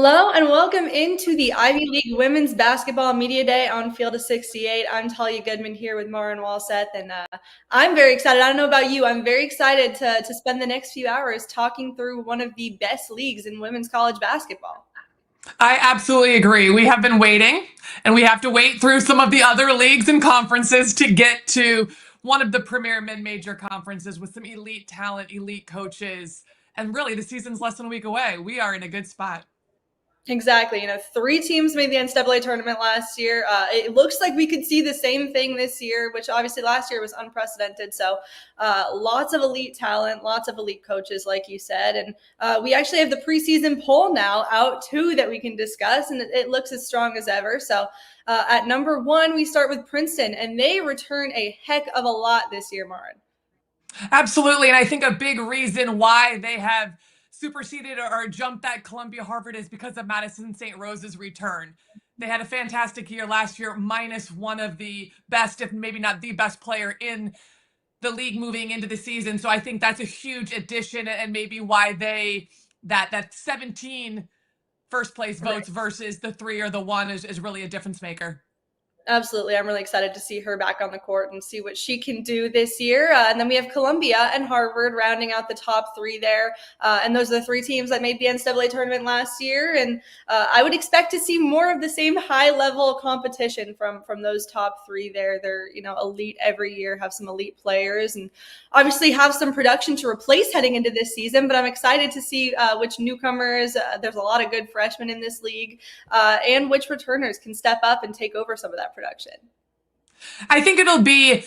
Hello and welcome into the Ivy League Women's Basketball Media Day on Field of 68. I'm Talia Goodman here with Mauren Walseth, and I'm very excited. I don't know about you. I'm very excited to spend the next few hours talking through one of the best leagues in women's college basketball. I absolutely agree. We have been waiting, and we have to wait through some of the other leagues and conferences to get to one of the premier mid-major conferences with some elite talent, elite coaches, and really the season's less than a week away. We are in a good spot. Exactly. 3 teams made the NCAA tournament last year. It looks like we could see the same thing this year, which obviously last year was unprecedented. So lots of elite talent, lots of elite coaches, like you said. And we actually have the preseason poll now out too that we can discuss, and it looks as strong as ever. So at number 1, we start with Princeton, and they return a heck of a lot this year, Mauren. Absolutely. And I think a big reason why they have superseded or jumped that Columbia Harvard is because of Madison St. Rose's return. They had a fantastic year last year, minus one of the best, if maybe not the best player in the league moving into the season. So I think that's a huge addition, and maybe why that 17 first place votes versus the 3 or the 1 is really a difference maker. Absolutely. I'm really excited to see her back on the court and see what she can do this year. And then we have Columbia and Harvard rounding out the top 3 there. And those are the 3 teams that made the NCAA tournament last year. And I would expect to see more of the same high level competition from those top 3 there. They're, elite every year, have some elite players, and obviously have some production to replace heading into this season. But I'm excited to see which newcomers, there's a lot of good freshmen in this league, and which returners can step up and take over some of that production. I think it'll be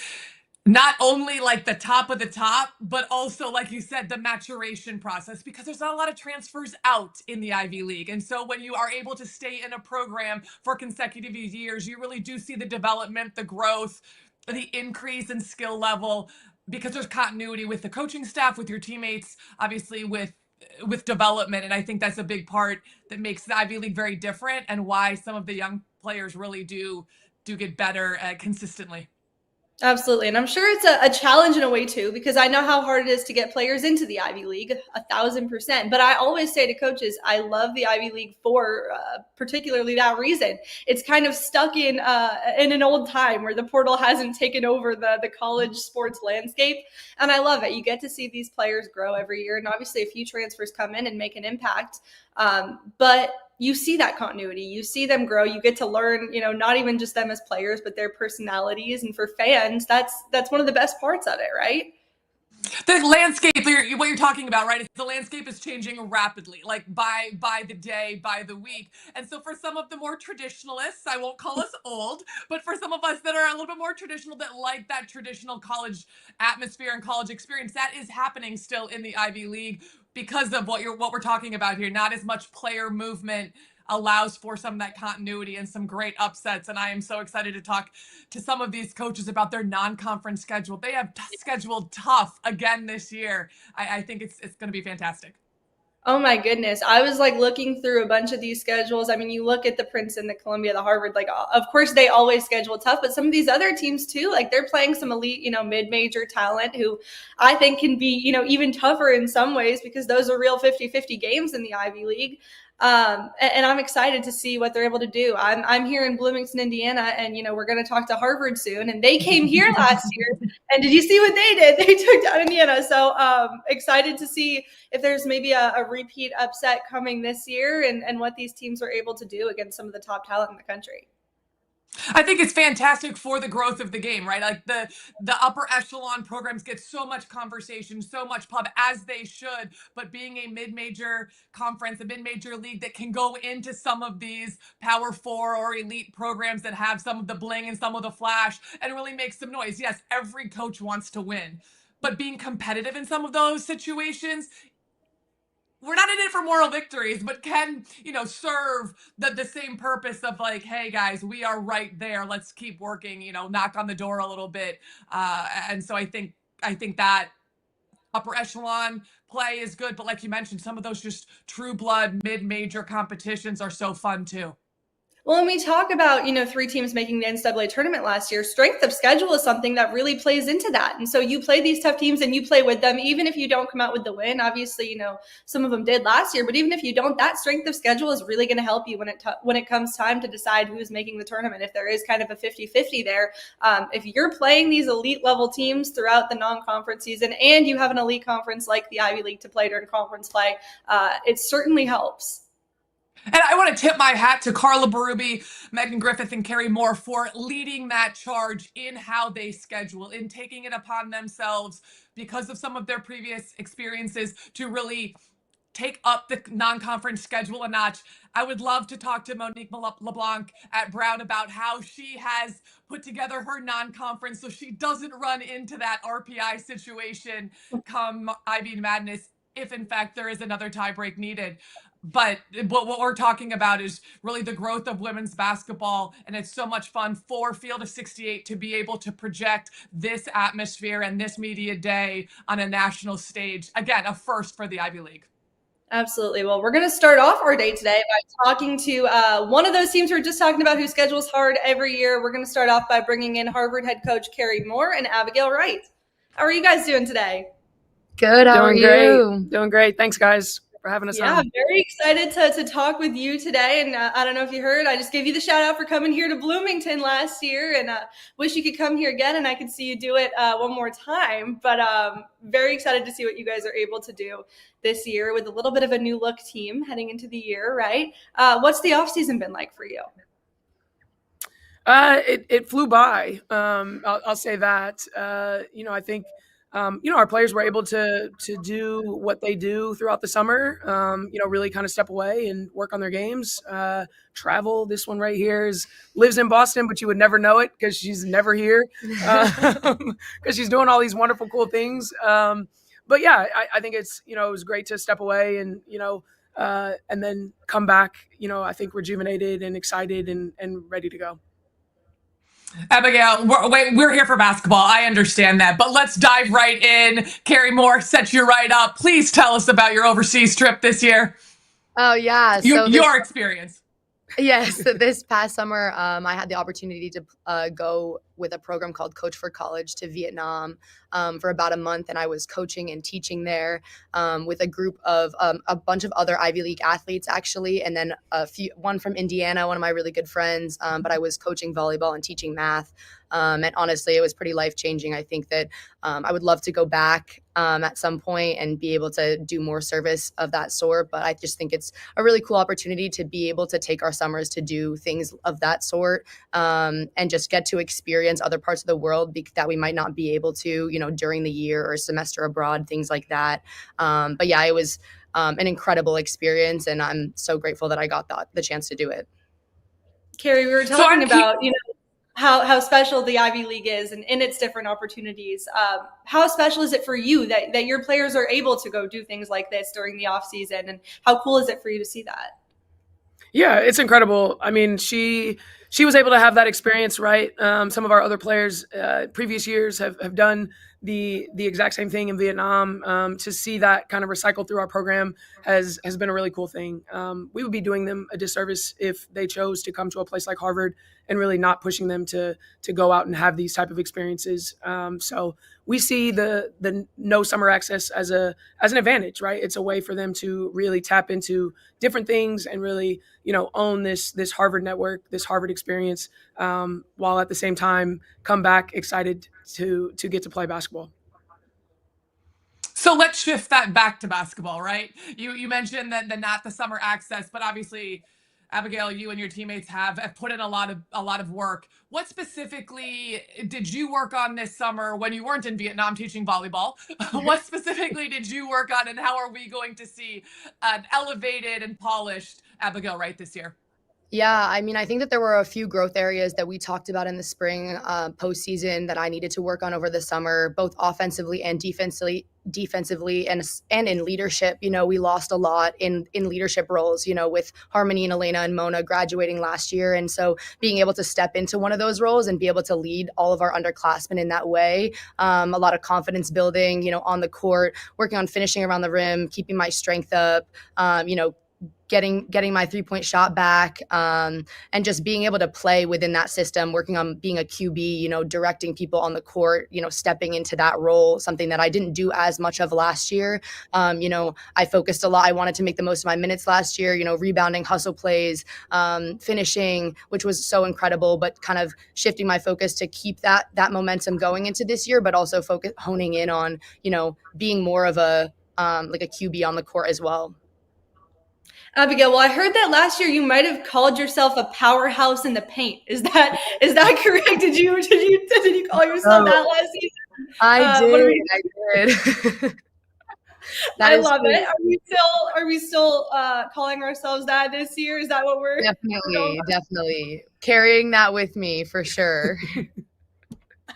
not only like the top of the top, but also, like you said, the maturation process, because there's not a lot of transfers out in the Ivy League. And so when you are able to stay in a program for consecutive years, you really do see the development, the growth, the increase in skill level, because there's continuity with the coaching staff, with your teammates, obviously with development. And I think that's a big part that makes the Ivy League very different, and why some of the young players really do get better consistently. Absolutely. And I'm sure it's a challenge in a way too, because I know how hard it is to get players into the Ivy League, 1,000%. But I always say to coaches, I love the Ivy League for particularly that reason. It's kind of stuck in an old time where the portal hasn't taken over the college sports landscape. And I love it. You get to see these players grow every year. And obviously a few transfers come in and make an impact. But you see that continuity, you see them grow, you get to learn, not even just them as players, but their personalities. And for fans, that's one of the best parts of it, right? The landscape, what you're talking about, right? The landscape is changing rapidly, like by the day, by the week. And so for some of the more traditionalists, I won't call us old, but for some of us that are a little bit more traditional, that like that traditional college atmosphere and college experience, that is happening still in the Ivy League because of what we're talking about here. Not as much player movement allows for some of that continuity and some great upsets. And I am so excited to talk to some of these coaches about their non-conference schedule. They have scheduled tough again this year. I think it's going to be fantastic. Oh my goodness. I was looking through a bunch of these schedules. I mean, you look at the Princeton, the Columbia, the Harvard, of course they always schedule tough, but some of these other teams too, they're playing some elite, mid-major talent who I think can be, even tougher in some ways, because those are real 50-50 games in the Ivy League. And I'm excited to see what they're able to do. I'm here in Bloomington, Indiana, and, we're going to talk to Harvard soon. And they came here last year. And did you see what they did? They took down Indiana. So excited to see if there's maybe a repeat upset coming this year, and what these teams are able to do against some of the top talent in the country. I think it's fantastic for the growth of the game, right? Like the upper echelon programs get so much conversation, so much pub, as they should, but being a mid-major conference, a mid-major league that can go into some of these Power 4 or elite programs that have some of the bling and some of the flash and really make some noise. Yes, every coach wants to win, but being competitive in some of those situations, we're not in it for moral victories, but can, serve the same purpose of hey guys, we are right there. Let's keep working, knock on the door a little bit. And so I think that upper echelon play is good. But like you mentioned, some of those just true blood mid-major competitions are so fun too. Well, when we talk about, 3 teams making the NCAA tournament last year, strength of schedule is something that really plays into that. And so you play these tough teams and you play with them, even if you don't come out with the win. Obviously, some of them did last year, but even if you don't, that strength of schedule is really going to help you when it comes time to decide who's making the tournament. If there is kind of a 50-50 there, if you're playing these elite level teams throughout the non-conference season and you have an elite conference like the Ivy League to play during conference play, it certainly helps. And I want to tip my hat to Carla Berube, Megan Griffith, and Carrie Moore for leading that charge in how they schedule, in taking it upon themselves because of some of their previous experiences to really take up the non-conference schedule a notch. I would love to talk to Monique LeBlanc at Brown about how she has put together her non-conference so she doesn't run into that RPI situation come Ivy Madness if in fact there is another tiebreak needed. But what we're talking about is really the growth of women's basketball, and it's so much fun for Field of 68 to be able to project this atmosphere and this media day on a national stage. Again, a first for the Ivy League. Absolutely. Well, we're going to start off our day today by talking to one of those teams we were just talking about who schedules hard every year. We're going to start off by bringing in Harvard head coach Carrie Moore and Abigail Wright. How are you guys doing today? Good. How are you? Doing great. Thanks, guys, for having us on. Yeah, I'm very excited to talk with you today. And I don't know if you heard, I just gave you the shout out for coming here to Bloomington last year, and wish you could come here again and I could see you do it one more time. But very excited to see what you guys are able to do this year with a little bit of a new look team heading into the year, right? What's the off season been like for you? It flew by. I'll say that. I think our players were able to do what they do throughout the summer. Really kind of step away and work on their games. Travel. This one right here lives in Boston, but you would never know it because she's never here. Because she's doing all these wonderful, cool things. But yeah, I think it's it was great to step away and and then come back. I think rejuvenated and excited and ready to go. Abigail, we're here for basketball. I understand that, but let's dive right in. Carrie Moore, set you right up. Please tell us about your overseas trip this year. Oh, yeah. Your experience. Yes. So this past summer, I had the opportunity to go with a program called Coach for College to Vietnam for about a month. And I was coaching and teaching there with a group of a bunch of other Ivy League athletes, actually. And then one from Indiana, one of my really good friends. But I was coaching volleyball and teaching math. And honestly, it was pretty life-changing. I think that I would love to go back at some point and be able to do more service of that sort. But I just think it's a really cool opportunity to be able to take our summers to do things of that sort and just get to experience other parts of the world that we might not be able to, during the year or semester abroad, things like that. But yeah, it was an incredible experience, and I'm so grateful that I got the chance to do it. Carrie, we were talking about, how special the Ivy League is and in its different opportunities. How special is it for you that your players are able to go do things like this during the off season, and how cool is it for you to see that? Yeah, it's incredible. I mean, she was able to have that experience, right? Some of our other players previous years have done the exact same thing in Vietnam. To see that kind of recycled through our program has been a really cool thing. We would be doing them a disservice if they chose to come to a place like Harvard and really not pushing them to go out and have these type of experiences. So we see the no summer access as an advantage, right? It's a way for them to really tap into different things and really, own this Harvard network, this Harvard experience, while at the same time come back excited to get to play basketball. So let's shift that back to basketball, right? You mentioned that not the summer access, but obviously, Abigail, you and your teammates have put in a lot of work. What specifically did you work on this summer when you weren't in Vietnam teaching volleyball? What specifically did you work on, and how are we going to see an elevated and polished Abigail Wright this year? Yeah, I mean, I think that there were a few growth areas that we talked about in the spring postseason that I needed to work on over the summer, both offensively and defensively and in leadership. We lost a lot in leadership roles, with Harmony and Elena and Mona graduating last year. And so being able to step into one of those roles and be able to lead all of our underclassmen in that way, a lot of confidence building, on the court, working on finishing around the rim, keeping my strength up, getting my 3-point shot back, and just being able to play within that system, working on being a QB, directing people on the court, stepping into that role, something that I didn't do as much of last year. I focused a lot. I wanted to make the most of my minutes last year, rebounding, hustle plays, finishing, which was so incredible, but kind of shifting my focus to keep that momentum going into this year, but also honing in on, being more of a like a QB on the court as well. Abigail, well, I heard that last year you might have called yourself a powerhouse in the paint. Is that correct? Did you call yourself that last season? I did. I love it. Are we still calling ourselves that this year? Is that what we're definitely carrying that with me for sure?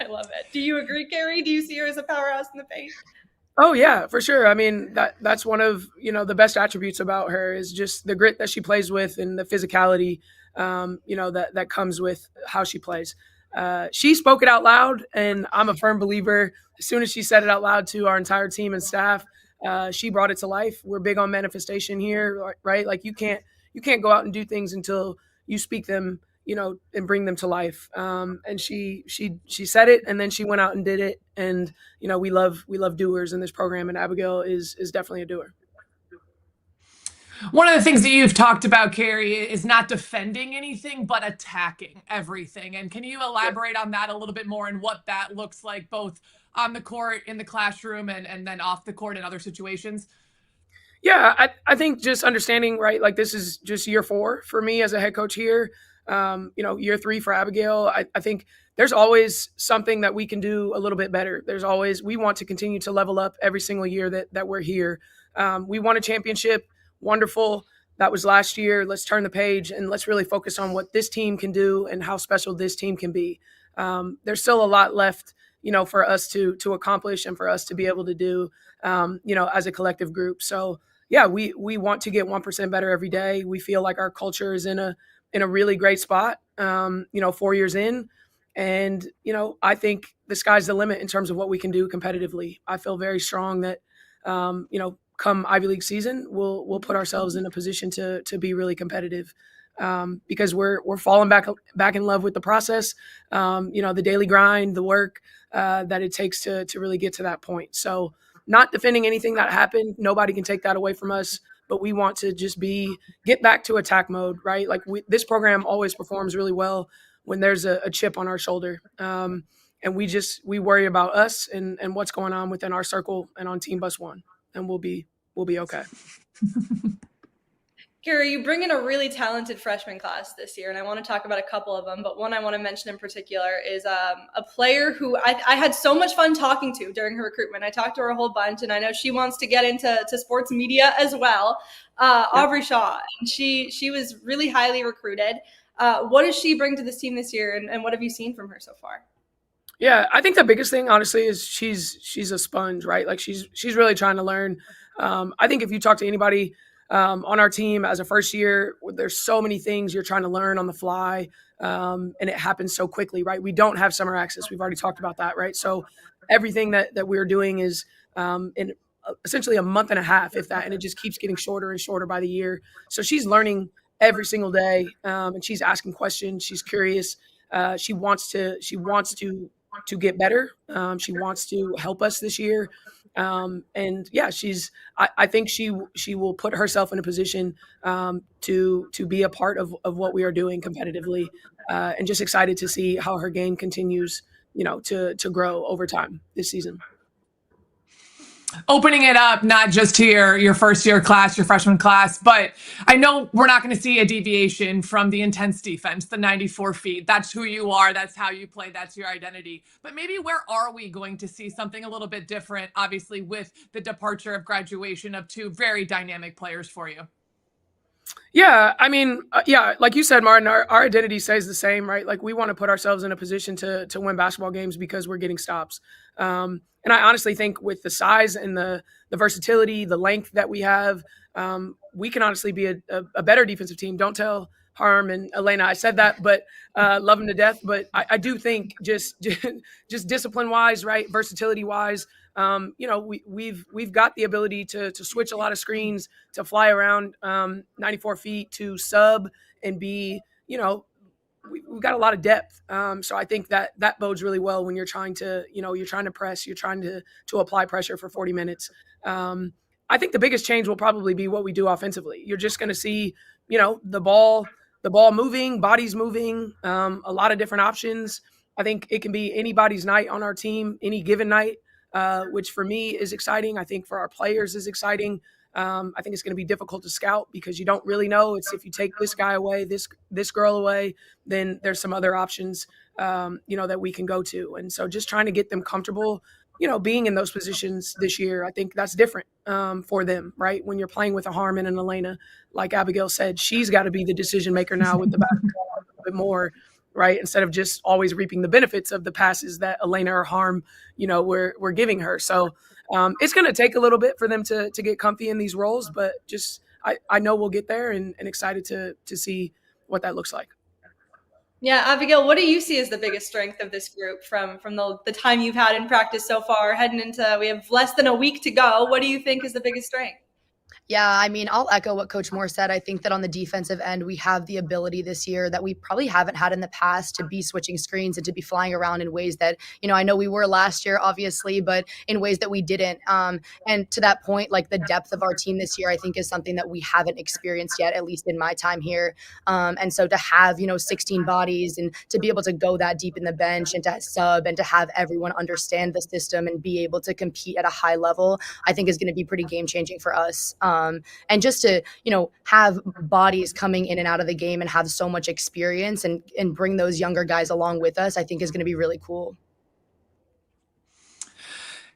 I love it. Do you agree, Carrie? Do you see her as a powerhouse in the paint? Oh yeah, for sure. I mean, that's one of, the best attributes about her is just the grit that she plays with and the physicality, that comes with how she plays. She spoke it out loud, and I'm a firm believer. As soon as she said it out loud to our entire team and staff, she brought it to life. We're big on manifestation here, right? Like you can't go out and do things until you speak them, and bring them to life. And she said it, and then she went out and did it. And, we love doers in this program, and Abigail is definitely a doer. One of the things that you've talked about, Carrie, is not defending anything, but attacking everything. And can you elaborate on that a little bit more and what that looks like, both on the court, in the classroom, and then off the court in other situations? Yeah, I think just understanding, right, like this is just year 4 for me as a head coach here. Year 3 for Abigail. I think there's always something that we can do a little bit better. We want to continue to level up every single year that we're here. We won a championship. Wonderful. That was last year. Let's turn the page and let's really focus on what this team can do and how special this team can be. There's still a lot left, for us to accomplish and for us to be able to do, as a collective group. So yeah, we want to get 1% better every day. We feel like our culture is in a really great spot, 4 years in. And, I think the sky's the limit in terms of what we can do competitively. I feel very strong that, come Ivy League season, we'll put ourselves in a position to be really competitive, because we're falling back in love with the process, the daily grind, the work that it takes to really get to that point. So not defending anything that happened. Nobody can take that away from us. But we want to just get back to attack mode, right? Like this program always performs really well when there's a chip on our shoulder. And we worry about us and what's going on within our circle and on Team Bus 1, and we'll be okay. Carrie, you bring in a really talented freshman class this year, and I want to talk about a couple of them, but one I want to mention in particular is a player who I had so much fun talking to during her recruitment. I talked to her a whole bunch, and I know she wants to get into sports media as well. Aubrey Shaw, and she was really highly recruited. What does she bring to this team this year, and what have you seen from her so far? Yeah, I think the biggest thing, honestly, is she's a sponge, right? Like she's really trying to learn. I think if you talk to anybody on our team as a first year, there's so many things you're trying to learn on the fly, and it happens so quickly, right? We don't have summer access. We've already talked about that, right? So everything that we're doing is in essentially a month and a half, if that, and it just keeps getting shorter and shorter by the year. So she's learning every single day, and she's asking questions. She's curious. She wants to get better. She wants to help us this year. And yeah, I think she will put herself in a position to be a part of what we are doing competitively, and just excited to see how her game continues, to grow over time this season. Opening it up, not just to your first year class, your freshman class, but I know we're not going to see a deviation from the intense defense, the 94 feet. That's who you are. That's how you play. That's your identity. But maybe where are we going to see something a little bit different, obviously, with the departure of graduation of 2 very dynamic players for you? Yeah, I mean, like you said, Mauren, our identity stays the same, right? Like we want to put ourselves in a position to win basketball games because we're getting stops. And I honestly think with the size and the versatility, the length that we have, we can honestly be a better defensive team. Don't tell Harm and Elena I said that, but love them to death. But I do think just discipline-wise, right, versatility-wise, we've got the ability to switch a lot of screens, to fly around 94 feet, to sub and be, we've got a lot of depth. So I think that bodes really well when you're trying to press, you're trying to apply pressure for 40 minutes. I think the biggest change will probably be what we do offensively. You're just going to see, the ball moving, bodies moving, a lot of different options. I think it can be anybody's night on our team, any given night, which for me is exciting. I think for our players is exciting. I think it's going to be difficult to scout because you don't really know. It's if you take this guy away, this girl away, then there's some other options, that we can go to. And so just trying to get them comfortable, being in those positions this year. I think that's different for them, right? When you're playing with a Harmon and Elena, like Abigail said, she's got to be the decision maker now with the basketball a little bit more, right? Instead of just always reaping the benefits of the passes that Elena or Harm, we're giving her. So it's going to take a little bit for them to get comfy in these roles, but just I know we'll get there and excited to see what that looks like. Yeah, Abigail, what do you see as the biggest strength of this group from the time you've had in practice so far? Heading into, we have less than a week to go. What do you think is the biggest strength? Yeah, I mean, I'll echo what Coach Moore said. I think that on the defensive end, we have the ability this year that we probably haven't had in the past to be switching screens and to be flying around in ways that, I know we were last year, obviously, but in ways that we didn't. And to that point, like the depth of our team this year, I think is something that we haven't experienced yet, at least in my time here. And so to have, 16 bodies and to be able to go that deep in the bench and to sub and to have everyone understand the system and be able to compete at a high level, I think is going to be pretty game changing for us. And just to, have bodies coming in and out of the game and have so much experience and bring those younger guys along with us, I think is going to be really cool.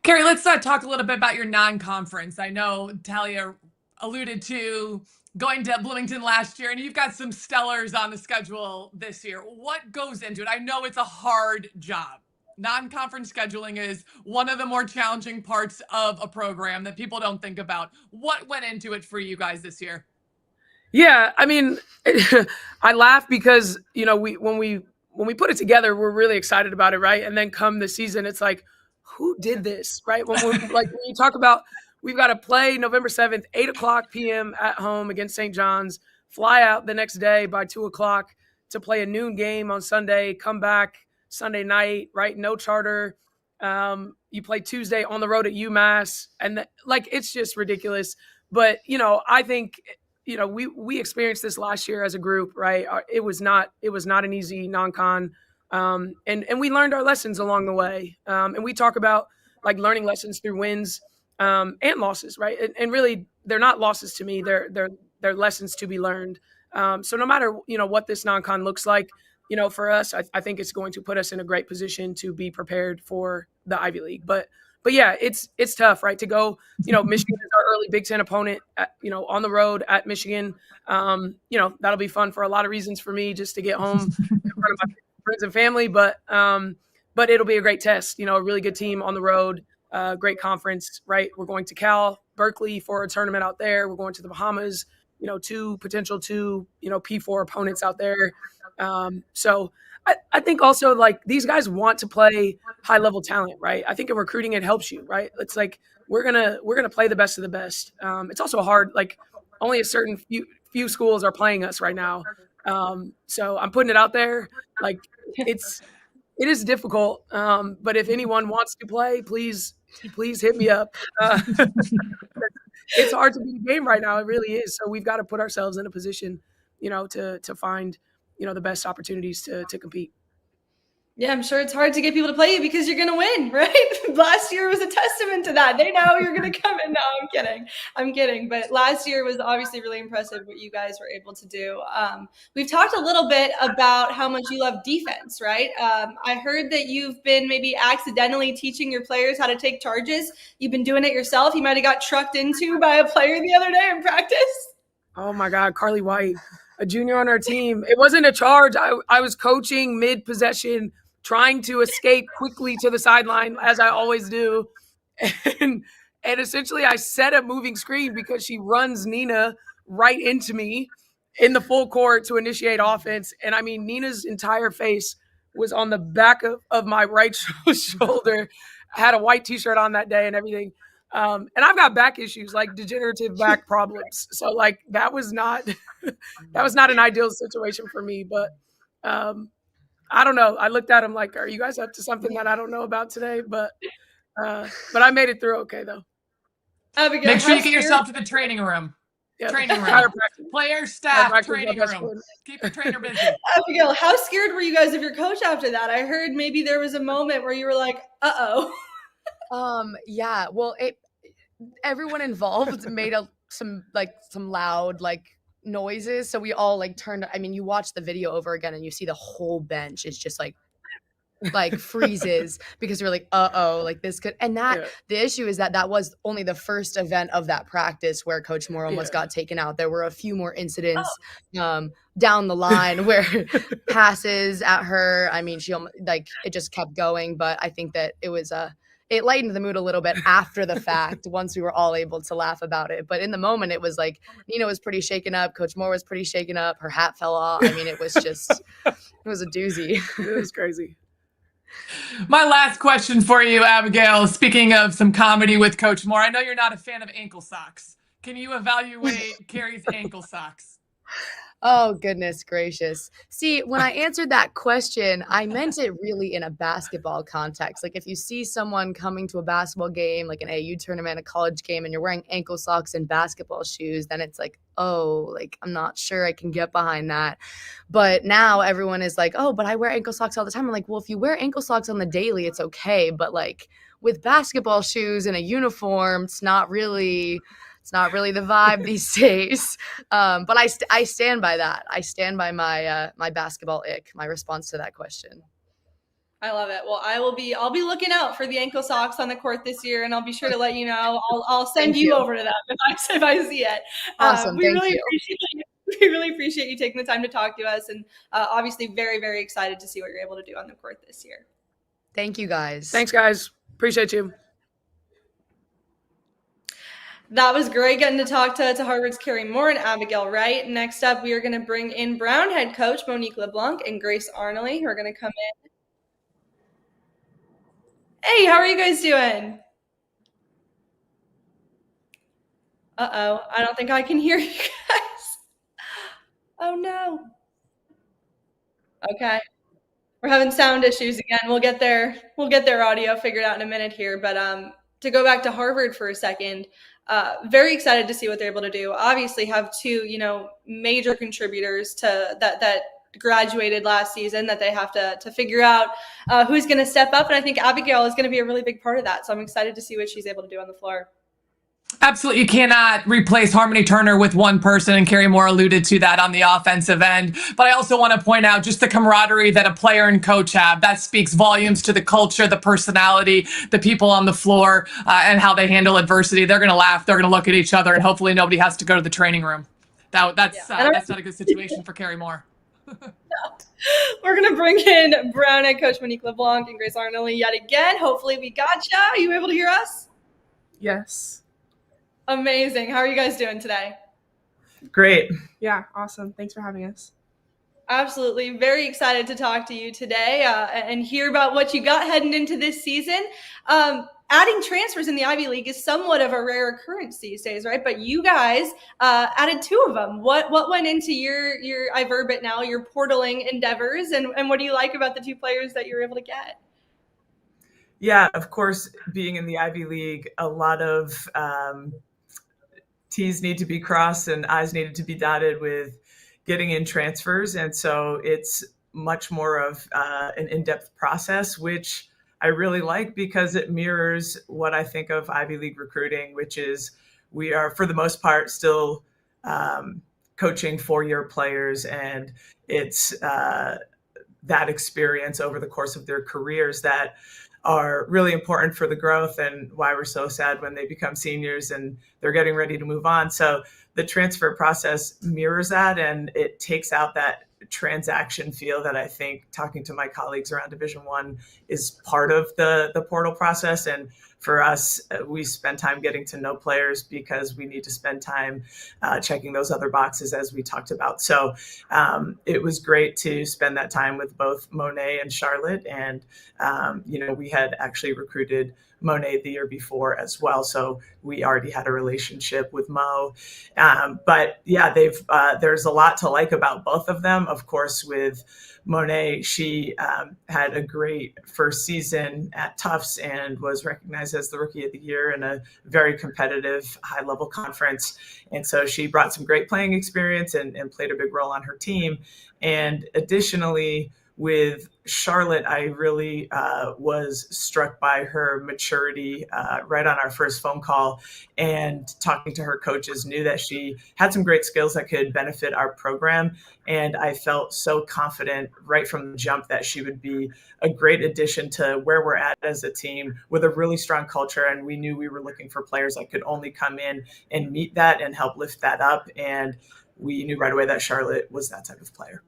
Carrie, let's talk a little bit about your non-conference. I know Talia alluded to going to Bloomington last year, and you've got some stellars on the schedule this year. What goes into it? I know it's a hard job. Non-conference scheduling is one of the more challenging parts of a program that people don't think about. What went into it for you guys this year? Yeah, I mean, I laugh because, when we put it together, we're really excited about it, right? And then come the season, it's like, who did this, right? When you talk about, we've got to play November 7th, 8:00 p.m. at home against St. John's, fly out the next day by 2:00 to play a noon game on Sunday, come back Sunday night, right? No charter. You play Tuesday on the road at UMass, and it's just ridiculous. But I think we experienced this last year as a group, right? It was not an easy non-con, and we learned our lessons along the way. And we talk about learning lessons through wins and losses, right? And really, they're not losses to me; they're lessons to be learned. So no matter what this non-con looks like, for us, I think it's going to put us in a great position to be prepared for the Ivy League. But yeah, it's tough, right? To go, Michigan is our early Big Ten opponent, on the road at Michigan. That'll be fun for a lot of reasons for me, just to get home in front of my friends and family. But it'll be a great test. A really good team on the road, great conference, right? We're going to Cal, Berkeley for a tournament out there. We're going to the Bahamas. Two potential P4 opponents out there. So I think also these guys want to play high level talent, right? I think in recruiting it helps you, right? It's we're gonna play the best of the best. It's also hard, only a certain few schools are playing us right now. So I'm putting it out there. It is difficult. But if anyone wants to play, please hit me up. It's hard to beat a game right now. It really is. So we've got to put ourselves in a position, to find, the best opportunities to compete. Yeah, I'm sure it's hard to get people to play you because you're going to win, right? Last year was a testament to that. They know you're going to come in. No, I'm kidding. But last year was obviously really impressive what you guys were able to do. We've talked a little bit about how much you love defense, right? I heard that you've been maybe accidentally teaching your players how to take charges. You've been doing it yourself. You might have got trucked into by a player the other day in practice. Oh, my God, Carly White, a junior on our team. It wasn't a charge. I was coaching mid-possession, trying to escape quickly to the sideline, as I always do. And essentially I set a moving screen because she runs Nina right into me in the full court to initiate offense. And I mean, Nina's entire face was on the back of my right shoulder. I had a white T-shirt on that day and everything. And I've got back issues, like degenerative back problems. So like that was not an ideal situation for me. But I don't know. I looked at him like, are you guys up to something that I don't know about today? But I made it through okay though. Abigail, make sure you get yourself to the training room. Yeah. Training room. Player, staff, training room. Keep the trainer busy. Abigail, how scared were you guys of your coach after that? I heard maybe there was a moment where you were like, uh-oh. Yeah, well, everyone involved made some loud noises. So we all turned, I mean, you watch the video over again and you see the whole bench is just like freezes because we're like, uh-oh, this could, and that the issue is that was only the first event of that practice where Coach Moore almost got taken out. There were a few more incidents down the line where passes at her. I mean, she it just kept going, but I think that it was it lightened the mood a little bit after the fact once we were all able to laugh about it. But in the moment, it was like Nina was pretty shaken up. Coach Moore was pretty shaken up. Her hat fell off. I mean, it was just, it was a doozy. It was crazy. My last question for you, Abigail, speaking of some comedy with Coach Moore, I know you're not a fan of ankle socks. Can you evaluate Carrie's ankle socks? Oh, goodness gracious. See, when I answered that question, I meant it really in a basketball context. Like if you see someone coming to a basketball game, like an AU tournament, a college game, and you're wearing ankle socks and basketball shoes, then it's like, oh, I'm not sure I can get behind that. But now everyone is like, oh, but I wear ankle socks all the time. I'm like, well, if you wear ankle socks on the daily, it's okay. But with basketball shoes and a uniform, it's not really the vibe these days. But I stand by that. I stand by my my basketball ick, my response to that question. I love it. Well, I'll be looking out for the ankle socks on the court this year, and I'll be sure to let you know. I'll send you over to them if I see it. Awesome. We really appreciate you taking the time to talk to us, and obviously very, very excited to see what you're able to do on the court this year. Thank you, guys. Thanks, guys. Appreciate you. That was great getting to talk to Harvard's Carrie Moore and Abigail Wright. Next up, we are going to bring in Brown head coach Monique LeBlanc and Grace Arnoley, who are going to come in. Hey, how are you guys doing? Uh-oh, I don't think I can hear you guys. Oh, no. Okay. We're having sound issues again. We'll get their audio figured out in a minute here. But to go back to Harvard for a second, very excited to see what they're able to do. Obviously have two, major contributors to that graduated last season that they have to figure out who's going to step up. And I think Abigail is going to be a really big part of that. So I'm excited to see what she's able to do on the floor. Absolutely. You cannot replace Harmony Turner with one person, and Carrie Moore alluded to that on the offensive end. But I also want to point out just the camaraderie that a player and coach have. That speaks volumes to the culture, the personality, the people on the floor, and how they handle adversity. They're going to laugh. They're going to look at each other, and hopefully nobody has to go to the training room. That's not a good situation for Carrie Moore. We're going to bring in Brown head coach Monique LeBlanc and Grace Arnoley yet again. Hopefully we gotcha. Are you able to hear us? Yes. Amazing. How are you guys doing today? Great. Yeah, awesome. Thanks for having us. Absolutely. Very excited to talk to you today and hear about what you got heading into this season. Adding transfers in the Ivy League is somewhat of a rare occurrence these days, right? But you guys added two of them. What went into your I verb it now, your portaling endeavors, and what do you like about the two players that you were able to get? Yeah, of course, being in the Ivy League, a lot of T's need to be crossed and I's needed to be dotted with getting in transfers. And so it's much more of an in-depth process, which I really like because it mirrors what I think of Ivy League recruiting, which is we are, for the most part, still coaching four-year players. And it's that experience over the course of their careers that are really important for the growth and why we're so sad when they become seniors and they're getting ready to move on. So the transfer process mirrors that, and it takes out that transaction feel that I think, talking to my colleagues around Division I, is part of the portal process. And for us, we spend time getting to know players because we need to spend time checking those other boxes, as we talked about. So it was great to spend that time with both Monet and Charlotte. And, we had actually recruited Monet the year before as well. So we already had a relationship with Mo. But yeah, there's a lot to like about both of them. Of course, with Monet, she had a great first season at Tufts and was recognized as the Rookie of the Year in a very competitive high-level conference. And so she brought some great playing experience and played a big role on her team. And additionally, with Charlotte, I really was struck by her maturity right on our first phone call, and talking to her coaches, knew that she had some great skills that could benefit our program. And I felt so confident right from the jump that she would be a great addition to where we're at as a team, with a really strong culture. And we knew we were looking for players that could only come in and meet that and help lift that up. And we knew right away that Charlotte was that type of player.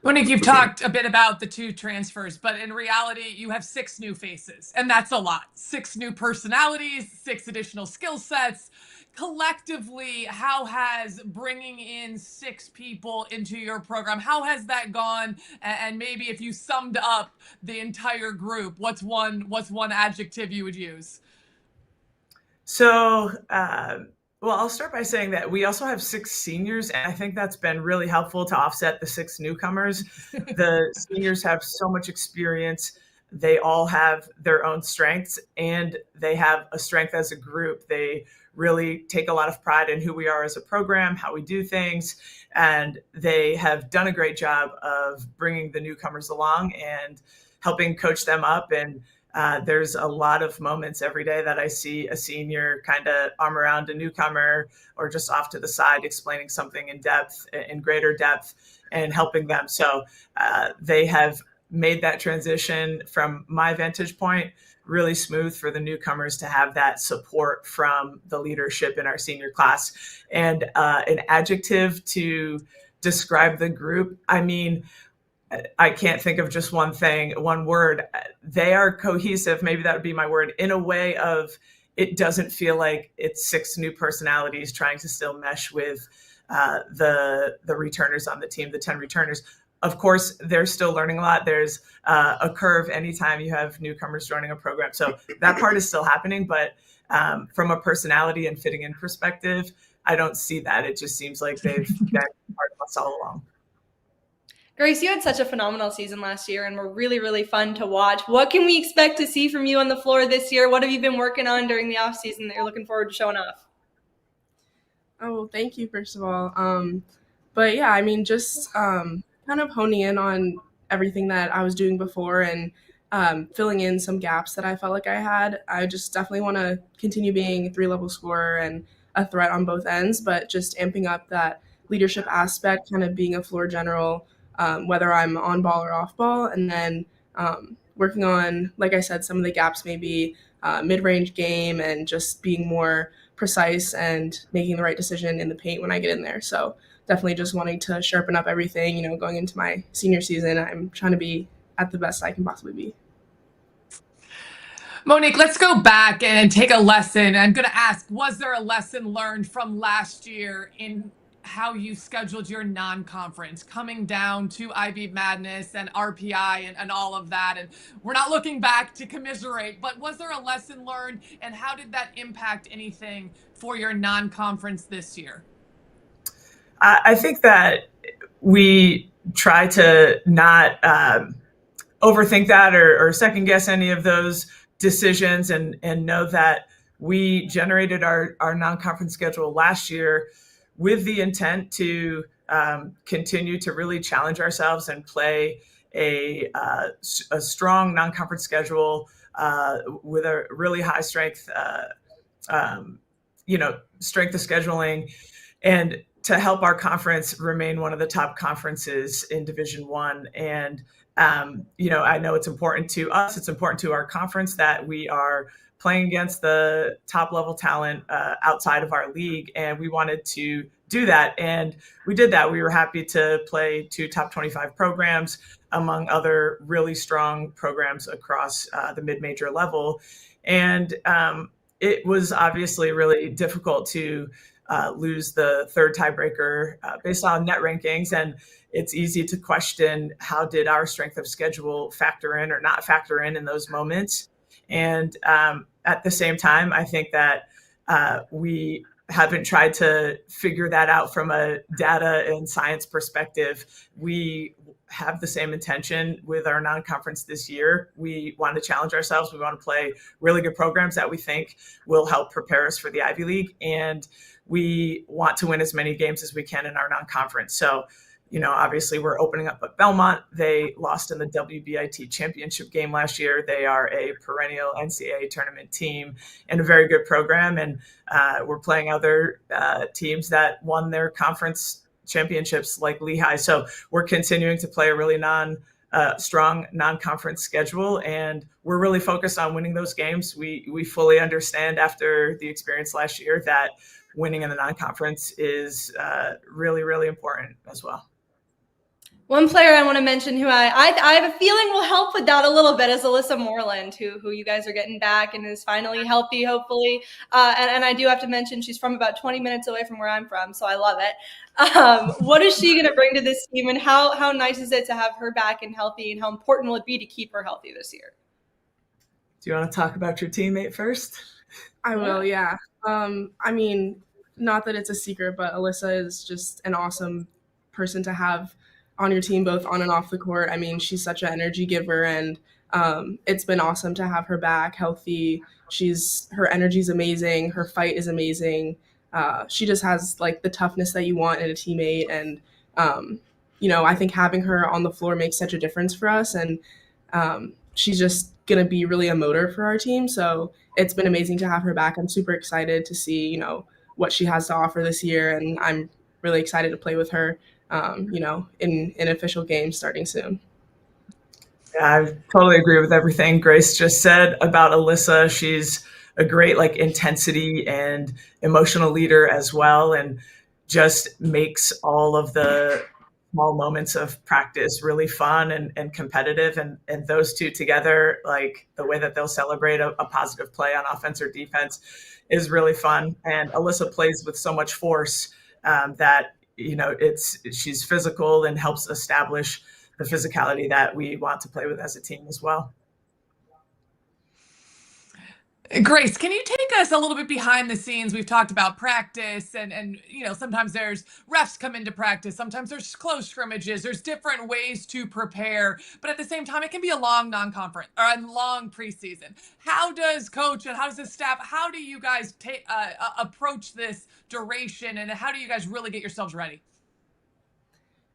Monique, you've talked a bit about the 2 transfers, but in reality, you have 6 new faces, and that's a lot. 6 new personalities, 6 additional skill sets. Collectively, how has bringing in 6 people into your program, how has that gone? And maybe if you summed up the entire group, what's one adjective you would use? So, well, I'll start by saying that we also have 6 seniors, and I think that's been really helpful to offset the 6 newcomers. The seniors have so much experience. They all have their own strengths, and they have a strength as a group. They really take a lot of pride in who we are as a program, how we do things, and they have done a great job of bringing the newcomers along and helping coach them up. And there's a lot of moments every day that I see a senior kind of arm around a newcomer, or just off to the side explaining something in greater depth, and helping them. So they have made that transition, from my vantage point, really smooth for the newcomers to have that support from the leadership in our senior class. And an adjective to describe the group, I mean, I can't think of just one word. They are cohesive. Maybe that would be my word, in a way of, it doesn't feel like it's 6 new personalities trying to still mesh with the returners on the team, the 10 returners. Of course, they're still learning a lot. There's a curve anytime you have newcomers joining a program. So that part is still happening. But from a personality and fitting in perspective, I don't see that. It just seems like they've been part of us all along. Grace, you had such a phenomenal season last year and were really, really fun to watch. What can we expect to see from you on the floor this year? What have you been working on during the off season that you're looking forward to showing off? Oh, well, thank you, first of all. But yeah, I mean, just kind of honing in on everything that I was doing before, and filling in some gaps that I felt like I had. I just definitely want to continue being a 3-level scorer and a threat on both ends, but just amping up that leadership aspect, kind of being a floor general, whether I'm on ball or off ball, and then working on, like I said, some of the gaps, maybe mid-range game, and just being more precise and making the right decision in the paint when I get in there. So definitely just wanting to sharpen up everything, going into my senior season. I'm trying to be at the best I can possibly be. Monique, let's go back and take a lesson. I'm going to ask, was there a lesson learned from last year in how you scheduled your non-conference, coming down to IB Madness and RPI and all of that? And we're not looking back to commiserate, but was there a lesson learned, and how did that impact anything for your non-conference this year? I think that we try to not overthink that or second guess any of those decisions, and know that we generated our non-conference schedule last year with the intent to continue to really challenge ourselves and play a strong non-conference schedule with a really high strength, strength of scheduling, and to help our conference remain one of the top conferences in Division I. And I know it's important to us, it's important to our conference that we are playing against the top level talent outside of our league. And we wanted to do that. And we did that. We were happy to play 2 top 25 programs among other really strong programs across the mid-major level. And it was obviously really difficult to lose the third tiebreaker based on net rankings. And it's easy to question, how did our strength of schedule factor in or not factor in those moments? And at the same time, I think that we haven't tried to figure that out from a data and science perspective. We have the same intention with our non-conference this year. We want to challenge ourselves. We want to play really good programs that we think will help prepare us for the Ivy League. And we want to win as many games as we can in our non-conference. So, obviously we're opening up at Belmont. They lost in the WBIT championship game last year. They are a perennial NCAA tournament team and a very good program. And we're playing other teams that won their conference championships like Lehigh. So we're continuing to play a really strong non-conference schedule, and we're really focused on winning those games. We fully understand after the experience last year that winning in the non-conference is really, really important as well. One player I want to mention who I have a feeling will help with that a little bit is Alyssa Moreland, who you guys are getting back and is finally healthy, hopefully. And I do have to mention she's from about 20 minutes away from where I'm from, so I love it. What is she going to bring to this team, and how nice is it to have her back and healthy, and how important will it be to keep her healthy this year? Do you want to talk about your teammate first? I will, yeah. I mean, not that it's a secret, but Alyssa is just an awesome person to have on your team, both on and off the court. I mean, she's such an energy giver, and it's been awesome to have her back healthy. Her energy is amazing. Her fight is amazing. She just has like the toughness that you want in a teammate. And, I think having her on the floor makes such a difference for us. And she's just going to be really a motor for our team. So it's been amazing to have her back. I'm super excited to see, what she has to offer this year. And I'm really excited to play with her, in official games starting soon. Yeah, I totally agree with everything Grace just said about Alyssa. She's a great intensity and emotional leader as well, and just makes all of the small moments of practice really fun and competitive. And those two together, like the way that they'll celebrate a positive play on offense or defense is really fun. And Alyssa plays with so much force that she's physical and helps establish the physicality that we want to play with as a team as well. Grace, can you take us a little bit behind the scenes? We've talked about practice and sometimes there's refs come into practice. Sometimes there's close scrimmages. There's different ways to prepare. But at the same time, it can be a long non-conference or a long preseason. How does coach and how does the staff, how do you guys approach this duration, and how do you guys really get yourselves ready?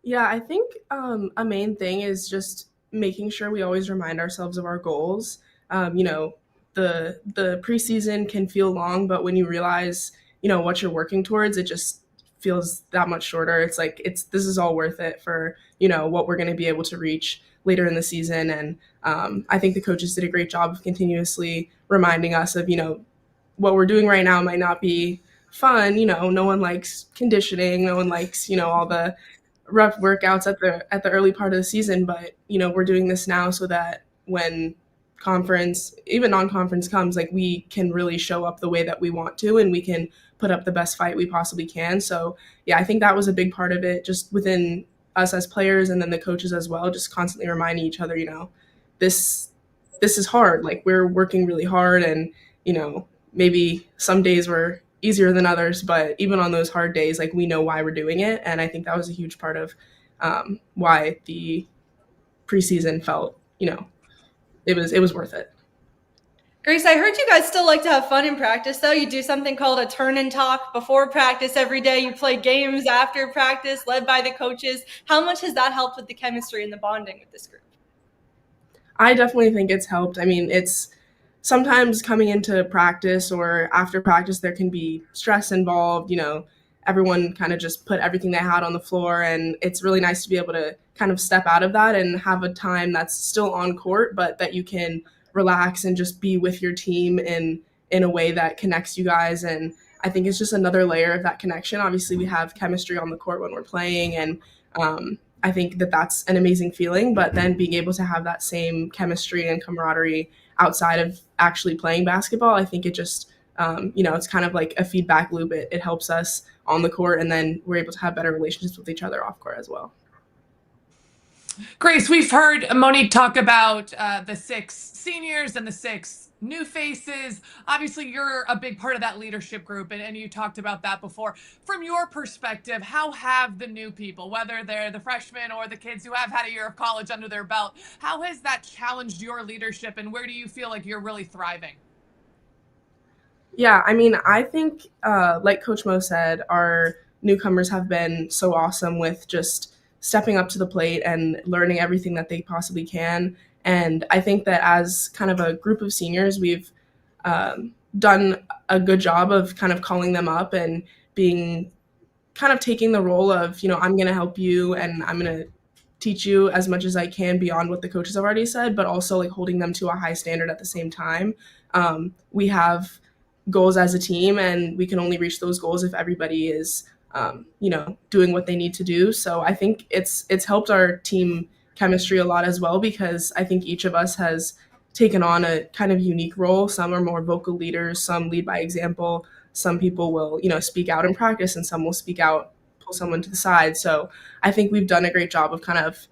Yeah, I think a main thing is just making sure we always remind ourselves of our goals. The preseason can feel long, but when you realize, what you're working towards, it just feels that much shorter. It's like, this is all worth it for, what we're going to be able to reach later in the season. And I think the coaches did a great job of continuously reminding us of, what we're doing right now might not be fun. No one likes conditioning. No one likes, all the rough workouts at the early part of the season, but, we're doing this now so that when conference, even non-conference comes, we can really show up the way that we want to, and we can put up the best fight we possibly can. So yeah, I think that was a big part of it, just within us as players, and then the coaches as well, just constantly reminding each other, this is hard. We're working really hard, and, maybe some days were easier than others, but even on those hard days, we know why we're doing it. And I think that was a huge part of why the preseason felt, it was worth it. Grace, I heard you guys still like to have fun in practice, though. You do something called a turn and talk before practice every day. You play games after practice led by the coaches. How much has that helped with the chemistry and the bonding with this group? I definitely think it's helped. I mean, it's sometimes coming into practice or after practice, there can be stress involved. Everyone kind of just put everything they had on the floor, and it's really nice to be able to kind of step out of that and have a time that's still on court, but that you can relax and just be with your team in a way that connects you guys. And I think it's just another layer of that connection. Obviously, we have chemistry on the court when we're playing, and I think that that's an amazing feeling. But then being able to have that same chemistry and camaraderie outside of actually playing basketball, I think it just, it's kind of like a feedback loop. It helps us on the court, and then we're able to have better relationships with each other off court as well. Grace, we've heard Monique talk about the 6 seniors and the 6 new faces. Obviously, you're a big part of that leadership group, and you talked about that before. From your perspective, how have the new people, whether they're the freshmen or the kids who have had a year of college under their belt, how has that challenged your leadership, and where do you feel like you're really thriving? Yeah, I mean, I think, like Coach Mo said, our newcomers have been so awesome with just stepping up to the plate and learning everything that they possibly can. And I think that as kind of a group of seniors, we've done a good job of kind of calling them up and being kind of taking the role of, I'm going to help you and I'm going to teach you as much as I can beyond what the coaches have already said, but also like holding them to a high standard at the same time. We have goals as a team, and we can only reach those goals if everybody is doing what they need to do. So I think it's helped our team chemistry a lot as well, because I think each of us has taken on a kind of unique role. Some are more vocal leaders, some lead by example, some people will, speak out in practice, and some will speak out, pull someone to the side. So I think we've done a great job of kind of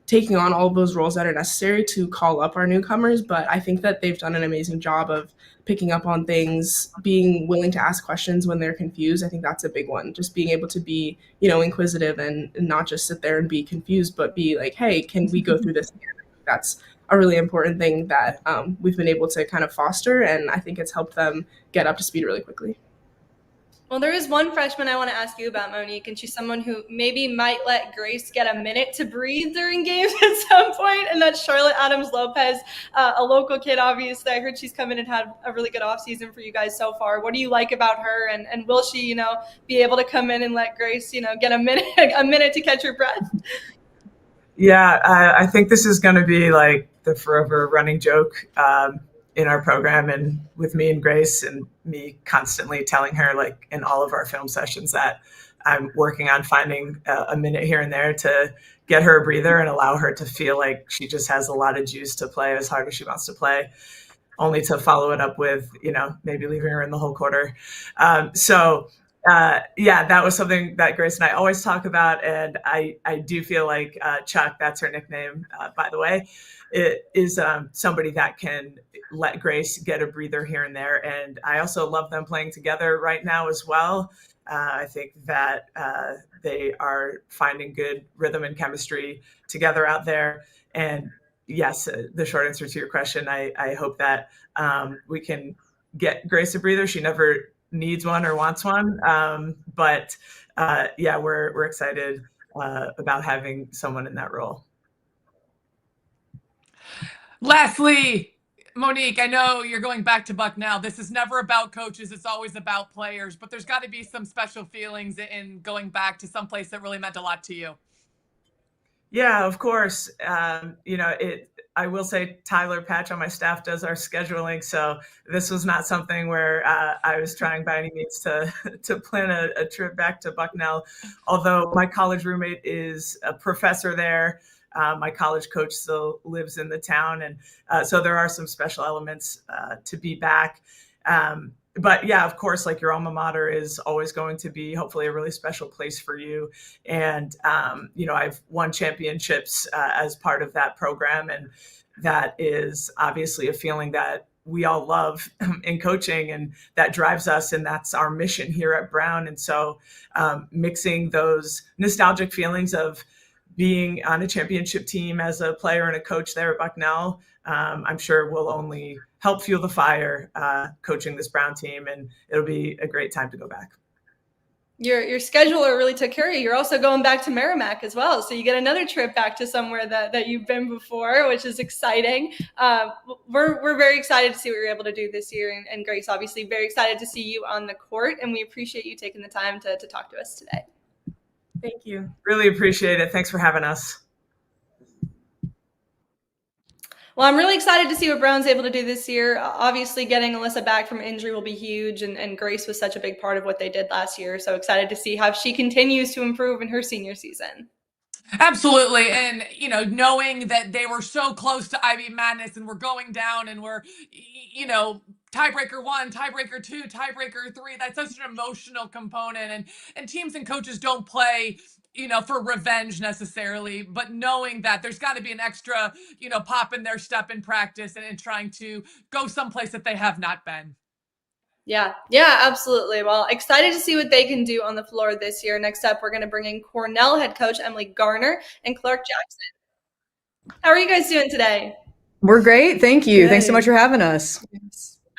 taking on all of those roles that are necessary to call up our newcomers. But I think that they've done an amazing job of picking up on things, being willing to ask questions when they're confused. I think that's a big one. Just being able to be, inquisitive and not just sit there and be confused, but be like, hey, can we go through this again? That's a really important thing that we've been able to kind of foster. And I think it's helped them get up to speed really quickly. Well, there is one freshman I want to ask you about, Monique, and she's someone who maybe might let Grace get a minute to breathe during games at some point, and that's Charlotte Adams-Lopez, a local kid, obviously. I heard she's come in and had a really good offseason for you guys so far. What do you like about her, and will she, be able to come in and let Grace, get a minute to catch her breath? Yeah, I think this is going to be like the forever running joke in our program, and with me and Grace, and me constantly telling her, like in all of our film sessions, that I'm working on finding a minute here and there to get her a breather and allow her to feel like she just has a lot of juice to play as hard as she wants to play, only to follow it up with, maybe leaving her in the whole quarter. That was something that Grace and I always talk about. And I do feel like Chuck, that's her nickname, by the way, it is somebody that can let Grace get a breather here and there. And I also love them playing together right now as well. I think that they are finding good rhythm and chemistry together out there. And yes, the short answer to your question, I hope that we can get Grace a breather. She never needs one or wants one. But we're excited about having someone in that role. Lastly, Monique, I know you're going back to Bucknell. This is never about coaches. It's always about players, but there's got to be some special feelings in going back to some place that really meant a lot to you. Yeah, of course. I will say Tyler Patch on my staff does our scheduling. So this was not something where I was trying by any means to plan a trip back to Bucknell. Although my college roommate is a professor there. My college coach still lives in the town. And so there are some special elements to be back. But yeah, of course, like your alma mater is always going to be hopefully a really special place for you. And, I've won championships as part of that program. And that is obviously a feeling that we all love in coaching, and that drives us. And that's our mission here at Brown. And so mixing those nostalgic feelings of being on a championship team as a player and a coach there at Bucknell, I'm sure will only help fuel the fire coaching this Brown team, and it'll be a great time to go back. Your scheduler really took care of you. You're also going back to Merrimack as well, so you get another trip back to somewhere that you've been before, which is exciting. We're very excited to see what you're able to do this year, and Grace, obviously, very excited to see you on the court, and we appreciate you taking the time to talk to us today. Thank you. Really appreciate it. Thanks for having us. Well, I'm really excited to see what Brown's able to do this year. Obviously, getting Alyssa back from injury will be huge, and Grace was such a big part of what they did last year. So excited to see how she continues to improve in her senior season. Absolutely. And, knowing that they were so close to Ivy Madness and we're going down and we're, tiebreaker 1, tiebreaker 2, tiebreaker 3, that's such an emotional component. And teams and coaches don't play, for revenge necessarily, but knowing that there's got to be an extra, pop in their step in practice and trying to go someplace that they have not been. Yeah, absolutely. Well, excited to see what they can do on the floor this year. Next up, we're going to bring in Cornell head coach Emily Garner and Clark Jackson. How are you guys doing today? We're great. Thank you. Good. Thanks so much for having us.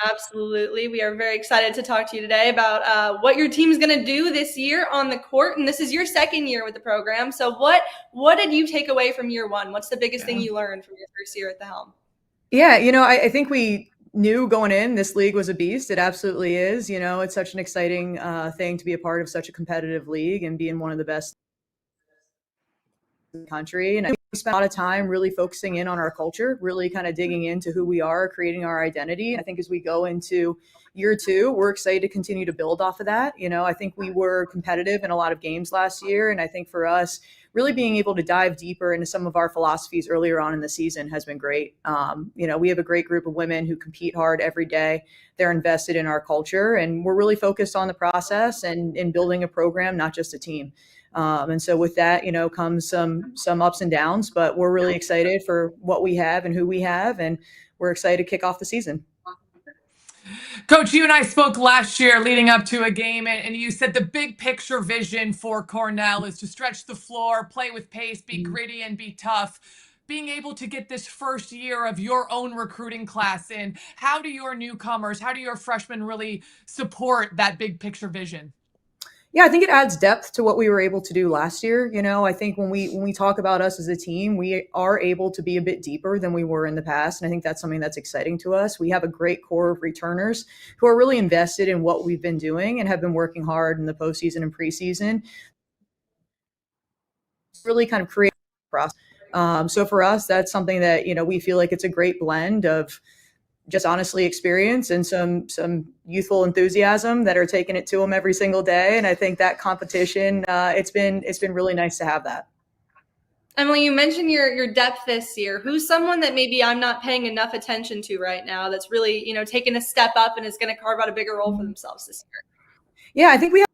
Absolutely. We are very excited to talk to you today about what your team's going to do this year on the court. And this is your second year with the program. So what did you take away from year one? What's the biggest thing you learned from your first year at the helm? Yeah, I think we knew going in this league was a beast. It absolutely is. It's such an exciting thing to be a part of such a competitive league and being one of the best in the country. And we spent a lot of time really focusing in on our culture, really kind of digging into who we are, creating our identity. And I think as we go into year two, we're excited to continue to build off of that. I think we were competitive in a lot of games last year. And I think for us, really being able to dive deeper into some of our philosophies earlier on in the season has been great. We have a great group of women who compete hard every day. They're invested in our culture, and we're really focused on the process and in building a program, not just a team. And so with that, comes some ups and downs, but we're really excited for what we have and who we have, and we're excited to kick off the season. Coach, you and I spoke last year leading up to a game, and you said the big picture vision for Cornell is to stretch the floor, play with pace, be gritty, and be tough. Being able to get this first year of your own recruiting class in, how do your newcomers, how do your freshmen really support that big picture vision? Yeah, I think it adds depth to what we were able to do last year. I think when we talk about us as a team, we are able to be a bit deeper than we were in the past. And I think that's something that's exciting to us. We have a great core of returners who are really invested in what we've been doing and have been working hard in the postseason and preseason. It's really kind of create a process. So for us, that's something that, we feel like it's a great blend of just honestly experience and some youthful enthusiasm that are taking it to them every single day. And I think that competition, it's been really nice to have that. Emily, you mentioned your depth this year. Who's someone that maybe I'm not paying enough attention to right now that's really, taking a step up and is going to carve out a bigger role for themselves this year? Yeah, I think we have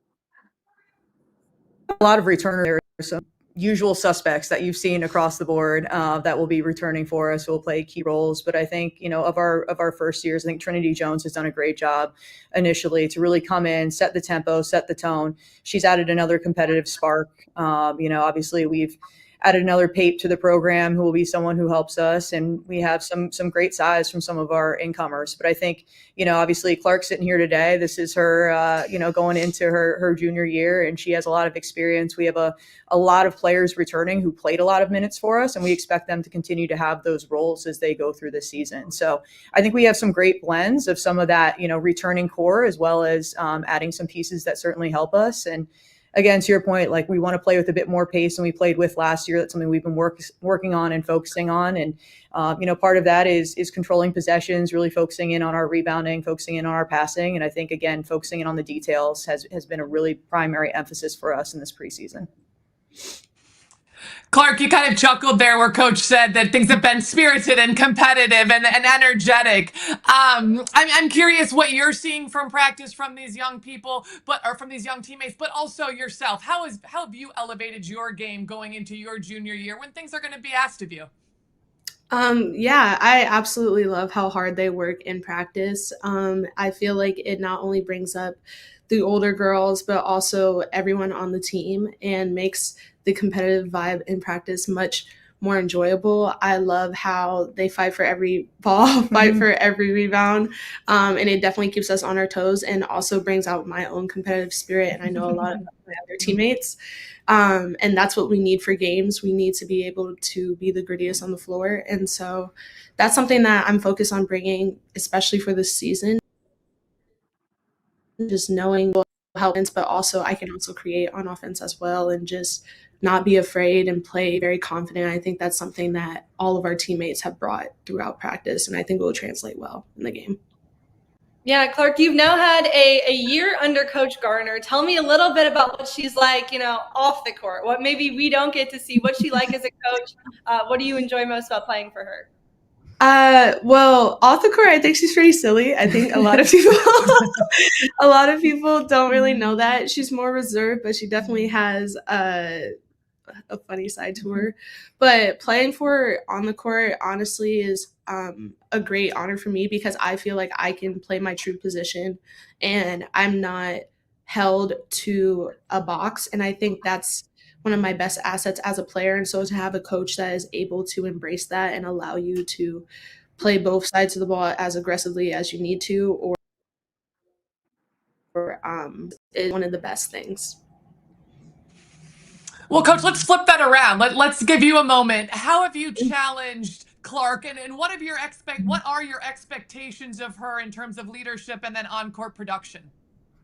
a lot of returners. Some usual suspects that you've seen across the board that will be returning for us, will play key roles. But I think, of our first years, I think Trinity Jones has done a great job initially to really come in, set the tempo, set the tone. She's added another competitive spark. Obviously we've added another PAPE to the program who will be someone who helps us. And we have some great size from some of our incomers. But I think, obviously Clark's sitting here today. This is her, going into her junior year, and she has a lot of experience. We have a lot of players returning who played a lot of minutes for us, and we expect them to continue to have those roles as they go through the season. So I think we have some great blends of some of that, returning core, as well as adding some pieces that certainly help us. And again, to your point, like we want to play with a bit more pace than we played with last year. That's something we've been working on and focusing on. And, part of that is controlling possessions, really focusing in on our rebounding, focusing in on our passing. And I think, again, focusing in on the details has been a really primary emphasis for us in this preseason. Clark, you kind of chuckled there where Coach said that things have been spirited and competitive and energetic. I'm curious what you're seeing from practice from these young people, or from these young teammates, but also yourself. How have you elevated your game going into your junior year when things are going to be asked of you? Yeah, I absolutely love how hard they work in practice. I feel like it not only brings up the older girls, but also everyone on the team, and makes the competitive vibe in practice much more enjoyable. I love how they fight for every ball, fight for every rebound, and it definitely keeps us on our toes, and also brings out my own competitive spirit. And I know a lot of my other teammates, and that's what we need for games. We need to be able to be the grittiest on the floor, and so that's something that I'm focused on bringing, especially for this season. Just knowing offense, but also I can also create on offense as well, and just not be afraid and play very confident. I think that's something that all of our teammates have brought throughout practice, and I think it will translate well in the game. Yeah, Clark, you've now had a year under Coach Garner. Tell me a little bit about what she's like, off the court, what maybe we don't get to see, what she like as a coach. What do you enjoy most about playing for her? Well, off the court, I think she's pretty silly. I think a lot of people, don't really know that. She's more reserved, but she definitely has a funny side to her. But playing for her on the court, honestly, is a great honor for me, because I feel like I can play my true position and I'm not held to a box. And I think that's one of my best assets as a player. And so to have a coach that is able to embrace that and allow you to play both sides of the ball as aggressively as you need to, is one of the best things. Well, Coach, let's flip that around. Let's give you a moment. How have you challenged Clark, and what are your expectations of her in terms of leadership and then on-court production?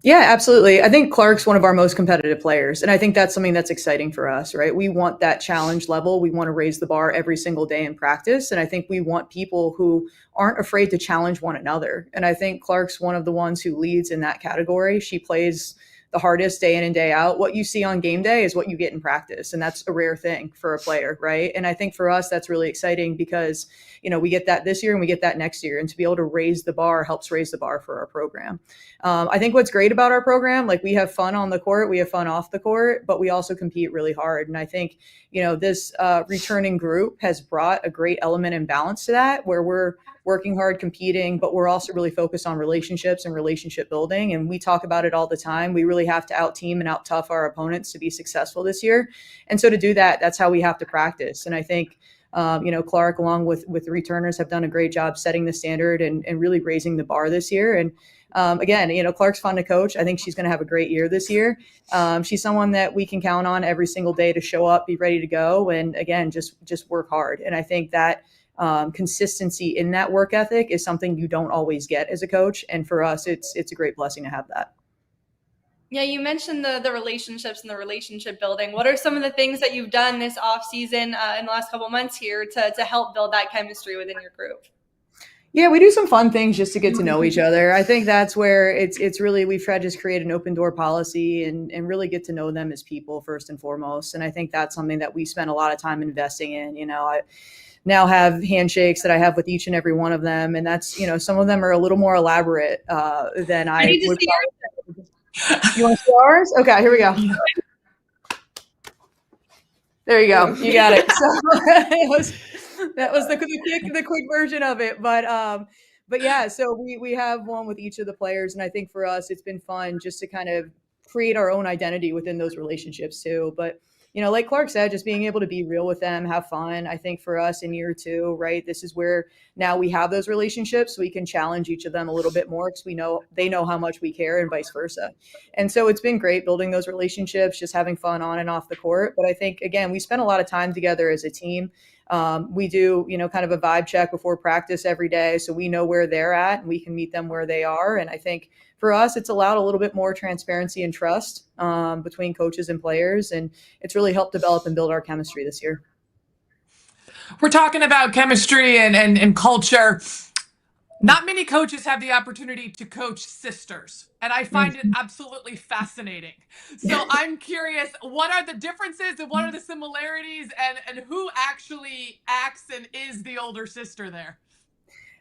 Yeah, absolutely. I think Clark's one of our most competitive players, and I think that's something that's exciting for us, right? We want that challenge level. We want to raise the bar every single day in practice, and I think we want people who aren't afraid to challenge one another. And I think Clark's one of the ones who leads in that category. She plays the hardest day in and day out. What you see on game day is what you get in practice. And that's a rare thing for a player, right? And I think for us, that's really exciting because, we get that this year and we get that next year. And to be able to raise the bar helps raise the bar for our program. I think what's great about our program, like we have fun on the court, we have fun off the court, but we also compete really hard. And I think, this returning group has brought a great element and balance to that, where we're working hard, competing, but we're also really focused on relationships and relationship building. And we talk about it all the time. We really have to out-team and out-tough our opponents to be successful this year. And so to do that, that's how we have to practice. And I think, Clark, along with the returners, have done a great job setting the standard and really raising the bar this year. And again, Clark's fun to coach. I think she's going to have a great year this year. She's someone that we can count on every single day to show up, be ready to go. And again, just work hard. And I think that consistency in that work ethic is something you don't always get as a coach. And for us, it's a great blessing to have that. Yeah, you mentioned the relationships and the relationship building. What are some of the things that you've done this off season in the last couple of months here to help build that chemistry within your group? Yeah, we do some fun things just to get to know each other. I think that's where it's really, we've tried to just create an open door policy and really get to know them as people first and foremost. And I think that's something that we spend a lot of time investing in. I now have handshakes that I have with each and every one of them. And that's, some of them are a little more elaborate than I would. You want to see ours? Okay, here we go. There you go. You got it. So that was the quick version of it. But yeah, so we have one with each of the players. And I think for us, it's been fun just to kind of create our own identity within those relationships too. But like Clark said, just being able to be real with them, have fun. I think for us in year two, right, this is where now we have those relationships. So we can challenge each of them a little bit more because they know how much we care and vice versa. And so it's been great building those relationships, just having fun on and off the court. But I think, again, we spend a lot of time together as a team. We do, kind of a vibe check before practice every day. So we know where they're at and we can meet them where they are. And I think for us, it's allowed a little bit more transparency and trust between coaches and players. And it's really helped develop and build our chemistry this year. We're talking about chemistry and culture. Not many coaches have the opportunity to coach sisters, and I find it absolutely fascinating. So I'm curious, what are the differences and what are the similarities, and who actually acts and is the older sister there?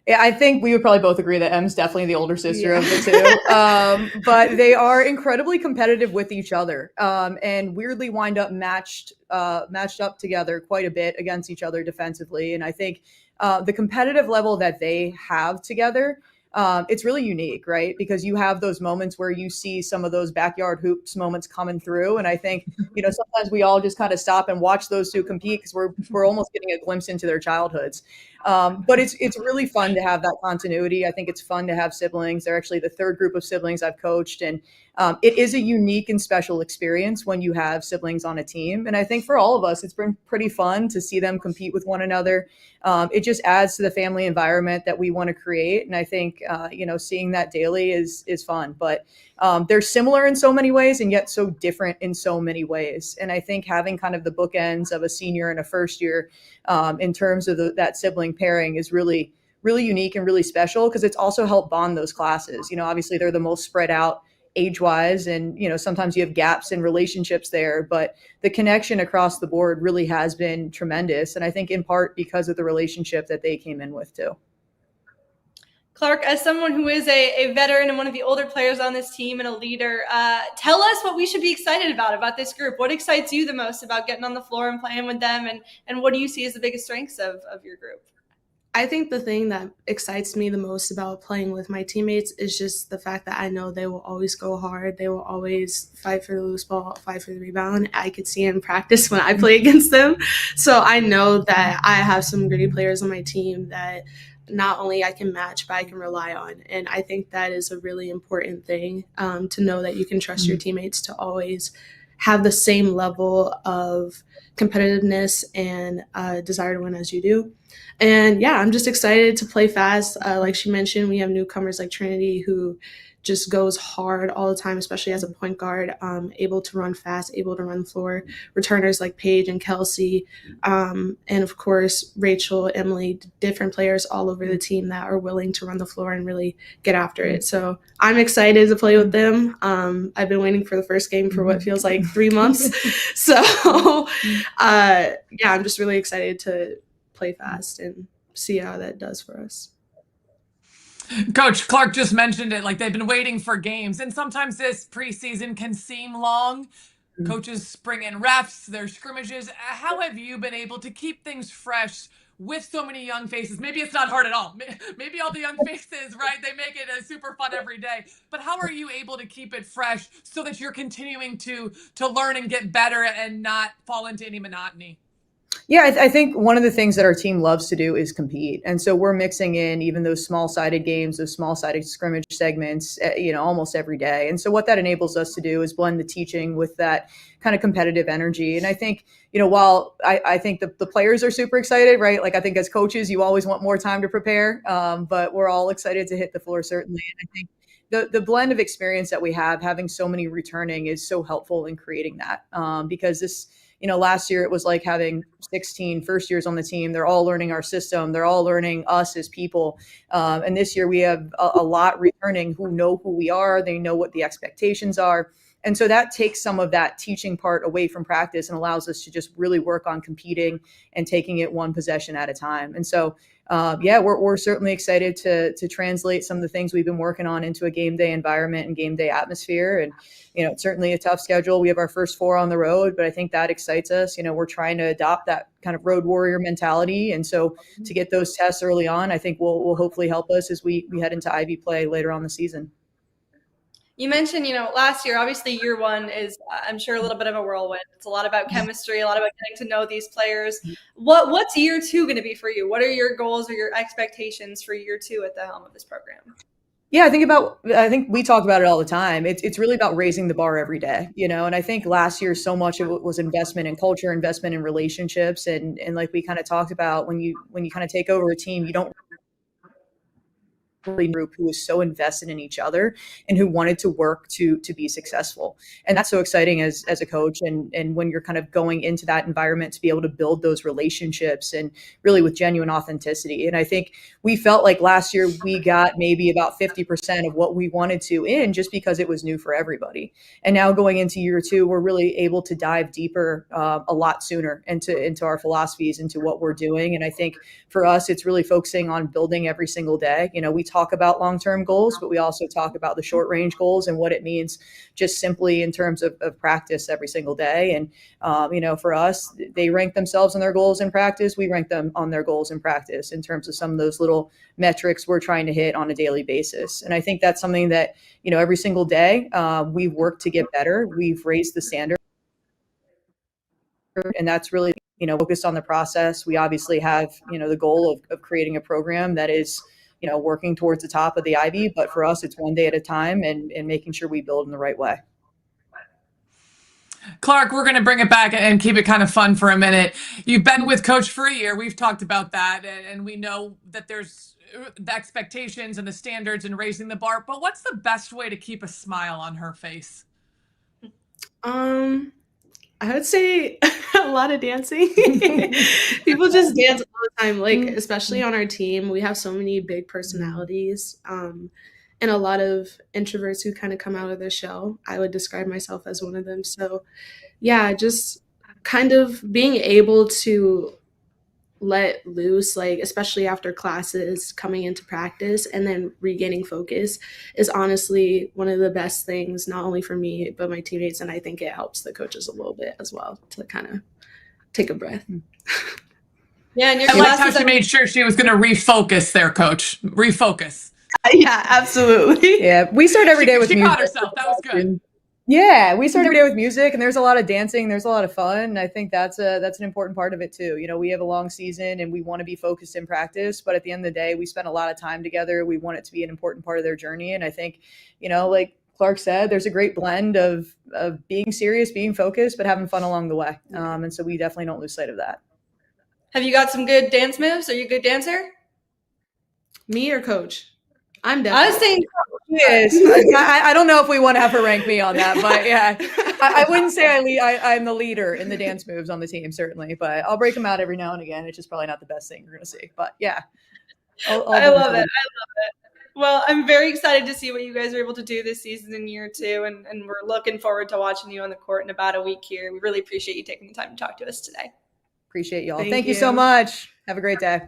Yeah, I think we would probably both agree that Em's definitely the older sister of the two. But they are incredibly competitive with each other and weirdly wind up matched up together quite a bit against each other defensively. And I think the competitive level that they have together, it's really unique, right? Because you have those moments where you see some of those backyard hoops moments coming through. And I think, sometimes we all just kind of stop and watch those two compete because we're almost getting a glimpse into their childhoods. But it's really fun to have that continuity. I think it's fun to have siblings. They're actually the third group of siblings I've coached, and it is a unique and special experience when you have siblings on a team. And I think for all of us, it's been pretty fun to see them compete with one another. It just adds to the family environment that we want to create. And I think, seeing that daily is fun, but they're similar in so many ways and yet so different in so many ways. And I think having kind of the bookends of a senior and a first year in terms of that sibling pairing is really, really unique and really special, because it's also helped bond those classes. Obviously they're the most spread out age-wise, and sometimes you have gaps in relationships there, but the connection across the board really has been tremendous, and I think in part because of the relationship that they came in with too. Clark, as someone who is a veteran and one of the older players on this team and a leader, tell us what we should be excited about this group. What excites you the most about getting on the floor and playing with them, and what do you see as the biggest strengths of your group? I think the thing that excites me the most about playing with my teammates is just the fact that I know they will always go hard. They will always fight for the loose ball, fight for the rebound. I could see in practice when I play against them. So I know that I have some gritty players on my team that not only I can match, but I can rely on. And I think that is a really important thing, to know that you can trust your teammates to always have the same level of competitiveness and desire to win as you do. And yeah, I'm just excited to play fast. Like she mentioned, we have newcomers like Trinity who just goes hard all the time, especially as a point guard, able to run fast, able to run the floor. Returners like Paige and Kelsey, and of course, Rachel, Emily, different players all over the team that are willing to run the floor and really get after it. So I'm excited to play with them. I've been waiting for the first game for what feels like 3 months. So yeah, I'm just really excited to play fast and see how that does for us. Coach Clark just mentioned it, like they've been waiting for games, and sometimes this preseason can seem long. Coaches bring in refs, there's scrimmages. How have you been able to keep things fresh with so many young faces? Maybe it's not hard at all. Maybe all the young faces, right? They make it super fun every day. But how are you able to keep it fresh so that you're continuing to learn and get better and not fall into any monotony? Yeah, I think one of the things that our team loves to do is compete. And so we're mixing in even those small-sided games, those small-sided scrimmage segments, almost every day. And so what that enables us to do is blend the teaching with that kind of competitive energy. And I think, while I think the players are super excited, right? Like I think as coaches, you always want more time to prepare, but we're all excited to hit the floor, certainly. And I think the blend of experience that we have, having so many returning, is so helpful in creating that, because this, last year it was like having 16 first years on the team. They're all learning our system. They're all learning us as people. And this year we have a lot returning who know who we are. They know what the expectations are. And so that takes some of that teaching part away from practice and allows us to just really work on competing and taking it one possession at a time. And so, we're certainly excited to translate some of the things we've been working on into a game day environment and game day atmosphere. And, it's certainly a tough schedule. We have our first 4 on the road, but I think that excites us. We're trying to adopt that kind of road warrior mentality. And so to get those tests early on, I think will hopefully help us as we head into Ivy play later on the season. You mentioned, last year, obviously year one is, I'm sure, a little bit of a whirlwind. It's a lot about chemistry, a lot about getting to know these players. What's year two going to be for you? What are your goals or your expectations for year two at the helm of this program? Yeah, I think we talk about it all the time. It's really about raising the bar every day, and I think last year so much of it was investment in culture, investment in relationships. And like we kind of talked about, when you kind of take over a team, you don't group who was so invested in each other and who wanted to work to be successful. And that's so exciting as a coach. And when you're kind of going into that environment to be able to build those relationships and really with genuine authenticity. And I think we felt like last year we got maybe about 50% of what we wanted to in just because it was new for everybody. And now going into year two, we're really able to dive deeper a lot sooner into our philosophies, into what we're doing. And I think for us, it's really focusing on building every single day. We talk about long-term goals, but we also talk about the short-range goals and what it means just simply in terms of practice every single day. And, for us, they rank themselves on their goals in practice. We rank them on their goals in practice in terms of some of those little metrics we're trying to hit on a daily basis. And I think that's something that, every single day we've worked to get better. We've raised the standard. And that's really focused on the process. We obviously have, the goal of creating a program that is, working towards the top of the Ivy. But for us, it's one day at a time and making sure we build in the right way. Clark, we're going to bring it back and keep it kind of fun for a minute. You've been with Coach for a year. We've talked about that, and we know that there's the expectations and the standards and raising the bar. But what's the best way to keep a smile on her face? I would say a lot of dancing. People just dance all the time, like especially on our team. We have so many big personalities, and a lot of introverts who kind of come out of their shell. I would describe myself as one of them. So yeah, just kind of being able to let loose, like especially after classes, coming into practice and then regaining focus is honestly one of the best things, not only for me but my teammates, and I think it helps the coaches a little bit as well to kind of take a breath. Yeah, and your I liked how she made sure she was going to refocus there, Coach. Refocus. Yeah, absolutely. Yeah, we start every day with she music. caught herself. That was good. Yeah, we start every day with music, and there's a lot of dancing. There's a lot of fun. And I think that's an important part of it too. We have a long season, and we want to be focused in practice. But at the end of the day, we spend a lot of time together. We want it to be an important part of their journey. And I think, like Clark said, there's a great blend of being serious, being focused, but having fun along the way. And so we definitely don't lose sight of that. Have you got some good dance moves? Are you a good dancer? Me or Coach? I'm I definitely. was saying Yes. I don't know if we want to have her rank me on that, but yeah, I wouldn't say I'm the leader in the dance moves on the team, certainly, but I'll break them out every now and again. It's just probably not the best thing you're going to see, but yeah. I love it. Well, I'm very excited to see what you guys are able to do this season in year 2, and we're looking forward to watching you on the court in about a week here. We really appreciate you taking the time to talk to us today. Appreciate y'all. Thank you so much. Have a great day.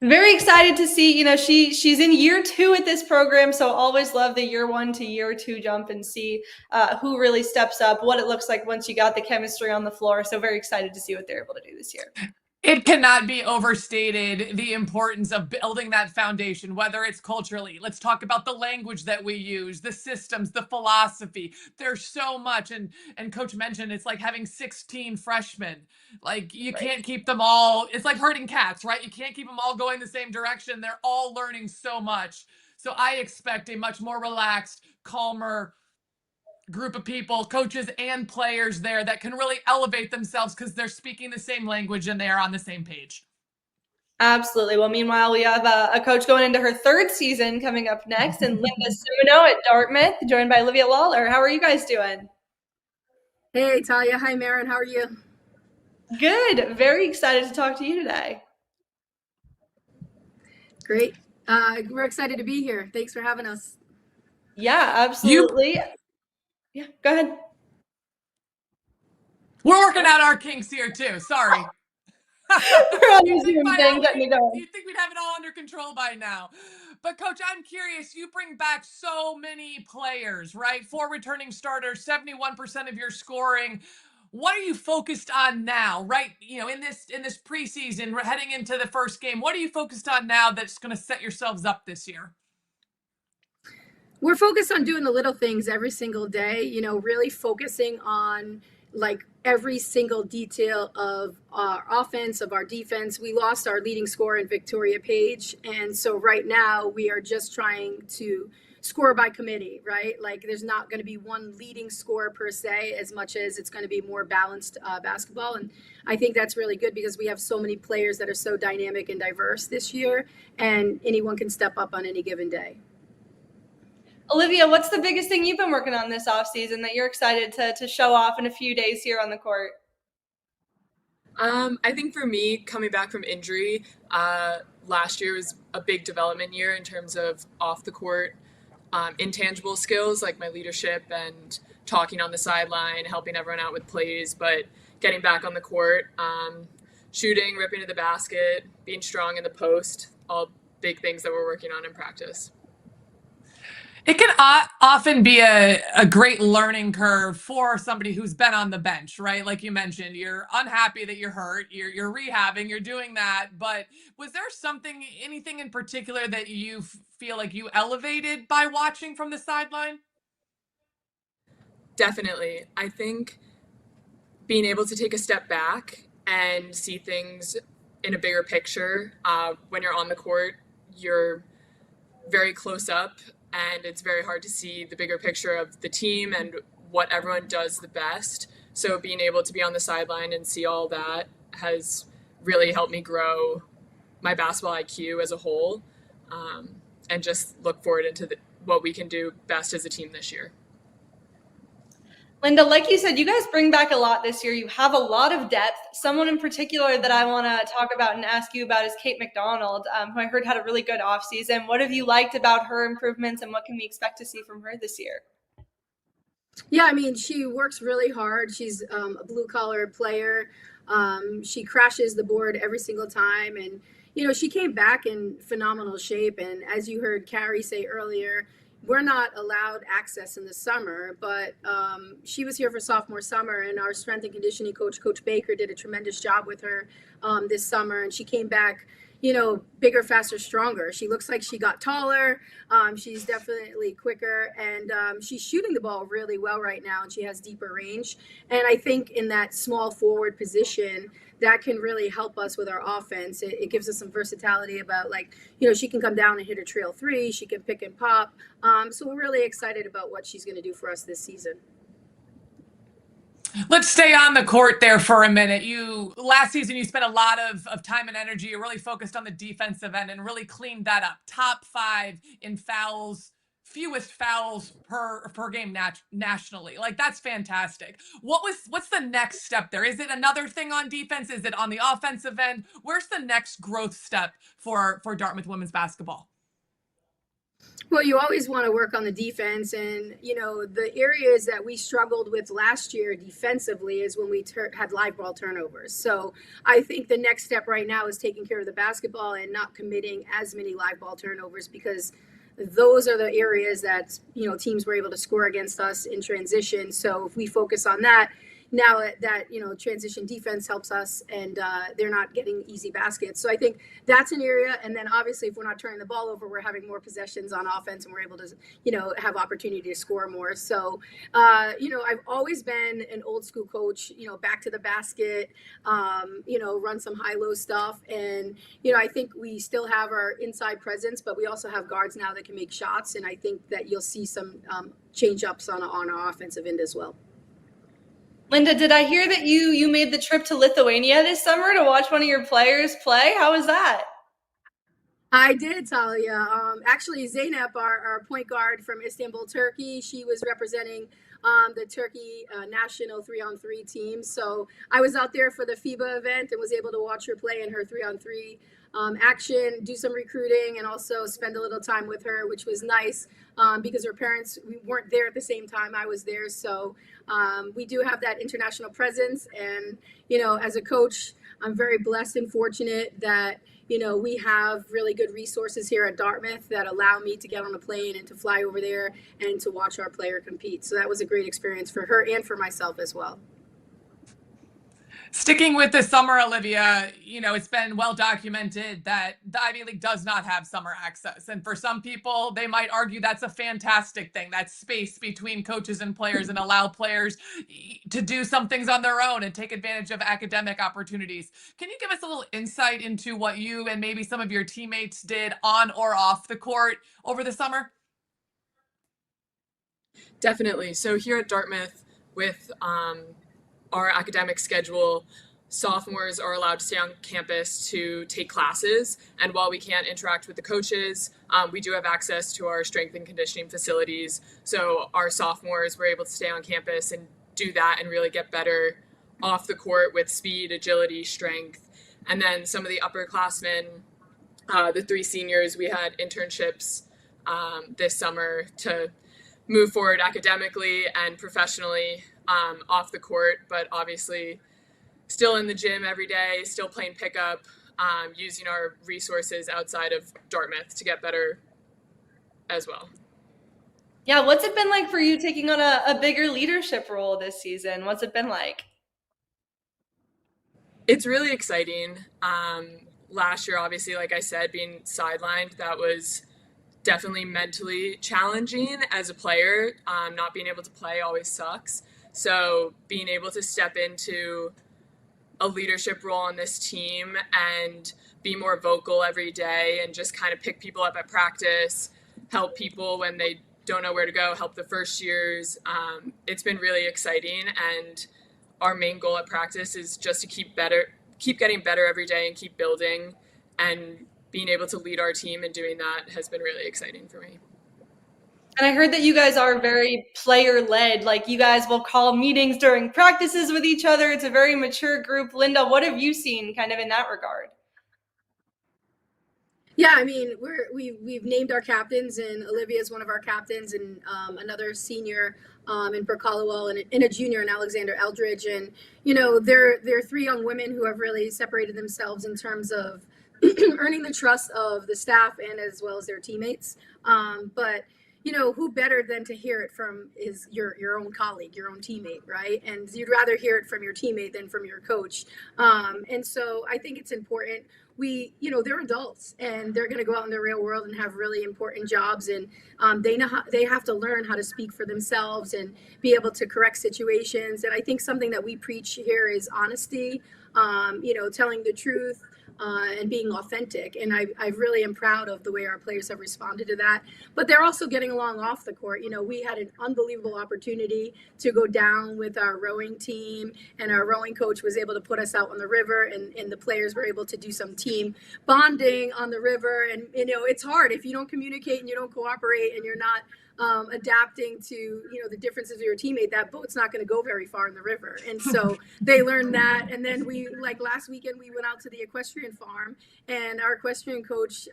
Very excited to see, she's in year 2 at this program. So always love the year 1 to year 2 jump and see who really steps up, what it looks like once you got the chemistry on the floor. So very excited to see what they're able to do this year. It cannot be overstated the importance of building that foundation, whether it's culturally. Let's talk about the language that we use, the systems, the philosophy. There's so much. And Coach mentioned it's like having 16 freshmen. Like you can't keep them all. It's like herding cats, right? You can't keep them all going the same direction. They're all learning so much. So I expect a much more relaxed, calmer group of people, coaches and players there that can really elevate themselves because they're speaking the same language and they are on the same page. Absolutely. Well, meanwhile, we have a coach going into her 3rd season coming up next, and Linda Suno at Dartmouth, joined by Olivia Lawler. How are you guys doing? Hey, Talia. Hi, Mauren. How are you? Good. Very excited to talk to you today. Great. We're excited to be here. Thanks for having us. Yeah, absolutely. Yeah, go ahead. We're working out our kinks here too. Sorry. We're on your Zoom thing, getting it going. You'd think we'd have it all under control by now. But Coach, I'm curious, you bring back so many players, right? 4 returning starters, 71% of your scoring. What are you focused on now, right? In this preseason, we're heading into the first game. What are you focused on now that's going to set yourselves up this year? We're focused on doing the little things every single day, really focusing on like every single detail of our offense, of our defense. We lost our leading scorer in Victoria Page. And so right now we are just trying to score by committee, right? Like there's not going to be one leading scorer per se, as much as it's going to be more balanced basketball. And I think that's really good because we have so many players that are so dynamic and diverse this year, and anyone can step up on any given day. Olivia, what's the biggest thing you've been working on this offseason that you're excited to show off in a few days here on the court? I think for me, coming back from injury, last year was a big development year in terms of off the court, intangible skills like my leadership and talking on the sideline, helping everyone out with plays, but getting back on the court, shooting, ripping to the basket, being strong in the post, all big things that we're working on in practice. It can often be a great learning curve for somebody who's been on the bench, right? Like you mentioned, you're unhappy that you're hurt, you're rehabbing, you're doing that. But was there anything in particular that you feel like you elevated by watching from the sideline? Definitely. I think being able to take a step back and see things in a bigger picture. When you're on the court, you're very close up, and it's very hard to see the bigger picture of the team and what everyone does the best. So being able to be on the sideline and see all that has really helped me grow my basketball IQ as a whole, and just look forward into what we can do best as a team this year. Linda, like you said, you guys bring back a lot this year. You have a lot of depth. Someone in particular that I want to talk about and ask you about is Kate McDonald, who I heard had a really good offseason. What have you liked about her improvements, and what can we expect to see from her this year? Yeah, I mean, she works really hard. She's a blue-collar player. She crashes the board every single time. And, you know, she came back in phenomenal shape. And as you heard Carrie say earlier, we're not allowed access in the summer, but she was here for sophomore summer, and our strength and conditioning coach, Coach Baker, did a tremendous job with her this summer, and she came back, you know, bigger, faster, stronger. She looks like she got taller. She's definitely quicker, and she's shooting the ball really well right now, and she has deeper range. And I think in that small forward position, that can really help us with our offense. It gives us some versatility about, like, you know, she can come down and hit a trail three. She can pick and pop. So we're really excited about what she's going to do for us this season. Let's stay on the court there for a minute. Last season, you spent a lot of time and energy. You really focused on the defensive end and really cleaned that up. Top 5 in fouls, fewest fouls per game nationally. Like, that's fantastic. What's the next step there? Is it another thing on defense? Is it on the offensive end? Where's the next growth step for Dartmouth women's basketball? Well, you always want to work on the defense, and, you know, the areas that we struggled with last year defensively is when we had live ball turnovers. So I think the next step right now is taking care of the basketball and not committing as many live ball turnovers, because those are the areas that, you know, teams were able to score against us in transition. So if we focus on that, now that, you know, transition defense helps us, and they're not getting easy baskets. So I think that's an area. And then obviously, if we're not turning the ball over, we're having more possessions on offense, and we're able to, you know, have opportunity to score more. So, you know, I've always been an old school coach, you know, back to the basket, you know, run some high-low stuff. And, you know, I think we still have our inside presence, but we also have guards now that can make shots. And I think that you'll see some change-ups on our offensive end as well. Linda, did I hear that you made the trip to Lithuania this summer to watch one of your players play? How was that? I did, Talia. Actually, Zeynep, our point guard from Istanbul, Turkey, she was representing the Turkey national 3-on-3 team. So I was out there for the FIBA event and was able to watch her play in her 3-on-3 action, do some recruiting, and also spend a little time with her, which was nice because her parents, we weren't there at the same time I was there. So we do have that international presence. And, you know, as a coach, I'm very blessed and fortunate that, you know, we have really good resources here at Dartmouth that allow me to get on a plane and to fly over there and to watch our player compete. So that was a great experience for her and for myself as well. Sticking with the summer, Olivia, you know, it's been well documented that the Ivy League does not have summer access. And for some people, they might argue that's a fantastic thing. That's space between coaches and players, and allow players to do some things on their own and take advantage of academic opportunities. Can you give us a little insight into what you and maybe some of your teammates did on or off the court over the summer? Definitely. So here at Dartmouth, with our academic schedule, sophomores are allowed to stay on campus to take classes. And while we can't interact with the coaches, we do have access to our strength and conditioning facilities. So our sophomores were able to stay on campus and do that and really get better off the court with speed, agility, strength. And then some of the upperclassmen, the 3 seniors, we had internships this summer to move forward academically and professionally off the court, but obviously still in the gym every day, still playing pickup, using our resources outside of Dartmouth to get better as well. Yeah, what's it been like for you taking on a bigger leadership role this season? What's it been like? It's really exciting. Last year, obviously, like I said, being sidelined, that was definitely mentally challenging as a player. Not being able to play always sucks. So being able to step into a leadership role on this team and be more vocal every day and just kind of pick people up at practice, help people when they don't know where to go, help the first years. It's been really exciting, and our main goal at practice is just to keep getting better every day and keep building, and being able to lead our team and doing that has been really exciting for me. And I heard that you guys are very player-led. Like, you guys will call meetings during practices with each other. It's a very mature group. Linda, what have you seen kind of in that regard? Yeah, I mean, we've named our captains, and Olivia is one of our captains, and another senior in Brooke Hollowell, and a junior in Alexander Eldridge. And, you know, they're three young women who have really separated themselves in terms of earning the trust of the staff and as well as their teammates. But you know, who better than to hear it from is your own colleague, your own teammate, right? And you'd rather hear it from your teammate than from your coach. And so I think it's important. They're adults, and they're going to go out in the real world and have really important jobs. And they have to learn how to speak for themselves and be able to correct situations. And I think something that we preach here is honesty, telling the truth, and being authentic. And I really am proud of the way our players have responded to that. But they're also getting along off the court. You know, we had an unbelievable opportunity to go down with our rowing team, and our rowing coach was able to put us out on the river, and the players were able to do some team bonding on the river. And, you know, it's hard if you don't communicate and you don't cooperate and you're not adapting to, the differences of your teammate. That boat's not going to go very far in the river. And so they learned that. And then last weekend, we went out to the equestrian farm, and our equestrian coach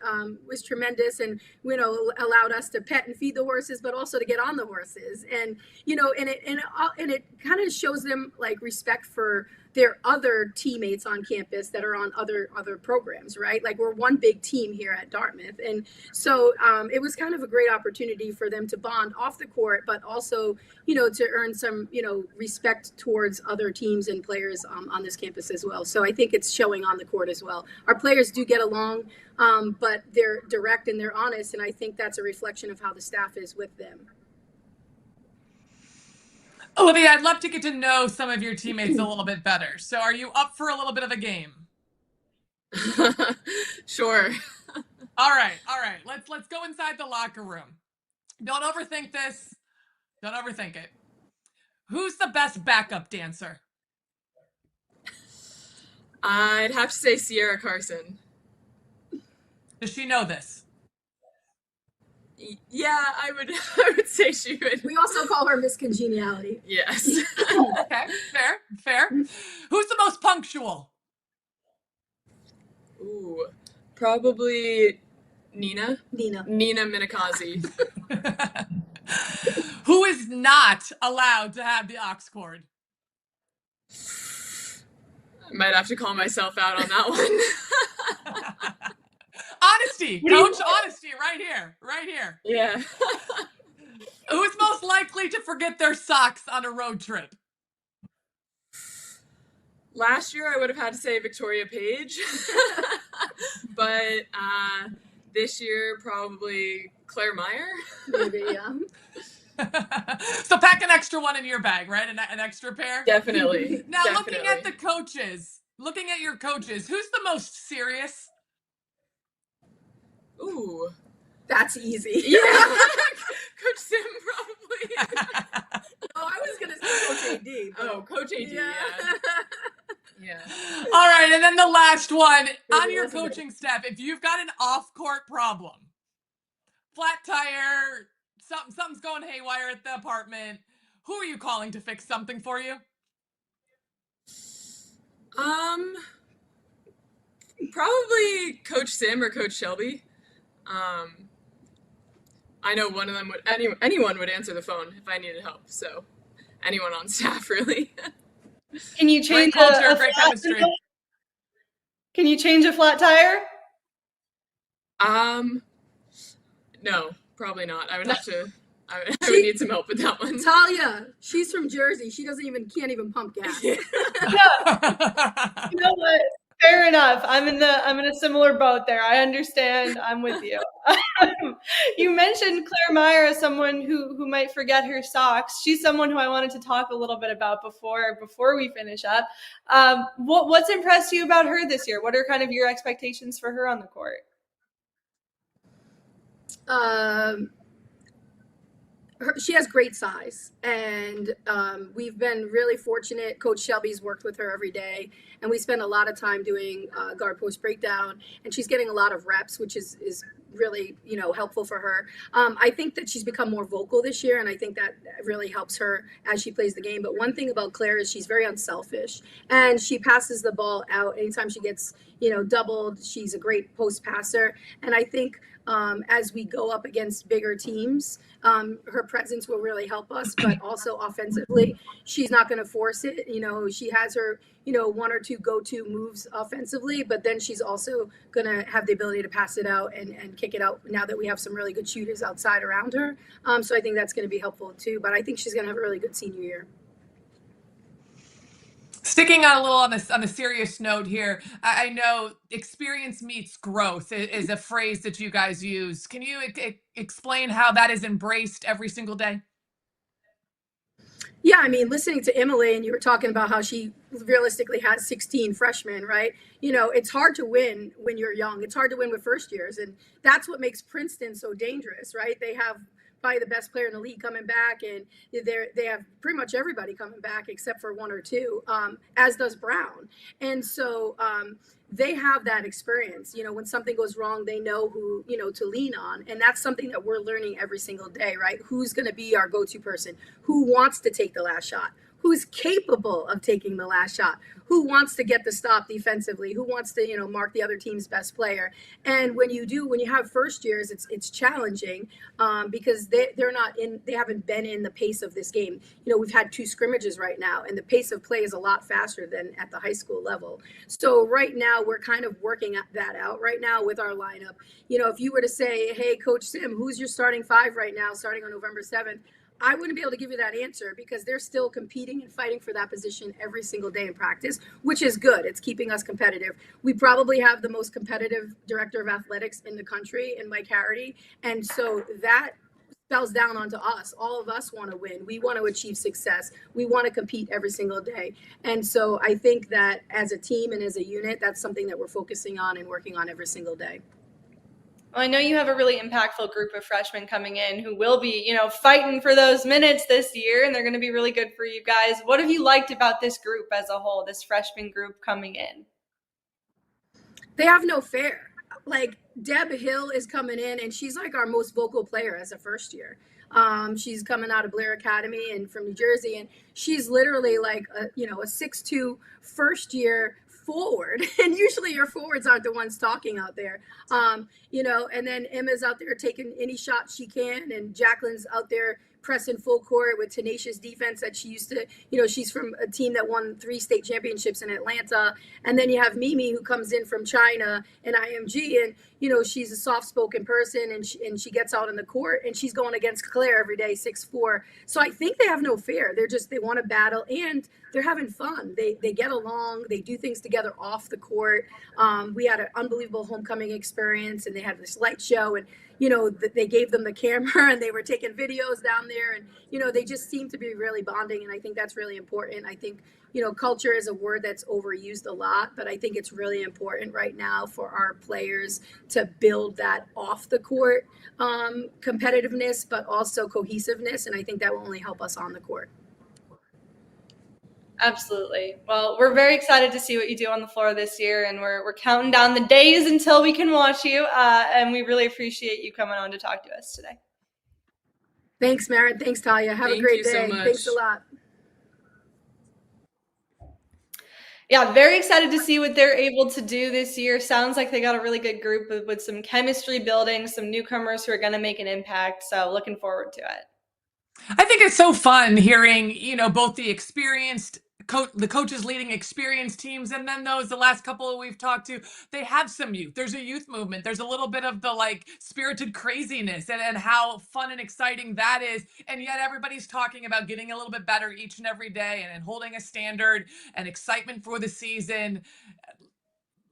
was tremendous, and, allowed us to pet and feed the horses, but also to get on the horses. And, and it kind of shows them like respect for their other teammates on campus that are on other programs, right? Like, we're one big team here at Dartmouth. And so it was kind of a great opportunity for them to bond off the court, but also, to earn some, respect towards other teams and players on this campus as well. So I think it's showing on the court as well. Our players do get along, but they're direct and they're honest. And I think that's a reflection of how the staff is with them. Olivia, I'd love to get to know some of your teammates a little bit better. So are you up for a little bit of a game? Sure. All right. Let's go inside the locker room. Don't overthink this. Don't overthink it. Who's the best backup dancer? I'd have to say Sierra Carson. Does she know this? Yeah, I would say she would. We also call her Miss Congeniality. Yes. Okay, fair. Who's the most punctual? Ooh, probably Nina Minakazi. Who is not allowed to have the aux cord? I might have to call myself out on that one. Honesty, coach, honesty, right here. Yeah. Who's most likely to forget their socks on a road trip? Last year, I would have had to say Victoria Page. But this year, probably Claire Meyer. Maybe, yeah. So pack an extra one in your bag, right? An extra pair? Definitely. Now, Definitely. looking at your coaches, who's the most serious? Ooh, that's easy. Yeah. Coach Sim, probably. I was going to say Coach AD. Oh, Coach AD, yeah. All right, and then the last one. On your coaching staff, if you've got an off-court problem, flat tire, something's going haywire at the apartment, who are you calling to fix something for you? Probably Coach Sim or Coach Shelby. I know one of them anyone would answer the phone if I needed help. So anyone on staff, really. Can you change great culture, great chemistry? Can you change a flat tire? No, probably not. I would have to. I would need some help with that one. Talia, she's from Jersey. She can't even pump gas. Yeah. You know what? Fair enough. I'm in a similar boat there. I understand. I'm with you. You mentioned Claire Meyer as someone who might forget her socks. She's someone who I wanted to talk a little bit about before we finish up. What's impressed you about her this year? What are kind of your expectations for her on the court? She has great size, and we've been really fortunate. Coach Shelby's worked with her every day, and we spend a lot of time doing guard post breakdown, and she's getting a lot of reps, which is really, helpful for her. I think that she's become more vocal this year, and I think that really helps her as she plays the game. But one thing about Claire is she's very unselfish, and she passes the ball out anytime she gets, doubled. She's a great post passer, and I think as we go up against bigger teams, her presence will really help us, but also offensively, she's not going to force it. She has her, one or two go-to moves offensively, but then she's also going to have the ability to pass it out and kick it out now that we have some really good shooters outside around her. So I think that's going to be helpful too, but I think she's going to have a really good senior year. Sticking on a little on a serious note here, I know experience meets growth is a phrase that you guys use. Can you explain how that is embraced every single day? Yeah, I mean, listening to Emily, and you were talking about how she realistically has 16 freshmen, right? It's hard to win when you're young. It's hard to win with first years, and that's what makes Princeton so dangerous, right? They have probably the best player in the league coming back, and they have pretty much everybody coming back except for one or two, as does Brown. And so they have that experience. When something goes wrong, they know who, to lean on. And that's something that we're learning every single day, right? Who's going to be our go-to person? Who wants to take the last shot? Who's capable of taking the last shot? Who wants to get the stop defensively? Who wants to, mark the other team's best player? And when you have first years, it's challenging because they haven't been in the pace of this game. We've had 2 scrimmages right now, and the pace of play is a lot faster than at the high school level. So right now we're kind of working that out right now with our lineup. If you were to say, hey, Coach Sim, who's your starting 5 right now, starting on November 7th? I wouldn't be able to give you that answer because they're still competing and fighting for that position every single day in practice, which is good. It's keeping us competitive. We probably have the most competitive director of athletics in the country in Mike Harity. And so that spells down onto us. All of us want to win. We want to achieve success. We want to compete every single day. And so I think that as a team and as a unit, that's something that we're focusing on and working on every single day. Well, I know you have a really impactful group of freshmen coming in who will be, fighting for those minutes this year, and they're going to be really good for you guys. What have you liked about this group as a whole, this freshman group coming in? They have no fear. Like, Deb Hill is coming in, and she's like our most vocal player as a first year. She's coming out of Blair Academy and from New Jersey, and she's literally like a 6'2" first year forward, and usually your forwards aren't the ones talking out there, and then Emma's out there taking any shot she can, and Jacqueline's out there pressing full court with tenacious defense that she used to, she's from a team that won 3 state championships in Atlanta. And then you have Mimi, who comes in from China and IMG, and she's a soft-spoken person, and she gets out in the court, and she's going against Claire every day, 6'4". So I think they have no fear. They want to battle, and they're having fun. They get along. They do things together off the court. We had an unbelievable homecoming experience, and they had this light show, and they gave them the camera, and they were taking videos down there, and they just seem to be really bonding, and I think that's really important. I think culture is a word that's overused a lot, but I think it's really important right now for our players to build that off the court competitiveness, but also cohesiveness, and I think that will only help us on the court. Absolutely. Well, we're very excited to see what you do on the floor this year, and we're counting down the days until we can watch you, and we really appreciate you coming on to talk to us today. Thanks, Mauren. Thanks, Talia. Have a great day. Thank you so much. Thanks a lot. Yeah, very excited to see what they're able to do this year. Sounds like they got a really good group with some chemistry building, some newcomers who are going to make an impact. So looking forward to it. I think it's so fun hearing, both the experienced the coaches leading experienced teams, and then the last couple we've talked to, they have some youth. There's a youth movement. There's a little bit of the spirited craziness and how fun and exciting that is. And yet everybody's talking about getting a little bit better each and every day and holding a standard and excitement for the season.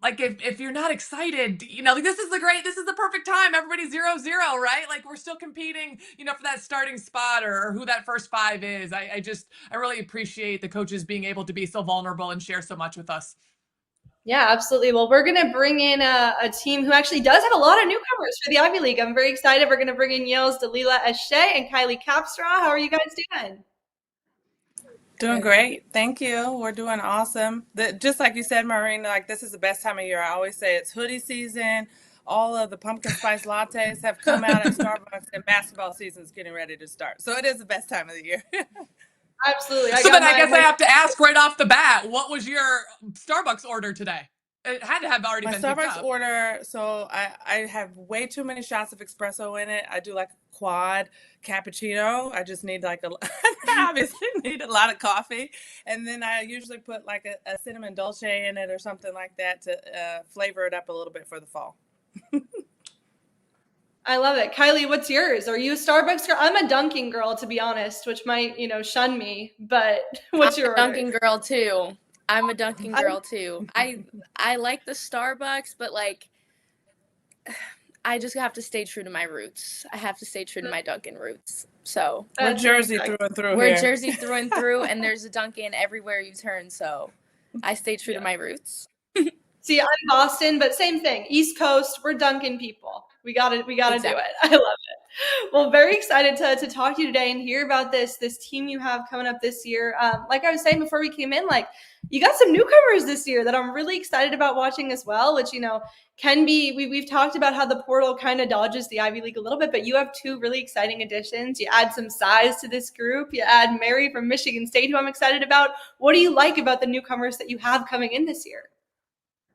like if you're not excited, like this is the perfect time. Everybody's 0-0, right? Like we're still competing, for that starting spot or who that first 5 is. I really appreciate the coaches being able to be so vulnerable and share so much with us. Yeah, absolutely. Well, we're going to bring in a team who actually does have a lot of newcomers for the Ivy League. I'm very excited. We're going to bring in Yale's Dalila Eshe and Kylie Capstraw. How are you guys doing? Doing great. Thank you. We're doing awesome. Just like you said, Mauren, like this is the best time of year. I always say it's hoodie season. All of the pumpkin spice lattes have come out at Starbucks, and basketball season is getting ready to start. So it is the best time of the year. Absolutely. So then I guess I have to ask right off the bat, what was your Starbucks order today? It had to have already been picked Starbucks up. order, so I have way too many shots of espresso in it. I do like a quad cappuccino. I just need I obviously need a lot of coffee. And then I usually put like a cinnamon dolce in it or something like that to flavor it up a little bit for the fall. I love it. Kylie, what's yours? Are you a Starbucks girl? I'm a Dunkin' girl, to be honest, which might, shun me, but what's your order? Dunkin' girl too. I'm a Dunkin' girl too. I like the Starbucks, but like I just have to stay true to my roots. I have to stay true to my Dunkin' roots. So we're Jersey through and through. We're Jersey through and through, and there's a Dunkin' everywhere you turn. So I stay true to my roots. See, I'm Boston, but same thing. East Coast, we're Dunkin' people. We gotta do it. I love it. Well, very excited to talk to you today and hear about this team you have coming up this year. Like I was saying before we came in, like you got some newcomers this year that I'm really excited about watching as well, which, can be, we've talked about how the portal kind of dodges the Ivy League a little bit, but you have 2 really exciting additions. You add some size to this group. You add Mary from Michigan State, who I'm excited about. What do you like about the newcomers that you have coming in this year?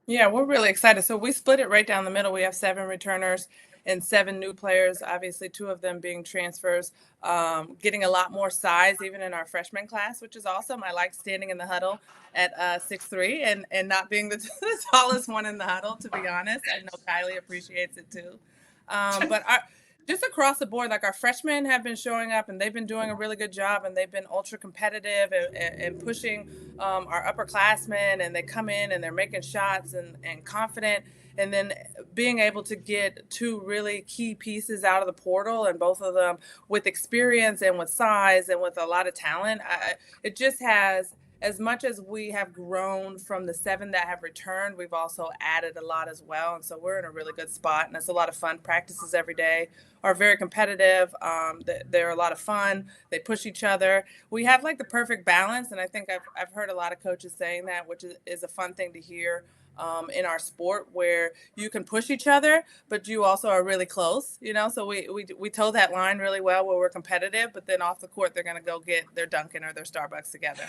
Yeah, we're really excited. So we split it right down the middle. We have 7 returners and 7 new players, obviously 2 of them being transfers, getting a lot more size even in our freshman class, which is awesome. I like standing in the huddle at 6'3" and not being the tallest one in the huddle, to be honest. I know Kylie appreciates it too. But just across the board, like our freshmen have been showing up and they've been doing a really good job, and they've been ultra competitive and pushing our upperclassmen, and they come in and they're making shots and confident. And then being able to get 2 really key pieces out of the portal, and both of them with experience and with size and with a lot of talent, it just has, as much as we have grown from the 7 that have returned, we've also added a lot as well. And so we're in a really good spot, and it's a lot of fun. Practices every day are very competitive. They're a lot of fun. They push each other. We have like the perfect balance. And I think I've heard a lot of coaches saying that, which is a fun thing to hear in our sport, where you can push each other, but you also are really close, so we toe that line really well, where we're competitive, but then off the court, they're going to go get their Dunkin' or their Starbucks together.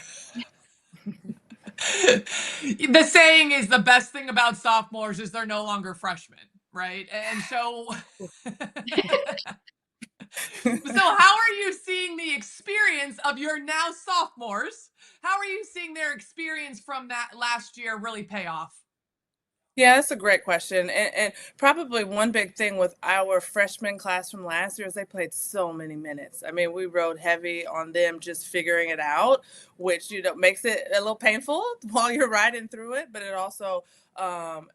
The saying is, the best thing about sophomores is they're no longer freshmen, right? And so so how are you seeing the experience of your now sophomores? How are you seeing their experience from that last year really pay off? Yeah, that's a great question. And probably one big thing with our freshman class from last year is they played so many minutes. I mean, we rode heavy on them just figuring it out, which, makes it a little painful while you're riding through it, but it also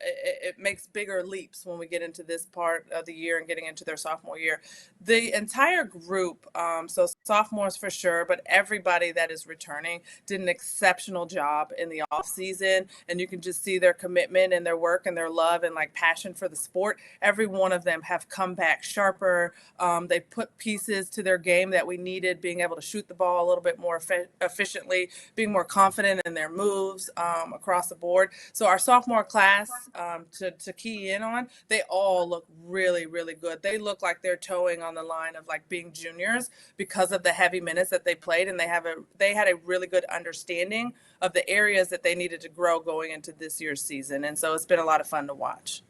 it makes bigger leaps when we get into this part of the year and getting into their sophomore year. The entire group, so sophomores for sure, but everybody that is returning did an exceptional job in the off season, and you can just see their commitment and their work and their love and like passion for the sport. Every one of them have come back sharper. They put pieces to their game that we needed, being able to shoot the ball a little bit more efficiently, being more confident in their moves across the board. So our sophomore class, to key in on, they all look really, really good. They look like they're towing on the line of like being juniors because of the heavy minutes that they played, and they had a really good understanding of the areas that they needed to grow going into this year's season. And so it's been a lot of fun to watch.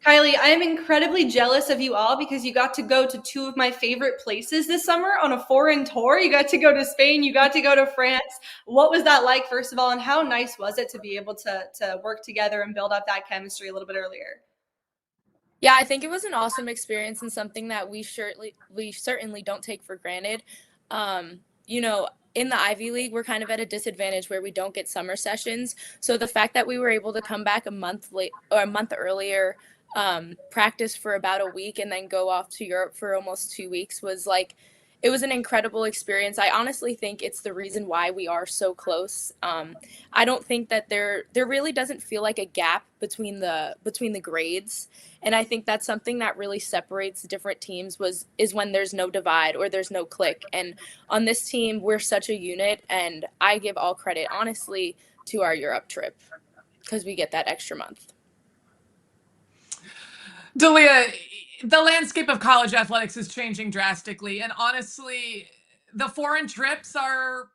Kylie, I am incredibly jealous of you all because you got to go to 2 of my favorite places this summer on a foreign tour. You got to go to Spain, you got to go to France. What was that like, first of all, and how nice was it to be able to work together and build up that chemistry a little bit earlier? Yeah, I think it was an awesome experience and something that we certainly don't take for granted. in the Ivy League, we're kind of at a disadvantage where we don't get summer sessions. So the fact that we were able to come back a month late or a month earlier, practice for about a week, and then go off to Europe for almost 2 weeks was like, it was an incredible experience. I honestly think it's the reason why we are so close. I don't think that there really doesn't feel like a gap between the grades, and I think that's something that really separates different teams is when there's no divide or there's no click. And on this team, we're such a unit, and I give all credit, honestly, to our Europe trip because we get that extra month. Talia, the landscape of college athletics is changing drastically. And honestly, the foreign trips are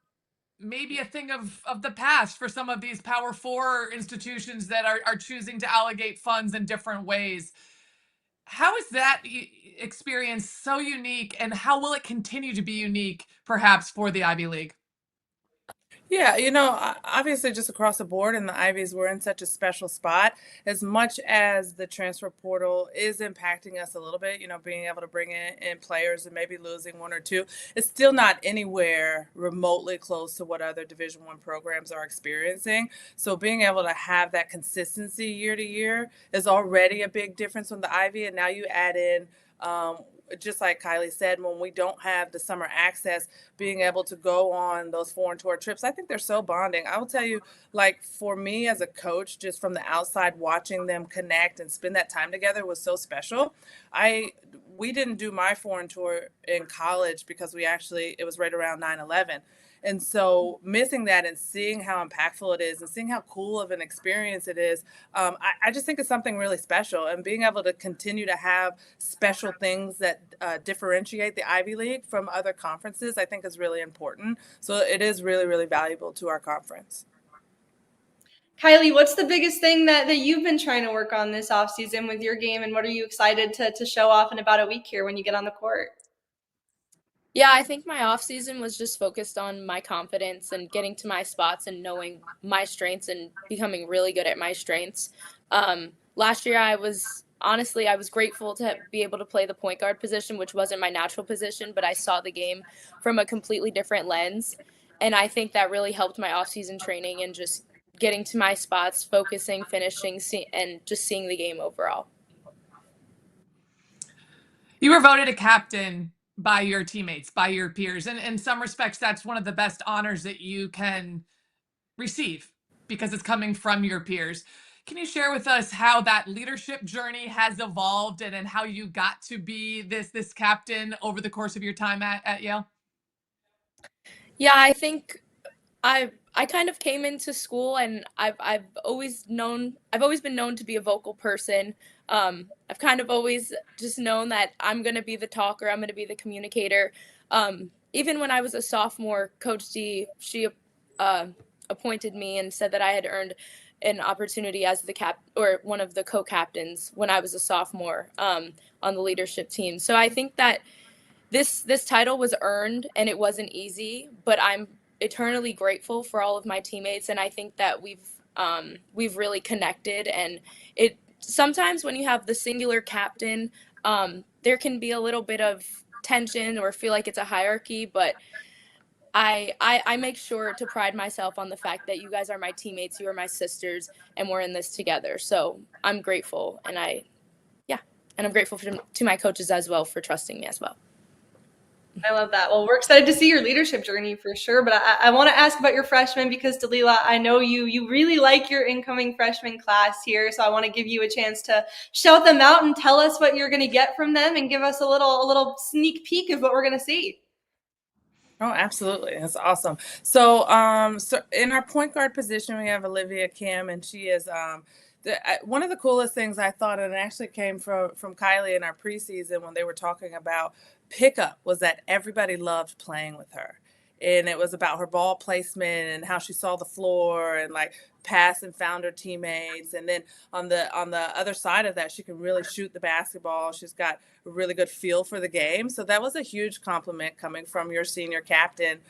maybe a thing of the past for some of these Power Four institutions that are choosing to allocate funds in different ways. How is that experience so unique, and how will it continue to be unique, perhaps, for the Ivy League? Yeah, obviously just across the board in the Ivies, we're in such a special spot. As much as the transfer portal is impacting us a little bit, being able to bring in players and maybe losing one or two, it's still not anywhere remotely close to what other Division I programs are experiencing. So being able to have that consistency year to year is already a big difference on the Ivy. And now you add in, just like Kylie said, when we don't have the summer access, being able to go on those foreign tour trips, I think they're so bonding. I will tell you, like, for me as a coach, just from the outside, watching them connect and spend that time together was so special. We didn't do my foreign tour in college because it was right around 9/11. And so missing that and seeing how impactful it is and seeing how cool of an experience it is, I just think it's something really special. And being able to continue to have special things that differentiate the Ivy League from other conferences, I think is really important. So it is really, really valuable to our conference. Kylie, what's the biggest thing that you've been trying to work on this offseason with your game, and what are you excited to show off in about a week here when you get on the court? Yeah, I think my off season was just focused on my confidence and getting to my spots and knowing my strengths and becoming really good at my strengths. Last year, I was grateful to be able to play the point guard position, which wasn't my natural position, but I saw the game from a completely different lens. And I think that really helped my off season training and just getting to my spots, focusing, finishing, and just seeing the game overall. You were voted a captain by your teammates, by your peers. And in some respects, that's one of the best honors that you can receive because it's coming from your peers. Can you share with us how that leadership journey has evolved and how you got to be this captain over the course of your time at Yale? Yeah, I think I kind of came into school and I've always been known to be a vocal person. I've kind of always just known that I'm going to be the talker. I'm going to be the communicator. Even when I was a sophomore, Coach D, she appointed me and said that I had earned an opportunity as one of the co-captains when I was a sophomore on the leadership team. So I think that this title was earned and it wasn't easy, but I'm eternally grateful for all of my teammates. And I think that we've really connected, and sometimes when you have the singular captain, there can be a little bit of tension or feel like it's a hierarchy, but I make sure to pride myself on the fact that you guys are my teammates, you are my sisters, and we're in this together. So I'm grateful, and I'm grateful to my coaches as well for trusting me as well. I love that. Well, we're excited to see your leadership journey for sure. But I want to ask about your freshmen because, Dalila, I know you really like your incoming freshman class here. So I want to give you a chance to shout them out and tell us what you're going to get from them and give us a little sneak peek of what we're going to see. Oh, absolutely. That's awesome. So in our point guard position, we have Olivia Kim, and she is one of the coolest things I thought, and it actually came from Kylie in our preseason when they were talking about pickup, was that everybody loved playing with her. And it was about her ball placement and how she saw the floor and like pass and found her teammates. And then on the other side of that, she can really shoot the basketball. She's got a really good feel for the game. So that was a huge compliment coming from your senior captain,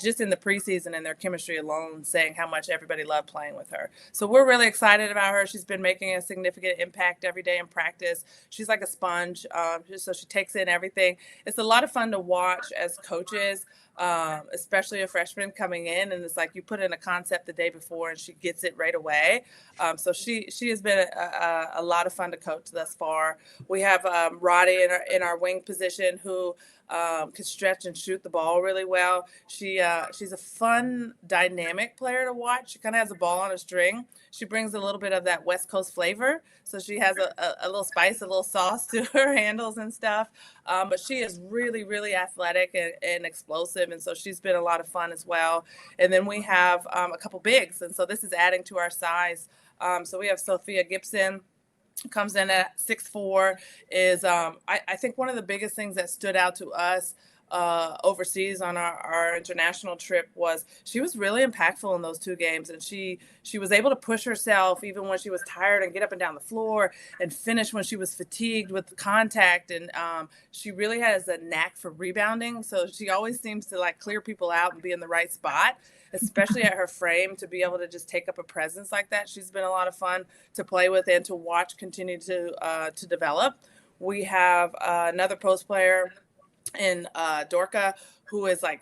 just in the preseason and their chemistry alone, saying how much everybody loved playing with her. So we're really excited about her. She's been making a significant impact every day in practice. She's like a sponge, so she takes in everything. It's a lot of fun to watch as coaches, especially a freshman coming in, and it's like you put in a concept the day before and she gets it right away. So she has been a lot of fun to coach thus far. We have Roddy in our wing position who can stretch and shoot the ball really well. She's a fun, dynamic player to watch. She kind of has a ball on a string. She brings a little bit of that West Coast flavor. So she has a little spice, a little sauce to her handles and stuff. But she is really, really athletic and explosive. And so she's been a lot of fun as well. And then we have a couple bigs. And so this is adding to our size. So we have Sophia Gibson, comes in at 6'4", is I think one of the biggest things that stood out to us overseas on our international trip was she was really impactful in those 2 games, and she was able to push herself even when she was tired and get up and down the floor and finish when she was fatigued with the contact, and she really has a knack for rebounding, so she always seems to like clear people out and be in the right spot, especially at her frame, to be able to just take up a presence like that. She's been a lot of fun to play with and to watch continue to develop. We have another post player in Dorka, who is like,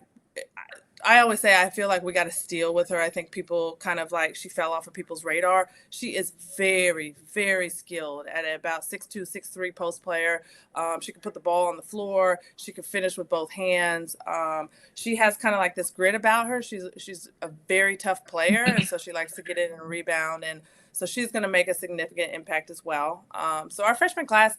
I always say I feel like we got a steal with her. I think people kind of like she fell off of people's radar. She is very, very skilled at about 6'2", 6'3" post player. She can put the ball on the floor. She can finish with both hands. She has kind of like this grit about her. She's a very tough player, and so she likes to get in and rebound, and so she's going to make a significant impact as well. So our freshman class,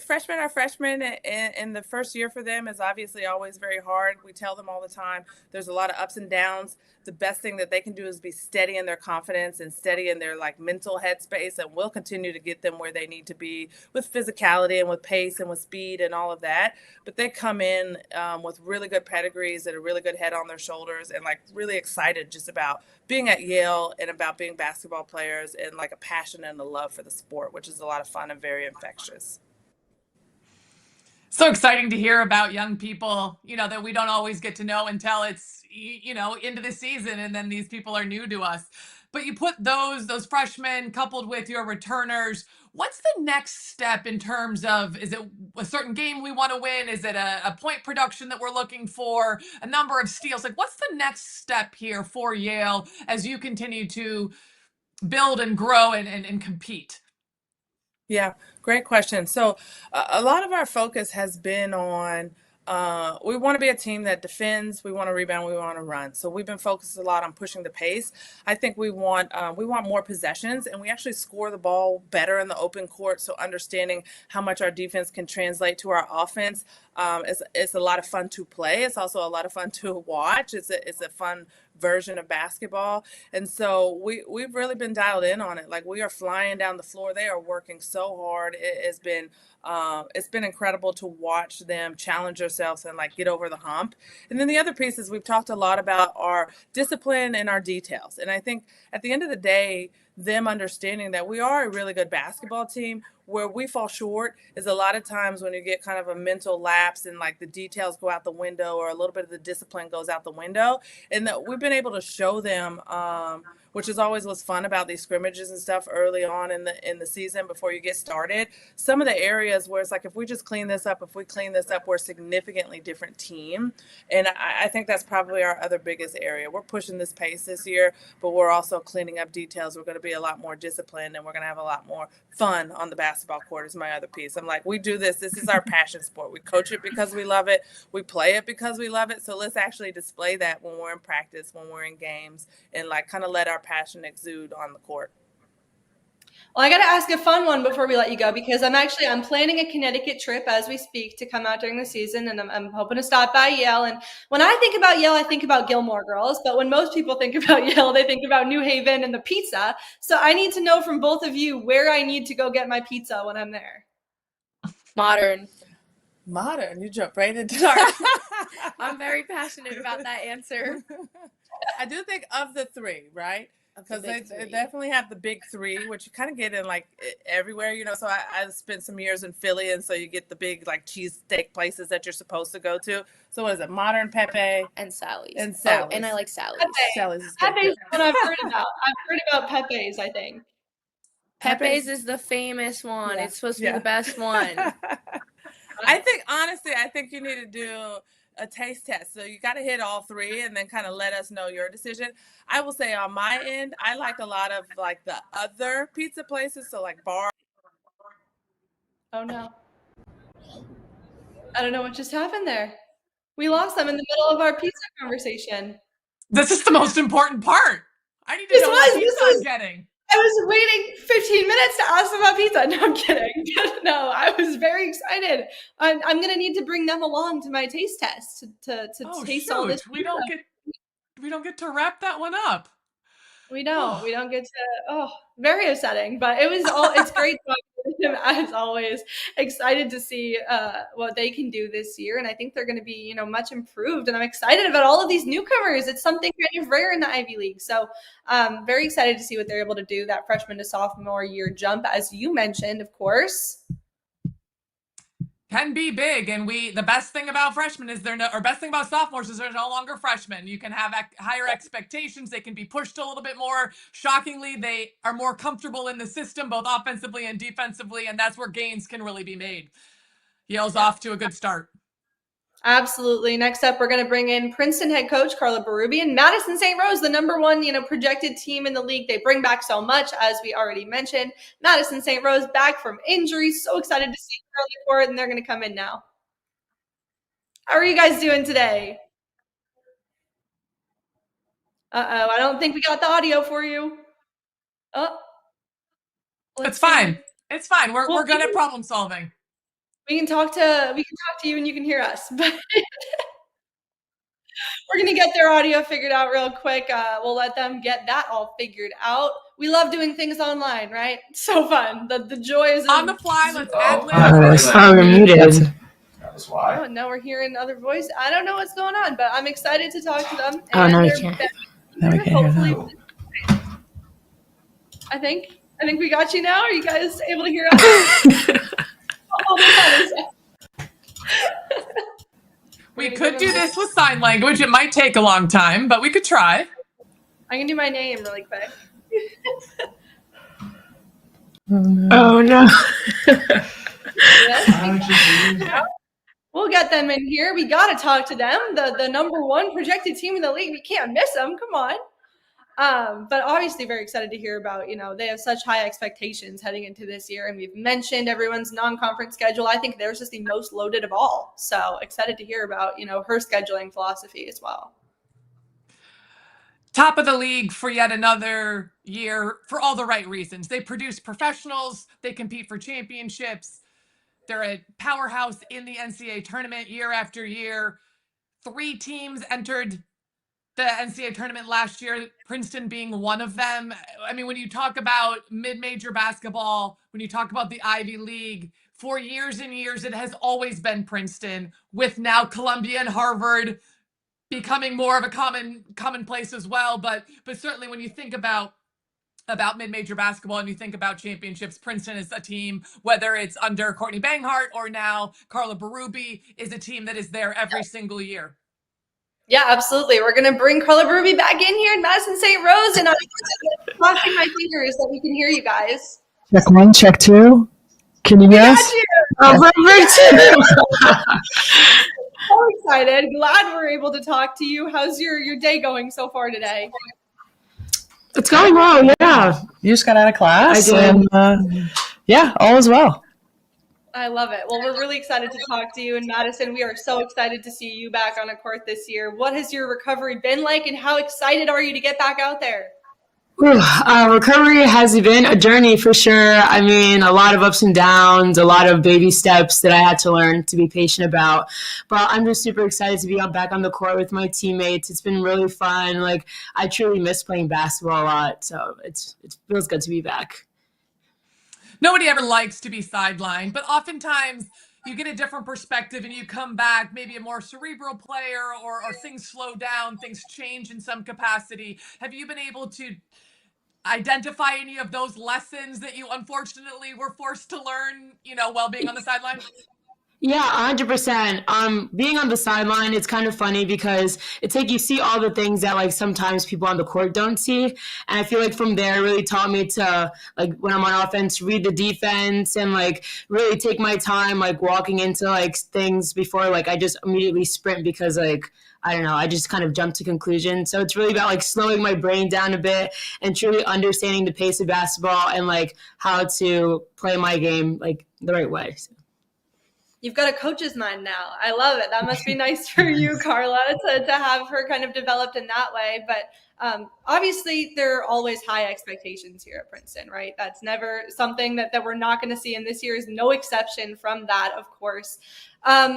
freshmen are freshmen, and the first year for them is obviously always very hard. We tell them all the time, there's a lot of ups and downs. The best thing that they can do is be steady in their confidence and steady in their like mental headspace, and we'll continue to get them where they need to be with physicality and with pace and with speed and all of that. But they come in with really good pedigrees and a really good head on their shoulders, and like really excited just about being at Yale and about being basketball players, and like a passion and a love for the sport, which is a lot of fun and very infectious. So exciting to hear about young people, that we don't always get to know until it's, into the season, and then these people are new to us. But you put those freshmen coupled with your returners. What's the next step in terms of, is it a certain game we want to win? Is it a point production that we're looking for? A number of steals? Like, what's the next step here for Yale as you continue to build and grow and compete? Yeah, great question. So a lot of our focus has been on we want to be a team that defends, we want to rebound, we want to run. So we've been focused a lot on pushing the pace. I think we want more possessions, and we actually score the ball better in the open court. So understanding how much our defense can translate to our offense is a lot of fun to play. It's also a lot of fun to watch. It's a fun version of basketball, and so we've really been dialed in on it. Like, we are flying down the floor. They are working so hard. It's been incredible to watch them challenge themselves and like get over the hump. And then the other pieces we've talked a lot about are discipline and our details. And I think at the end of the day, them understanding that we are a really good basketball team. Where we fall short is a lot of times when you get kind of a mental lapse and like the details go out the window, or a little bit of the discipline goes out the window. And that we've been able to show them, which is always what's fun about these scrimmages and stuff early on in the season before you get started. Some of the areas where it's like, if we just clean this up, we're a significantly different team. And I think that's probably our other biggest area. We're pushing this pace this year, but we're also cleaning up details. We're going to be a lot more disciplined, and we're going to have a lot more fun on the basketball court is my other piece. I'm like, we do this. This is our passion sport. We coach it because we love it. We play it because we love it. So let's actually display that when we're in practice, when we're in games, and like kind of let our passion exude on the court. Well, I got to ask a fun one before we let you go, because I'm planning a Connecticut trip as we speak to come out during the season, and I'm hoping to stop by Yale. And when I think about Yale, I think about Gilmore Girls, but when most people think about Yale, they think about New Haven and the pizza. So I need to know from both of you where I need to go get my pizza when I'm there. Mauren. You jump right into it. I'm very passionate about that answer. I do think of the three, right? because they definitely have the big three, which you kind of get in like everywhere, you know. So I spent some years in Philly, and so you get the big like cheesesteak places that you're supposed to go to. So what is it? Mauren, Pepe, and Sally's. and Sally's. And I like Sally's. Sally's is good. Pepe's what I've heard about. I've heard about Pepe's, I think. Pepe's is the famous one. Yeah. It's supposed to be the best one. I think you need to do a taste test. So you got to hit all three and then kind of let us know your decision. I will say on my end, I like a lot of like the other pizza places. So like bar. Oh no. I don't know what just happened there. We lost them in the middle of our pizza conversation. This is the most important part. I need to know what pizza I'm getting. I was waiting 15 minutes to ask them about pizza. No, I'm kidding. No, I was very excited. I'm going to need to bring them along to my taste test to taste all this pizza. We don't get to wrap that one up. We don't. We don't get to. Oh, very upsetting. But it's great talking to him as always. Excited to see what they can do this year, and I think they're going to be, much improved. And I'm excited about all of these newcomers. It's something kind of rare in the Ivy League. So, very excited to see what they're able to do. That freshman to sophomore year jump, as you mentioned, of course, can be big, and the best thing about freshmen is best thing about sophomores is they're no longer freshmen. You can have higher expectations. They can be pushed a little bit more. Shockingly, they are more comfortable in the system, both offensively and defensively, and that's where gains can really be made. Yale's off to a good start. Absolutely. Next up, we're going to bring in Princeton head coach Carla Berube and Madison St. Rose, the number one, projected team in the league. They bring back so much, as we already mentioned. Madison St. Rose back from injury. So excited to see her on the court, and they're going to come in now. How are you guys doing today? Uh-oh, I don't think we got the audio for you. Oh, it's fine. It's fine. We're good at problem solving. We can talk to you and you can hear us, but we're going to get their audio figured out real quick. We'll let them get that all figured out. We love doing things online, right? So fun. The joys on the fly. Let's add we're muted. That's why. Oh, now we're hearing other voice. I don't know what's going on, but I'm excited to talk to them. Oh, no, we can't. No, we can't hear that. I think we got you now. Are you guys able to hear us? We could do this with sign language. It might take a long time, but we could try. I can do my name really quick. Oh, no. We'll get them in here. We got to talk to them. The number one projected team in the league. We can't miss them. Come on. But obviously very excited to hear about, they have such high expectations heading into this year. And we've mentioned everyone's non-conference schedule. I think theirs is the most loaded of all. So excited to hear about, her scheduling philosophy as well. Top of the league for yet another year for all the right reasons. They produce professionals. They compete for championships. They're a powerhouse in the NCAA tournament year after year. 3 teams entered the NCAA tournament last year, Princeton being one of them. I mean, when you talk about mid-major basketball, when you talk about the Ivy League, for years and years, it has always been Princeton, with now Columbia and Harvard becoming more of a commonplace as well. But certainly when you think about mid-major basketball and you think about championships, Princeton is a team, whether it's under Courtney Banghart or now Carla Berube, is a team that is there every single year. Yeah, absolutely. We're going to bring Carla Berube back in here in Madison St. Rose, and I'm crossing my fingers that we can hear you guys. Check 1, check 2. Can you hear us? Oh, perfect. So excited. Glad we're able to talk to you. How's your day going so far today? It's going well, yeah. You just got out of class. I did. And, yeah, all is well. I love it. Well, we're really excited to talk to you. And Madison, we are so excited to see you back on a court this year. What has your recovery been like, and how excited are you to get back out there? Recovery has been a journey for sure. I mean, a lot of ups and downs, a lot of baby steps that I had to learn to be patient about. But I'm just super excited to be back on the court with my teammates. It's been really fun. Like, I truly miss playing basketball a lot. So it feels good to be back. Nobody ever likes to be sidelined, but oftentimes you get a different perspective and you come back maybe a more cerebral player, or things slow down, things change in some capacity. Have you been able to identify any of those lessons that you unfortunately were forced to learn, while being on the sideline? Yeah, 100%. Being on the sideline, it's kind of funny because it's like you see all the things that like sometimes people on the court don't see. And I feel like from there it really taught me to, like, when I'm on offense, read the defense and like really take my time, like walking into like things before like I just immediately sprint because like, I don't know, I just kind of jump to conclusions. So it's really about like slowing my brain down a bit and truly understanding the pace of basketball and like how to play my game like the right way. So. You've got a coach's mind now. I love it. That must be nice for you, Carla, to have her kind of developed in that way. But obviously, there are always high expectations here at Princeton, right? That's never something that we're not going to see. And this year is no exception from that, of course.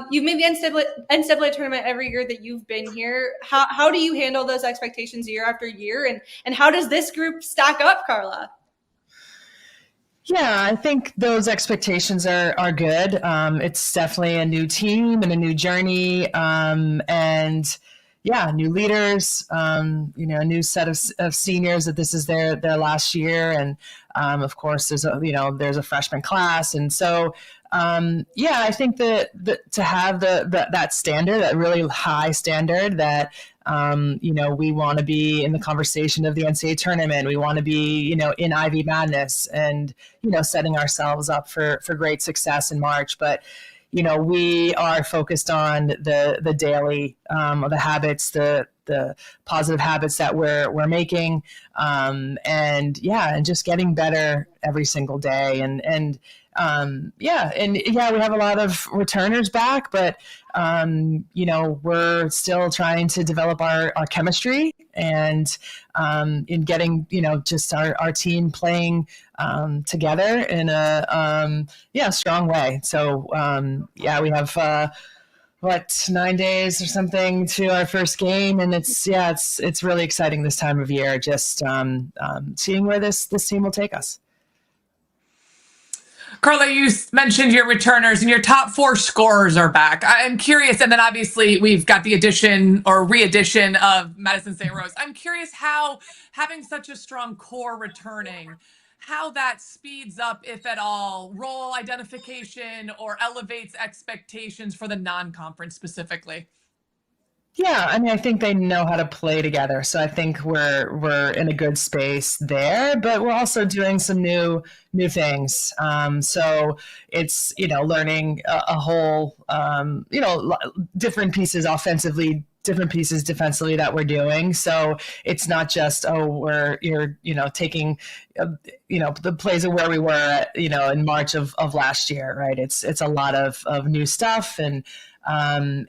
You've made the NCAA tournament every year that you've been here. How do you handle those expectations year after year? And how does this group stack up, Carla? Yeah, I think those expectations are good. It's definitely a new team and a new journey, and yeah, new leaders. A new set of seniors that this is their last year, and of course there's a freshman class, and so I think that to have that standard, that really high standard that. We want to be in the conversation of the NCAA tournament. We want to be, in Ivy Madness and, setting ourselves up for great success in March. But, we are focused on the daily, the habits, the positive habits that we're making. And just getting better every single day. We have a lot of returners back, but we're still trying to develop our chemistry and in getting just our team playing together in a strong way. So we have 9 days or something to our first game, and it's really exciting this time of year. Just seeing where this team will take us. Carla, you mentioned your returners and your top 4 scorers are back. I'm curious, and then obviously we've got the addition or re-addition of Madison St. Rose. I'm curious how having such a strong core returning, how that speeds up, if at all, role identification or elevates expectations for the non-conference specifically. Yeah, I think they know how to play together. So I think we're in a good space there, but we're also doing some new things. So it's, learning a whole, different pieces offensively, different pieces defensively that we're doing. So it's not just, you're taking, the plays of where we were, in March of last year, right? It's a lot of new stuff and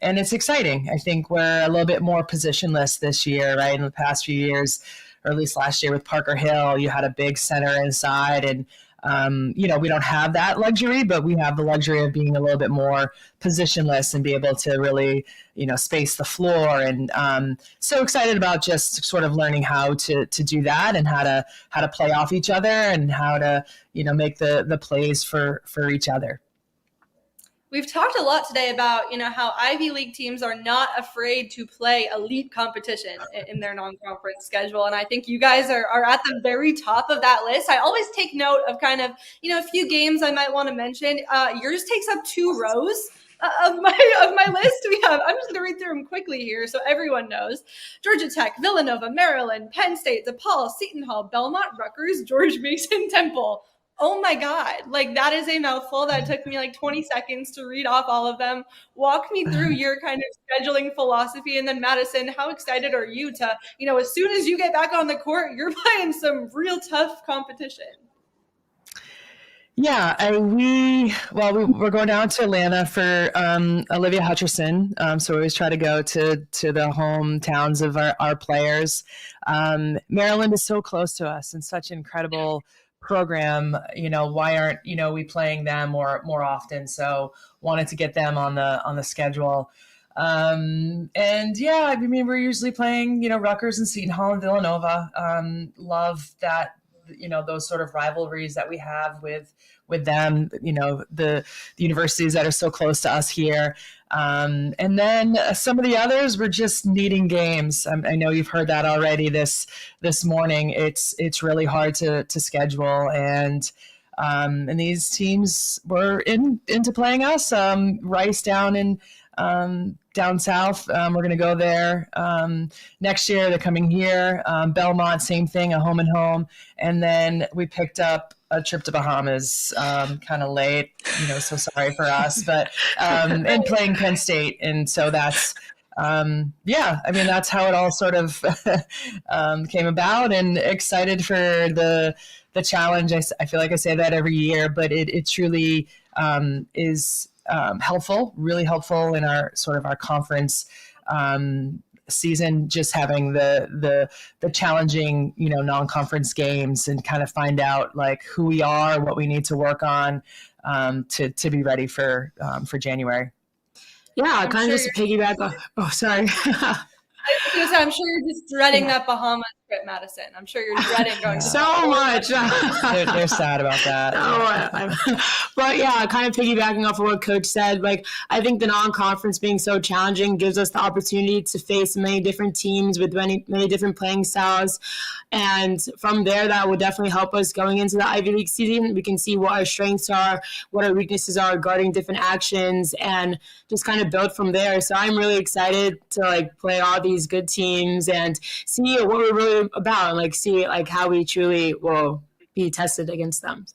it's exciting. I think we're a little bit more positionless this year, right? In the past few years, or at least last year with Parker Hill, you had a big center inside and, we don't have that luxury, but we have the luxury of being a little bit more positionless and be able to really, space the floor. And so excited about just sort of learning how to do that and how to play off each other and how to, make the plays for each other. We've talked a lot today about, how Ivy League teams are not afraid to play elite competition in their non-conference schedule. And I think you guys are at the very top of that list. I always take note of kind of, a few games I might want to mention. Yours takes up 2 rows of my list. I'm just going to read through them quickly here so everyone knows. Georgia Tech, Villanova, Maryland, Penn State, DePaul, Seton Hall, Belmont, Rutgers, George Mason, Temple. Oh my God, that is a mouthful. That took me 20 seconds to read off all of them. Walk me through your kind of scheduling philosophy. And then Madison, how excited are you to, as soon as you get back on the court, you're playing some real tough competition. Yeah, we're going down to Atlanta for Olivia Hutcherson. So we always try to go to the hometowns of our players. Maryland is so close to us and such incredible program. Why aren't we playing them more often? So wanted to get them on the schedule. We're usually playing Rutgers and Seton Hall and Villanova. Love that those sort of rivalries that we have with them, the universities that are so close to us here. And then some of the others were just needing games. I know you've heard that already this morning. It's really hard to schedule, and these teams were into playing us. Rice down south, we're going to go there next year, the coming year. Belmont, same thing, a home and home. And then we picked up a trip to Bahamas kind of late, so sorry for us, but and playing Penn State. And so that's, that's how it all sort of came about, and excited for the challenge. I feel like I say that every year, but it truly is helpful, really helpful in our conference season, just having the challenging, non-conference games, and kind of find out like who we are, what we need to work on to be ready for January. Yeah, kind of just piggyback off. Oh, sorry. I'm sure you're just dreading that Bahamas trip, Madison. I'm sure you're dreading going so much. They're sad about that. But yeah, kind of piggybacking off of what Coach said, like I think the non-conference being so challenging gives us the opportunity to face many different teams with many different playing styles. And from there, that will definitely help us going into the Ivy League season. We can see what our strengths are, what our weaknesses are guarding different actions, and just kind of build from there. So I'm really excited to play all these good teams and see what we're really about, and see how we truly will be tested against them.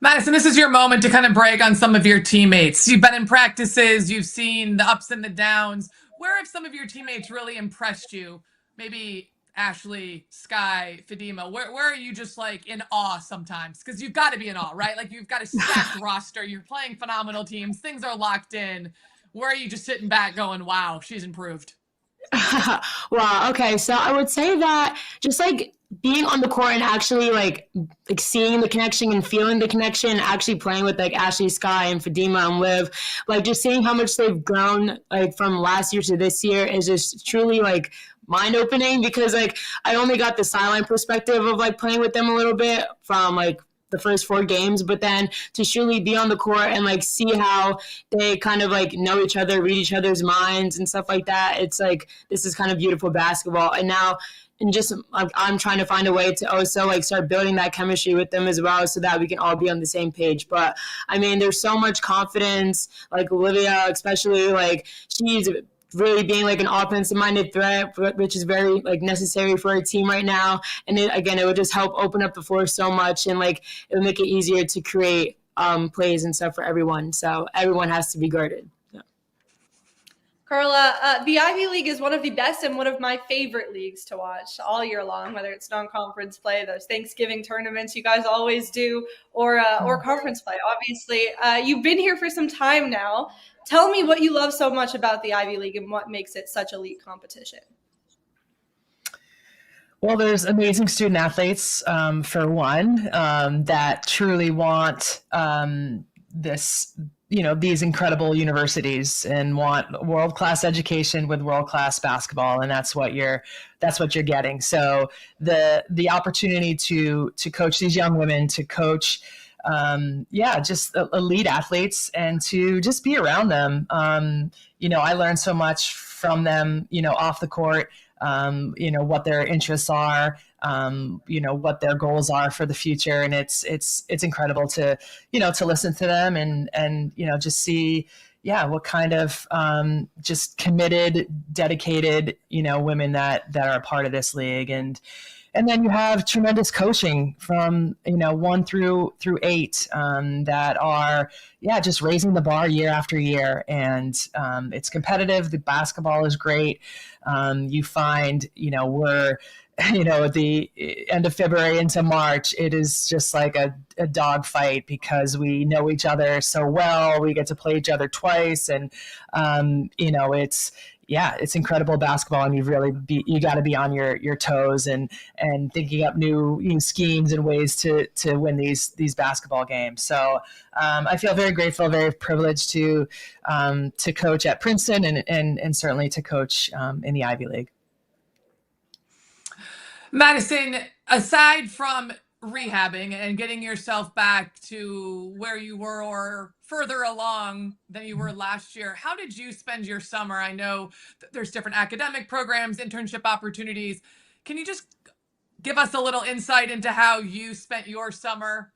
Madison, this is your moment to kind of brag on some of your teammates. You've been in practices, you've seen the ups and the downs. Where have some of your teammates really impressed you? Maybe Ashley, Sky, Fadima, where are you just in awe sometimes? Because you've got to be in awe, right? You've got a stacked roster, you're playing phenomenal teams, things are locked in. Where are you just sitting back going, wow, she's improved? Wow. Okay. So I would say that just being on the court and actually seeing the connection and feeling the connection, actually playing with Ashley, Sky, and Fadima and Liv, just seeing how much they've grown from last year to this year is just truly mind opening, because I only got the sideline perspective of playing with them a little bit from the first 4 games, but then to truly be on the court and see how they kind of know each other, read each other's minds and stuff like that. It's this is kind of beautiful basketball. And now, and just I'm trying to find a way to also start building that chemistry with them as well, so that we can all be on the same page. But I mean, there's so much confidence, Olivia, especially she's really being an offensive-minded threat, which is very necessary for our team right now. And it would just help open up the floor so much, and it would make it easier to create plays and stuff for everyone. So everyone has to be guarded. Yeah. Carla, the Ivy League is one of the best and one of my favorite leagues to watch all year long, whether it's non-conference play, those Thanksgiving tournaments you guys always do, or conference play. Obviously, you've been here for some time now. Tell me what you love so much about the Ivy League and what makes it such elite competition. Well, there's amazing student athletes, for one, that truly want these incredible universities and want world-class education with world-class basketball, and that's what you're getting. So the opportunity to coach these young women, to coach just elite athletes, and to just be around them. I learned so much from them, off the court, what their interests are, what their goals are for the future. And it's incredible to listen to them and just see, what kind of just committed, dedicated, women that are a part of this league. And then you have tremendous coaching from 1 through 8 that are just raising the bar year after year, and it's competitive. The basketball is great. You find we're the end of February into March, it is just a dog fight, because we know each other so well. We get to play each other twice, and it's incredible basketball, and you got to be on your toes and thinking up new schemes and ways to win these basketball games. So I feel very grateful, very privileged to coach at Princeton and certainly to coach in the Ivy League. Madison, aside from rehabbing and getting yourself back to where you were or further along than you were last year, how did you spend your summer? I know there's different academic programs, internship opportunities. Can you just give us a little insight into how you spent your summer?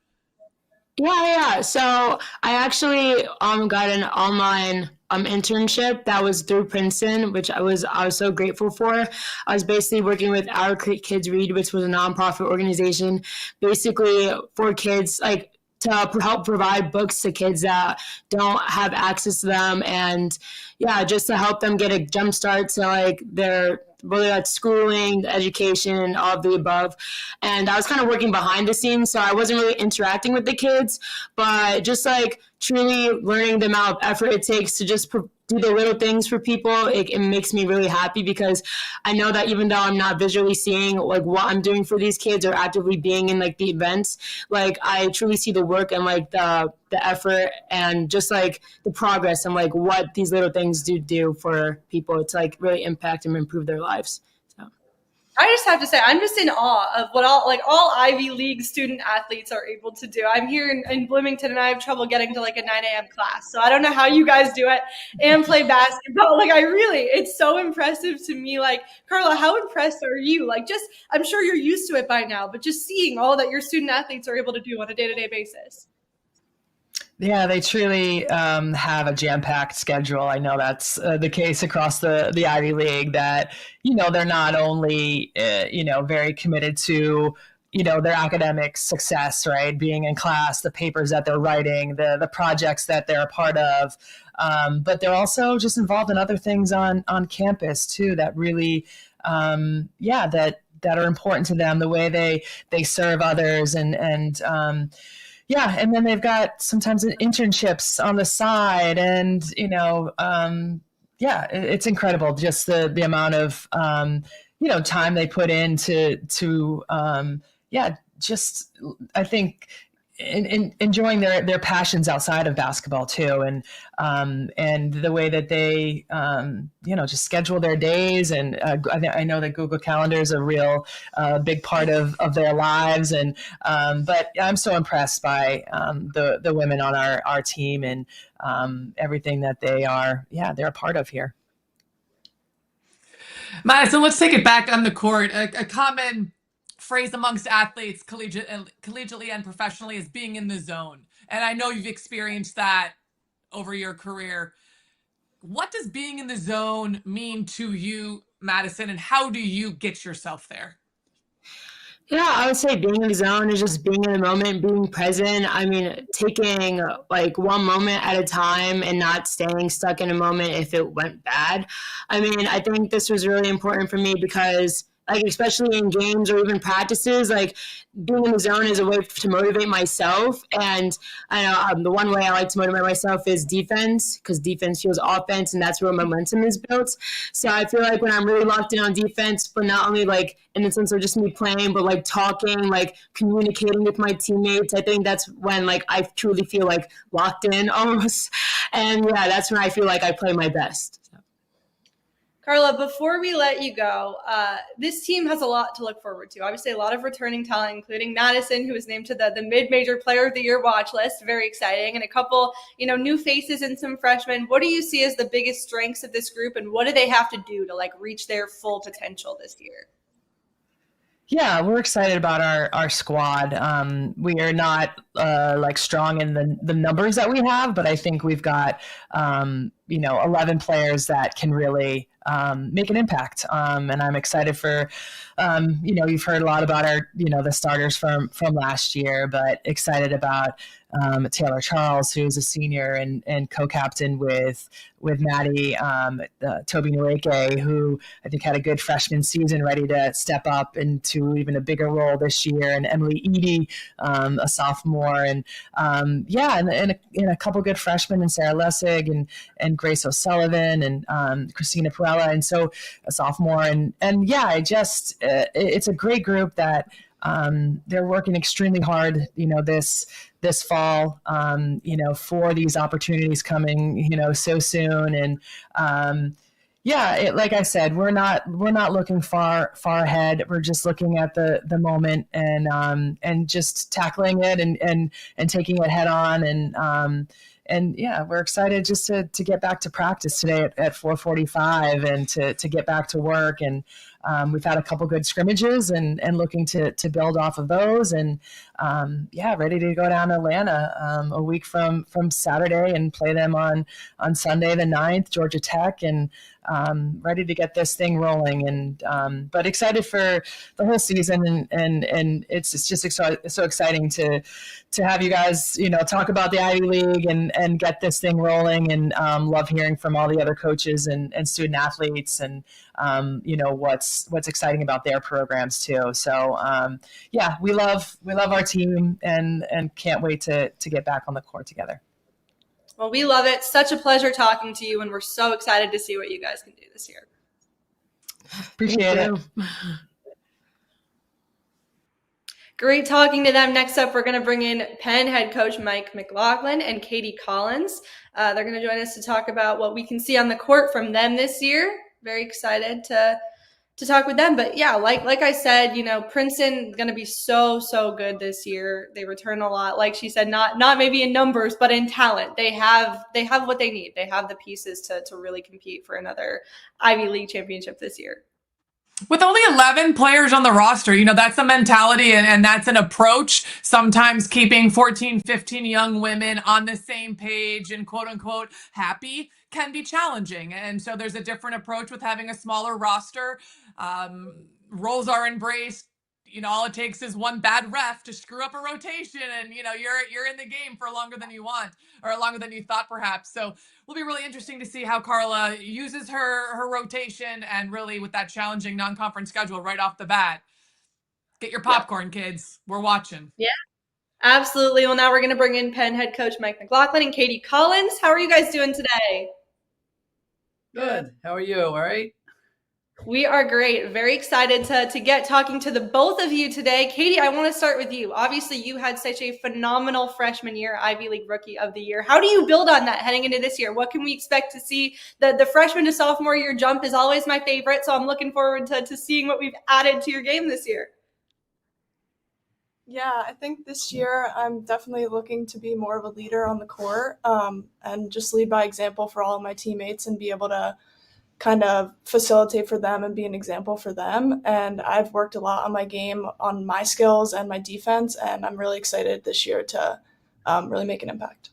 Yeah. So I actually got an online internship that was through Princeton, which I was so grateful for. I was basically working with Our Kids Read, which was a nonprofit organization, basically for kids, like to help provide books to kids that don't have access to them, and yeah, just to help them get a jump start to like their, whether that's schooling, education, all of the above. And I was kind of working behind the scenes, so I wasn't really interacting with the kids, but just like truly learning the amount of effort it takes to just do the little things for people, it makes me really happy, because I know that even though I'm not visually seeing like what I'm doing for these kids or actively being in like the events, like I truly see the work and like the effort and just like the progress and like what these little things do for people to like really impact and improve their lives. I just have to say, I'm just in awe of what all Ivy League student athletes are able to do. I'm here in Bloomington and I have trouble getting to like a 9 a.m. class. So I don't know how you guys do it and play basketball. Like it's so impressive to me. Like, Carla, how impressed are you? Like, just, I'm sure you're used to it by now, but just seeing all that your student athletes are able to do on a day-to-day basis. Yeah, they truly have a jam-packed schedule. I know that's the case across the Ivy League, that, they're not only, very committed to, their academic success, right? Being in class, the papers that they're writing, the projects that they're a part of. But they're also just involved in other things on campus too, that really, that are important to them, the way they serve others and and then they've got sometimes internships on the side, and it's incredible just the amount of time they put in to just I think enjoying their passions outside of basketball too, and the way that they just schedule their days, and I know that Google Calendar is a real big part of their lives, and but I'm so impressed by the women on our team and everything that they're a part of here. Madison, let's take it back on the court. A common phrase amongst athletes, collegiately and professionally, is being in the zone. And I know you've experienced that over your career. What does being in the zone mean to you, Madison, and how do you get yourself there? Yeah, I would say being in the zone is just being in the moment, being present. I mean, taking like one moment at a time and not staying stuck in a moment if it went bad. I mean, I think this was really important for me because, like, especially in games or even practices, like being in the zone is a way to motivate myself. And I know the one way I like to motivate myself is defense, because defense fuels offense, and that's where momentum is built. So I feel like when I'm really locked in on defense, but not only like in the sense of just me playing, but like talking, like communicating with my teammates, I think that's when like I truly feel like locked in almost. And yeah, that's when I feel like I play my best. Carla, before we let you go, this team has a lot to look forward to. Obviously, a lot of returning talent, including Madison, who was named to the Mid-Major Player of the Year watch list. Very exciting. And a couple, new faces and some freshmen. What do you see as the biggest strengths of this group, and what do they have to do to like reach their full potential this year? Yeah, we're excited about our squad. We are not like strong in the numbers that we have, but I think we've got 11 players that can really make an impact. And I'm excited for you've heard a lot about our the starters from last year, but excited about Taylor Charles, who's a senior and co-captain with Maddie, Toby Nweke, who I think had a good freshman season, ready to step up into even a bigger role this year, and Emily Eady, a sophomore, and a couple good freshmen, and Sarah Lessig and Grace O'Sullivan and Christina Perella, and so a sophomore, and it's a great group that they're working extremely hard, this fall, for these opportunities coming, so soon. And, Yeah, like I said, we're not looking far ahead. We're just looking at the moment and just tackling it and taking it head on and yeah, we're excited just to get back to practice today at 4:45 and to get back to work. And we've had a couple good scrimmages and looking to build off of those. And yeah, ready to go down to Atlanta a week from Saturday and play them on Sunday the 9th, Georgia Tech, and ready to get this thing rolling. And but excited for the whole season. And it's just so exciting to have you guys, talk about the Ivy League and get this thing rolling. And love hearing from all the other coaches and student athletes and what's exciting about their programs too. So yeah, we love our team and can't wait to get back on the court together. Well, we love it. Such a pleasure talking to you, and we're so excited to see what you guys can do this year. Appreciate it. Great talking to them. Next up, we're going to bring in Penn head coach Mike McLaughlin and Katie Collins. They're going to join us to talk about what we can see on the court from them this year. Very excited to talk with them. But yeah, like I said, Princeton going to be so good this year. They return a lot. Like she said, not maybe in numbers, but in talent. They have what they need. They have the pieces to really compete for another Ivy League championship this year. With only 11 players on the roster, that's a mentality and that's an approach. Sometimes keeping 14, 15 young women on the same page and quote unquote happy can be challenging. And so there's a different approach with having a smaller roster. Roles are embraced. All it takes is one bad ref to screw up a rotation and, you're in the game for longer than you want or longer than you thought perhaps. So will be really interesting to see how Carla uses her rotation and really with that challenging non-conference schedule right off the bat. Get your popcorn, kids. We're watching. Yeah, absolutely. Well, now we're going to bring in Penn head coach Mike McLaughlin and Katie Collins. How are you guys doing today? Good. How are you? All right. We are great. Very excited to get talking to the both of you today. Katie, I want to start with you. Obviously, you had such a phenomenal freshman year, Ivy League Rookie of the Year. How do you build on that heading into this year? What can we expect to see? The freshman to sophomore year jump is always my favorite, so I'm looking forward to seeing what we've added to your game this year. Yeah, I think this year I'm definitely looking to be more of a leader on the court and just lead by example for all of my teammates and be able to kind of facilitate for them and be an example for them. And I've worked a lot on my game, on my skills and my defense, and I'm really excited this year to really make an impact.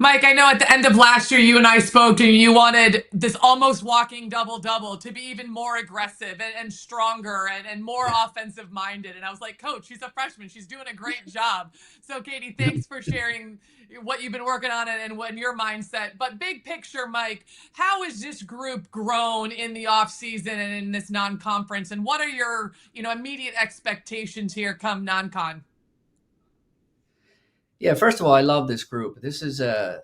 Mike, I know at the end of last year, you and I spoke and you wanted this almost walking double-double to be even more aggressive and stronger and more offensive minded. And I was like, Coach, she's a freshman. She's doing a great job. So Katie, thanks for sharing what you've been working on and what your mindset. But big picture, Mike, how has this group grown in the off season and in this non-conference? And what are your, immediate expectations here come non-con? Yeah, first of all, I love this group. This is a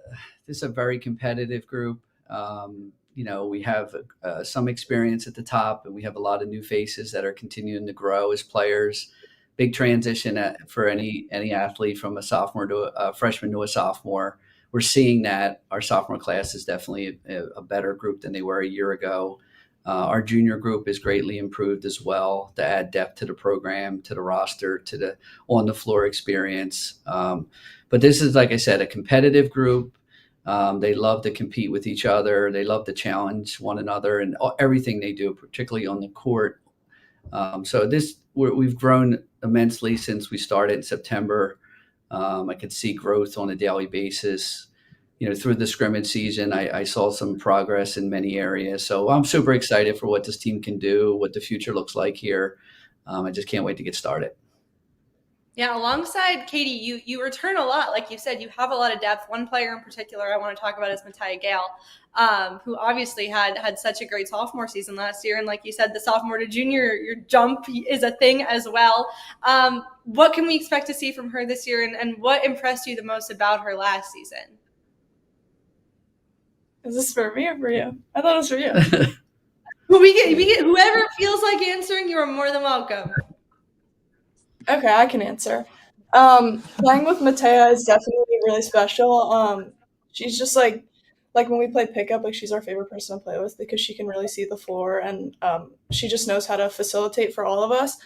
very competitive group. We have some experience at the top, and we have a lot of new faces that are continuing to grow as players. Big transition for any athlete from a sophomore to a freshman to a sophomore. We're seeing that our sophomore class is definitely a better group than they were a year ago. Our junior group is greatly improved as well to add depth to the program, to the roster, to the on-the-floor experience. But this is, like I said, a competitive group. They love to compete with each other. They love to challenge one another and everything they do, particularly on the court. So we've grown immensely since we started in September. I could see growth on a daily basis. Through the scrimmage season, I saw some progress in many areas. So I'm super excited for what this team can do, what the future looks like here. I just can't wait to get started. Yeah, alongside Katie, you return a lot. Like you said, you have a lot of depth. One player in particular I want to talk about is Talia Gale, who obviously had such a great sophomore season last year. And like you said, the sophomore to junior, your jump is a thing as well. What can we expect to see from her this year, and what impressed you the most about her last season? Is this for me or for you? I thought it was for you. Well, we get whoever feels like answering, you are more than welcome. Okay, I can answer. Playing with Matea is definitely really special. She's just like like when we play pickup, like she's our favorite person to play with because she can really see the floor, and she just knows how to facilitate for all of us.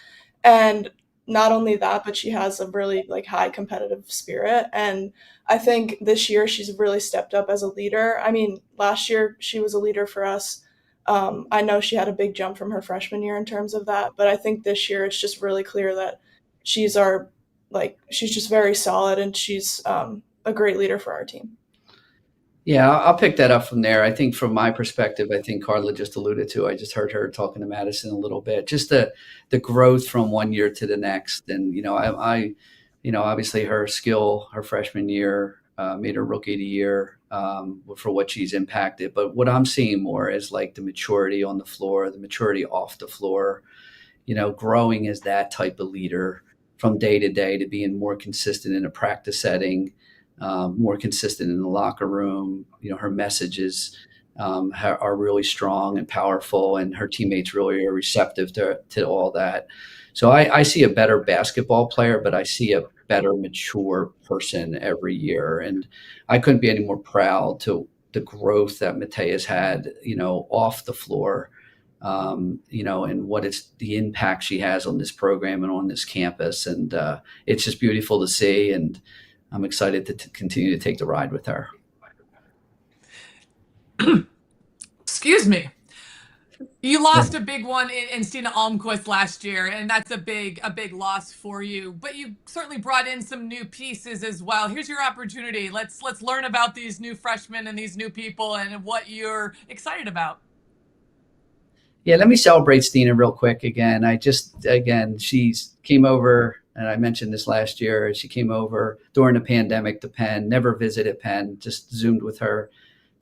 And not only that, but she has a really like high competitive spirit. And I think this year she's really stepped up as a leader. I mean, last year she was a leader for us. I know she had a big jump from her freshman year in terms of that, but I think this year it's just really clear that she's just very solid, and she's a great leader for our team. Yeah, I'll pick that up from there. I think from my perspective, I think Carla just alluded to, I just heard her talking to Madison a little bit, just the growth from one year to the next. And, I obviously her skill, her freshman year made her rookie of the year for what she's impacted. But what I'm seeing more is like the maturity on the floor, the maturity off the floor, growing as that type of leader from day to day to being more consistent in a practice setting, more consistent in the locker room. Her messages are really strong and powerful, and her teammates really are receptive to all that. So I see a better basketball player, but I see a better mature person every year. And I couldn't be any more proud to the growth that Matea's had, off the floor, and what it's the impact she has on this program and on this campus. And it's just beautiful to see. And I'm excited to continue to take the ride with her. Excuse me. You lost a big one in Stina Almquist last year, and that's a big loss for you. But you certainly brought in some new pieces as well. Here's your opportunity. Let's learn about these new freshmen and these new people and what you're excited about. Yeah, let me celebrate Stina real quick again. She's came over, and I mentioned this last year. She came over during the pandemic to Penn, never visited Penn, just Zoomed with her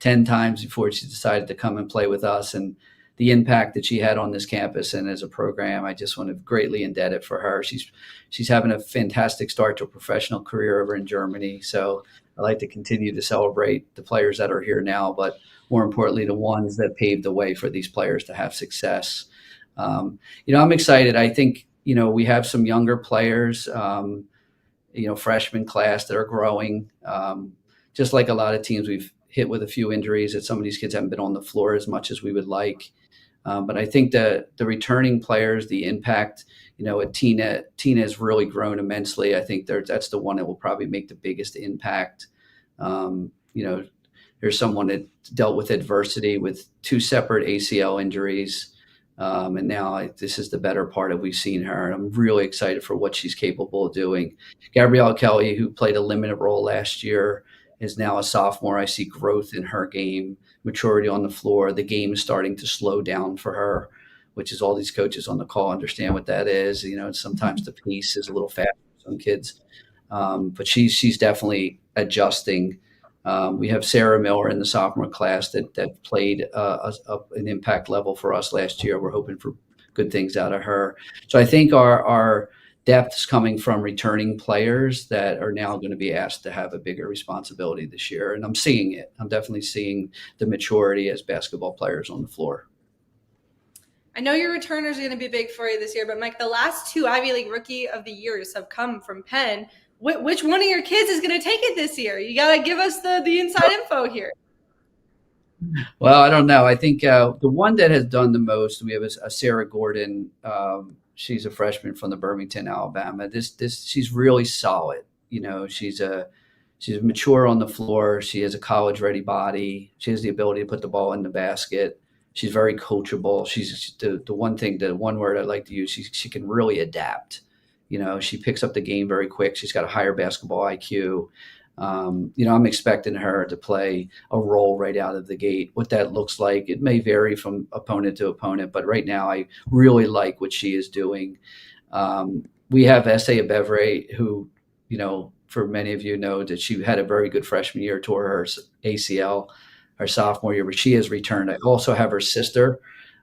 10 times before she decided to come and play with us. And the impact that she had on this campus and as a program, I just want to greatly indebted for her. She's having a fantastic start to a professional career over in Germany. So I like to continue to celebrate the players that are here now, but more importantly, the ones that paved the way for these players to have success. I'm excited. I think, we have some younger players, freshman class that are growing. Just like a lot of teams, we've hit with a few injuries that some of these kids haven't been on the floor as much as we would like. But I think the returning players, the impact, Tina has really grown immensely. I think that's the one that will probably make the biggest impact. There's someone that dealt with adversity with 2 separate ACL injuries. And now this is the better part of we've seen her. And I'm really excited for what she's capable of doing. Gabrielle Kelly, who played a limited role last year, is now a sophomore. I see growth in her game, maturity on the floor. The game is starting to slow down for her, which is all these coaches on the call understand what that is. Sometimes the pace is a little fast for some kids. But she's definitely adjusting. We have Sarah Miller in the sophomore class that played an impact level for us last year. We're hoping for good things out of her. So I think our depth is coming from returning players that are now going to be asked to have a bigger responsibility this year. And I'm seeing it. I'm definitely seeing the maturity as basketball players on the floor. I know your returners are going to be big for you this year, but Mike, the last 2 Ivy League Rookie of the Years have come from Penn. Which one of your kids is going to take it this year? You got to give us the inside info here. Well, I don't know. I think the one that has done the most, we have a Sarah Gordon. She's a freshman from the Birmingham, Alabama. She's really solid. She's mature on the floor. She has a college-ready body. She has the ability to put the ball in the basket. She's very coachable. She's the one word I'd like to use. She can really adapt. She picks up the game very quick. She's got a higher basketball IQ. I'm expecting her to play a role right out of the gate. What that looks like, it may vary from opponent to opponent, but right now I really like what she is doing. We have Essay Abevre, who, for many of you know that she had a very good freshman year, tore her ACL her sophomore year, but she has returned. I also have her sister.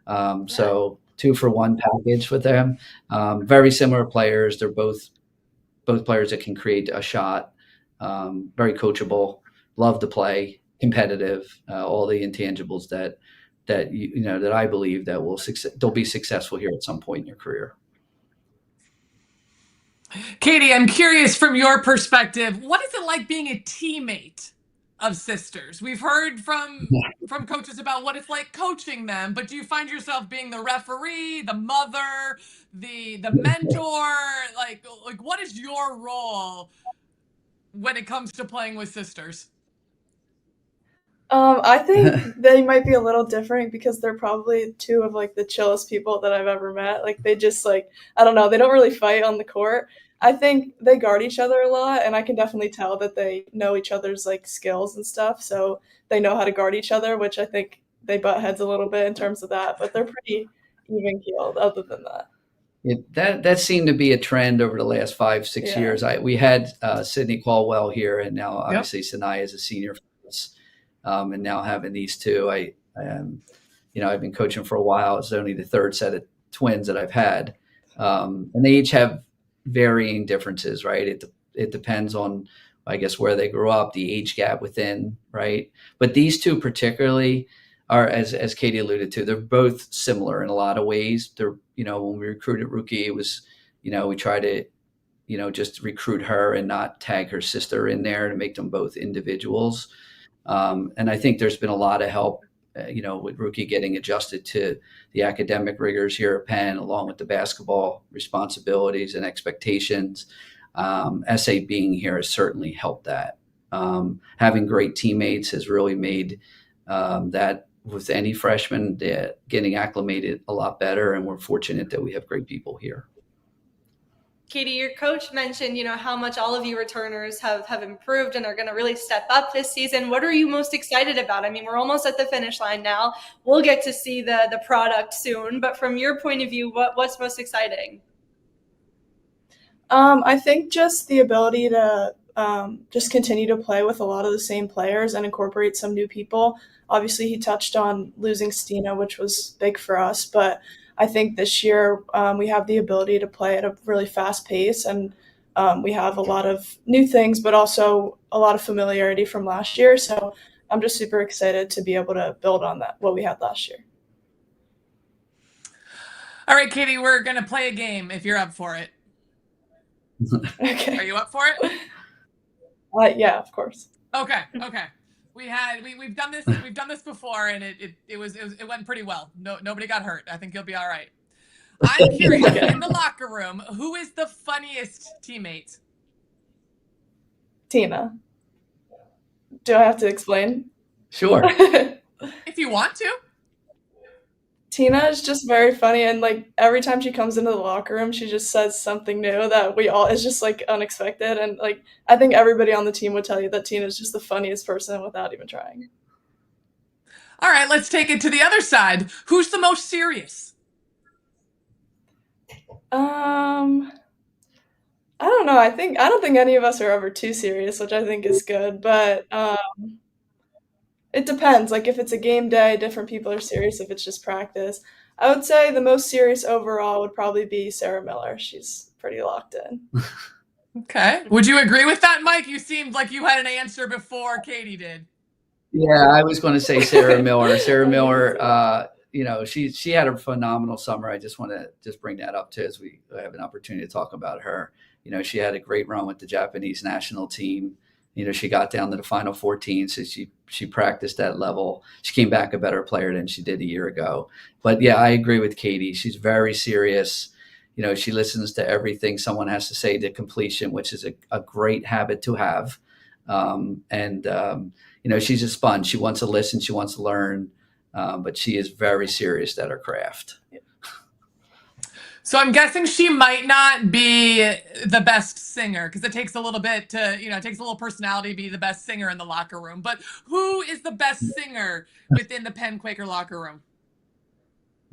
So 2-for-1 package with them. Very similar players. They're both players that can create a shot. Very coachable, love to play, competitive. All the intangibles that I believe that they'll be successful here at some point in your career. Katie, I'm curious from your perspective, what is it like being a teammate of sisters? We've heard from coaches about what it's like coaching them, but do you find yourself being the referee, the mother, the mentor? Like what is your role when it comes to playing with sisters? I think they might be a little different because they're probably two of like the chillest people that I've ever met. Like they just like, I don't know, they don't really fight on the court. I think they guard each other a lot, and I can definitely tell that they know each other's like skills and stuff. So they know how to guard each other, which I think they butt heads a little bit in terms of that, but they're pretty even keeled other than that. That seemed to be a trend over the last 5-6 years. We had Sydney Caldwell here, and now obviously Sanaya is a senior for us. And now having these two, I've been coaching for a while. It's only the third set of twins that I've had, and they each have varying differences, right? It depends on, I guess, where they grew up, the age gap within, right? But these two particularly are, as Katie alluded to, they're both similar in a lot of ways. They're, when we recruited Rookie, it was, we try to, just recruit her and not tag her sister in there to make them both individuals. And I think there's been a lot of help, with Rookie getting adjusted to the academic rigors here at Penn, along with the basketball responsibilities and expectations. SA being here has certainly helped that. Having great teammates has really made that with any freshman getting acclimated a lot better. And we're fortunate that we have great people here. Katie, your coach mentioned, how much all of you returners have improved and are going to really step up this season. What are you most excited about? I mean, we're almost at the finish line now. We'll get to see the product soon, but from your point of view, what's most exciting? I think just the ability to just continue to play with a lot of the same players and incorporate some new people. Obviously, he touched on losing Stina, which was big for us, but I think this year we have the ability to play at a really fast pace, and we have a lot of new things, but also a lot of familiarity from last year. So I'm just super excited to be able to build on that, what we had last year. All right, Katie, we're going to play a game if you're up for it. Okay. Are you up for it? Yeah, of course. Okay. We've done this before, and it went pretty well. Nobody got hurt. I think you'll be all right. I'm curious, in the locker room, who is the funniest teammate? Tina. Do I have to explain? Sure. If you want to. Tina is just very funny, and like every time she comes into the locker room, she just says something new that is just like unexpected, and like I think everybody on the team would tell you that Tina is just the funniest person without even trying. All right, let's take it to the other side. Who's the most serious? I don't know. I don't think any of us are ever too serious, which I think is good, but it depends. Like if it's a game day, different people are serious. If it's just practice, I would say the most serious overall would probably be Sarah Miller. She's pretty locked in. Okay. Would you agree with that, Mike? You seemed like you had an answer before Katie did. Yeah, I was going to say Sarah Miller. Sarah Miller, she had a phenomenal summer. I just want to bring that up too, as we have an opportunity to talk about her. She had a great run with the Japanese national team. She got down to the Final 14, so she practiced that level. She came back a better player than she did a year ago. But yeah, I agree with Katie. She's very serious. She listens to everything someone has to say to completion, which is a great habit to have. She's a sponge. She wants to listen. She wants to learn. But she is very serious at her craft. So I'm guessing she might not be the best singer, because it takes a little bit to, it takes a little personality to be the best singer in the locker room. But who is the best singer within the Penn Quaker locker room?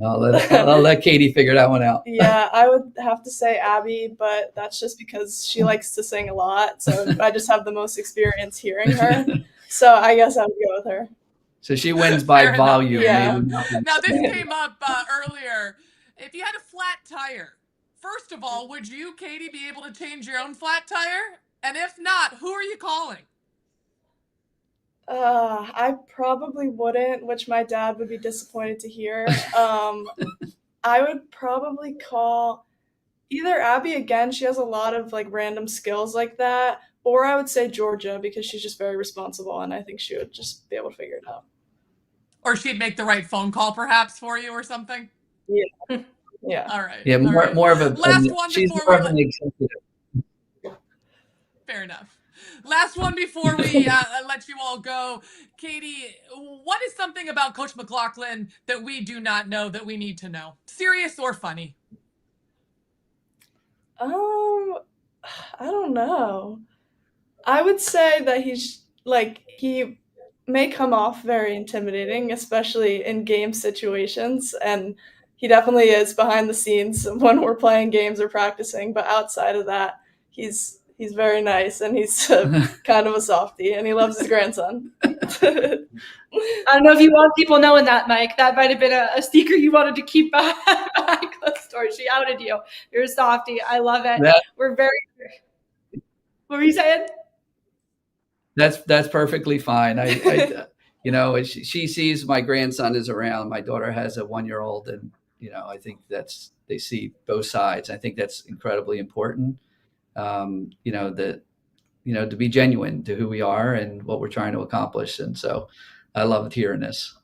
I'll let Katie figure that one out. Yeah, I would have to say Abby, but that's just because she likes to sing a lot. So I just have the most experience hearing her. So I guess I would go with her. So she wins by volume. Yeah. Now this came up earlier. If you had a flat tire, first of all, would you, Katie, be able to change your own flat tire? And if not, who are you calling? I probably wouldn't, which my dad would be disappointed to hear. I would probably call either Abby again. She has a lot of like random skills like that, or I would say Georgia, because she's just very responsible, and I think she would just be able to figure it out. Or she'd make the right phone call perhaps for you or something. Yeah. Yeah. All right. Yeah, more of a Last one she's before more we of an executive. Fair enough. Last one before we let you all go. Katie, what is something about Coach McLaughlin that we do not know that we need to know? Serious or funny? I don't know. I would say that he may come off very intimidating, especially in game situations, and he definitely is behind the scenes when we're playing games or practicing, but outside of that, he's very nice, and he's kind of a softie, and he loves his grandson. I don't know if you want people knowing that, Mike. That might have been a secret you wanted to keep behind closed doors. She outed you. You're a softie. I love it. We're very. What were you saying? That's perfectly fine. I you know, she sees my grandson is around. My daughter has a 1-year-old, and you know, I think they see both sides. I think that's incredibly important. You know, to be genuine to who we are and what we're trying to accomplish. And so I loved hearing this.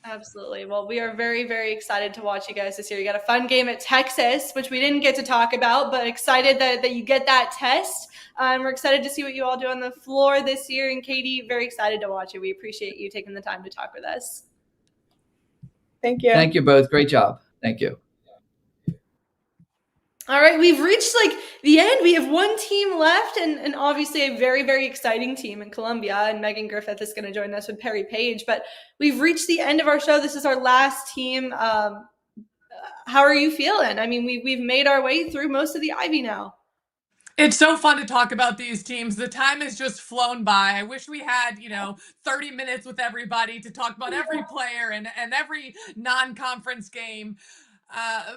Absolutely. Well, we are very, very excited to watch you guys this year. You got a fun game at Texas, which we didn't get to talk about, but excited that you get that test. We're excited to see what you all do on the floor this year. And Katie, very excited to watch you. We appreciate you taking the time to talk with us. Thank you. Thank you both. Great job. Thank you. All right, we've reached the end. We have one team left, and obviously a very, very exciting team in Columbia. And Megan Griffith is going to join us with Perry Page. But we've reached the end of our show. This is our last team. How are you feeling? I mean, we've made our way through most of the Ivy now. It's so fun to talk about these teams. The time has just flown by. I wish we had, 30 minutes with everybody to talk about every player and every non-conference game.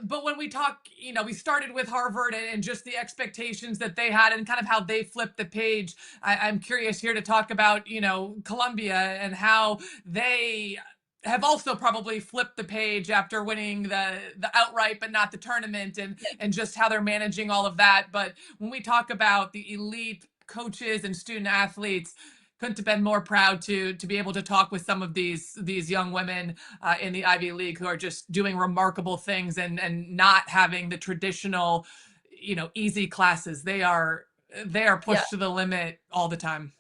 But when we talk, we started with Harvard and just the expectations that they had and kind of how they flipped the page. I'm curious here to talk about, Columbia and how they have also probably flipped the page after winning the outright, but not the tournament, and just how they're managing all of that. But when we talk about the elite coaches and student athletes, couldn't have been more proud to be able to talk with some of these young women in the Ivy League who are just doing remarkable things and not having the traditional, easy classes. They are pushed to the limit all the time.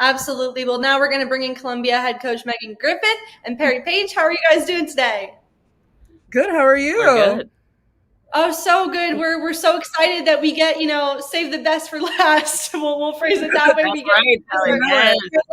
Absolutely. Well, now we're going to bring in Columbia head coach Megan Griffith and Perry Page. How are you guys doing today? Good. How are you? We're good. Oh, so good. We're so excited that we get, save the best for last. We'll phrase it that way.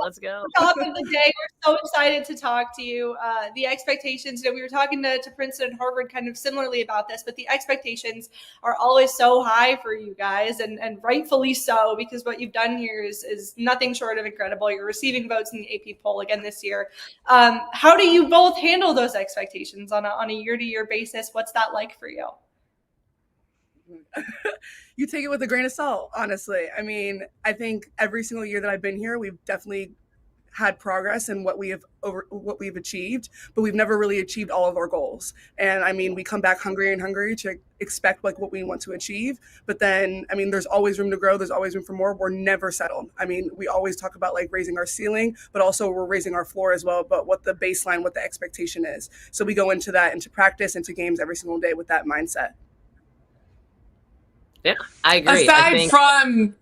Let's go. Top of the day. We're so excited to talk to you. The expectations, we were talking to Princeton and Harvard kind of similarly about this, but the expectations are always so high for you guys, and rightfully so, because what you've done here is nothing short of incredible. You're receiving votes in the AP poll again this year. How do you both handle those expectations on a year-to-year basis? What's that like for you? You take it with a grain of salt, honestly. I mean, I think every single year that I've been here, we've definitely had progress in what we've achieved, but we've never really achieved all of our goals. And I mean, we come back hungry to expect what we want to achieve. But then, I mean, there's always room to grow. There's always room for more. We're never settled. I mean, we always talk about raising our ceiling, but also we're raising our floor as well, but what the baseline, what the expectation is. So we go into that, into practice, into games every single day with that mindset. Yeah, I agree.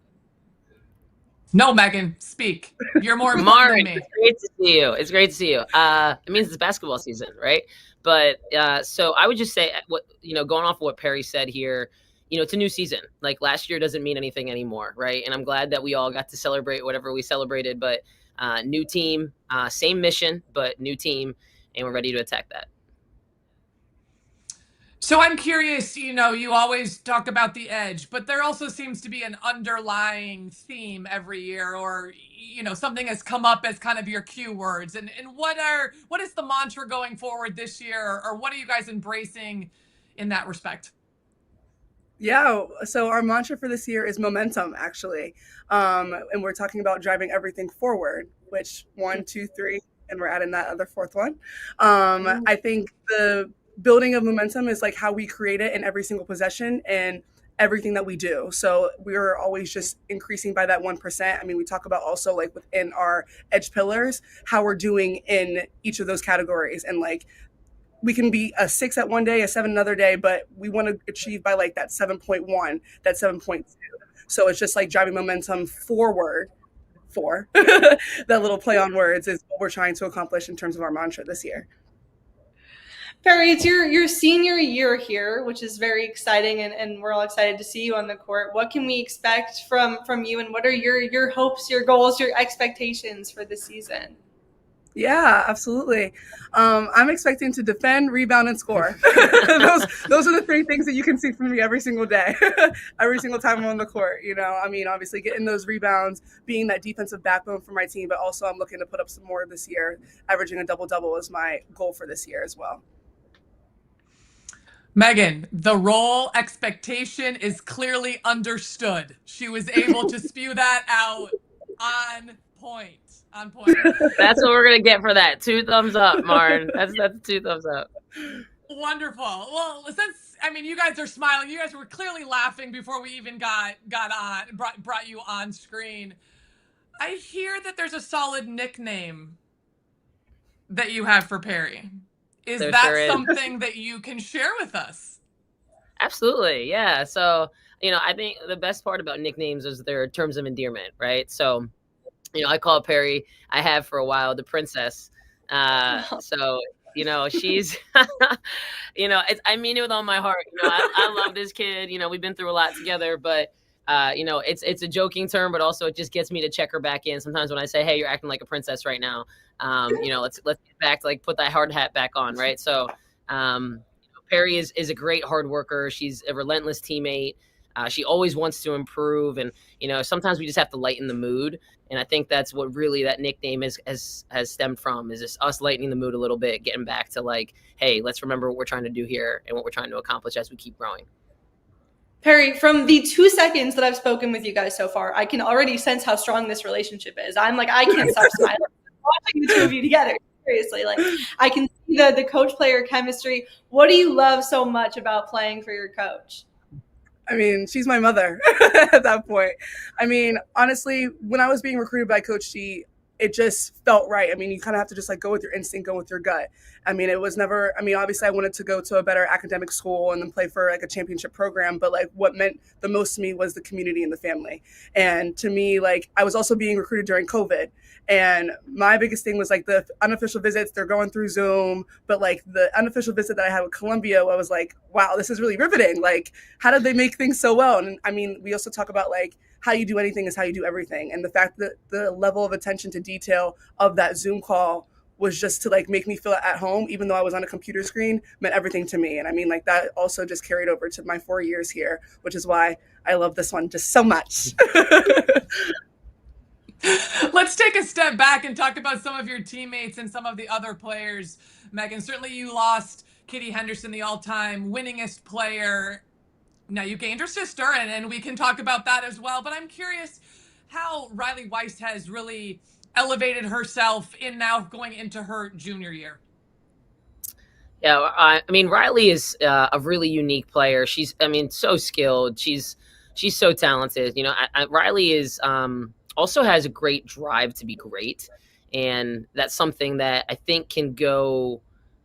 No, Megan, speak. You're more Mauren, than me. It's great to see you. It's great to see you. It means it's basketball season, right? But so I would just say, going off of what Perry said here, it's a new season. Like last year doesn't mean anything anymore, right? And I'm glad that we all got to celebrate whatever we celebrated. But new team, same mission, but new team, and we're ready to attack that. So I'm curious, you always talk about the edge, but there also seems to be an underlying theme every year, or, something has come up as kind of your cue words. And what is the mantra going forward this year, or what are you guys embracing in that respect? Yeah, so our mantra for this year is momentum, actually. And we're talking about driving everything forward, which 1, 2, 3, and we're adding that other fourth one. I think the building of momentum is how we create it in every single possession and everything that we do. So we're always just increasing by that 1%. I mean, we talk about also like within our edge pillars, how we're doing in each of those categories. And like, we can be a 6 at one day, a 7 another day, but we want to achieve by like that 7.1, that 7.2. So it's just like driving momentum forward that little play on words is what we're trying to accomplish in terms of our mantra this year. Perry, it's your senior year here, which is very exciting, and we're all excited to see you on the court. What can we expect from you, and what are your hopes, your goals, your expectations for the season? Yeah, absolutely. I'm expecting to defend, rebound, and score. those are the three things that you can see from me every single day, every single time I'm on the court. You know, I mean, obviously getting those rebounds, being that defensive backbone for my team, but also I'm looking to put up some more this year. Averaging a double-double is my goal for this year as well. Megan, the role expectation is clearly understood. She was able to spew that out on point. On point. That's what we're gonna get for that. 2 thumbs up, Mauren. That's 2 thumbs up. Wonderful. Well, since you guys are smiling, you guys were clearly laughing before we even got on, brought you on screen. I hear that there's a solid nickname that you have for Perry. Is that something that you can share with us? Absolutely, yeah. So, I think the best part about nicknames is their terms of endearment, right? So, I call Perry, I have for a while, the princess. So, she's, I mean it with all my heart. I love this kid. We've been through a lot together, but, it's a joking term, but also it just gets me to check her back in. Sometimes when I say, hey, you're acting like a princess right now, let's get back to like put that hard hat back on, right? So, Perry is a great hard worker. She's a relentless teammate. She always wants to improve, and sometimes we just have to lighten the mood. And I think that's what really that nickname has stemmed from, is just us lightening the mood a little bit, getting back to like, hey, let's remember what we're trying to do here and what we're trying to accomplish as we keep growing. Perry, from the 2 seconds that I've spoken with you guys so far, I can already sense how strong this relationship is. I'm like, I can't stop smiling watching the two of you together. Seriously, like I can see the coach-player chemistry. What do you love so much about playing for your coach? I mean, she's my mother at that point. I mean, honestly, when I was being recruited by Coach G, it just felt right. I mean, you kind of have to just like go with your instinct, go with your gut. I mean, it was never, obviously I wanted to go to a better academic school and then play for like a championship program. But like what meant the most to me was the community and the family. And to me, like I was also being recruited during COVID. And my biggest thing was like the unofficial visits, they're going through Zoom. But like the unofficial visit that I had with Columbia, I was like, wow, this is really riveting. Like, how did they make things so well? And I mean, we also talk about like, how you do anything is how you do everything. And the fact that the level of attention to detail of that Zoom call was just to like make me feel at home, even though I was on a computer screen, meant everything to me. And I mean, like that also just carried over to my 4 years here, which is why I love this one just so much. Let's take a step back and talk about some of your teammates and some of the other players. Megan, certainly you lost Kitty Henderson, the all-time winningest player. Now you gained her sister, and we can talk about that as well. But I'm curious how Riley Weiss has really elevated herself in now going into her junior year. Yeah, I mean, Riley is a really unique player. She's, so skilled. She's so talented. Riley is also has a great drive to be great, and that's something that I think can go.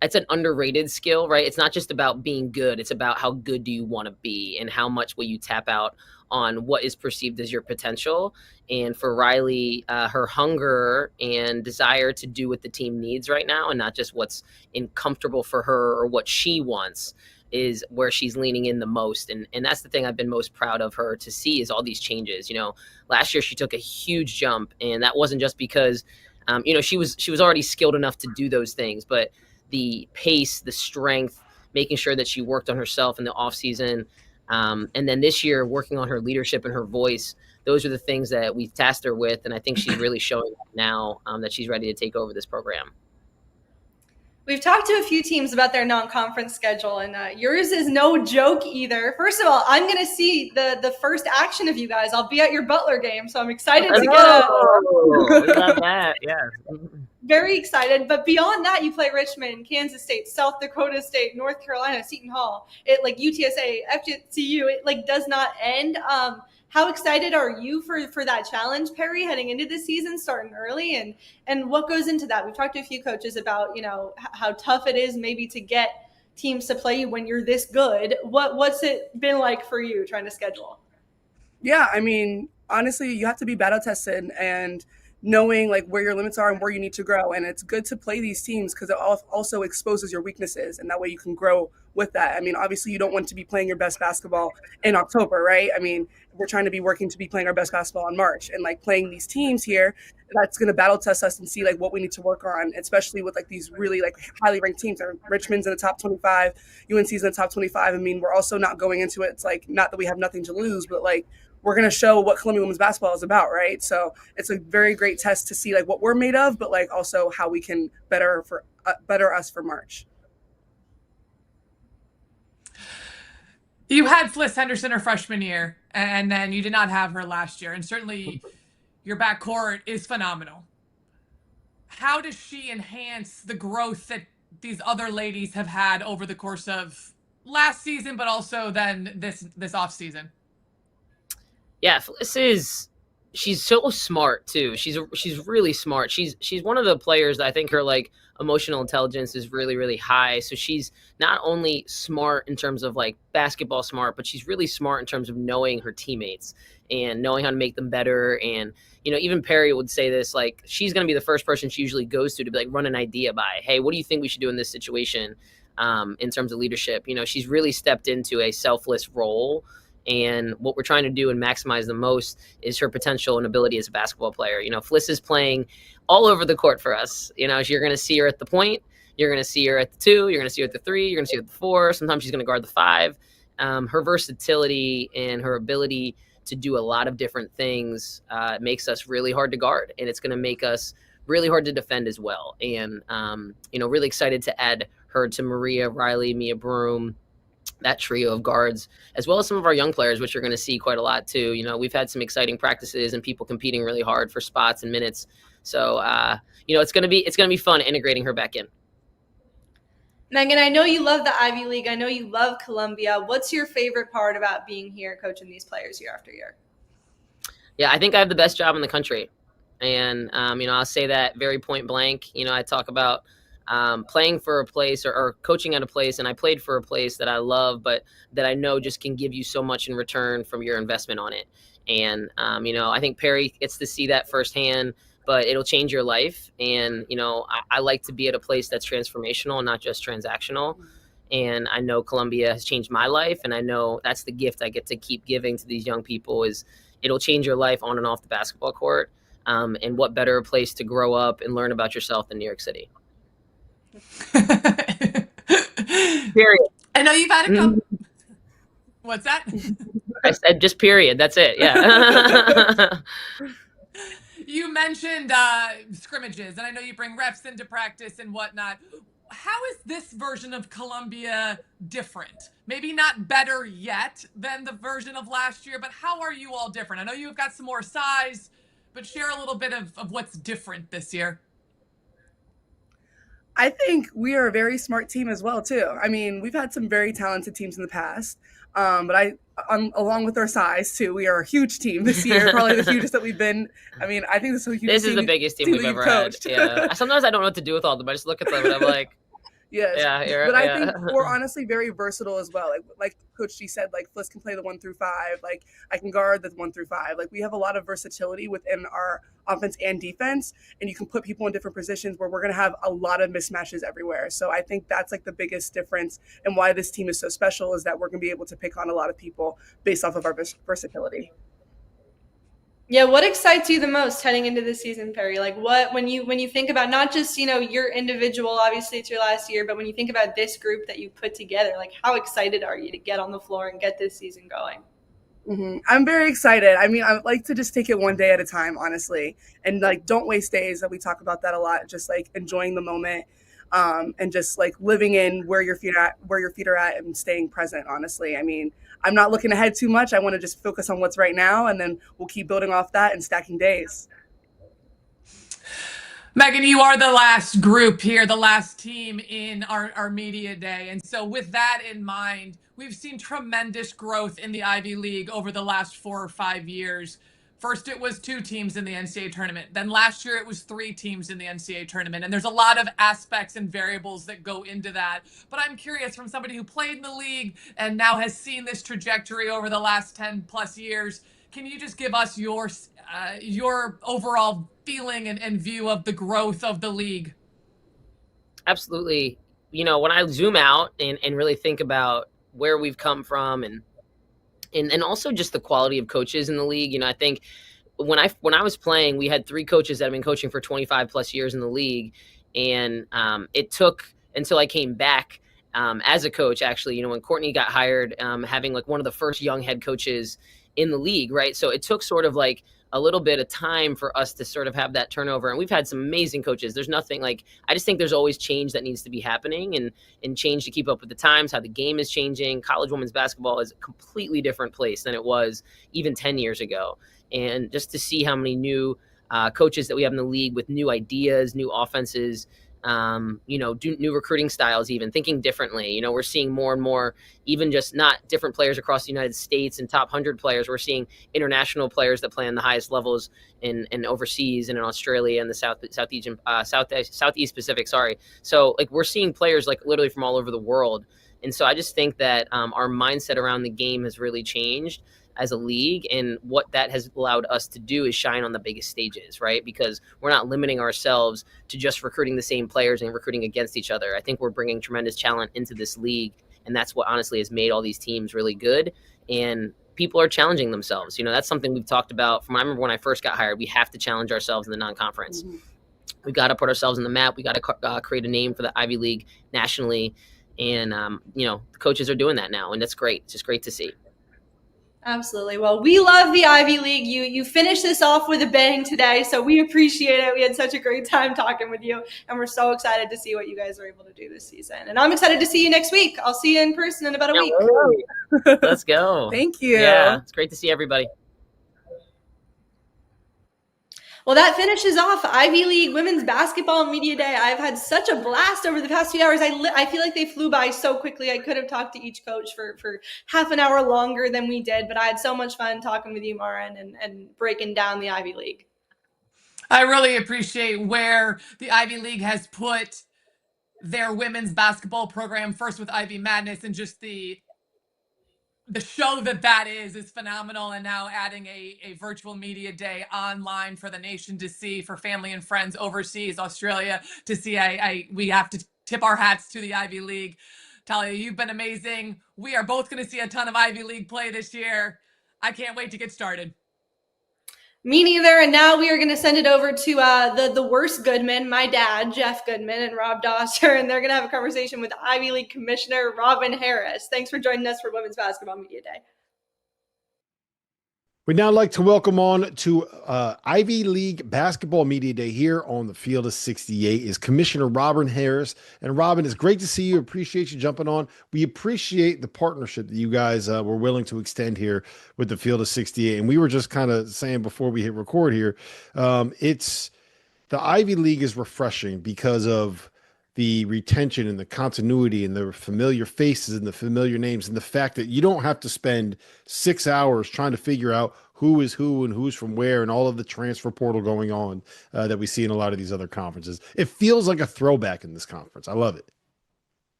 It's an underrated skill, right? It's not just about being good. It's about how good do you want to be and how much will you tap out on what is perceived as your potential. And for Riley, her hunger and desire to do what the team needs right now and not just what's comfortable for her or what she wants is where she's leaning in the most. And that's the thing I've been most proud of her to see is all these changes. Last year she took a huge jump, and that wasn't just because, she was already skilled enough to do those things, but the pace, the strength, making sure that she worked on herself in the off season. And then this year working on her leadership and her voice, those are the things that we've tasked her with. And I think she's really showing now that she's ready to take over this program. We've talked to a few teams about their non-conference schedule, and yours is no joke either. First of all, I'm going to see the first action of you guys. I'll be at your Butler game, so I'm excited to get we love that. Yeah. very excited. But beyond that, you play Richmond, Kansas State, South Dakota State, North Carolina, Seton Hall. It like UTSA, FGCU. It like does not end. How excited are you for that challenge, Perry, heading into the season, starting early, and what goes into that? We've talked to a few coaches about, you know, how tough it is maybe to get teams to play you when you're this good. What's it been like for you trying to schedule? Yeah, I mean, honestly, you have to be battle tested and knowing like where your limits are and where you need to grow. And it's good to play these teams because it also exposes your weaknesses, and that way you can grow with that. I mean, obviously you don't want to be playing your best basketball in October, right? I mean, we're trying to be working to be playing our best basketball in March, and like playing these teams here, that's going to battle test us and see like what we need to work on, especially with like these really like highly ranked teams. Richmond's in the top 25, UNC's in the top 25. I mean, we're also not going into it. It's like, not that we have nothing to lose, but like, we're going to show what Columbia women's basketball is about, right? So it's a very great test to see like what we're made of, but like also how we can better us for March. You had Fliss Henderson her freshman year, and then you did not have her last year. And certainly your backcourt is phenomenal. How does she enhance the growth that these other ladies have had over the course of last season, but also then this off season? Yeah, Fliss she's so smart too. She's really smart. She's one of the players that I think her like emotional intelligence is really, really high. So she's not only smart in terms of like basketball smart, but she's really smart in terms of knowing her teammates and knowing how to make them better. And, you know, even Perry would say this, like, she's going to be the first person she usually goes to be like, run an idea by, hey, what do you think we should do in this situation? In terms of leadership, you know, she's really stepped into a selfless role. And what we're trying to do and maximize the most is her potential and ability as a basketball player. You know, Fliss is playing all over the court for us. You know, you're going to see her at the point. You're going to see her at the 2. You're going to see her at the 3. You're going to see her at the 4. Sometimes she's going to guard the 5. Her versatility and her ability to do a lot of different things makes us really hard to guard. And it's going to make us really hard to defend as well. And, you know, really excited to add her to Maria, Riley, Mia Broom, that trio of guards, as well as some of our young players, which you're going to see quite a lot too. You know, we've had some exciting practices and people competing really hard for spots and minutes. So, you know, it's going to be fun integrating her back in. Megan, I know you love the Ivy League. I know you love Columbia. What's your favorite part about being here coaching these players year after year? Yeah, I think I have the best job in the country. And, you know, I'll say that very point blank. You know, I talk about playing for a place or coaching at a place, and I played for a place that I love, but that I know just can give you so much in return from your investment on it. And, you know, I think Perry gets to see that firsthand, but it'll change your life. And, you know, I like to be at a place that's transformational and not just transactional. And I know Columbia has changed my life, and I know that's the gift I get to keep giving to these young people is it'll change your life on and off the basketball court. And what better place to grow up and learn about yourself than New York City. Period. I know you've had a couple. What's that? I said just period. That's it. Yeah. You mentioned scrimmages, and I know you bring reps into practice and whatnot. How is this version of Columbia different? Maybe not better yet than the version of last year, but how are you all different? I know you've got some more size, but share a little bit of what's different this year. I think we are a very smart team as well, too. I mean, we've had some very talented teams in the past, but along with our size, too, we are a huge team this year, probably the hugest that we've been. I mean, I think this is a huge This is the biggest team we've ever had. Yeah. Sometimes I don't know what to do with all of them. I just look at them and I'm like, yes. Yeah, but I think we're honestly very versatile as well. Like Coach G said, like Fliss can play the 1 through 5. Like I can guard the 1 through 5. Like we have a lot of versatility within our offense and defense, and you can put people in different positions where we're going to have a lot of mismatches everywhere. So I think that's like the biggest difference and why this team is so special is that we're going to be able to pick on a lot of people based off of our versatility. Yeah, what excites you the most heading into this season, Perry? Like what when you think about not just, you know, your individual, obviously it's your last year, but when you think about this group that you put together, like how excited are you to get on the floor and get this season going? Mm-hmm. I'm very excited. I mean, I like to just take it one day at a time, honestly, and like don't waste days. That we talk about that a lot. Just like enjoying the moment, and just like living in where your feet are at, and staying present. Honestly, I mean, I'm not looking ahead too much. I want to just focus on what's right now, and then we'll keep building off that and stacking days. Megan, you are the last group here, the last team in our media day. And so with that in mind, we've seen tremendous growth in the Ivy League over the last 4 or 5 years. First, it was 2 teams in the NCAA tournament. Then last year, it was 3 teams in the NCAA tournament. And there's a lot of aspects and variables that go into that. But I'm curious, from somebody who played in the league and now has seen this trajectory over the last 10 plus years, can you just give us your overall feeling and view of the growth of the league? Absolutely. You know, when I zoom out and really think about where we've come from and also just the quality of coaches in the league, you know, I think when I was playing, we had 3 coaches that have been coaching for 25 plus years in the league. And it took until I came back as a coach, actually, you know, when Courtney got hired, having like one of the first young head coaches in the league, right? So it took sort of like a little bit of time for us to sort of have that turnover. And we've had some amazing coaches. There's nothing like, I just think there's always change that needs to be happening and change to keep up with the times, how the game is changing. College women's basketball is a completely different place than it was even 10 years ago. And just to see how many new coaches that we have in the league with new ideas, new offenses, you know, new recruiting styles, even thinking differently. You know, we're seeing more and more, even just not different players across the United States and top 100 players. We're seeing international players that play on the highest levels in overseas and in Australia and the Southeast Pacific. Sorry. So like we're seeing players like literally from all over the world. And so I just think that our mindset around the game has really changed as a league, and what that has allowed us to do is shine on the biggest stages, right? Because we're not limiting ourselves to just recruiting the same players and recruiting against each other. I think we're bringing tremendous talent into this league, and that's what honestly has made all these teams really good. And people are challenging themselves. You know, that's something we've talked about from, I remember when I first got hired, we have to challenge ourselves in the non-conference. Mm-hmm. We got to put ourselves on the map. We got to create a name for the Ivy League nationally. And, you know, the coaches are doing that now, and that's great. It's just great to see. Absolutely. Well, we love the Ivy League. You finished this off with a bang today, so we appreciate it. We had such a great time talking with you, and we're so excited to see what you guys are able to do this season. And I'm excited to see you next week. I'll see you in person in about a week. Let's go. Thank you. Yeah, it's great to see everybody. Well, that finishes off Ivy League Women's Basketball Media Day. I've had such a blast over the past few hours. I feel like they flew by so quickly. I could have talked to each coach for half an hour longer than we did, but I had so much fun talking with you, Mauren, and breaking down the Ivy League. I really appreciate where the Ivy League has put their women's basketball program, first with Ivy Madness, and just the show that is phenomenal. And now adding a virtual media day online for the nation to see, for family and friends overseas, Australia to see. We have to tip our hats to the Ivy League. Talia, you've been amazing. We are both going to see a ton of Ivy League play this year. I can't wait to get started. Me neither. And now we are going to send it over to the worst Goodman, my dad, Jeff Goodman, and Rob Dauster, and they're going to have a conversation with Ivy League Commissioner Robin Harris. Thanks for joining us for Women's Basketball Media Day. We'd now like to welcome on to Ivy League Basketball Media Day here on the Field of 68 is Commissioner Robin Harris. And Robin, it's great to see you. Appreciate you jumping on. We appreciate the partnership that you guys were willing to extend here with the Field of 68. And we were just kind of saying before we hit record here, it's the Ivy League is refreshing because of the retention and the continuity and the familiar faces and the familiar names and the fact that you don't have to spend 6 hours trying to figure out who is who and who's from where and all of the transfer portal going on that we see in a lot of these other conferences. It feels like a throwback in this conference. I love it.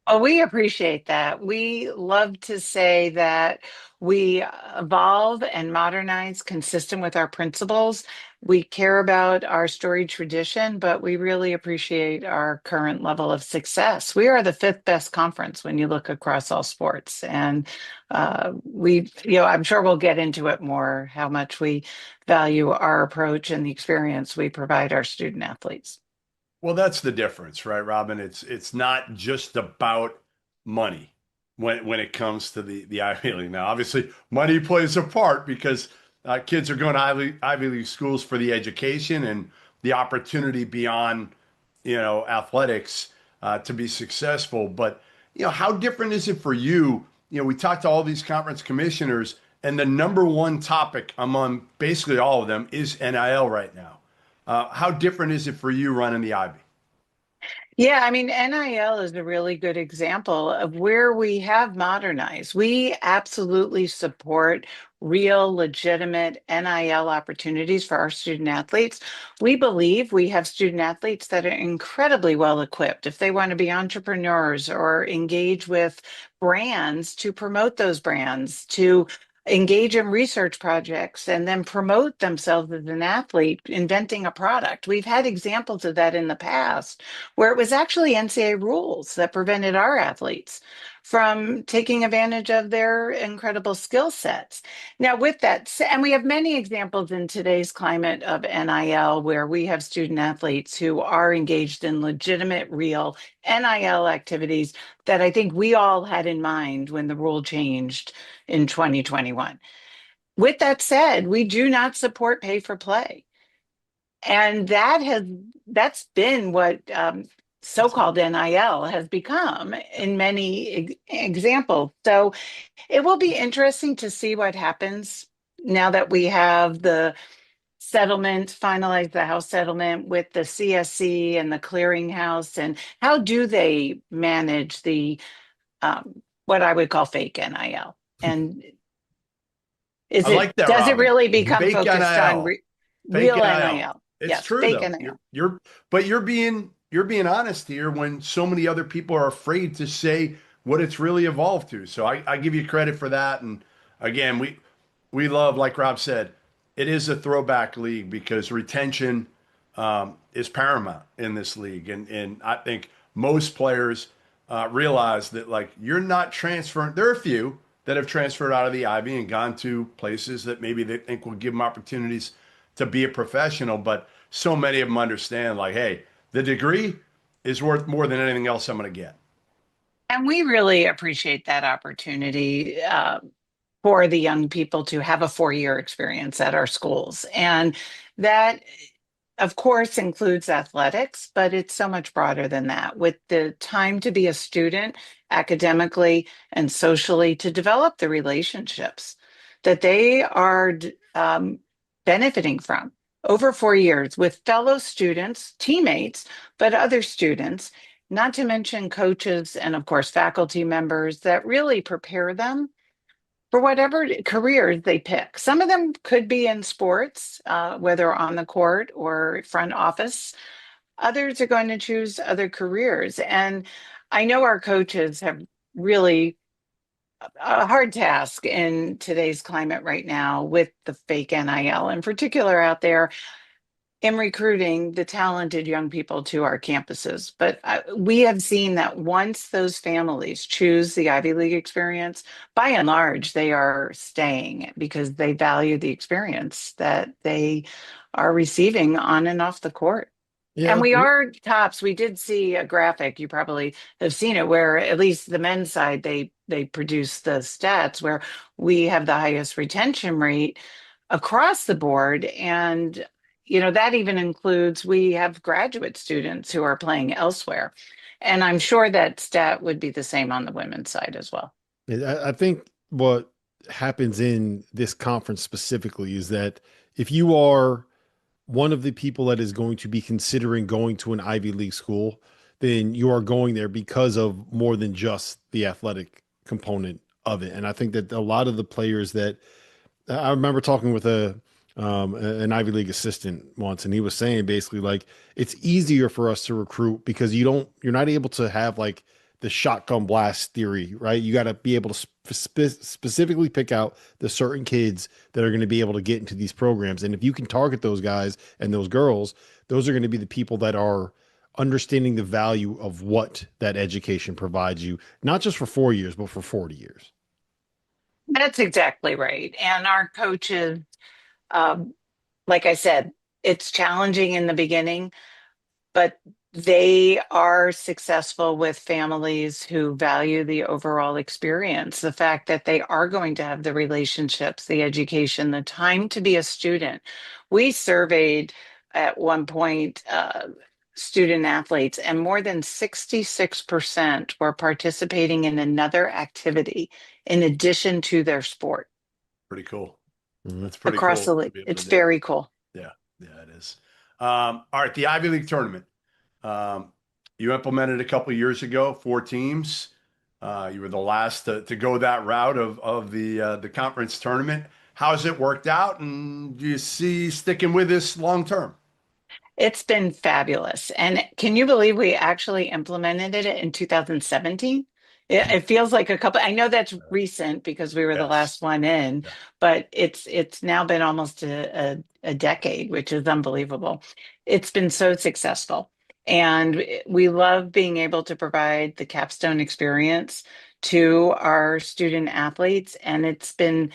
Oh, we appreciate that. We love to say that we evolve and modernize consistent with our principles. We care about our storied tradition, but we really appreciate our current level of success. We are the 5th best conference when you look across all sports. And I'm sure we'll get into it more, how much we value our approach and the experience we provide our student athletes. Well, that's the difference, right, Robin? It's not just about money when it comes to the Ivy League. Now, obviously, money plays a part because kids are going to Ivy League schools for the education and the opportunity beyond, athletics to be successful. But, how different is it for you? We talked to all these conference commissioners, and the number one topic among basically all of them is NIL right now. How different is it for you running the Ivy? Yeah, I mean, NIL is a really good example of where we have modernized. We absolutely support real, legitimate NIL opportunities for our student athletes. We believe we have student athletes that are incredibly well equipped if they want to be entrepreneurs or engage with brands to promote those brands, to engage in research projects and then promote themselves as an athlete, inventing a product. We've had examples of that in the past where it was actually NCAA rules that prevented our athletes from taking advantage of their incredible skill sets. Now, with that, and we have many examples in today's climate of NIL where we have student athletes who are engaged in legitimate, real NIL activities that I think we all had in mind when the rule changed in 2021. With that said, we do not support pay for play. And that's been what so-called NIL has become in many examples. So it will be interesting to see what happens now that we have the settlement, finalize the House settlement with the CSC and the clearinghouse, and how do they manage the what I would call fake NIL? And I like that, does it Robin. really become Fake focused NIL. on Fake real NIL. NIL? It's Yes, true fake though. NIL. You're being honest here when so many other people are afraid to say what it's really evolved to. So I give you credit for that. And again, we love, like Rob said, it is a throwback league because retention is paramount in this league. And I think most players realize that, like, you're not transferring. There are a few that have transferred out of the Ivy and gone to places that maybe they think will give them opportunities to be a professional, but so many of them understand, like, hey, the degree is worth more than anything else I'm going to get. And we really appreciate that opportunity for the young people to have a 4-year experience at our schools. And that, of course, includes athletics, but it's so much broader than that. With the time to be a student academically and socially, to develop the relationships that they are benefiting from over 4 years with fellow students, teammates, but other students, not to mention coaches and, of course, faculty members that really prepare them for whatever careers they pick. Some of them could be in sports, whether on the court or front office. Others are going to choose other careers. And I know our coaches have really a hard task in today's climate right now with the fake NIL, in particular out there in recruiting the talented young people to our campuses. But we have seen that once those families choose the Ivy League experience, by and large, they are staying because they value the experience that they are receiving on and off the court. Yeah. And we are tops. We did see a graphic, you probably have seen it, where at least the men's side, they produce the stats where we have the highest retention rate across the board. And that even includes, we have graduate students who are playing elsewhere. And I'm sure that stat would be the same on the women's side as well. I think what happens in this conference specifically is that if you are one of the people that is going to be considering going to an Ivy League school, then you are going there because of more than just the athletic component of it. And I think that a lot of the players that I remember talking with an Ivy League assistant once, and he was saying basically, like, it's easier for us to recruit because you're not able to have like the shotgun blast theory, right? You got to be able to specifically pick out the certain kids that are going to be able to get into these programs. And if you can target those guys and those girls, those are going to be the people that are understanding the value of what that education provides you, not just for 4 years, but for 40 years. That's exactly right. And our coaches, like I said, it's challenging in the beginning, but they are successful with families who value the overall experience, the fact that they are going to have the relationships, the education, the time to be a student. We surveyed at one point student athletes, and more than 66% were participating in another activity in addition to their sport. Pretty cool. That's pretty Across cool. the league. It's very cool. Yeah, it is. All right, the Ivy League tournament. You implemented a couple of years ago, 4 teams. You were the last to go that route of the conference tournament. How's it worked out, and do you see sticking with this long term? It's been fabulous. And can you believe we actually implemented it in 2017? It feels like a couple, I know that's recent because we were the last one in, but it's now been almost a decade, which is unbelievable. It's been so successful. And we love being able to provide the capstone experience to our student athletes. And it's been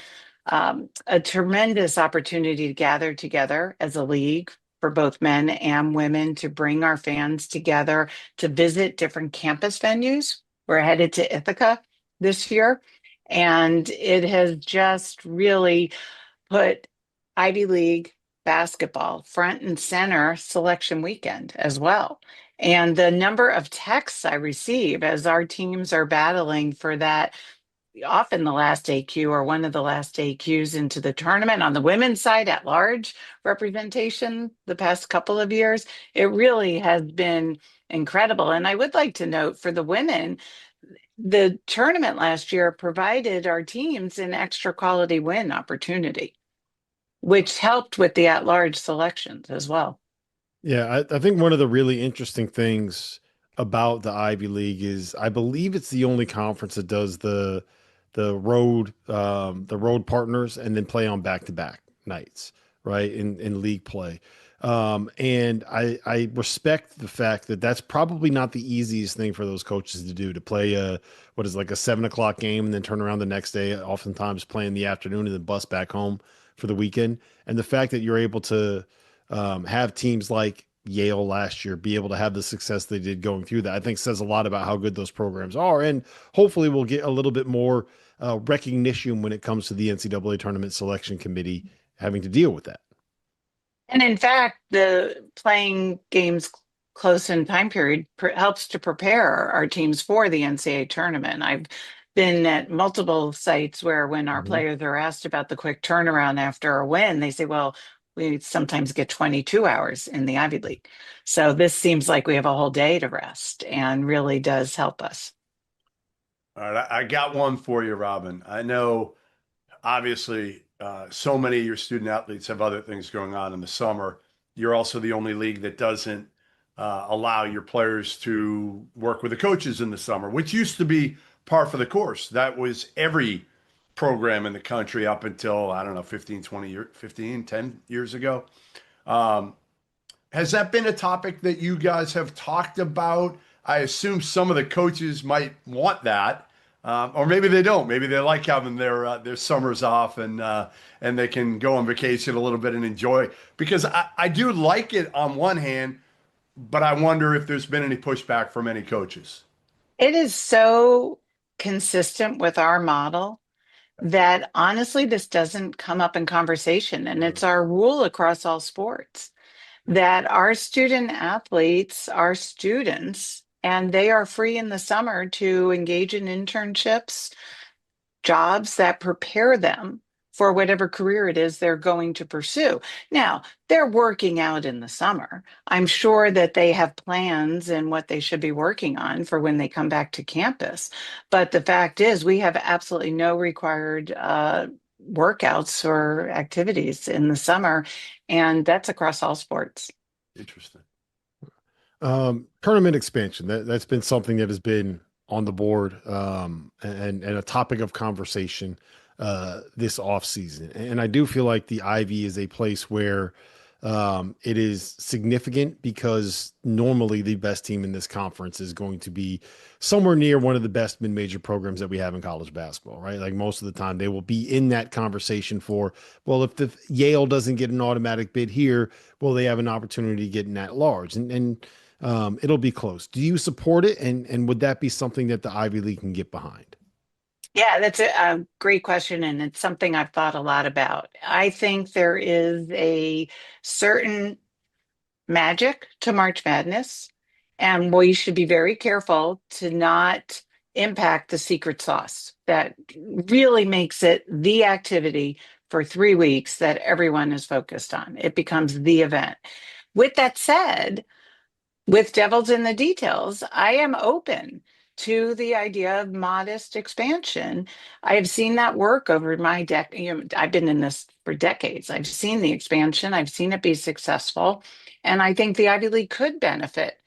a tremendous opportunity to gather together as a league for both men and women, to bring our fans together, to visit different campus venues. We're headed to Ithaca this year, and it has just really put Ivy League basketball front and center selection weekend as well. And the number of texts I receive as our teams are battling for that, often the last AQ or one of the last AQs into the tournament on the women's side at large representation the past couple of years, it really has been incredible. And I would like to note for the women, the tournament last year provided our teams an extra quality win opportunity, which helped with the at-large selections as well. Yeah, I think one of the really interesting things about the Ivy League is I believe it's the only conference that does the road partners and then play on back-to-back nights, right, in league play. And I respect the fact that that's probably not the easiest thing for those coaches to do, to play a 7:00 game and then turn around the next day, oftentimes play in the afternoon and then bus back home for the weekend. And the fact that you're able to have teams like Yale last year be able to have the success they did going through that, I think says a lot about how good those programs are. And hopefully we'll get a little bit more recognition when it comes to the NCAA tournament selection committee having to deal with that. And in fact, the playing games close in time period helps to prepare our teams for the NCAA tournament. I've been at multiple sites where when our players are asked about the quick turnaround after a win, they say, well, we sometimes get 22 hours in the Ivy League. So this seems like we have a whole day to rest, and really does help us. All right, I got one for you, Robin. I know, obviously, so many of your student athletes have other things going on in the summer. You're also the only league that doesn't allow your players to work with the coaches in the summer, which used to be par for the course. That was every program in the country up until, I don't know, 10 years ago. Has that been a topic that you guys have talked about? I assume some of the coaches might want that, or maybe they don't. Maybe they like having their summers off and they can go on vacation a little bit and enjoy. Because I do like it on one hand, but I wonder if there's been any pushback from any coaches. It is so consistent with our model that honestly, this doesn't come up in conversation. And it's our rule across all sports that our student athletes are students, and they are free in the summer to engage in internships, jobs that prepare them for whatever career it is they're going to pursue. Now, they're working out in the summer. I'm sure that they have plans and what they should be working on for when they come back to campus. But the fact is, we have absolutely no required workouts or activities in the summer, and that's across all sports. Interesting. Tournament expansion, that's been something that has been on the board and a topic of conversation this off season. And I do feel like the Ivy is a place where it is significant, because normally the best team in this conference is going to be somewhere near one of the best mid-major programs that we have in college basketball, right? Like most of the time they will be in that conversation for, well, if the Yale doesn't get an automatic bid here, well, they have an opportunity to get in at large, and it'll be close. Do you support it? And would that be something that the Ivy League can get behind? Yeah, that's a great question, and it's something I've thought a lot about. I think there is a certain magic to March Madness, and we should be very careful to not impact the secret sauce that really makes it the activity for 3 weeks that everyone is focused on. It becomes the event. With that said, with devils in the details, I am open to the idea of modest expansion. I have seen that work over my decade. I've been in this for decades. I've seen the expansion. I've seen it be successful. And I think the Ivy League could benefit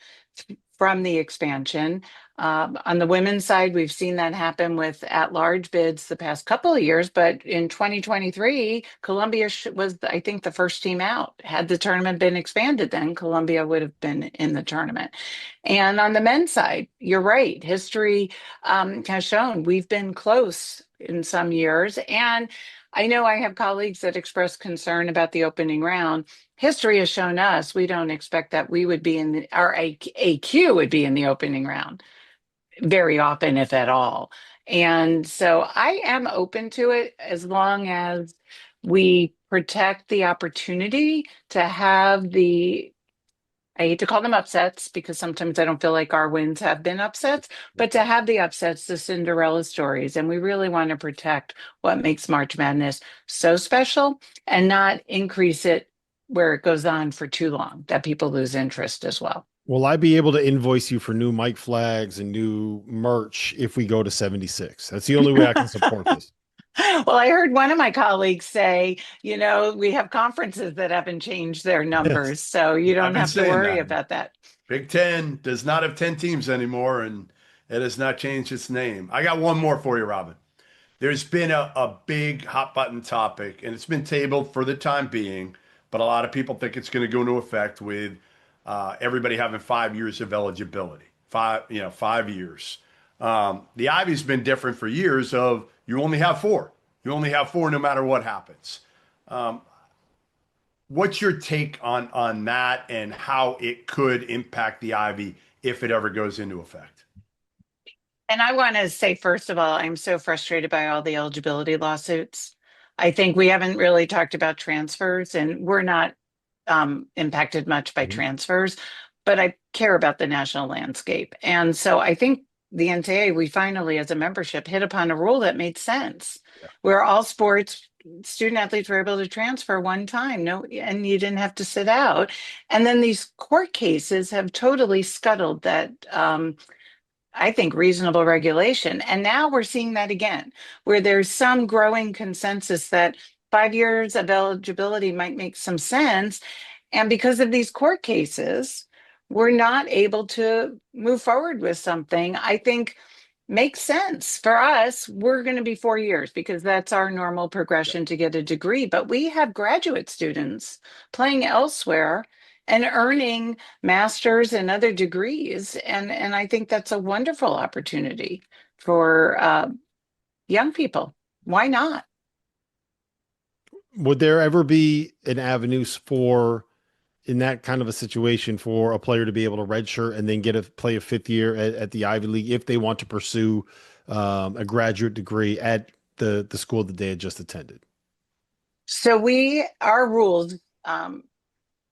from the expansion. On the women's side, we've seen that happen with at-large bids the past couple of years, but in 2023, Columbia was, I think, the first team out. Had the tournament been expanded, then Columbia would have been in the tournament. And on the men's side, you're right. History has shown we've been close in some years. And I know I have colleagues that express concern about the opening round. History has shown us we don't expect that we would be in our AQ would be in the opening round very often, if at all. And so I am open to it as long as we protect the opportunity to have I hate to call them upsets because sometimes I don't feel like our wins have been upsets, but to have the upsets, the Cinderella stories. And we really want to protect what makes March Madness so special and not increase it where it goes on for too long, that people lose interest as well. Will I be able to invoice you for new mic flags and new merch if we go to 76? That's the only way I can support this. Well, I heard one of my colleagues say, we have conferences that haven't changed their numbers, Yes. so you don't have to worry that. about that. Big Ten does not have 10 teams anymore, and it has not changed its name. I got one more for you, Robin. There's been a big hot button topic, and it's been tabled for the time being, but a lot of people think it's going to go into effect with everybody having 5 years of eligibility. 5 years. The Ivy's been different for years of you only have 4. You only have 4 no matter what happens. What's your take on that and how it could impact the Ivy if it ever goes into effect? And I want to say, first of all, I'm so frustrated by all the eligibility lawsuits. I think we haven't really talked about transfers, and we're not impacted much by transfers, but I care about the national landscape. And so I think the NCAA, we finally, as a membership, hit upon a rule that made sense, where all sports student athletes were able to transfer one time, and you didn't have to sit out. And then these court cases have totally scuttled that, I think, reasonable regulation. And now we're seeing that again, where there's some growing consensus that 5 years of eligibility might make some sense. And because of these court cases, we're not able to move forward with something I think makes sense. For us, we're going to be 4 years because that's our normal progression to get a degree. But we have graduate students playing elsewhere and earning masters and other degrees. And I think that's a wonderful opportunity for young people. Why not? Would there ever be an avenue in that kind of a situation for a player to be able to redshirt and then play a 5th year at the Ivy League if they want to pursue a graduate degree at the school that they had just attended? So our rules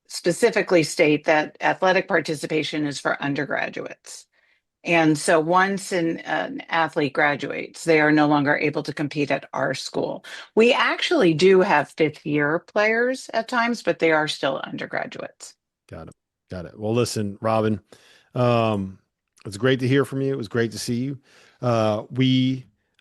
specifically state that athletic participation is for undergraduates. And so once an athlete graduates, they are no longer able to compete at our school. We actually do have 5th year players at times, but they are still undergraduates. Got it. Well, listen, Robin, it's great to hear from you. It was great to see you. I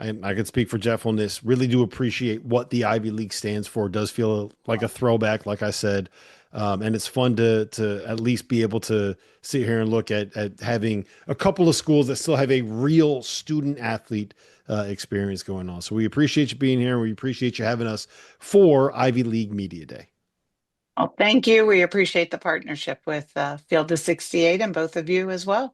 can speak for Jeff on this, really do appreciate what the Ivy League stands for. It does feel like a throwback, like I said. And it's fun to at least be able to sit here and look at having a couple of schools that still have a real student athlete experience going on. So we appreciate you being here. We appreciate you having us for Ivy League Media Day. Well, thank you. We appreciate the partnership with Field of 68 and both of you as well.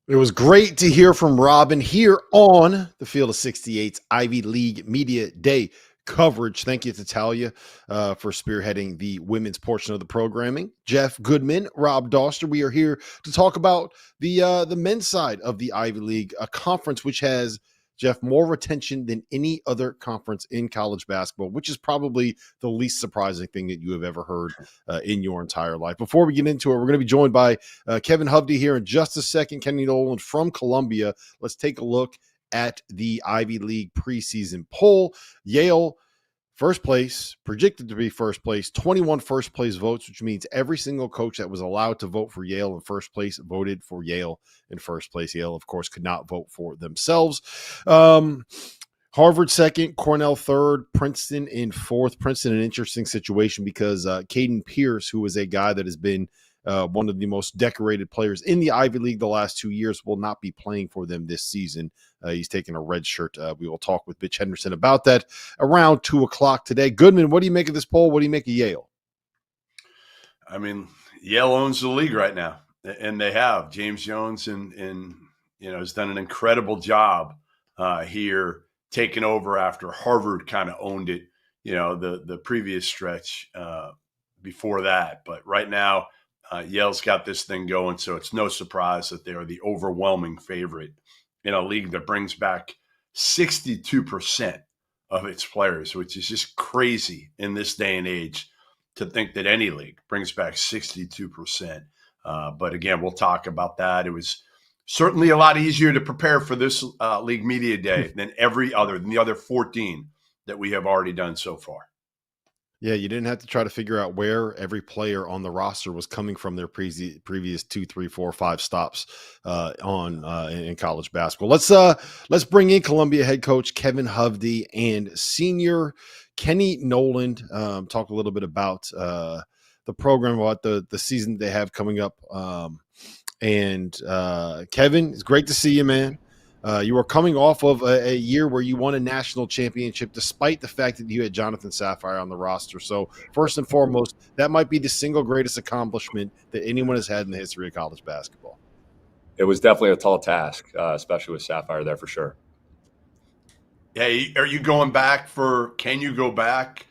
It was great to hear from Robin here on the Field of 68's Ivy League Media Day coverage. Thank you to Talia for spearheading the women's portion of the programming. Jeff, Goodman, Rob Dauster. We are here to talk about the men's side of the Ivy League, a conference which has, Jeff, more retention than any other conference in college basketball, which is probably the least surprising thing that you have ever heard in your entire life. Before we get into it, we're going to be joined by Kevin Hovde here in just a second. Kenny Nolan from Columbia. Let's take a look at the Ivy League preseason poll. Yale First place, projected to be first place, 21 first place votes, which means every single coach that was allowed to vote for Yale in first place voted for Yale in first place. Yale, of course, could not vote for themselves. Harvard second, Cornell third, Princeton in fourth. Princeton, an interesting situation because Caden Pierce, who is a guy that has been one of the most decorated players in the Ivy League the last 2 years, will not be playing for them this season. He's taking a red shirt. We will talk with Mitch Henderson about that around 2 o'clock today. Goodman, what do you make of this poll? What do you make of Yale? I mean, Yale owns the league right now, and they have. James Jones and has done an incredible job here, taking over after Harvard kind of owned it, the previous stretch before that. But right now, Yale's got this thing going, so it's no surprise that they are the overwhelming favorite in a league that brings back 62% of its players, which is just crazy in this day and age to think that any league brings back 62%. But again, we'll talk about that. It was certainly a lot easier to prepare for this league media day than the other 14 that we have already done so far. Yeah, you didn't have to try to figure out where every player on the roster was coming from their previous 2, 3, 4, 5 stops in college basketball. Let's bring in Columbia head coach Kevin Hovde and senior Kenny Noland. Talk a little bit about the program, about the season they have coming up. Kevin, it's great to see you, man. You are coming off of a year where you won a national championship, despite the fact that you had Jonathan Safire on the roster. So first and foremost, that might be the single greatest accomplishment that anyone has had in the history of college basketball. It was definitely a tall task, especially with Safire there for sure. Yeah, are you going back can you go back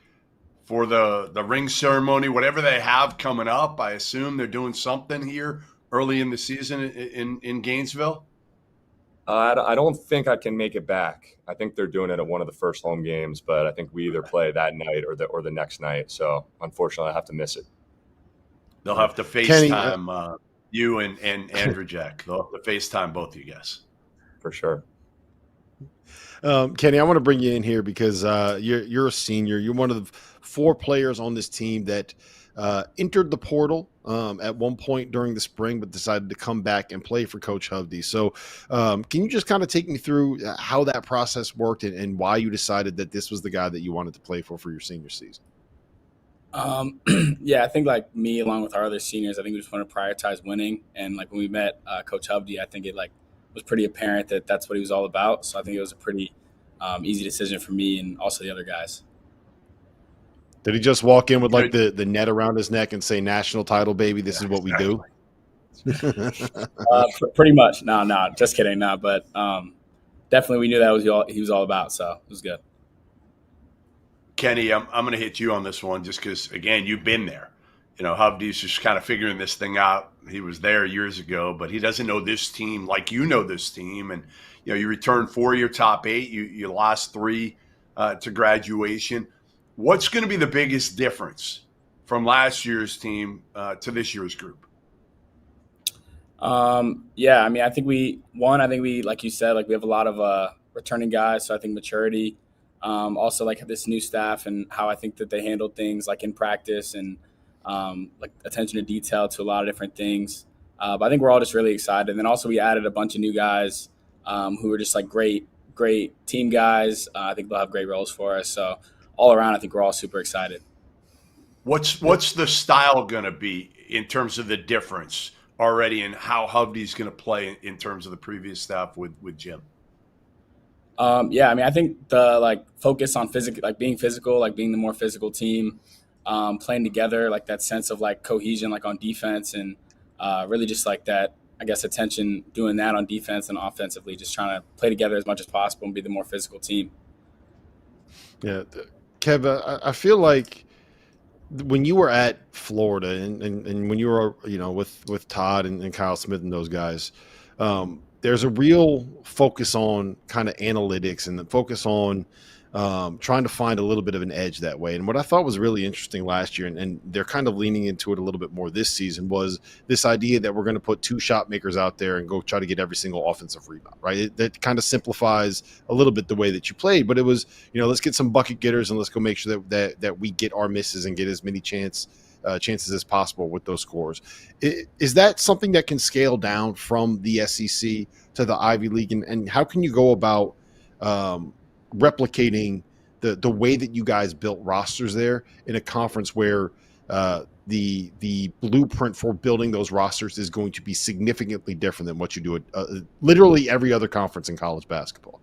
for the ring ceremony, whatever they have coming up? I assume they're doing something here early in the season in Gainesville. I don't think I can make it back. I think they're doing it at one of the first home games, but I think we either play that night or the next night. So unfortunately, I have to miss it. They'll have to FaceTime you and Andrew Jack. They'll have to FaceTime both of you guys. For sure. Kenny, I want to bring you in here because you're a senior. You're one of the 4 players on this team that entered the portal at one point during the spring, but decided to come back and play for Coach Hovde. So can you just kind of take me through how that process worked and why you decided that this was the guy that you wanted to play for your senior season? Yeah, I think like me, along with our other seniors, I think we just want to prioritize winning. And like when we met Coach Hovde, I think it was pretty apparent that that's what he was all about. So I think it was a pretty easy decision for me and also the other guys. Did he just walk in with like the net around his neck and say, "National title, baby, this is what we do"? Pretty much. No, just kidding. No, but definitely we knew that was he was all about. So it was good. Kenny, I'm going to hit you on this one just because, again, you've been there. Hovde's just kind of figuring this thing out. He was there years ago, but he doesn't know this team like you know this team. And, you returned 4 of your top 8. You lost 3 to graduation. What's going to be the biggest difference from last year's team to this year's group? Yeah, I mean, I think we, like you said, like we have a lot of returning guys. So I think maturity, also like this new staff and how I think that they handle things like in practice and like attention to detail to a lot of different things. But I think we're all just really excited. And then also we added a bunch of new guys who are just like great team guys. I think they'll have great roles for us. So all around, I think we're all super excited. What's the style going to be in terms of the difference already and how Hovde's going to play in terms of the previous staff with Jim? Yeah, I mean, I think the focus on being physical, being the more physical team, playing together, that sense of cohesion, on defense, and really just that, I guess, attention doing that on defense and offensively, just trying to play together as much as possible and be the more physical team. Yeah, Kev, I feel like when you were at Florida and when you were, with Todd and Kyle Smith and those guys, there's a real focus on kind of analytics and the focus on trying to find a little bit of an edge that way. And what I thought was really interesting last year, and they're kind of leaning into it a little bit more this season, was this idea that we're going to put 2 shot makers out there and go try to get every single offensive rebound, right? That kind of simplifies a little bit the way that you played, but it was, let's get some bucket getters and let's go make sure that we get our misses and get as many chances as possible with those scores. Is that something that can scale down from the SEC to the Ivy League? And how can you go about replicating the way that you guys built rosters there in a conference where the blueprint for building those rosters is going to be significantly different than what you do at literally every other conference in college basketball?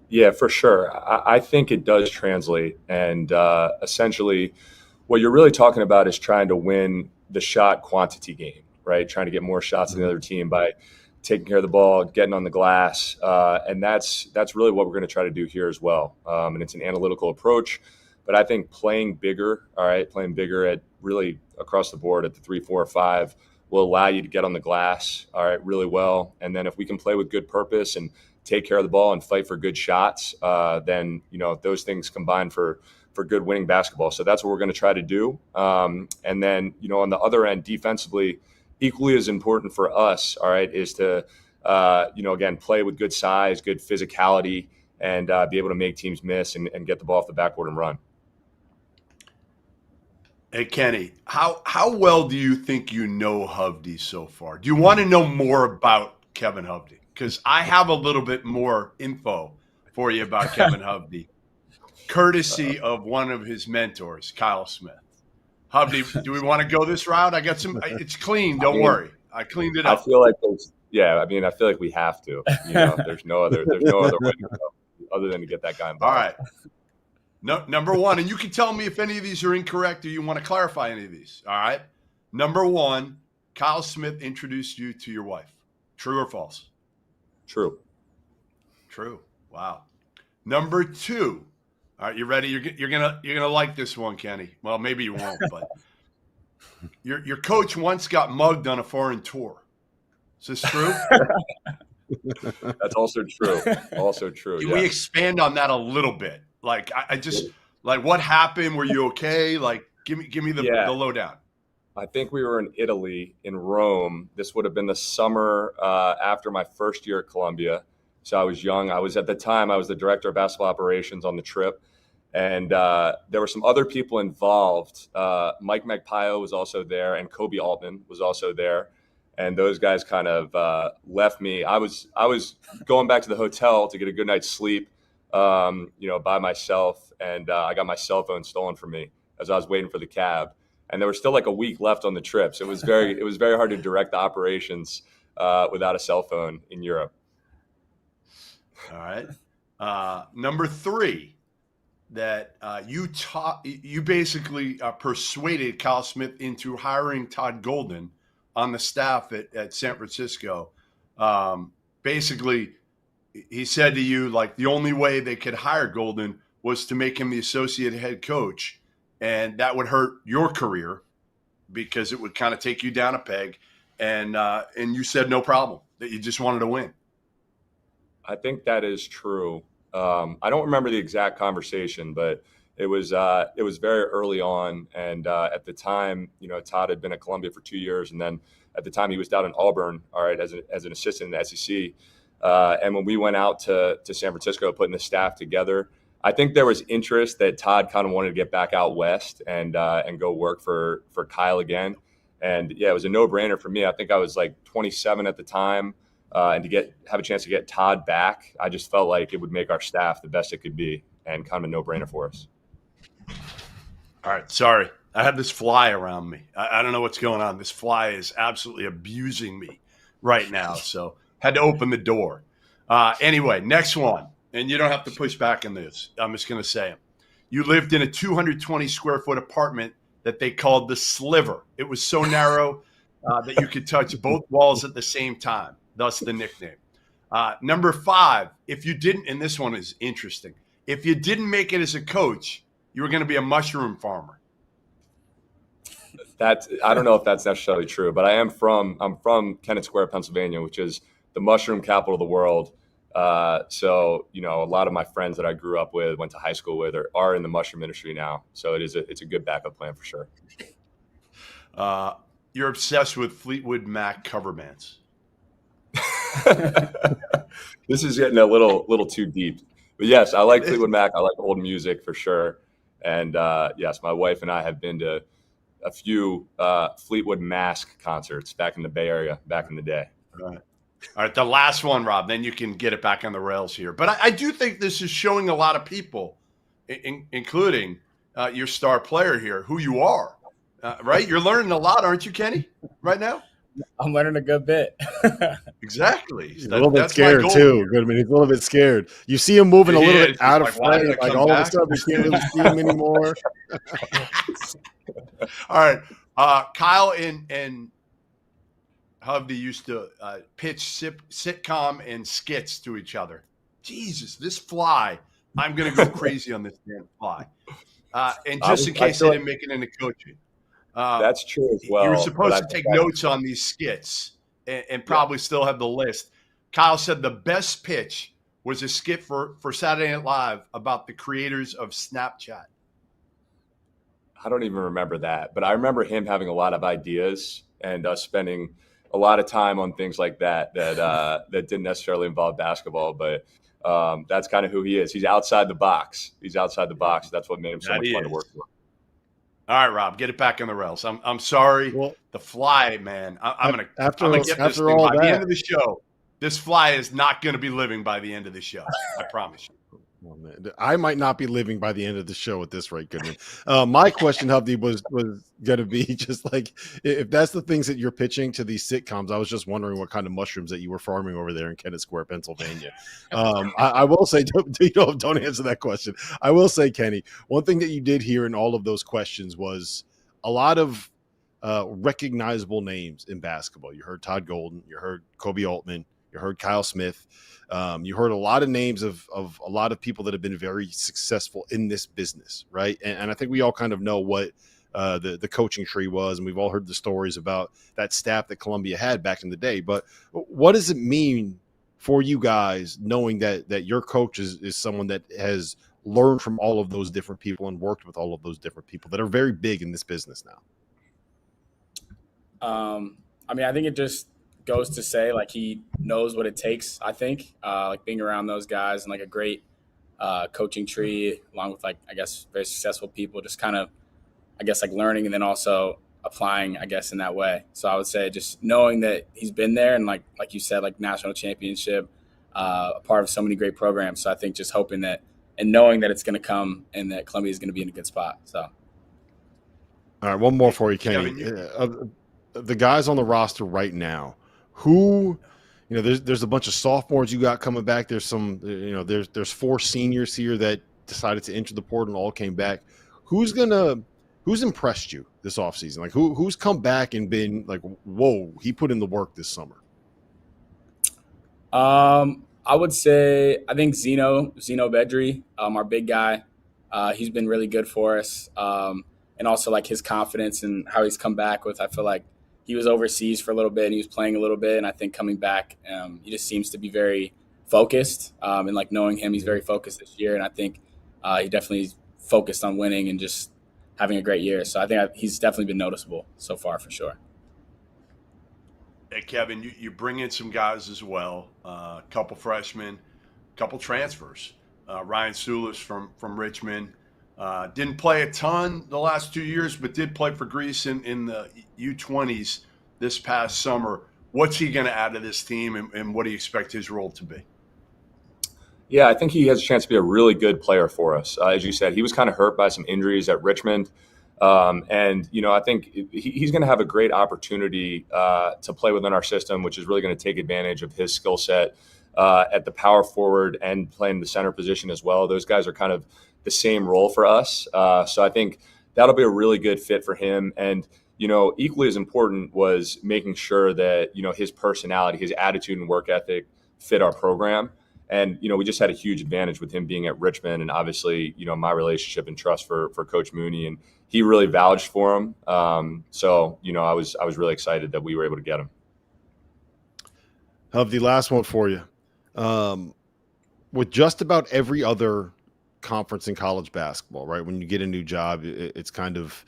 Yeah, for sure. I think it does translate. And essentially, what you're really talking about is trying to win the shot quantity game, right? Trying to get more shots than the other team by taking care of the ball, getting on the glass. And that's really what we're going to try to do here as well. And it's an analytical approach. But I think playing bigger at really across the board at the 3, 4, or 5 will allow you to get on the glass, really well. And then if we can play with good purpose and take care of the ball and fight for good shots, then, those things combine for good winning basketball. So that's what we're going to try to do. And then, on the other end, defensively, equally as important for us, is to, again, play with good size, good physicality, and be able to make teams miss and get the ball off the backboard and run. Hey, Kenny, how well do you think you know Hovde so far? Do you want to know more about Kevin Hovde? Because I have a little bit more info for you about Kevin Hovde, courtesy of one of his mentors, Kyle Smith. Hovde, do we want to go this route? I got some. It's clean. Don't worry. I cleaned it up. I feel like I feel like we have to. There's no other way to go other than to get that guy involved. All right. No, number one, and you can tell me if any of these are incorrect or you want to clarify any of these. All right. Number one, Kyle Smith introduced you to your wife. True or false? True. True. Wow. Number two. All right, you ready? You're gonna like this one, Kenny. Well, maybe you won't, but your coach once got mugged on a foreign tour. Is this true? That's also true. Also true. Can we expand on that a little bit? Like, I just what happened? Were you okay? Like, give me the lowdown. I think we were in Italy, in Rome. This would have been the summer after my first year at Columbia. So I was young. I was the director of basketball operations on the trip. And there were some other people involved. Mike Magpio was also there, and Kobe Altman was also there. And those guys kind of left me. I was going back to the hotel to get a good night's sleep, by myself. And I got my cell phone stolen from me as I was waiting for the cab. And there was still like a week left on the trip. So it was very hard to direct the operations without a cell phone in Europe. All right. Number three, that you basically persuaded Kyle Smith into hiring Todd Golden on the staff at San Francisco. Basically, he said to you, like, the only way they could hire Golden was to make him the associate head coach, and that would hurt your career because it would kind of take you down a peg. And you said no problem, that you just wanted to win. I think that is true. I don't remember the exact conversation, but it was very early on. And at the time, Todd had been at Columbia for 2 years, and then at the time he was down in Auburn, as an assistant in the SEC. And when we went out to San Francisco, putting the staff together, I think there was interest that Todd kind of wanted to get back out west and go work for Kyle again. And yeah, it was a no-brainer for me. I think I was like 27 at the time. And to have a chance to get Todd back, I just felt like it would make our staff the best it could be, and kind of a no-brainer for us. All right, sorry. I have this fly around me. I don't know what's going on. This fly is absolutely abusing me right now, so had to open the door. Anyway, next one, and you don't have to push back on this. I'm just going to say it. You lived in a 220-square-foot apartment that they called the Sliver. It was so narrow that you could touch both walls at the same time. Thus the nickname. Number five, if you didn't, and this one is interesting, if you didn't make it as a coach, you were going to be a mushroom farmer. I don't know if that's necessarily true, but I'm from Kennett Square, Pennsylvania, which is the mushroom capital of the world. So, you know, a lot of my friends that I grew up with, went to high school with, are in the mushroom industry now. So it's a good backup plan for sure. You're obsessed with Fleetwood Mac cover bands. This is getting a little too deep. But yes, I like Fleetwood Mac. I like old music for sure. And yes, my wife and I have been to a few Fleetwood Mask concerts back in the Bay Area back in the day. All right, the last one, Rob, then you can get it back on the rails here. But I do think this is showing a lot of people, including your star player here, who you are, right? You're learning a lot, aren't you, Kenny, right now? I'm learning a good bit. Exactly. He's a little bit scared too. Goodman, he's a little bit scared. You see him moving a little bit out of frame. Like all of a sudden, we can't really see him anymore. All right. Kyle and Hovde used to pitch sitcom and skits to each other. Jesus, this fly. I'm going to go crazy on this damn fly. And just in case they didn't make it into coaching. That's true as well. You were supposed to take notes on these skits and probably still have the list. Kyle said the best pitch was a skit for Saturday Night Live about the creators of Snapchat. I don't even remember that, but I remember him having a lot of ideas and us spending a lot of time on things like that didn't necessarily involve basketball, but that's kind of who he is. He's outside the box. That's what made him so much fun to work with. All right, Rob, get it back on the rails. I'm sorry. Well, the fly, man. I'm gonna get this thing by the end of the show. This fly is not going to be living by the end of the show. I promise you. Oh, man. I might not be living by the end of the show at this rate, Goodman. My question, Hovde, was going to be just like, if that's the things that you're pitching to these sitcoms, I was just wondering what kind of mushrooms that you were farming over there in Kennett Square, Pennsylvania. I will say, don't answer that question. I will say, Kenny, one thing that you did hear in all of those questions was a lot of recognizable names in basketball. You heard Todd Golden, you heard Kobe Altman, you heard Kyle Smith. You heard a lot of names of a lot of people that have been very successful in this business, right? And I think we all kind of know what the coaching tree was, and we've all heard the stories about that staff that Columbia had back in the day. But what does it mean for you guys knowing that your coach is someone that has learned from all of those different people and worked with all of those different people that are very big in this business now? I mean, I think it just goes to say, like, he knows what it takes, I think, like being around those guys and like a great coaching tree along with, like, I guess, very successful people, just kind of, I guess, like learning and then also applying, I guess, in that way. So I would say just knowing that he's been there and like you said, like national championship, a part of so many great programs. So I think just hoping that and knowing that it's going to come and that Columbia is going to be in a good spot. So. All right. One more for you, Kenny. The guys on the roster right now, who, there's a bunch of sophomores you got coming back. There's some, there's 4 seniors here that decided to enter the portal and all came back. Who's impressed you this offseason? Like who's come back and been like, whoa, he put in the work this summer? I would say, I think Zeno Bedry, our big guy, he's been really good for us. And also like his confidence and how he's come back with, I feel like, he was overseas for a little bit and he was playing a little bit. And I think coming back, he just seems to be very focused. And like knowing him, he's very focused this year. And I think he definitely is focused on winning and just having a great year. So I think he's definitely been noticeable so far for sure. Hey, Kevin, you bring in some guys as well, a couple freshmen, a couple transfers. Ryan Sulis from Richmond. Didn't play a ton the last 2 years, but did play for Greece in the U20s this past summer. What's he going to add to this team, and what do you expect his role to be? Yeah, I think he has a chance to be a really good player for us. As you said, he was kind of hurt by some injuries at Richmond. And I think he's going to have a great opportunity to play within our system, which is really going to take advantage of his skill set at the power forward and playing the center position as well. Those guys are kind of the same role for us. So I think that'll be a really good fit for him. And, equally as important was making sure that, his personality, his attitude and work ethic fit our program. And, we just had a huge advantage with him being at Richmond and obviously, my relationship and trust for Coach Mooney, and he really vouched for him. So, I was really excited that we were able to get him. The last one for you. with just about every other conference in college basketball, right? When you get a new job, it's kind of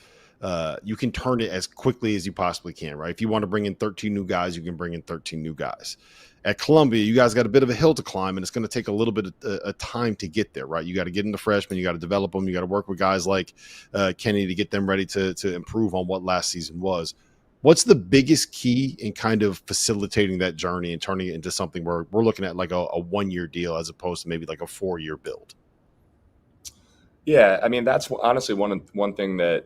you can turn it as quickly as you possibly can, right? If you want to bring in 13 new guys, you can bring in 13 new guys. At Columbia, you guys got a bit of a hill to climb, and it's going to take a little bit of time to get there, right? You got to get into freshmen, you got to develop them, you got to work with guys like Kenny to get them ready to improve on what last season was. What's the biggest key in kind of facilitating that journey and turning it into something where we're looking at like a 1-year deal as opposed to maybe like a 4-year build? Yeah, I mean, that's honestly one thing that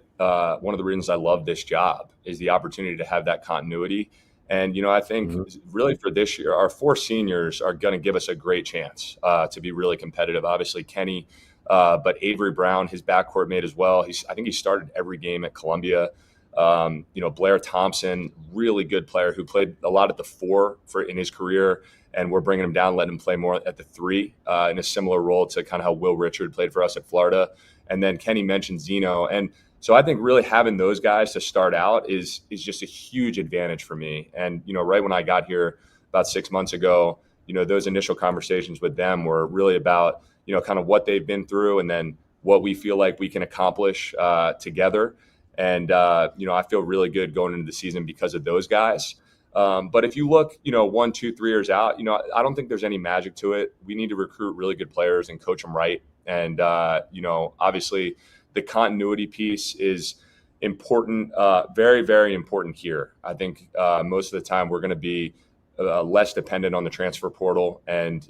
one of the reasons I love this job is the opportunity to have that continuity. And, I think really for this year, our 4 seniors are going to give us a great chance to be really competitive. Obviously, Kenny, but Avery Brown, his backcourt mate as well. I think he started every game at Columbia. Blair Thompson, really good player who played a lot at the 4 in his career. And we're bringing him down, letting him play more at the 3 in a similar role to kind of how Will Richard played for us at Florida. And then Kenny mentioned Zeno. And so I think really having those guys to start out is just a huge advantage for me. And, right when I got here about 6 months ago, those initial conversations with them were really about, kind of what they've been through and then what we feel like we can accomplish together. And, I feel really good going into the season because of those guys. But if you look, 1, 2, 3 years out, I don't think there's any magic to it. We need to recruit really good players and coach them right. And, obviously the continuity piece is important, very, very important here. I think most of the time we're going to be less dependent on the transfer portal and,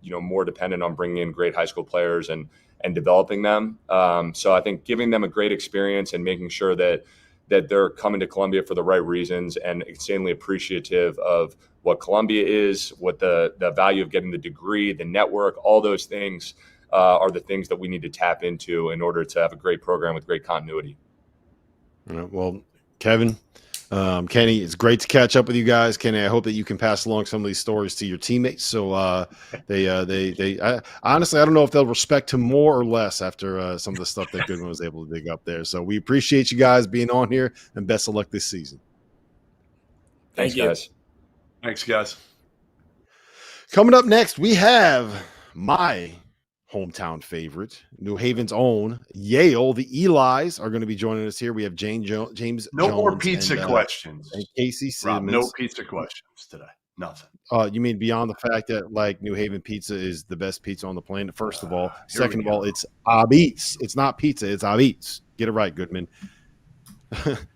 more dependent on bringing in great high school players and developing them. So I think giving them a great experience and making sure that they're coming to Columbia for the right reasons and insanely appreciative of what Columbia is, what the value of getting the degree, the network, all those things are the things that we need to tap into in order to have a great program with great continuity. All right, well, Kevin, Kenny, it's great to catch up with you guys. Kenny, I hope that you can pass along some of these stories to your teammates. So they honestly, I don't know if they'll respect him more or less after some of the stuff that Goodman was able to dig up there. So we appreciate you guys being on here, and best of luck this season. Thanks, guys. Thanks, guys. Coming up next, we have my hometown favorite, New Haven's own Yale. The Elis are going to be joining us here. We have James Jones. No more pizza questions. And Casey Simmons. Rob, no pizza questions today. Nothing. You mean beyond the fact that like New Haven pizza is the best pizza on the planet? First of all, second of all, it's Abitz. It's not pizza. It's Abitz. Get it right, Goodman.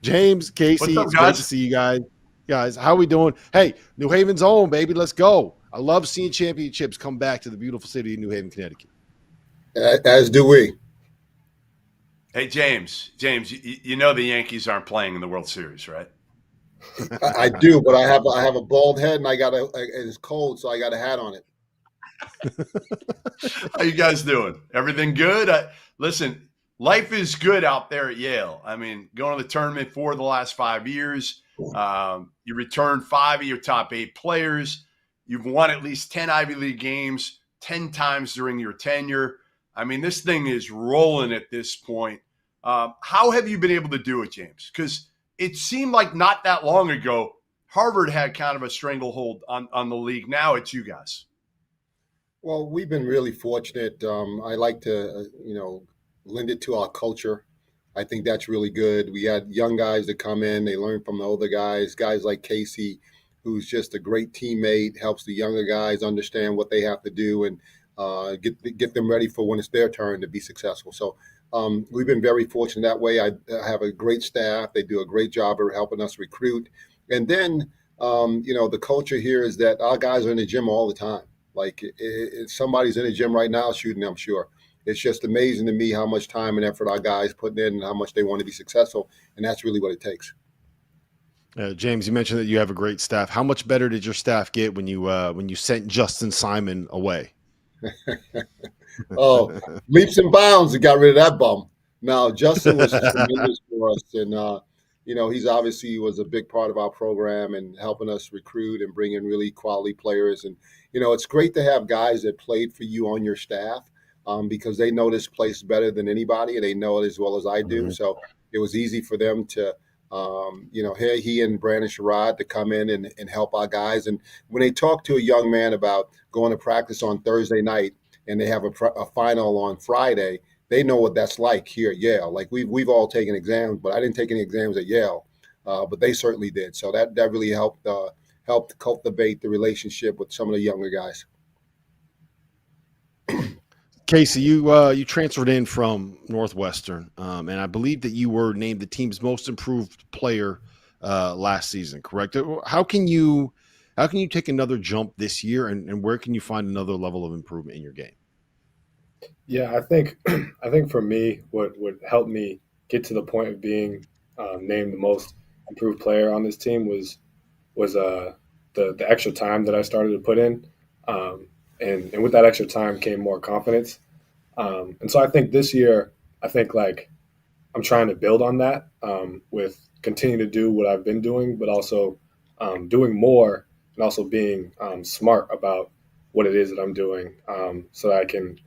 James, Casey, it's great to see you guys. Guys, how we doing? Hey, New Haven's own, baby. Let's go. I love seeing championships come back to the beautiful city of New Haven, Connecticut. As do we. Hey, James, you know the Yankees aren't playing in the World Series, right? I do, but I have a bald head and it's cold, so I got a hat on it. How you guys doing? Everything good? Listen, life is good out there at Yale. I mean, going to the tournament 4 of the last 5 years. You returned 5 of your top 8 players. You've won at least 10 Ivy League games 10 times during your tenure. I mean, this thing is rolling at this point. How have you been able to do it, James? Because it seemed like not that long ago, Harvard had kind of a stranglehold on the league. Now it's you guys. Well, we've been really fortunate. I like to, lend it to our culture. I think that's really good. We had young guys that come in. They learn from the older guys like Casey, who's just a great teammate, helps the younger guys understand what they have to do and get them ready for when it's their turn to be successful. So we've been very fortunate that way. I have a great staff. They do a great job of helping us recruit. And then, the culture here is that our guys are in the gym all the time. Like somebody's in the gym right now shooting, I'm sure. It's just amazing to me how much time and effort our guys put in and how much they want to be successful. And that's really what it takes. James, you mentioned that you have a great staff. How much better did your staff get when you sent Justin Simon away? Oh, leaps and bounds and got rid of that bum. Now, Justin was tremendous for us. And, he's obviously was a big part of our program and helping us recruit and bring in really quality players. And, it's great to have guys that played for you on your staff because they know this place better than anybody and they know it as well as I do. Mm-hmm. So it was easy for them to He and Brandon Sherrod to come in and help our guys. And when they talk to a young man about going to practice on Thursday night and they have a final on Friday, they know what that's like here at Yale. Like we've all taken exams, but I didn't take any exams at Yale, but they certainly did. So that really helped cultivate the relationship with some of the younger guys. Casey, you transferred in from Northwestern, and I believe that you were named the team's most improved player last season, correct? How can you take another jump this year, and where can you find another level of improvement in your game? Yeah, I think for me, what would help me get to the point of being named the most improved player on this team was the extra time that I started to put in. And with that extra time came more confidence. And so I think this year, I'm trying to build on that with continuing to do what I've been doing, but also doing more and also being smart about what it is that I'm doing so that I can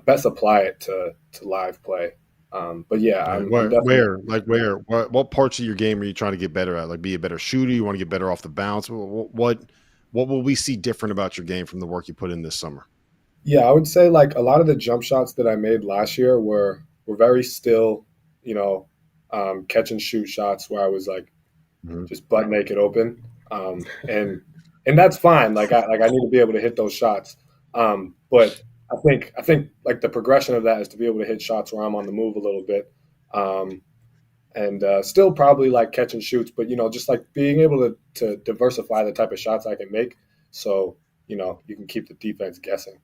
best apply it to live play. But yeah, I'm definitely what parts of your game are you trying to get better at? Like be a better shooter? You want to get better off the bounce? What will we see different about your game from the work you put in this summer? Yeah, I would say like a lot of the jump shots that I made last year were very still, catch and shoot shots where I was like just butt naked open. And that's fine. Like I need to be able to hit those shots. But I think like the progression of that is to be able to hit shots where I'm on the move a little bit. And still probably like catch and shoots, but just like being able to diversify the type of shots I can make, so you can keep the defense guessing.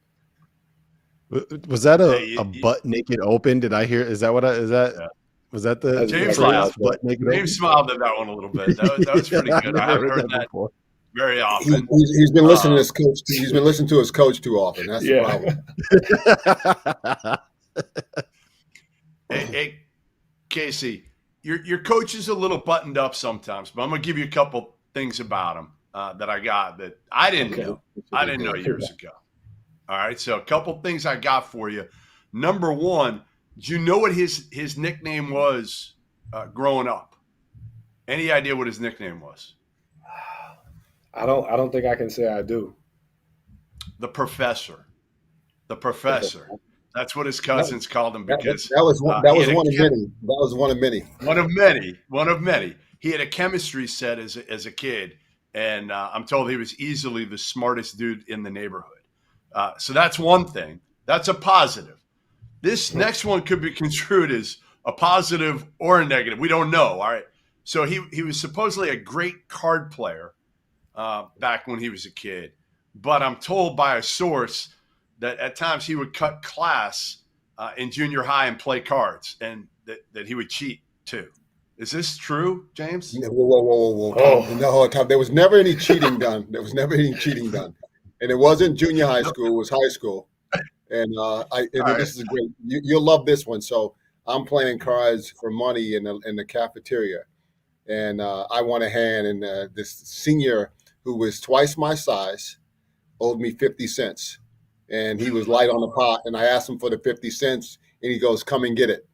Was that a butt naked open? Did I hear? Is that what is that? Yeah. Was that the James smiled at that one a little bit. That was pretty good. I haven't heard that before. Very often. He's been listening to his coach. He's been listening to his coach too often. That's the problem. Hey, Casey. Your coach is a little buttoned up sometimes, but I'm going to give you a couple things about him that I got that I didn't know. I didn't know years ago. All right, so a couple things I got for you. Number one, do you know what his nickname was growing up? Any idea what his nickname was? I don't think I can say I do. The Professor. The Professor. That's what his cousins called him because that was one of many. That was one of many. One of many. He had a chemistry set as a kid, and I'm told he was easily the smartest dude in the neighborhood. So that's one thing. That's a positive. This next one could be construed as a positive or a negative. We don't know. All right. So he was supposedly a great card player back when he was a kid, but I'm told by a source that at times he would cut class in junior high and play cards, and that he would cheat too. Is this true, James? Whoa. No, there was never any cheating done. And it wasn't junior high school, it was high school. And this is great. You'll love this one. So I'm playing cards for money in the cafeteria. And I won a hand, and this senior who was twice my size owed me 50 cents. And he was light on the pot, and I asked him for the 50 cents, and he goes, "Come and get it."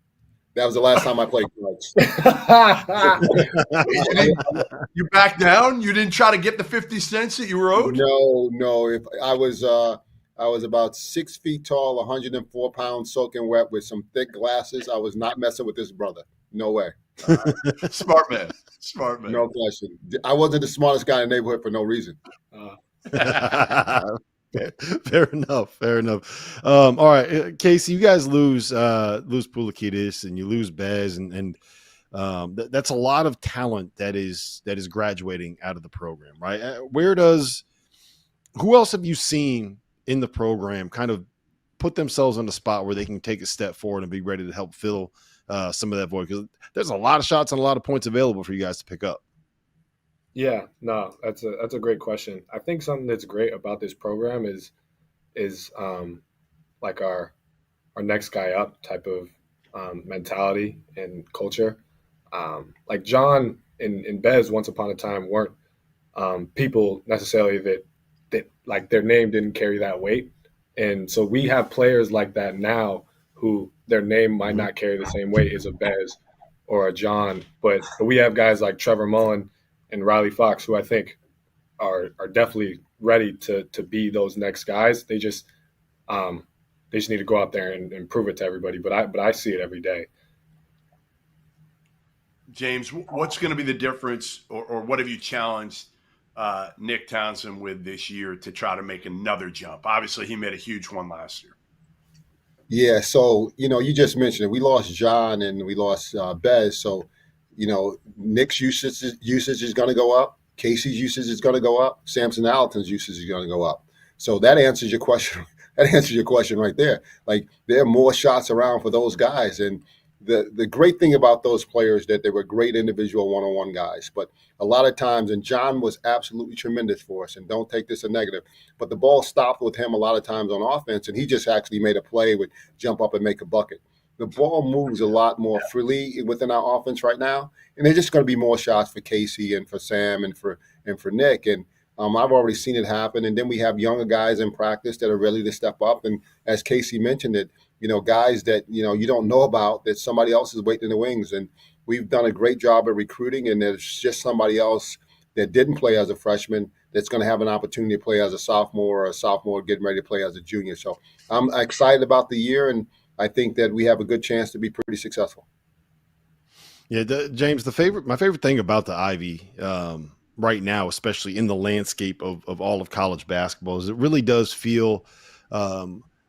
That was the last time I played cards. You backed down? You didn't try to get the 50 cents that you were owed? No. If I was about 6 feet tall, 104 pounds, soaking wet with some thick glasses. I was not messing with this brother. No way. Smart man. No question. I wasn't the smartest guy in the neighborhood for no reason. Fair enough. All right, Casey, you guys lose Poulikitis and you lose Bez, and that's a lot of talent that is graduating out of the program, right? Who else have you seen in the program kind of put themselves in a spot where they can take a step forward and be ready to help fill some of that void? Because there's a lot of shots and a lot of points available for you guys to pick up. Yeah, no, that's a great question. I think something that's great about this program is like our next guy up type of mentality and culture. Like John and Bez once upon a time weren't people necessarily that like their name didn't carry that weight. And so we have players like that now who their name might not carry the same weight as a Bez, or a John, but we have guys like Trevor Mullen and Riley Fox who I think are definitely ready to be those next guys. They just need to go out there and prove it to everybody. But I see it every day. James, what's going to be the difference, or what have you challenged Nick Townsend with this year to try to make another jump? Obviously, he made a huge one last year. Yeah, so, you just mentioned it. We lost John and we lost Bez. So, Nick's usage is going to go up. Casey's usage is going to go up. Samson Allerton's usage is going to go up. So that answers your question. That answers your question right there. Like, there are more shots around for those guys. And the great thing about those players that they were great individual one-on-one guys. But a lot of times, and John was absolutely tremendous for us, and don't take this a negative, but the ball stopped with him a lot of times on offense, and he just actually made a play, would jump up and make a bucket. The ball moves a lot more freely within our offense right now, and there's just going to be more shots for Casey and for Sam and for Nick. And I've already seen it happen. And then we have younger guys in practice that are ready to step up. And as Casey mentioned it, guys that, you don't know about, that somebody else is waiting in the wings. And we've done a great job at recruiting, and there's just somebody else that didn't play as a freshman that's going to have an opportunity to play as a sophomore, or a sophomore getting ready to play as a junior. So I'm excited about the year, and I think that we have a good chance to be pretty successful. Yeah, James, my favorite thing about the Ivy right now, especially in the landscape of all of college basketball, is it really does feel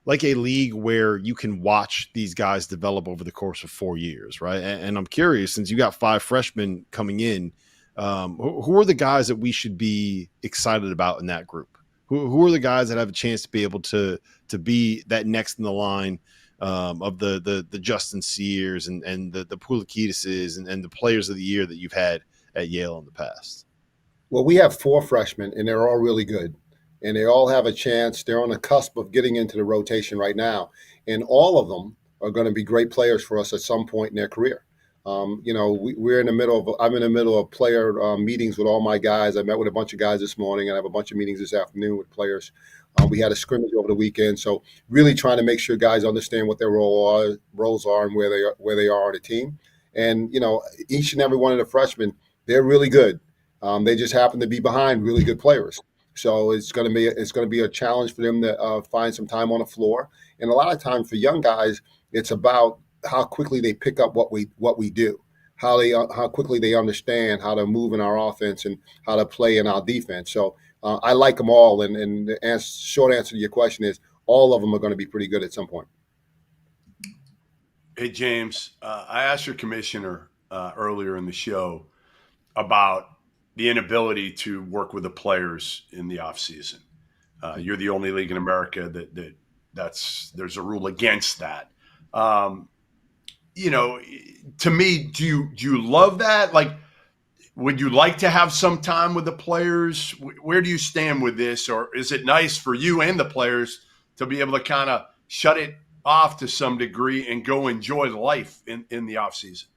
like a league where you can watch these guys develop over the course of 4 years, right? And I'm curious, since you got 5 freshmen coming in, who are the guys that we should be excited about in that group? Who are the guys that have a chance to be able to be that next in the line of the Justin Sears and the Poulikidises and the players of the year that you've had at Yale in the past? Well, we have 4 freshmen, and they're all really good. And they all have a chance. They're on the cusp of getting into the rotation right now. And all of them are going to be great players for us at some point in their career. We're in the middle of, I'm in the middle of player meetings with all my guys. I met with a bunch of guys this morning, and I have a bunch of meetings this afternoon with players. We had a scrimmage over the weekend. So really trying to make sure guys understand what their roles are and where they are on the team. And, each and every one of the freshmen, they're really good. They just happen to be behind really good players. So it's going to be a challenge for them to find some time on the floor. And a lot of times for young guys, it's about how quickly they pick up what we do, how quickly they understand how to move in our offense and how to play in our defense. So I like them all. And the short answer to your question is all of them are going to be pretty good at some point. Hey, James, I asked your commissioner earlier in the show about the inability to work with the players in the off season. You're the only league in America there's a rule against that. To me, do you love that? Like, would you like to have some time with the players? Where do you stand with this? Or is it nice for you and the players to be able to kind of shut it off to some degree and go enjoy life in the off season?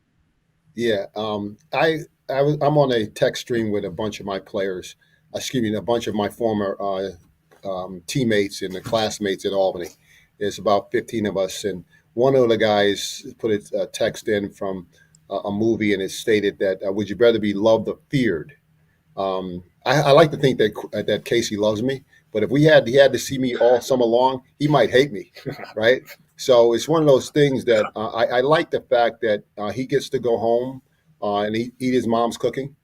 Yeah. I'm on a text stream with a bunch of my players, a bunch of my former teammates and the classmates at Albany. There's about 15 of us. And one of the guys put a text in from a movie, and it stated that, would you rather be loved or feared? I like to think that Casey loves me, but if he had to see me all summer long, he might hate me, right? So it's one of those things that I like the fact that he gets to go home and eat his mom's cooking,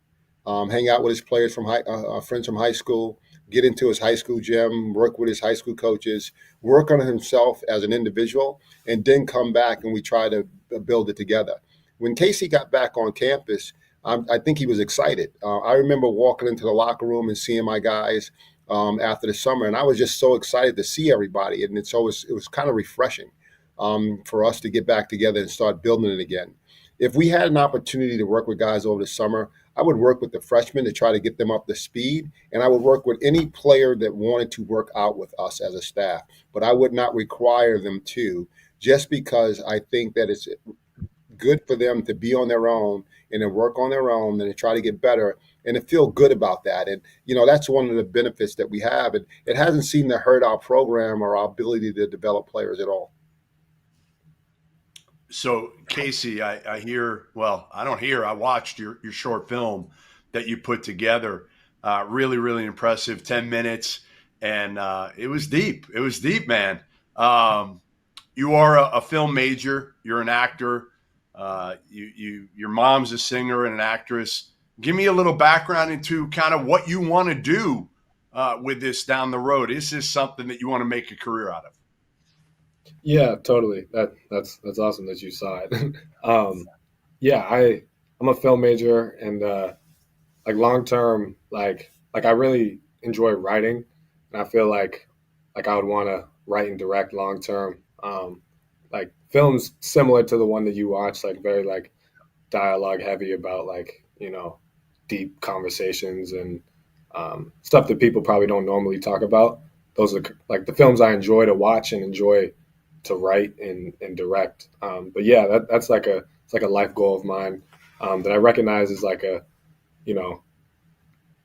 hang out with his players friends from high school, get into his high school gym, work with his high school coaches, work on himself as an individual, and then come back and we try to build it together. When Casey got back on campus, I think he was excited. I remember walking into the locker room and seeing my guys after the summer, and I was just so excited to see everybody. And it was kind of refreshing for us to get back together and start building it again. If we had an opportunity to work with guys over the summer, I would work with the freshmen to try to get them up to speed, and I would work with any player that wanted to work out with us as a staff. But I would not require them to, just because I think that it's good for them to be on their own and to work on their own and to try to get better and to feel good about that. And, that's one of the benefits that we have. And it hasn't seemed to hurt our program or our ability to develop players at all. So Casey, I hear, well, I don't hear, I watched your short film that you put together. Really, really impressive, 10 minutes. And it was deep. It was deep, man. You are a film major. You're an actor. Your mom's a singer and an actress. Give me a little background into kind of what you want to do with this down the road. Is this something that you want to make a career out of? Yeah, totally. That's awesome that you saw it. Yeah, I'm a film major, and like long term, like I really enjoy writing, and I feel like I would want to write and direct long term. Like films similar to the one that you watched, like very like dialogue heavy about like deep conversations and stuff that people probably don't normally talk about. Those are like the films I enjoy to watch and enjoy to write and direct. But yeah, that's like it's like a life goal of mine that I recognize is like a,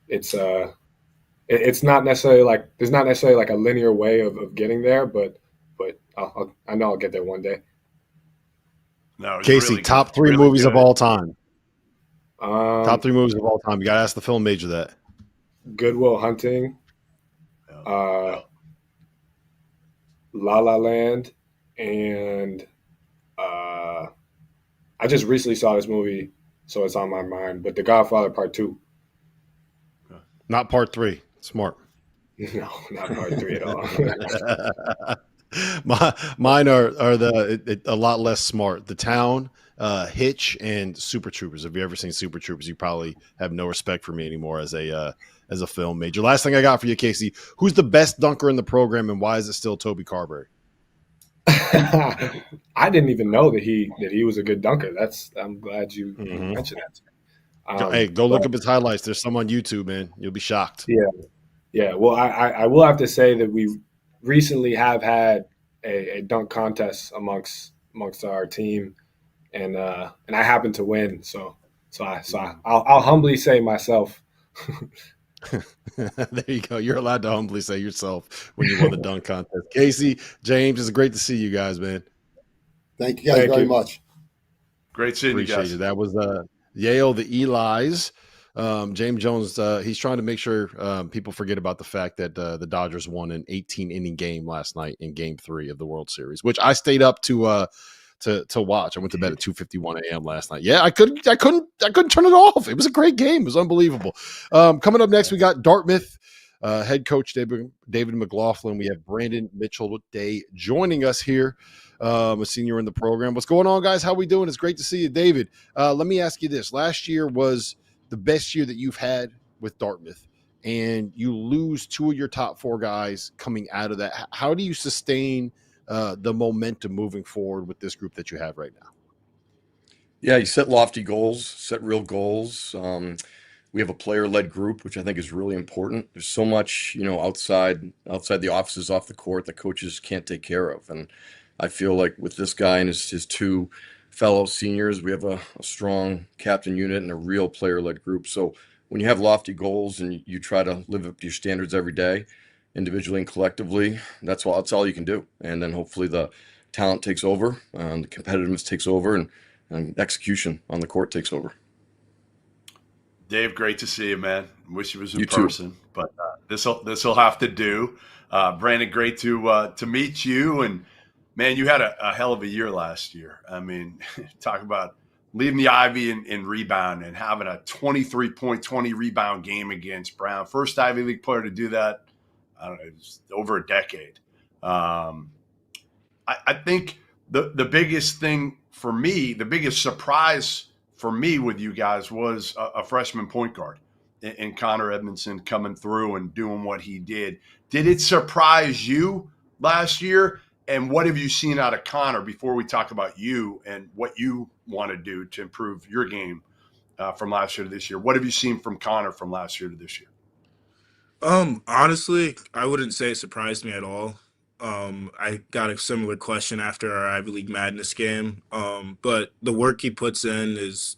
it's not necessarily like there's not necessarily like a linear way of getting there, but I know I'll get there one day. No, Casey, really top good. three Really movies good. of all time. Top three movies of all time. You got to ask the film major that. Good Will Hunting, La La Land, and I just recently saw this movie, so it's on my mind. But The Godfather Part 2. Not part 3. Smart. No, not Part 3 at all. Mine are a lot less smart. The Town, Hitch, and Super Troopers. If you ever seen Super Troopers, you probably have no respect for me anymore as a film major. Last thing I got for you, Casey. Who's the best dunker in the program, and why is it still Toby Carberry? I didn't even know that he was a good dunker. I'm glad you mentioned that. Hey, go look up his highlights. There's some on YouTube, man. You'll be shocked. Yeah. Well, I will have to say that we recently have had a dunk contest amongst our team, and I happened to win. So I'll humbly say myself. There you go. You're allowed to humbly say yourself when you won the dunk contest. Casey, James, it's great to see you guys, man. Thank you guys very much. Great seeing you guys. Appreciate it. That was Yale, the Eli's. James Jones, he's trying to make sure people forget about the fact that the Dodgers won an 18-inning game last night in Game 3 of the World Series, which I stayed up to watch. I went to bed at 2:51 a.m. last night. Yeah, I couldn't turn it off. It was a great game. It was unbelievable. Coming up next, we got Dartmouth head coach David McLaughlin. We have Brandon Mitchell-Day joining us here, a senior in the program. What's going on, guys? How we doing? It's great to see you, David. Let me ask you this. Last year was the best year that you've had with Dartmouth, and you lose two of your top 4 guys coming out of that. How do you sustain the momentum moving forward with this group that you have right now? Yeah, you set lofty goals, set real goals. We have a player-led group, which I think is really important. There's so much, outside the offices, off the court, that coaches can't take care of. And I feel like with this guy and his 2 fellow seniors, we have a strong captain unit and a real player-led group. So when you have lofty goals and you try to live up to your standards every day, individually and collectively, that's all you can do. And then hopefully the talent takes over, the competitiveness takes over, and execution on the court takes over. Dave, great to see you, man. Wish it was in You too. person, but this'll have to do. Brandon, great to meet you. And man, you had a hell of a year last year. I mean, talk about leading the Ivy in rebound and having a 23-point, 20 rebound game against Brown. First Ivy League player to do that. I don't know, it's over a decade. I think the biggest thing for me, the biggest surprise for me with you guys was a freshman point guard in Connor Edmondson coming through and doing what he did. Did it surprise you last year? And what have you seen out of Connor before we talk about you and what you want to do to improve your game from last year to this year? What have you seen from Connor from last year to this year? Honestly, I wouldn't say it surprised me at all. I got a similar question after our Ivy League Madness game. But the work he puts in is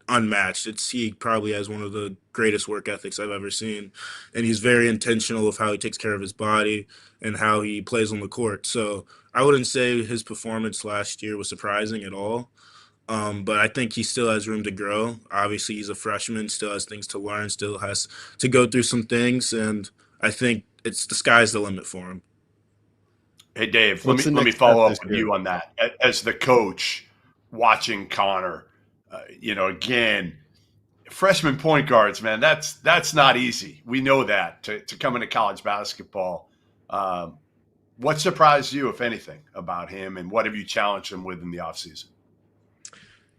unmatched. He probably has one of the greatest work ethics I've ever seen. And he's very intentional of how he takes care of his body and how he plays on the court. So I wouldn't say his performance last year was surprising at all. But I think he still has room to grow. Obviously, he's a freshman, still has things to learn, still has to go through some things, and I think it's the sky's the limit for him. Hey, Dave, What's the let me next follow step up this with year? you on that. As the coach, watching Connor, again, freshman point guards, man, that's not easy. We know that to come into college basketball. What surprised you, if anything, about him, and what have you challenged him with in the offseason?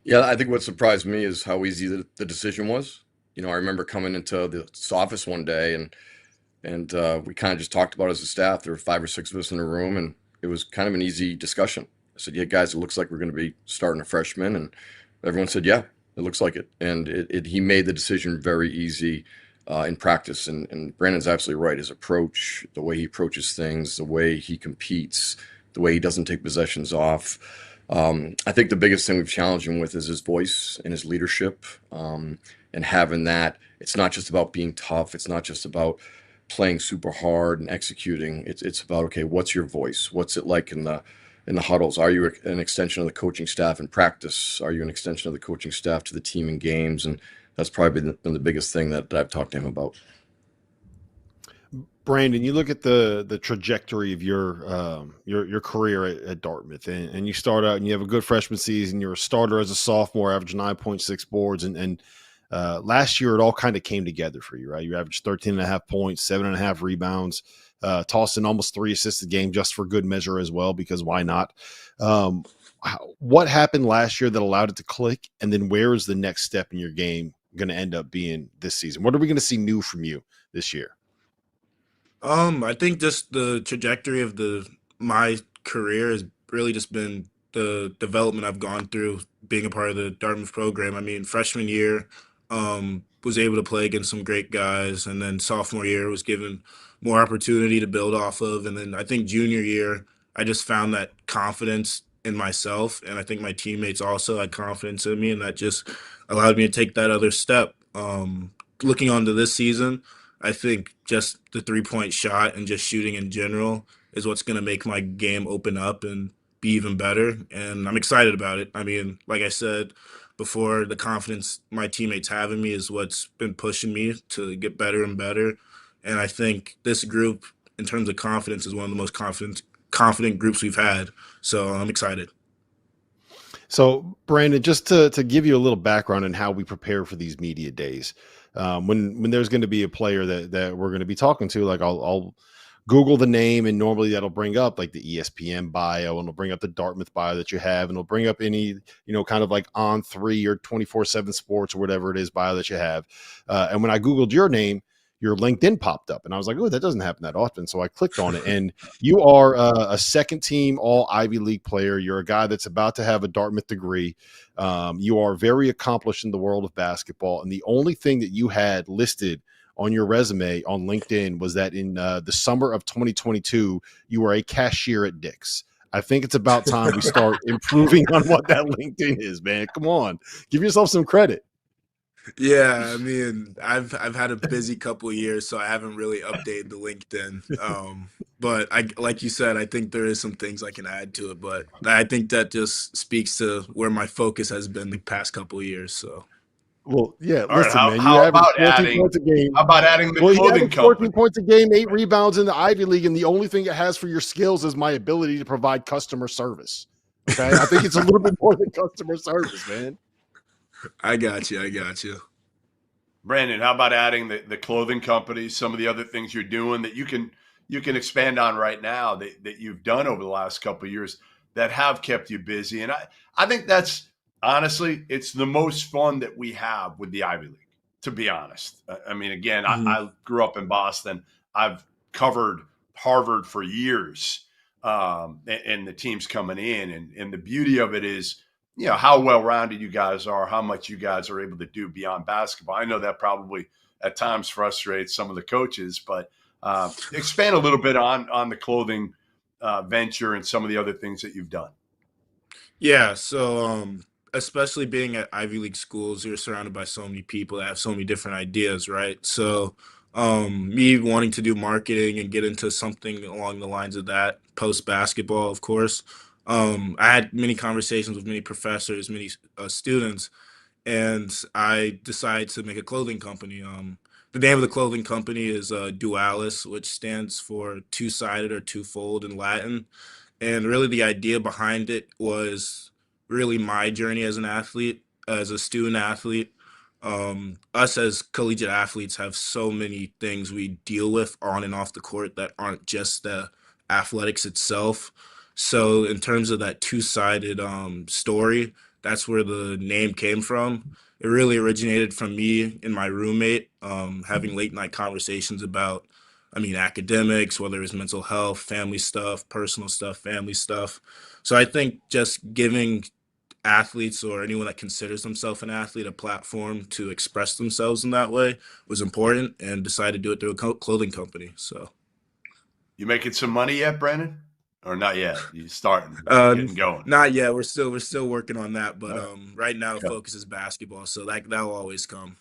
Yeah, I think what surprised me is how easy the decision was. I remember coming into the office one day and we kind of just talked about it as a staff. There were 5 or 6 of us in a room, and it was kind of an easy discussion. I said, "Yeah, guys, it looks like we're going to be starting a freshman," and everyone said, "Yeah, it looks like it." And he made the decision very easy in practice. And Brandon's absolutely right. His approach, the way he approaches things, the way he competes, the way he doesn't take possessions off. I think the biggest thing we've challenged him with is his voice and his leadership, and having that. It's not just about being tough. It's not just about playing super hard and executing. It's about, okay, what's your voice? What's it like in the huddles? Are you an extension of the coaching staff in practice? Are you an extension of the coaching staff to the team in games? And that's probably been the biggest thing that I've talked to him about. Brandon, you look at the trajectory of your career at Dartmouth, and you start out and you have a good freshman season. You're a starter as a sophomore, average 9.6 boards, and last year it all kind of came together for you, right? You averaged 13.5 points, 7.5 rebounds, tossed in almost 3 assists a game just for good measure as well, because why not? What happened last year that allowed it to click, and then where is the next step in your game going to end up being this season? What are we going to see new from you this year? I think just the trajectory of my career has really just been the development I've gone through being a part of the Dartmouth program. I mean, freshman year, was able to play against some great guys, and then sophomore year was given more opportunity to build off of. And then I think junior year, I just found that confidence in myself, and I think my teammates also had confidence in me, and that just allowed me to take that other step. Looking on to this season, I think just the 3-point shot and just shooting in general is what's going to make my game open up and be even better. And I'm excited about it. I mean, like I said before, the confidence my teammates have in me is what's been pushing me to get better and better. And I think this group, in terms of confidence, is one of the most confident groups we've had. So I'm excited. So, Brandon, just to give you a little background on how we prepare for these media days, when there's going to be a player that we're going to be talking to, like I'll Google the name, and normally that'll bring up like the ESPN bio, and it'll bring up the Dartmouth bio that you have, and it'll bring up any, kind of like On3 or 24/7 Sports or whatever it is bio that you have. And when I Googled your name, your LinkedIn popped up, and I was like, oh, that doesn't happen that often. So I clicked on it, and you are a second team all Ivy League player. You're a guy that's about to have a Dartmouth degree. You are very accomplished in the world of basketball. And the only thing that you had listed on your resume on LinkedIn was that in the summer of 2022, you were a cashier at Dick's. I think it's about time we start improving on what that LinkedIn is, man. Come on, give yourself some credit. Yeah, I mean, I've had a busy couple of years, so I haven't really updated the LinkedIn. But like you said, I think there is some things I can add to it. But I think that just speaks to where my focus has been the past couple of years. So. Well, yeah, All listen, right, man. how You average about 14 adding? points a game. How about adding the Well, you clothing average 14 company? points a game, 8 rebounds in the Ivy League, and the only thing it has for your skills is my ability to provide customer service. Okay, I think it's a little bit more than customer service, man. I got you. Brandon, how about adding the clothing company, some of the other things you're doing that you can expand on right now that you've done over the last couple of years that have kept you busy? And I think that's honestly, it's the most fun that we have with the Ivy League, to be honest. I mean, again, I grew up in Boston. I've covered Harvard for years, and the teams coming in. And the beauty of it is, how well-rounded you guys are, how much you guys are able to do beyond basketball. I know that probably at times frustrates some of the coaches, but expand a little bit on the clothing venture and some of the other things that you've done. Yeah, so especially being at Ivy League schools, you're surrounded by so many people that have so many different ideas, right? So Me wanting to do marketing and get into something along the lines of that post basketball, of course. I had many conversations with many professors, many students, and I decided to make a clothing company. The name of the clothing company is Dualis, which stands for two-sided or twofold in Latin. And really, the idea behind it was really my journey as an athlete, as a student athlete. Us as collegiate athletes have so many things we deal with on and off the court that aren't just the athletics itself. So, in terms of that two-sided story, that's where the name came from. It really originated from me and my roommate having late night conversations about, academics, whether it's mental health, family stuff, personal stuff, family stuff. So I think just giving athletes or anyone that considers themselves an athlete a platform to express themselves in that way was important, and decided to do it through a clothing company. So, You making some money yet, Brandon? Or not yet? You starting, getting going? Not yet. We're still working on that, but Oh. right now the Okay. focus is basketball, so that'll always come.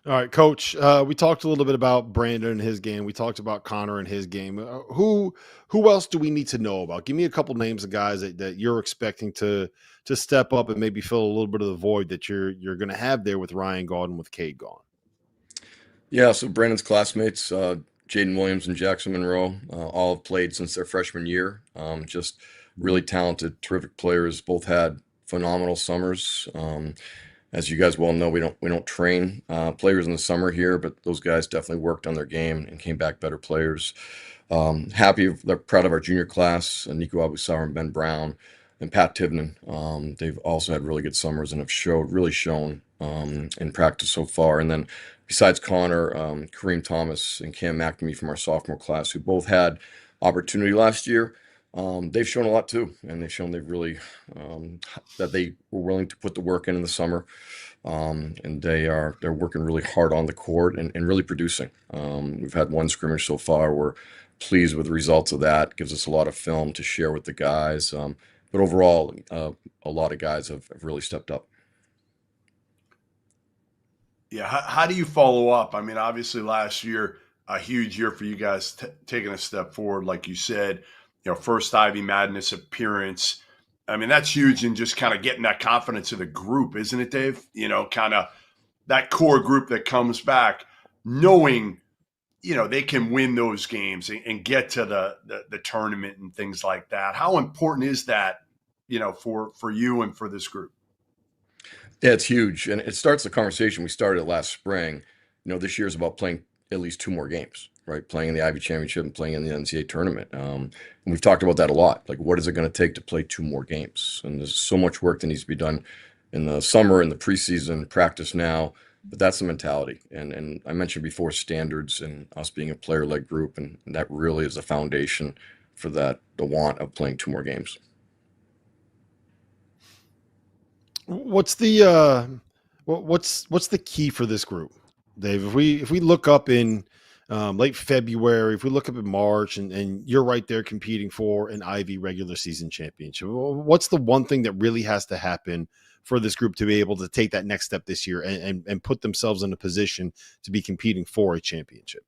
All right, Coach. We talked a little bit about Brandon and his game. We talked about Connor and his game. Who else do we need to know about? Give me a couple names of guys that you're expecting to step up and maybe fill a little bit of the void that you're going to have there with Ryan gone and with Cade gone. Yeah, so Brandon's classmates, Jaden Williams and Jackson Monroe, all have played since their freshman year. Just really talented, terrific players. Both had phenomenal summers. As you guys well know, we don't train players in the summer here, but those guys definitely worked on their game and came back better players. They're proud of our junior class, Nico Abusauer and Ben Brown and Pat Tivnan. They've also had really good summers and have really shown in practice so far. And then besides Connor, Kareem Thomas and Cam McNamee from our sophomore class, who both had opportunity last year. They've shown a lot too, and they've shown they've really that they were willing to put the work in the summer, and they're working really hard on the court and really producing. We've had one scrimmage so far. We're pleased with the results of that. Gives us a lot of film to share with the guys, but overall, a lot of guys have really stepped up. Yeah, how do you follow up? Obviously last year, a huge year for you guys, taking a step forward, like you said. First Ivy Madness appearance. That's huge in just kind of getting that confidence of the group, isn't it, Dave? Kind of that core group that comes back, knowing, they can win those games and get to the tournament and things like that. How important is that, for you and for this group? Yeah, it's huge, and it starts the conversation we started last spring. This year is about playing at least 2 more games, right? Playing in the Ivy Championship and playing in the NCAA tournament. And we've talked about that a lot. Like, what is it going to take to play 2 more games? And there's so much work that needs to be done in the summer, in the preseason, practice now. But that's the mentality. And I mentioned before standards and us being a player-led group, and that really is the foundation for the want of playing 2 more games. What's the key for this group, Dave? If we look up in late February, if we look up in March, and you're right there competing for an Ivy regular season championship, what's the one thing that really has to happen for this group to be able to take that next step this year and put themselves in a position to be competing for a championship?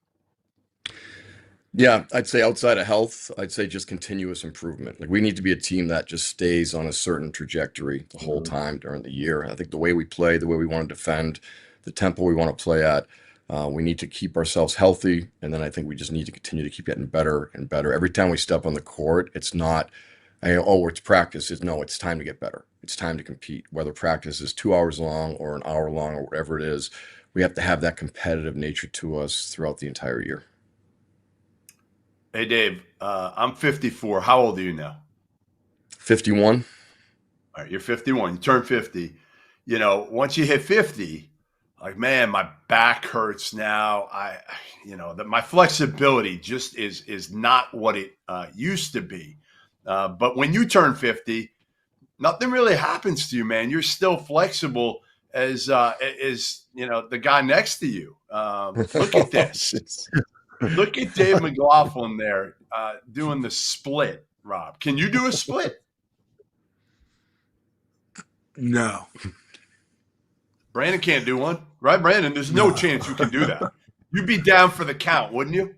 Yeah, I'd say outside of health, I'd say just continuous improvement. Like, we need to be a team that just stays on a certain trajectory the whole time during the year. I think the way we play, the way we want to defend, the tempo we want to play at, we need to keep ourselves healthy. And then I think we just need to continue to keep getting better and better. Every time we step on the court, it's not, it's practice. It's time to get better. It's time to compete. Whether practice is 2 hours long or an hour long or whatever it is, we have to have that competitive nature to us throughout the entire year. Hey, Dave, I'm 54. How old are you now? 51. All right, you're 51. You turn 50. Once you hit 50, like, man, my back hurts now. My flexibility just is not what it used to be. But when you turn 50, nothing really happens to you, man. You're still flexible as the guy next to you. Look at this. Look at Dave McLaughlin there doing the split, Rob. Can you do a split? No. Brandon can't do one, right, Brandon? There's no chance you can do that. You'd be down for the count, wouldn't you?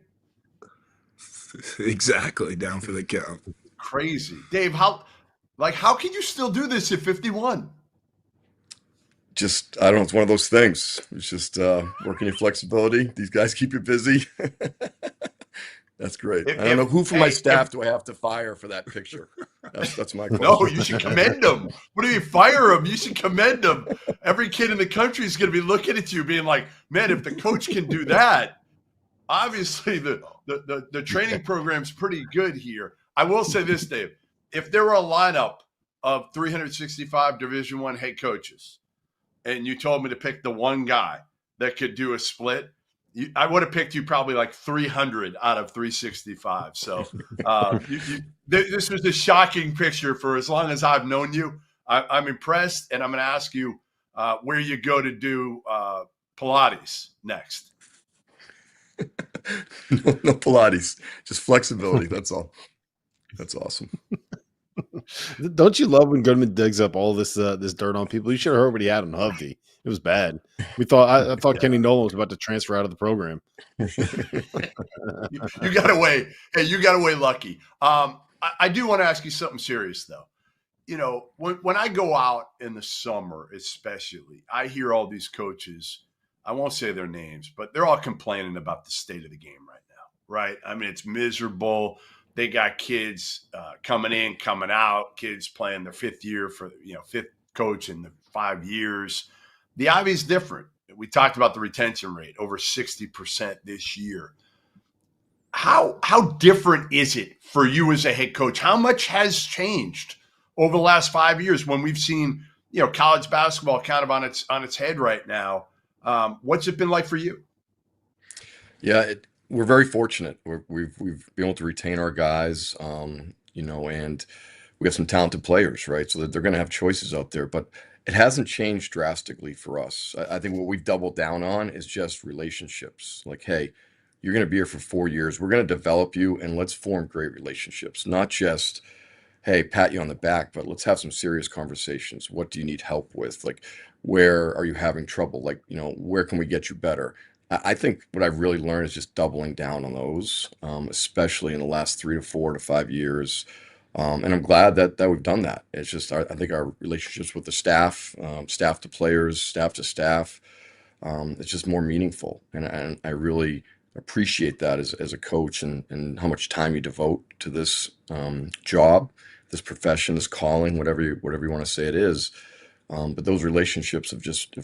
Exactly, down for the count. Crazy. Dave, how can you still do this at 51? Just, I don't know, it's one of those things. It's just working your flexibility. These guys keep you busy. That's great. I don't know who from my staff do I have to fire for that picture. That's my question. No, you should commend them. What do you fire them? You should commend them. Every kid in the country is going to be looking at you being like, man, if the coach can do that, obviously the training program's pretty good here. I will say this, Dave. If there were a lineup of 365 Division I head coaches and you told me to pick the one guy that could do a split, I would have picked you probably like 300 out of 365. So this was a shocking picture for as long as I've known you. I'm impressed, and I'm going to ask you where you go to do Pilates next. No Pilates, just flexibility. That's all. That's awesome. Don't you love when Goodman digs up all this dirt on people? You should have heard what he had on Hovde. It was bad. I thought Kenny Nolan was about to transfer out of the program. You got away. Hey, you got away lucky. I do want to ask you something serious though. You know, when I go out in the summer, especially, I hear all these coaches. I won't say their names, but they're all complaining about the state of the game right now. Right? I mean, it's miserable. They got kids coming in, coming out, kids playing their fifth year for, fifth coach in the 5 years. The Ivy is different. We talked about the retention rate, over 60% this year. How different is it for you as a head coach? How much has changed over the last 5 years when we've seen, college basketball kind of on its head right now? What's it been like for you? Yeah, we're very fortunate. We've been able to retain our guys, and we have some talented players, right? So that they're going to have choices out there, but it hasn't changed drastically for us. I think what we've doubled down on is just relationships. Like, hey, you're going to be here for 4 years. We're going to develop you, and let's form great relationships. Not just, hey, pat you on the back, but let's have some serious conversations. What do you need help with? Like, where are you having trouble? Like, where can we get you better? I think what I've really learned is just doubling down on those, especially in the last 3 to 4 to 5 years. And I'm glad that we've done that. It's just, I think our relationships with the staff, staff to players, staff to staff, it's just more meaningful. And I really appreciate that as a coach and how much time you devote to this job, this profession, this calling, whatever you want to say it is. But those relationships have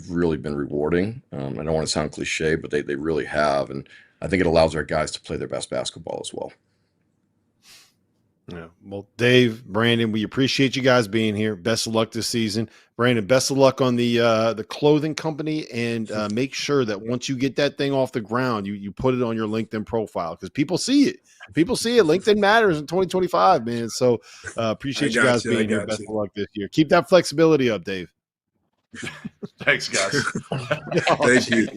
really been rewarding. I don't want to sound cliche, but they really have. And I think it allows our guys to play their best basketball as well. Yeah. Well, Dave, Brandon, we appreciate you guys being here. Best of luck this season. Brandon, best of luck on the clothing company, and make sure that once you get that thing off the ground, you put it on your LinkedIn profile because people see it. People see it. LinkedIn matters in 2025, man. So appreciate you guys being here. Best of luck this year. Keep that flexibility up, Dave. Thanks, guys. Thank you.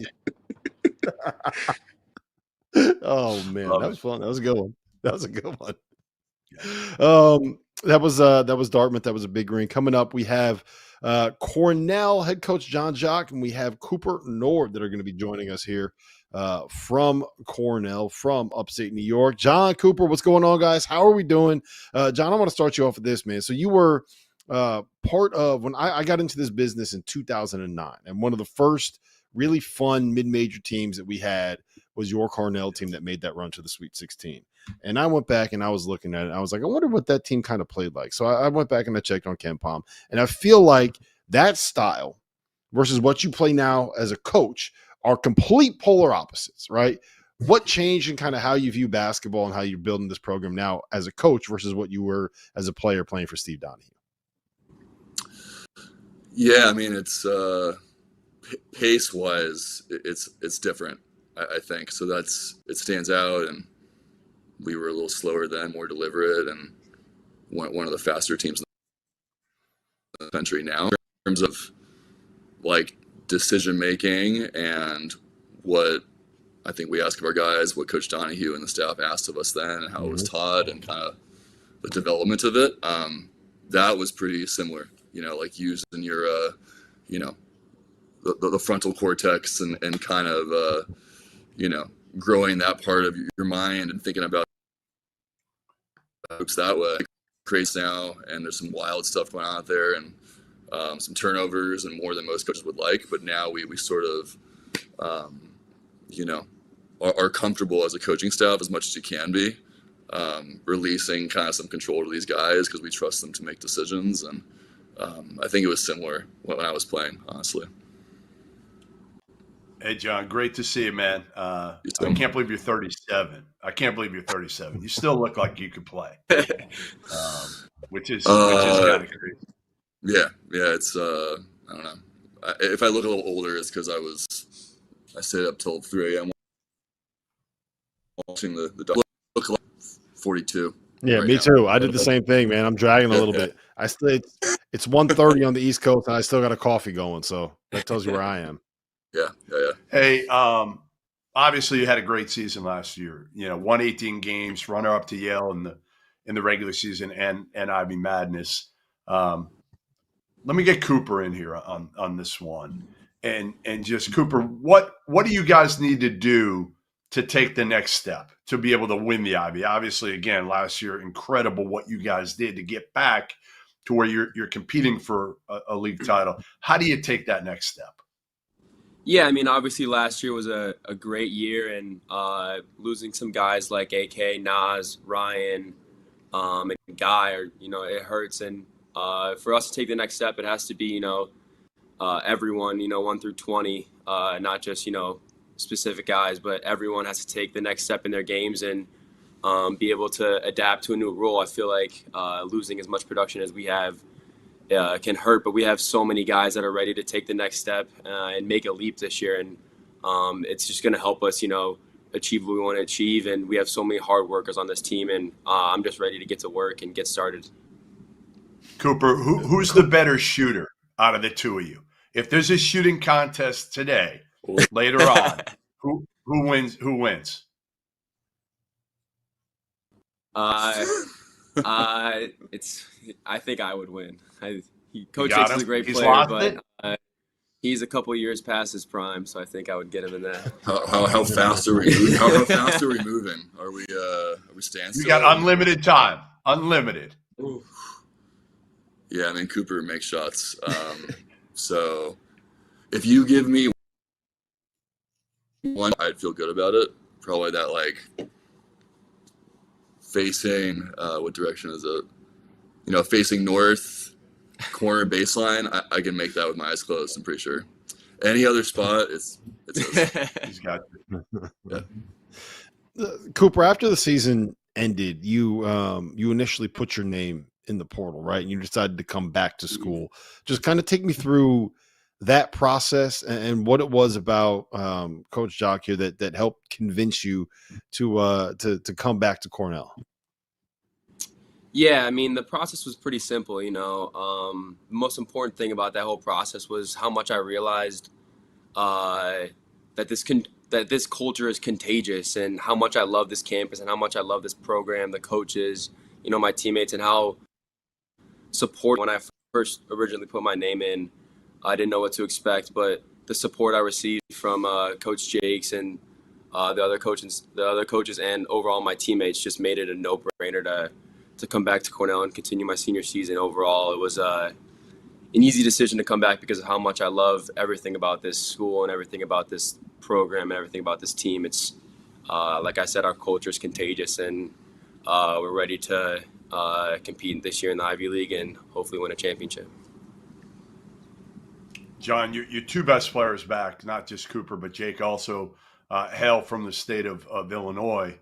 Oh man, that was fun. That was a good one. That was Dartmouth. That was a big ring. Coming up, we have Cornell head coach John Jock, and we have Cooper Nord that are going to be joining us here from Cornell, from upstate New York. John, Cooper, what's going on, guys? How are we doing? John, I want to start you off with this, man. So you were part of when I got into this business in 2009, and one of the first really fun mid-major teams that we had was your Cornell team that made that run to the Sweet 16. And I went back and I was looking at it. I was like, I wonder what that team kind of played like. So I went back and I checked on KenPom, and I feel like that style versus what you play now as a coach are complete polar opposites, right? What changed in kind of how you view basketball and how you're building this program now as a coach versus what you were as a player playing for Steve Donahue? Yeah, I mean, it's pace-wise, it's different, I think. So it stands out, and we were a little slower then, more deliberate, and one of the faster teams in the country now in terms of like decision-making and what I think we ask of our guys, what Coach Donahue and the staff asked of us then, and how it was taught, and kind of the development of it. That was pretty similar, like using your, the frontal cortex and kind of growing that part of your mind and thinking about hoops that way. Crazy now, and there's some wild stuff going on out there, and some turnovers and more than most coaches would like. But now we sort of are comfortable as a coaching staff as much as you can be, releasing kind of some control to these guys because we trust them to make decisions. And I think it was similar when I was playing, honestly. Hey, John, great to see you, man. I can't believe you're 37. I can't believe you're 37. You still look like you could play, which is kind of crazy. Yeah. It's I don't know. If I look a little older, it's because I stayed up till 3 a.m. watching the look like 42. Yeah, right me now. too. I did the same thing, man. I'm dragging a little bit. It's 1:30 on the East Coast, and I still got a coffee going. So that tells you where I am. Yeah. Hey, obviously you had a great season last year. Won 18 games, runner up to Yale in the regular season and Ivy Madness. Let me get Cooper in here on this one, and just Cooper, what do you guys need to do to take the next step to be able to win the Ivy? Obviously, again, last year, incredible what you guys did to get back to where you're competing for a league title. How do you take that next step? Yeah, I mean, obviously last year was a great year, and losing some guys like AK, Nas, Ryan, and Guy, it hurts. And for us to take the next step, it has to be, everyone, 1 through 20, not just, specific guys, but everyone has to take the next step in their games and be able to adapt to a new role. I feel like losing as much production as we have can hurt, but we have so many guys that are ready to take the next step and make a leap this year. And it's just going to help us, achieve what we want to achieve. And we have so many hard workers on this team, and I'm just ready to get to work and get started. Cooper, who's the better shooter out of the two of you? If there's a shooting contest today, later on, who wins? Who wins? I think I would win. Coach got Hicks is him? a great He's player, lost but it? he's a couple years past his prime, so I think I would get him in there. How fast are we moving? How fast are we moving? Are we standing still? You got unlimited time. Unlimited. Ooh. Yeah, I mean, Cooper makes shots. So if you give me one, I'd feel good about it. Probably that, facing, what direction is it? Facing north, corner baseline, I can make that with my eyes closed, I'm pretty sure. Any other spot, it's He's got yeah. Cooper, after the season ended, you initially put your name in the portal, right? And you decided to come back to school. Just kind of take me through that process and what it was about Coach Jock here that helped convince you to come back to Cornell. Yeah, I mean, the process was pretty simple, the most important thing about that whole process was how much I realized that this culture is contagious, and how much I love this campus and how much I love this program, the coaches, my teammates, and how support. When I first originally put my name in, I didn't know what to expect, but the support I received from Coach Jakes and the other coaches and overall my teammates just made it a no-brainer to come back to Cornell and continue my senior season. Overall, it was an easy decision to come back because of how much I love everything about this school and everything about this program and everything about this team. It's like I said, our culture is contagious, and we're ready to compete this year in the Ivy League and hopefully win a championship. John, your two best players back, not just Cooper, but Jake also hail from the state of Illinois.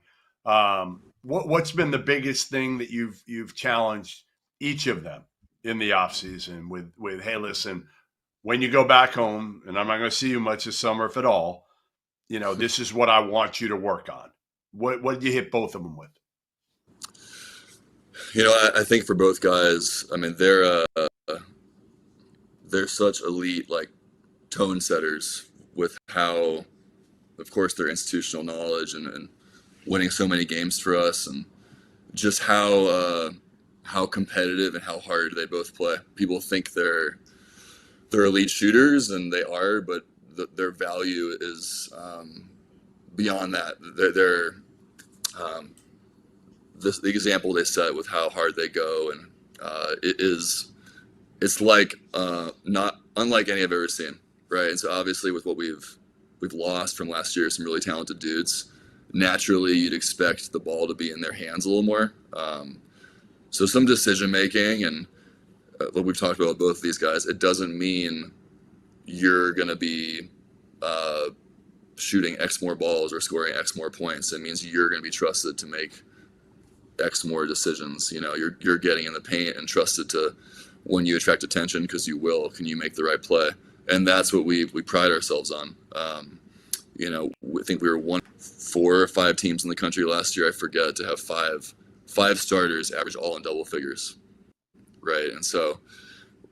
What's been the biggest thing that you've challenged each of them in the offseason with, hey, listen, when you go back home, and I'm not going to see you much this summer, if at all, this is what I want you to work on. What did you hit both of them with? I think for both guys, I mean, they're such elite, tone setters with how, of course, their institutional knowledge and winning so many games for us, and just how competitive and how hard they both play. People think they're they're elite shooters, and they are, but their value is beyond that. They're the example they set with how hard they go, and it's like not unlike any I've ever seen, right? And so obviously with what we've lost from last year, some really talented dudes, naturally you'd expect the ball to be in their hands a little more. So some decision making, and what we've talked about with both of these guys, it doesn't mean you're going to be shooting X more balls or scoring X more points. It means you're going to be trusted to make X more decisions. You know, you're getting in the paint and trusted to, when you attract attention, because you will, can you make the right play? And that's what we pride ourselves on. You know, I think we were 4 or 5 teams in the country last year, I forget, to have five starters average all in double figures, right? And so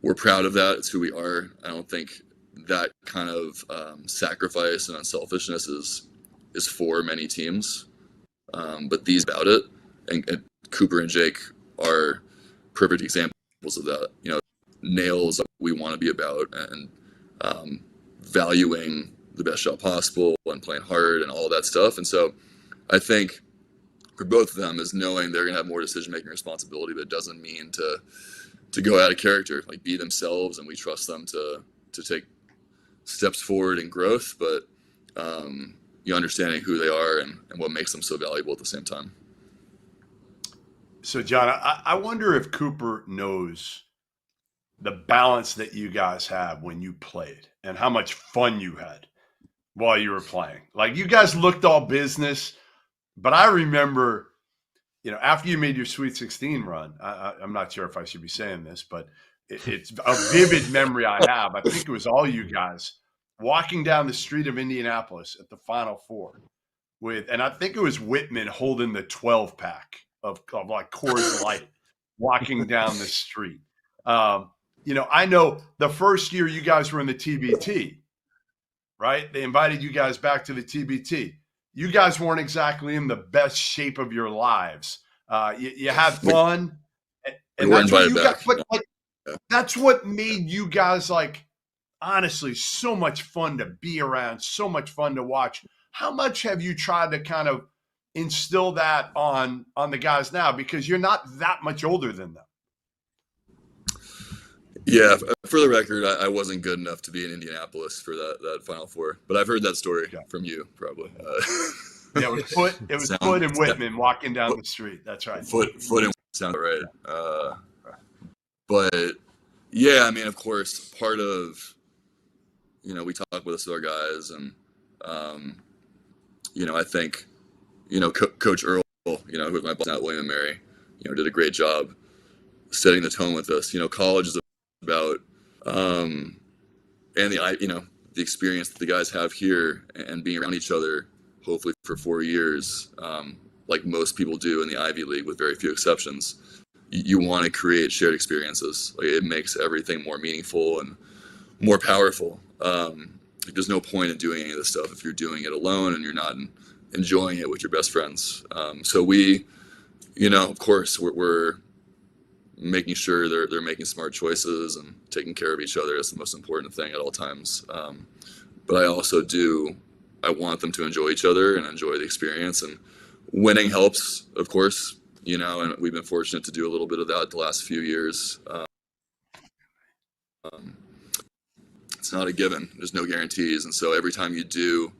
we're proud of that. It's who we are. I don't think that kind of sacrifice and unselfishness is for many teams, but these about it, and Cooper and Jake are perfect examples of that. You know, nails what we want to be about, and valuing the best shot possible and playing hard and all of that stuff. And so I think for both of them is knowing they're going to have more decision-making responsibility, but it doesn't mean to go out of character, like be themselves, and we trust them to take steps forward in growth, but you understanding who they are and what makes them so valuable at the same time. So John, I wonder if Cooper knows the balance that you guys have when you played and how much fun you had while you were playing. Like, you guys looked all business, but I remember, you know, after you made your Sweet 16 run, I'm not sure if I should be saying this, but it's a vivid memory I have. I think it was all you guys walking down the street of Indianapolis at the Final Four and I think it was Whitman holding the 12 pack of like Coors Light walking down the street. You know, I know the first year you guys were in the TBT, right? They invited you guys back to the TBT. You guys weren't exactly in the best shape of your lives. You had fun, and that's what you got. But like, that's what made you guys, like, honestly, so much fun to be around, so much fun to watch. How much have you tried to kind of instill that on the guys now, because you're not that much older than them? Yeah, for the record, I wasn't good enough to be in Indianapolis for that Final Four, but I've heard that story from you, probably. Yeah, it was Foot and Whitman walking down the street. That's right. Foot and sound right. But yeah, I mean, of course, part of, you know, we talk with us with our guys, and you know, I think, you know, Coach Earl, you know, who was my boss at William & Mary, you know, did a great job setting the tone with us. You know, college is about and the experience that the guys have here and being around each other, hopefully for 4 years, like most people do in the Ivy League, with very few exceptions. You want to create shared experiences. Like, it makes everything more meaningful and more powerful. There's no point in doing any of this stuff if you're doing it alone and you're not enjoying it with your best friends. So we, you know, of course, we're making sure they're making smart choices and taking care of each other. Is the most important thing at all times. But I also I want them to enjoy each other and enjoy the experience, and winning helps, of course, you know, and we've been fortunate to do a little bit of that the last few years. It's not a given. There's no guarantees. And so every time you do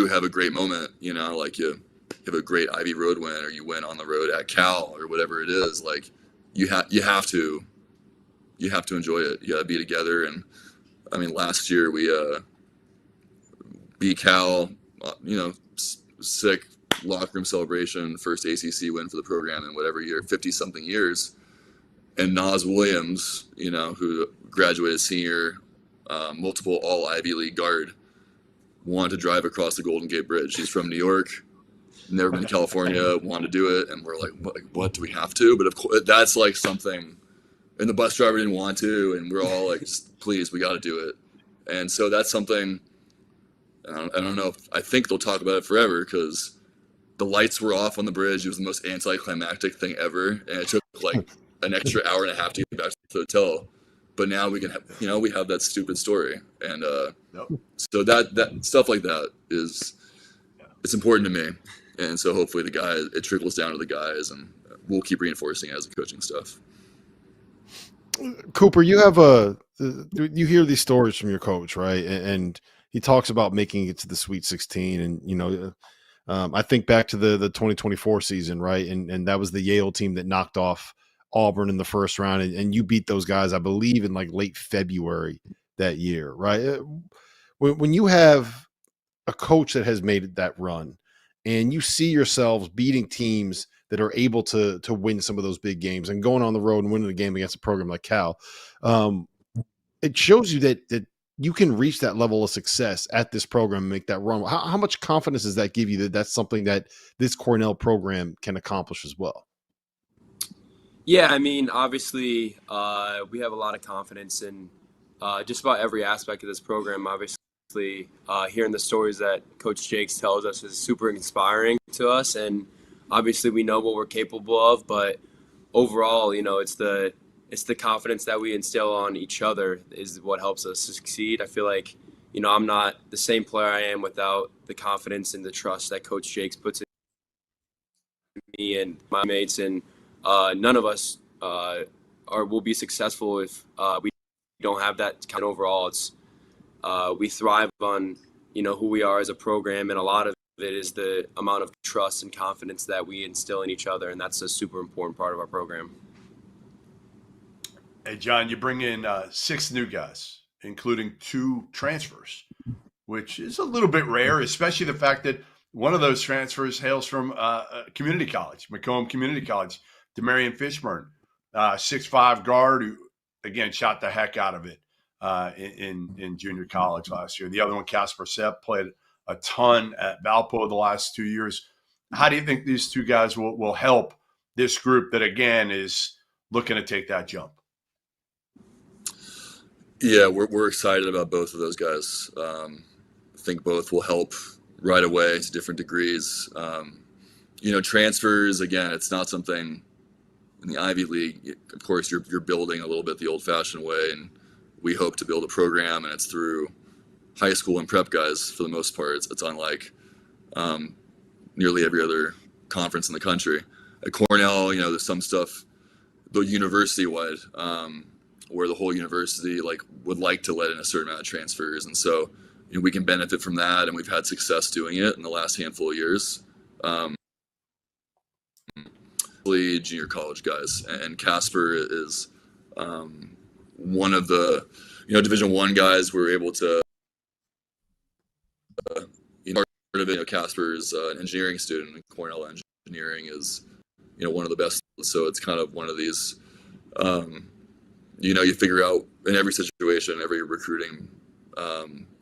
have a great moment, you know, like you have a great Ivy road win, or you win on the road at Cal, or whatever it is, like you have to enjoy it. You gotta be together. And I mean, last year we beat Cal, you know, sick locker room celebration, first ACC win for the program in whatever year, 50 something years. And Naz Williams, you know, who graduated senior, multiple all Ivy League guard, wanted to drive across the Golden Gate Bridge. He's from New York, never been to California, wanted to do it. And we're like, what, do we have to? But of course, that's like something, and the bus driver didn't want to, and we're all like, just please, we got to do it. And so that's something, I don't know, I think they'll talk about it forever, because the lights were off on the bridge. It was the most anticlimactic thing ever. And it took like an extra hour and a half to get back to the hotel. but now we can have, we have that stupid story. And so that stuff like that it's important to me. And so hopefully it trickles down to the guys, and we'll keep reinforcing it as a coaching stuff. Cooper, you hear these stories from your coach, right? And he talks about making it to the Sweet 16. And, I think back to the 2024 season, right? And that was the Yale team that knocked off Auburn in the first round. And you beat those guys, I believe, in like late February that year, right? When you have a coach that has made that run and you see yourselves beating teams that are able to win some of those big games and going on the road and winning a game against a program like Cal, it shows you that you can reach that level of success at this program and make that run. How much confidence does that give you that that's something that this Cornell program can accomplish as well? Yeah, I mean, obviously, we have a lot of confidence in just about every aspect of this program. Obviously, hearing the stories that Coach Jakes tells us is super inspiring to us, and obviously we know what we're capable of. But overall, it's the confidence that we instill on each other is what helps us succeed. I feel like, I'm not the same player I am without the confidence and the trust that Coach Jakes puts in me and my mates, and none of us will be successful if we don't have that kind of overall. It's we thrive on who we are as a program, and a lot of it is the amount of trust and confidence that we instill in each other, and that's a super important part of our program. Hey, John, you bring in 6 new guys, including 2 transfers, which is a little bit rare, especially the fact that one of those transfers hails from community college, Macomb Community College, Demarion Fishburne, 6'5" guard who, again, shot the heck out of it in junior college last year. The other one, Casper Sepp, played a ton at Valpo the last 2 years. How do you think these 2 guys will help this group that, again, is looking to take that jump? Yeah, we're excited about both of those guys. I think both will help right away to different degrees. Transfers, again, it's not something in the Ivy League. Of course, you're building a little bit the old-fashioned way, and we hope to build a program, and it's through high school and prep guys for the most part. It's unlike nearly every other conference in the country. At Cornell, there's some stuff, though university-wide, where the whole university would like to let in a certain amount of transfers, and so we can benefit from that, and we've had success doing it in the last handful of years. Junior college guys, and Casper is one of the Division I guys. We're able to part of it. Casper's an engineering student, and Cornell engineering is one of the best. So it's kind of one of these you figure out in every situation, every recruiting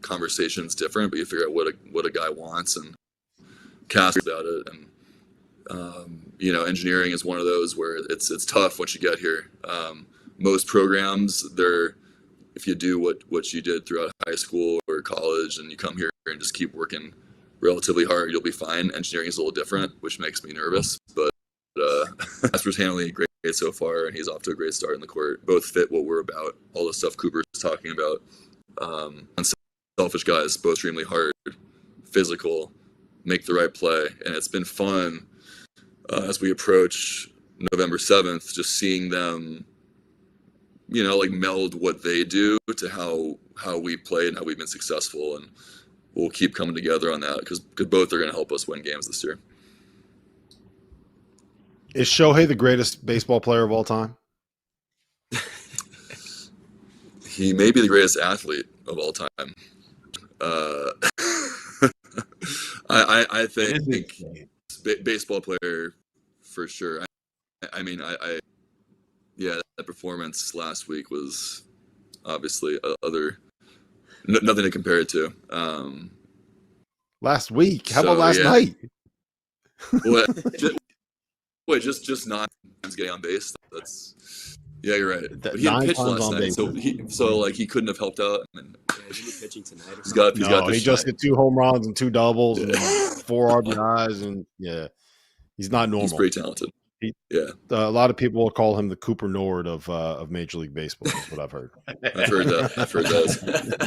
conversation is different, but you figure out what a guy wants, and Casper's about it. And engineering is one of those where it's tough once you get here. Most programs, if you do what you did throughout high school or college and you come here and just keep working relatively hard, you'll be fine. Engineering is a little different, which makes me nervous, but Casper's handling it great so far, and he's off to a great start in the court. Both fit what we're about, all the stuff Cooper's talking about. Unselfish guys, both extremely hard, physical, make the right play, and it's been fun as we approach November 7th, just seeing them, meld what they do to how we play and how we've been successful, and we'll keep coming together on that because both are going to help us win games this year. Is Shohei the greatest baseball player of all time? He may be the greatest athlete of all time. I think baseball player for sure. That performance last week was obviously nothing to compare it to. Last week? How about last night? Just not getting on base. You're right. But he 9 pitched times last on night, base. so he couldn't have helped out. Is he pitching tonight? He just got 2 home runs and 2 doubles and 4 RBIs, and he's not normal. He's pretty talented. Yeah, a lot of people will call him the Cooper Nord of Major League Baseball. Is what I've heard. I've heard that. I've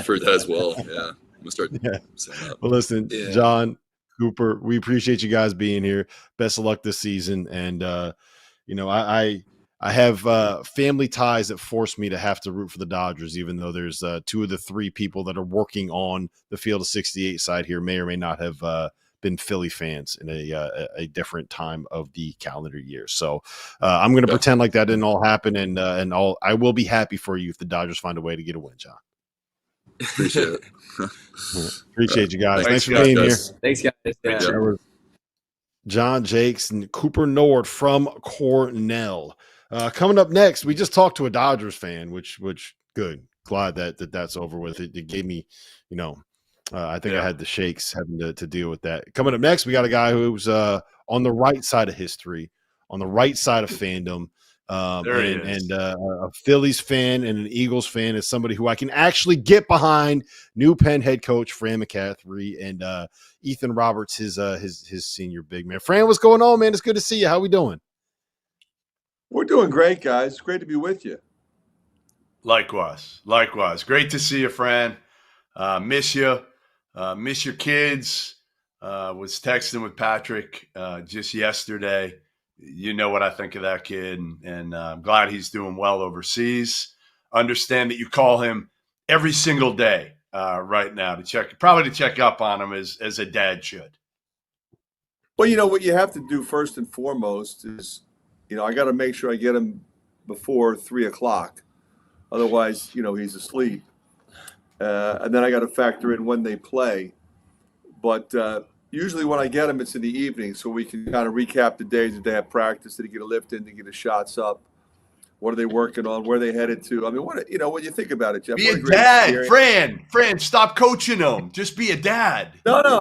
heard that as well. Yeah, I'm gonna start saying that. Well, listen, Yeah. John, Cooper, we appreciate you guys being here. Best of luck this season, and I have family ties that force me to have to root for the Dodgers, even though there's 2 of the 3 people that are working on the Field of 68 side here may or may not have been Philly fans in a different time of the calendar year. So I'm going to pretend like that didn't all happen, and I will be happy for you if the Dodgers find a way to get a win, John. Appreciate it. Appreciate you guys. Thanks for guys. being here. Thanks, guys. Yeah. That was John Jakes and Cooper Nord from Cornell. Coming up next, we just talked to a Dodgers fan, which good. Glad that's over with. It gave me, I think I had the shakes having to deal with that. Coming up next, we got a guy who's on the right side of history, on the right side of fandom. And a Phillies fan and an Eagles fan is somebody who I can actually get behind. New Penn head coach Fran McCaffrey and Ethan Roberts, his senior big man. Fran, what's going on, man? It's good to see you. How we doing? We're doing great, guys. It's great to be with you. Likewise. Great to see you, Fran. Miss you. Miss your kids. Was texting with Patrick just yesterday. You know what I think of that kid, and I'm glad he's doing well overseas. Understand that you call him every single day right now to check up on him as a dad should. Well, what you have to do first and foremost is, I got to make sure I get him before 3:00. Otherwise, he's asleep. And then I got to factor in when they play. But usually when I get him, it's in the evening, so we can kind of recap the days that they have practice. Did he get a lift in? Did he get his shots up? What are they working on? Where are they headed to? I mean, when you think about it, Jeff. Be a dad, Fran. Stop coaching him. Just be a dad. No.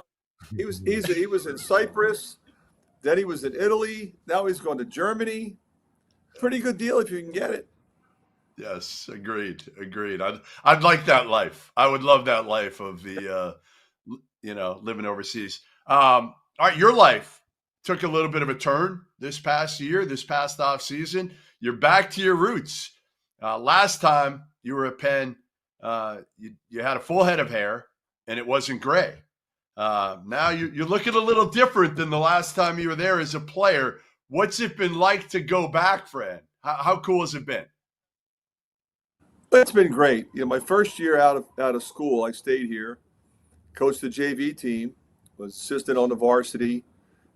He was in Cyprus. Then he was in Italy. Now he's going to Germany. Pretty good deal if you can get it. Yes, agreed. I'd like that life. I would love that life of the, living overseas. All right, your life took a little bit of a turn this past off season. You're back to your roots. Last time you were at Penn, you had a full head of hair and it wasn't gray. Now you're looking a little different than the last time you were there as a player. What's it been like to go back, Fran? How cool has it been? It's been great. My first year out of school, I stayed here, coached the JV team, was assistant on the varsity,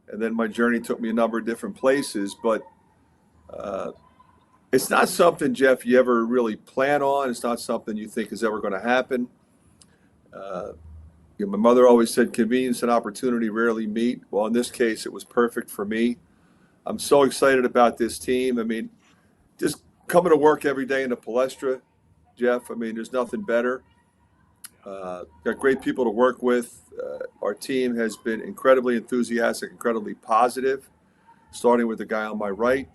and then my journey took me a number of different places. But it's not something, Jeff, you ever really plan on. It's not something you think is ever going to happen. My mother always said convenience and opportunity rarely meet. Well, in this case, it was perfect for me. I'm so excited about this team. I mean, just coming to work every day in the Palestra, Jeff, I mean, there's nothing better. Got great people to work with. Our team has been incredibly enthusiastic, incredibly positive, starting with the guy on my right,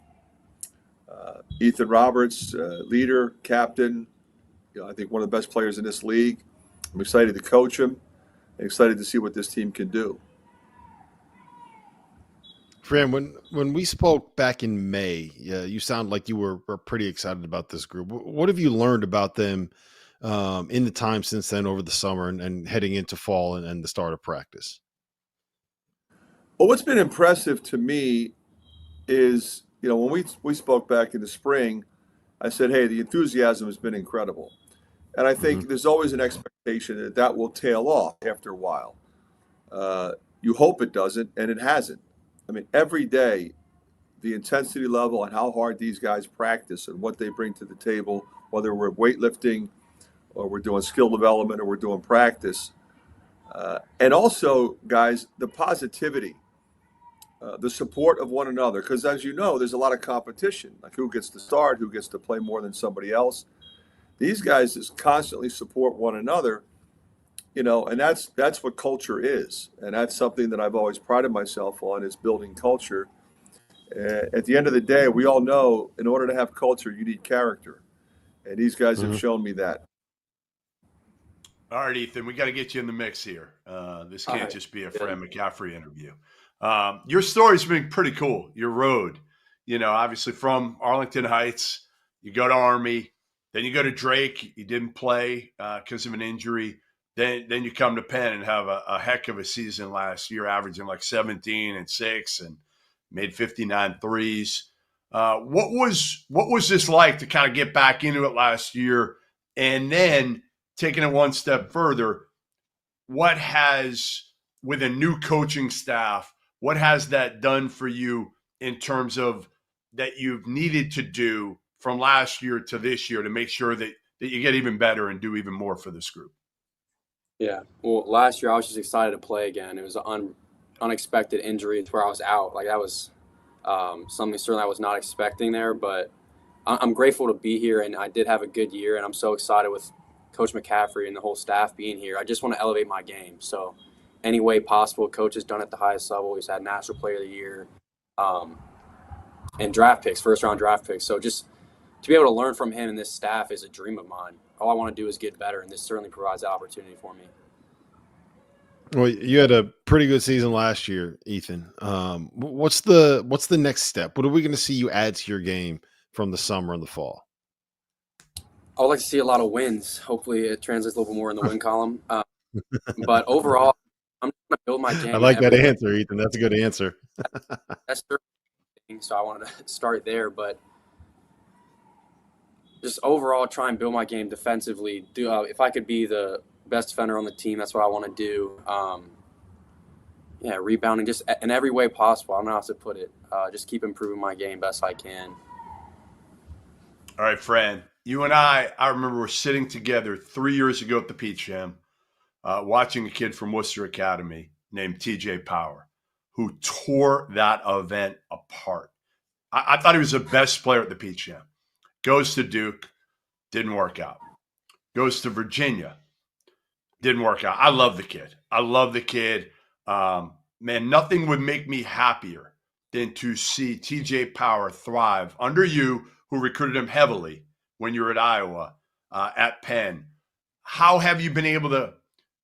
Ethan Roberts, leader, captain. I think one of the best players in this league. I'm excited to coach him and excited to see what this team can do. Fran, when we spoke back in May, you sound like you were pretty excited about this group. What have you learned about them in the time since then over the summer and heading into fall and the start of practice? Well, what's been impressive to me is, when we spoke back in the spring, I said, hey, the enthusiasm has been incredible. And I think there's always an expectation that will tail off after a while. You hope it doesn't, and it hasn't. I mean, every day, the intensity level and how hard these guys practice and what they bring to the table, whether we're weightlifting or we're doing skill development or we're doing practice. And also, guys, the positivity, the support of one another. Because as you know, there's a lot of competition, like who gets to start, who gets to play more than somebody else. These guys just constantly support one another. And that's what culture is. And that's something that I've always prided myself on, is building culture. At the end of the day, we all know in order to have culture, you need character. And these guys have shown me that. All right, Ethan, we got to get you in the mix here. This can't just be a Fran McCaffrey interview. Your story's been pretty cool. Your road, obviously from Arlington Heights, you go to Army, then you go to Drake. You didn't play because of an injury. Then you come to Penn and have a heck of a season last year, averaging like 17 and 6 and made 59 threes. What was this like to kind of get back into it last year? And then taking it one step further, what has, with a new coaching staff, what has that done for you in terms of that you've needed to do from last year to this year to make sure that you get even better and do even more for this group? Yeah. Well, last year I was just excited to play again. It was an unexpected injury to where I was out. Like that was something certainly I was not expecting there, but I'm grateful to be here, and I did have a good year, and I'm so excited with Coach McCaffrey and the whole staff being here. I just want to elevate my game. So any way possible, Coach has done it at the highest level. He's had National Player of the Year and draft picks, first-round draft picks. So just to be able to learn from him and this staff is a dream of mine. All I want to do is get better, and this certainly provides that opportunity for me. Well, you had a pretty good season last year, Ethan. What's the next step? What are we going to see you add to your game from the summer and the fall? I would like to see a lot of wins. Hopefully it translates a little bit more in the win column. But overall, I'm going to build my game. I like that answer, Ethan. That's a good answer. That's the thing, so I wanted to start there. But just overall try and build my game defensively. If I could be the best defender on the team, that's what I want to do. Rebounding just in every way possible. I don't know how to put it. Just keep improving my game best I can. All right, Fran. You and I remember we're sitting together 3 years ago at the Peach Jam, watching a kid from Worcester Academy named TJ Power, who tore that event apart. I thought he was the best player at the Peach Jam. Goes to Duke, didn't work out. Goes to Virginia, didn't work out. I love the kid. Man, nothing would make me happier than to see TJ Power thrive under you, who recruited him heavily when you were at Iowa, at Penn. How have you been able to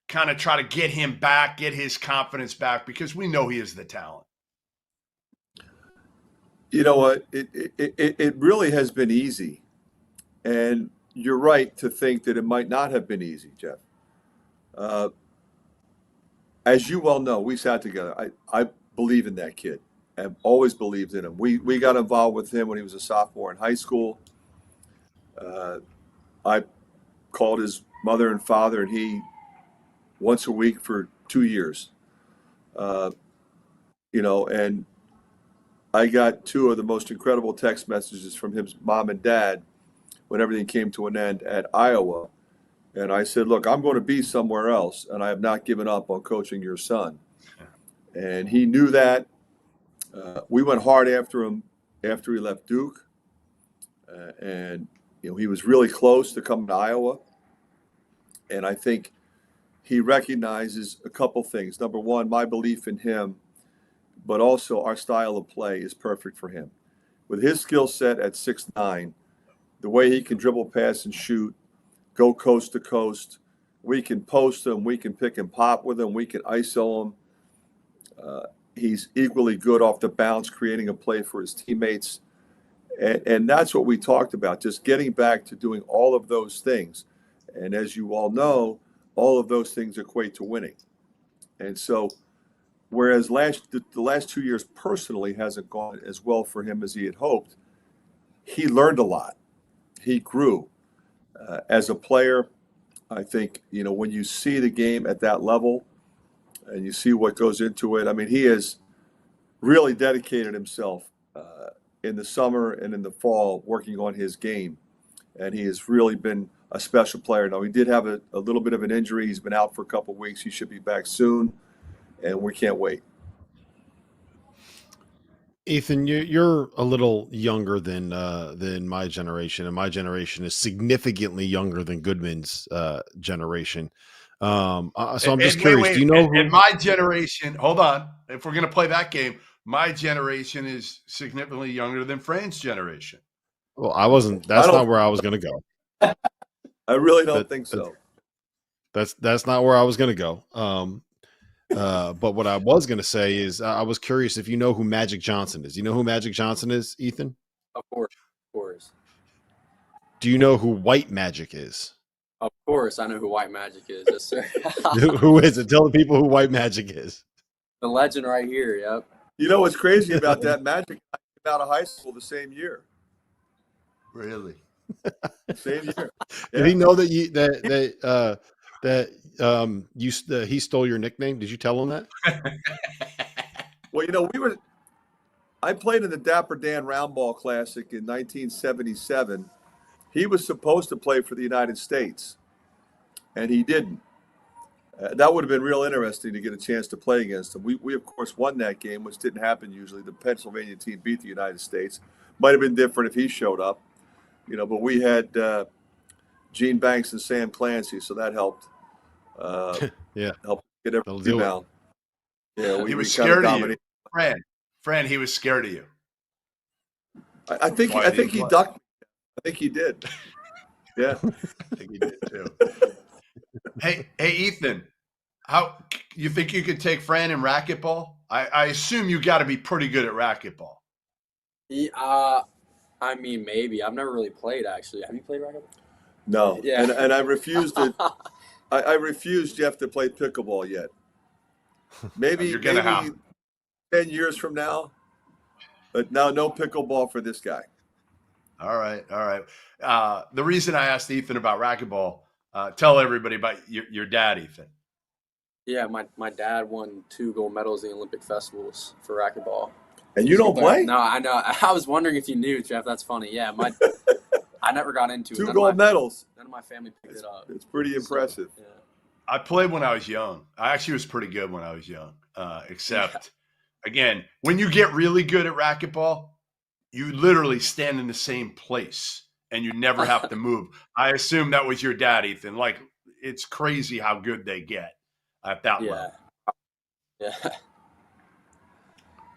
kind of try to get him back, get his confidence back? Because we know he is the talent. You know what? It really has been easy. And you're right to think that it might not have been easy, Jeff. As you well know, we sat together. I believe in that kid. I've always believed in him. We got involved with him when he was a sophomore in high school. I called his mother and father, and he once a week for 2 years. And I got two of the most incredible text messages from his mom and dad when everything came to an end at Iowa. And I said, look, I'm going to be somewhere else, and I have not given up on coaching your son. And he knew that. We went hard after him after he left Duke. He was really close to coming to Iowa. And I think he recognizes a couple things. Number one, my belief in him, but also our style of play is perfect for him. With his skill set at 6'9", the way he can dribble, pass, and shoot, go coast to coast, we can post him, we can pick and pop with him, we can ISO him. He's equally good off the bounce, creating a play for his teammates. And that's what we talked about, just getting back to doing all of those things. And as you all know, all of those things equate to winning. And so, whereas the last 2 years personally hasn't gone as well for him as he had hoped, he learned a lot. He grew. As a player, I think, when you see the game at that level and you see what goes into it, I mean, he has really dedicated himself in the summer and in the fall working on his game. And he has really been a special player. Now, he did have a little bit of an injury. He's been out for a couple of weeks. He should be back soon, and we can't wait. Ethan, you're a little younger than my generation, and my generation is significantly younger than Goodman's generation. So I'm just curious. Do you know? In my generation, hold on. If we're going to play that game, my generation is significantly younger than Fran's generation. Well, I wasn't. That's not where I was going to go. I really don't think so. That's not where I was going to go. But what I was going to say is I was curious if you know who Magic Johnson is. You know who Magic Johnson is, Ethan? Of course. Do you know who White Magic is? Of course, I know who White Magic is. Yes, sir. Who is it? Tell the people who White Magic is. The legend right here. Yep. You know what's crazy about that? Magic came out of high school the same year. Really? Same year. Did he know that he stole your nickname? Did you tell him that? Well, I played in the Dapper Dan Roundball Classic in 1977. He was supposed to play for the United States, and he didn't. That would have been real interesting to get a chance to play against him. We of course won that game, which didn't happen usually. The Pennsylvania team beat the United States. Might have been different if he showed up, but we had Gene Banks and Sam Clancy, so that helped. Yeah, helped get everything down. Yeah, he was scared of you, Fran. He was scared of you. I think he ducked. I think he did. Yeah, I think he did too. Hey, Ethan, how you think you could take Fran in racquetball? I assume you got to be pretty good at racquetball. I mean, maybe. I've never really played, actually. Have you played racquetball? No. Yeah. And I refused it. I refused Jeff to play pickleball yet. Maybe 10 years from now. But no pickleball for this guy. All right. The reason I asked Ethan about racquetball, tell everybody about your dad, Ethan. Yeah, my dad won 2 gold medals in the Olympic festivals for racquetball. And you don't play? No, I know. I was wondering if you knew, Jeff. That's funny. Yeah, I never got into it. 2 gold medals. None of my family picked it up. It's pretty impressive. So, yeah. I played when I was young. I actually was pretty good when I was young, except, again, when you get really good at racquetball, you literally stand in the same place and you never have to move. I assume that was your dad, Ethan. Like, it's crazy how good they get at that level. Yeah.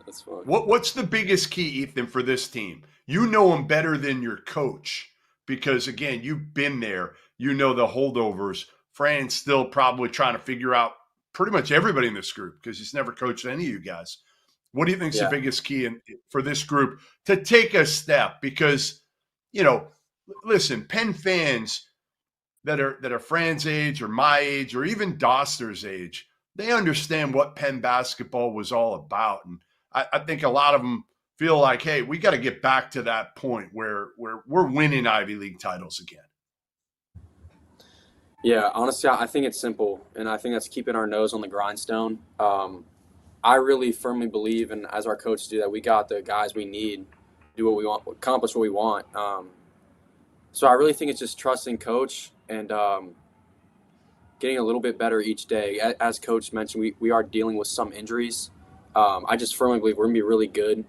That's fun. What's the biggest key, Ethan, for this team? You know them better than your coach because, again, you've been there. You know the holdovers. Fran's still probably trying to figure out pretty much everybody in this group because he's never coached any of you guys. What do you think is the biggest key for this group to take a step? Because, listen, Penn fans that are Fran's age or my age or even Dauster's age, they understand what Penn basketball was all about. And I think a lot of them feel like, hey, we got to get back to that point where we're winning Ivy League titles again. Yeah, honestly, I think it's simple, and I think that's keeping our nose on the grindstone. I really firmly believe, and as our coaches do, that we got the guys we need to do what we want, accomplish what we want. So I really think it's just trusting coach and getting a little bit better each day. As Coach mentioned, we are dealing with some injuries. I just firmly believe we're going to be really good,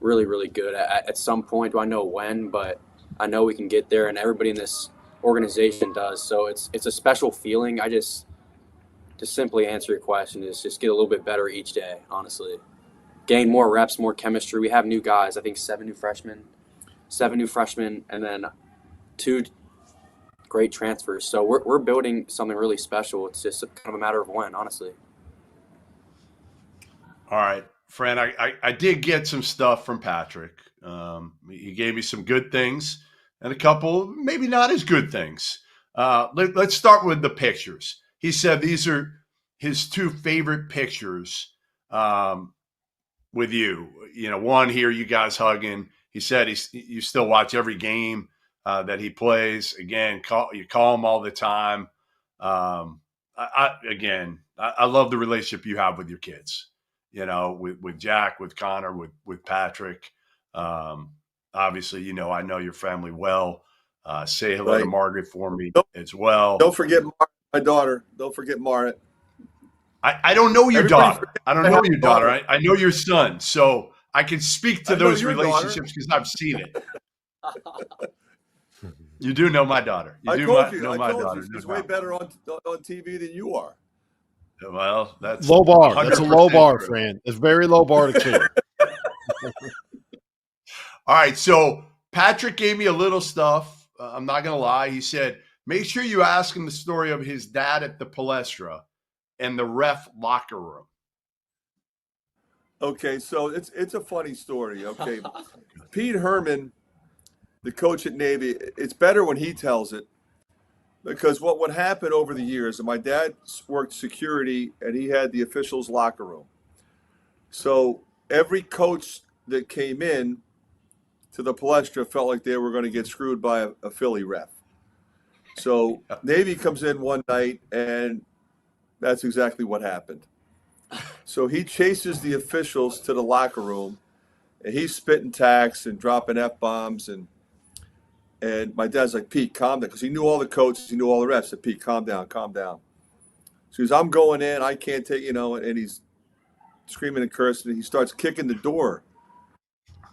really, really good at some point. Do I know when, but I know we can get there, and everybody in this organization does. So it's a special feeling. To simply answer your question is just get a little bit better each day, honestly. Gain more reps, more chemistry. We have new guys, I think 7 new freshmen, and then 2 great transfers. So we're building something really special. It's just kind of a matter of when, honestly. All right, Fran, I did get some stuff from Patrick. He gave me some good things and a couple maybe not as good things. Let's start with the pictures. He said these are his 2 favorite pictures with you. One here, you guys hugging. He said you still watch every game that he plays. Again, you call him all the time. I love the relationship you have with your kids. With Jack, with Connor, with Patrick. Obviously, I know your family well. Say hello to Margaret for me as well. Don't forget my daughter. Don't forget Mauren. I don't know your daughter. I don't know your daughter. I know your son. So I can speak to those relationships because I've seen it. You do know my daughter. You know my daughter. She's way better on TV than you are. Well, that's low bar. That's a low bar, Fran. It's very low bar to clear. All right. So Patrick gave me a little stuff. I'm not going to lie. He said, make sure you ask him the story of his dad at the Palestra and the ref locker room? Okay, so it's a funny story. Okay, Pete Herman, the coach at Navy, it's better when he tells it, because what would happen over the years, and my dad worked security and he had the officials' locker room. So every coach that came in to the palestra felt like they were going to get screwed by a Philly ref. So Navy comes in one night, and that's exactly what happened. So he chases the officials to the locker room, and he's spitting tacks and dropping F-bombs. And my dad's like, Pete, calm down, because he knew all the coaches, he knew all the refs. Said, Pete, calm down, calm down. So he's, I'm going in, I can't take, and he's screaming and cursing. And he starts kicking the door.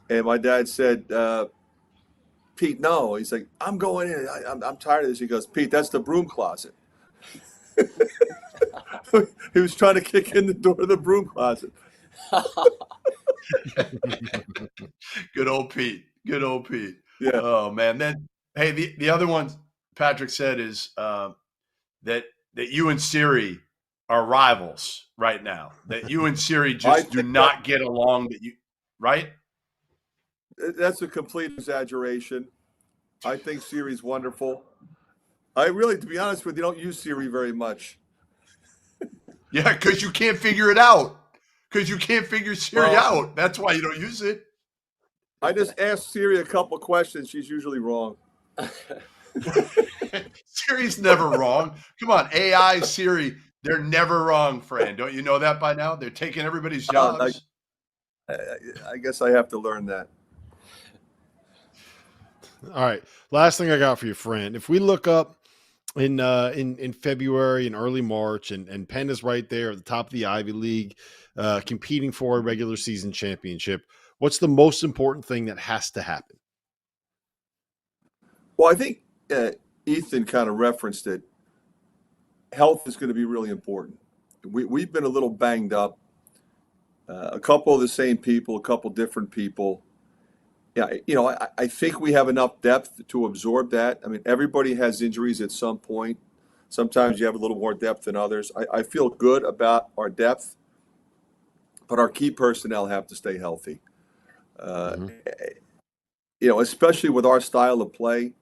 And my dad said, Pete, no. He's like, I'm going in. I'm tired of this. He goes, Pete, that's the broom closet. He was trying to kick in the door of the broom closet. Good old Pete. Good old Pete. Yeah. Oh, man. Then, hey, the other one Patrick said is that you and Siri are rivals right now. That you and Siri just do not get along. Right? That's a complete exaggeration. I think Siri's wonderful. I really, to be honest with you, don't use Siri very much. Yeah, because you can't figure it out. Because you can't figure Siri out. That's why you don't use it. I just ask Siri a couple questions. She's usually wrong. Siri's never wrong. Come on, AI, Siri, they're never wrong, friend. Don't you know that by now? They're taking everybody's jobs. I guess I have to learn that. All right. Last thing I got for you, friend. If we look up in February and early March, and Penn is right there at the top of the Ivy League, competing for a regular season championship, what's the most important thing that has to happen? Well, I think Ethan kind of referenced it. Health is going to be really important. We've been a little banged up. A couple of the same people, a couple different people. Yeah, I think we have enough depth to absorb that. I mean, everybody has injuries at some point. Sometimes you have a little more depth than others. I feel good about our depth, but our key personnel have to stay healthy. Especially with our style of play,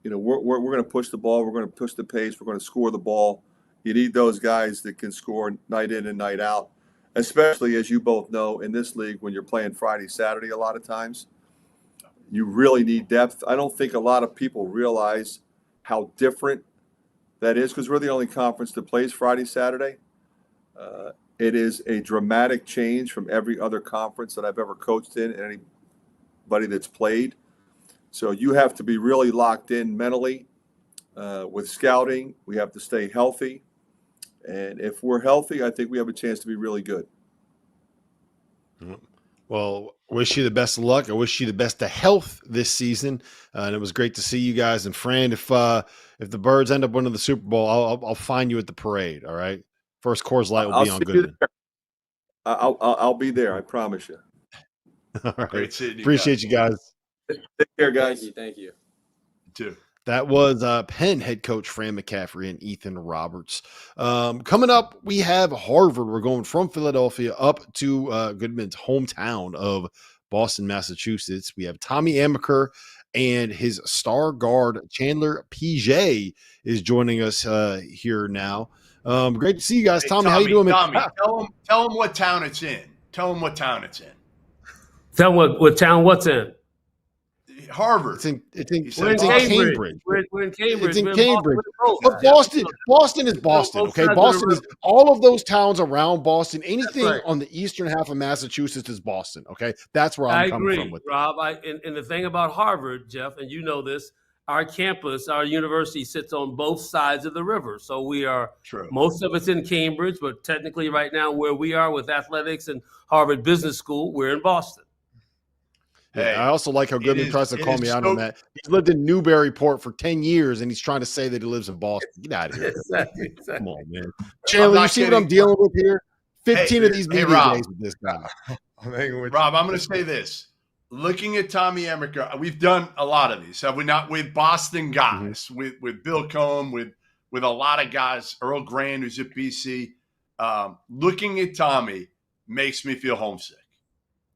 we're going to push the ball. We're going to push the pace. We're going to score the ball. You need those guys that can score night in and night out, especially, as you both know, in this league when you're playing Friday, Saturday a lot of times. You really need depth. I don't think a lot of people realize how different that is, because we're the only conference that plays Friday, Saturday. It is a dramatic change from every other conference that I've ever coached in and anybody that's played. So you have to be really locked in mentally with scouting. We have to stay healthy. And if we're healthy, I think we have a chance to be really good. Well, wish you the best of luck. I wish you the best of health this season. And it was great to see you guys. And Fran, if the Birds end up winning the Super Bowl, I'll find you at the parade. All right. First Coors Light will be on Goodman. I'll be there. I promise you. All right. Great seeing you. Appreciate you guys. Take care, guys. Thank you. Too. That was Penn head coach Fran McCaffrey and Ethan Roberts. Coming up, we have Harvard. We're going from Philadelphia up to Goodman's hometown of Boston, Massachusetts. We have Tommy Amaker and his star guard Chandler PJ is joining us here now. Great to see you guys. Hey, Tommy, how you doing, man? Tommy, tell him what town it's in. Tell him what town it's in. Tell him what town what's in. Harvard. It's in Cambridge. Cambridge. We're in Cambridge. It's in Cambridge. But Boston is Boston, okay? Boston is all of those towns around Boston. Anything on the eastern half of Massachusetts is Boston, okay? That's where I'm coming from with Rob. And the thing about Harvard, Jeff, and you know this, our campus, our university sits on both sides of the river. So we are, most of it's in Cambridge, but technically right now where we are with athletics and Harvard Business School, we're in Boston. Hey, I also like how Goodman tries to call me out on that. He's lived in Newburyport for 10 years, and he's trying to say that he lives in Boston. Get out of here. Exactly. Come on, man. Chandler, you see what I'm dealing with here? 15 of these media days with this guy. Rob, I'm going to say this. Looking at Tommy Amaker, we've done a lot of these, have we not? With Boston guys, with Bill Cohen, with a lot of guys, Earl Grant, who's at BC. looking at Tommy makes me feel homesick.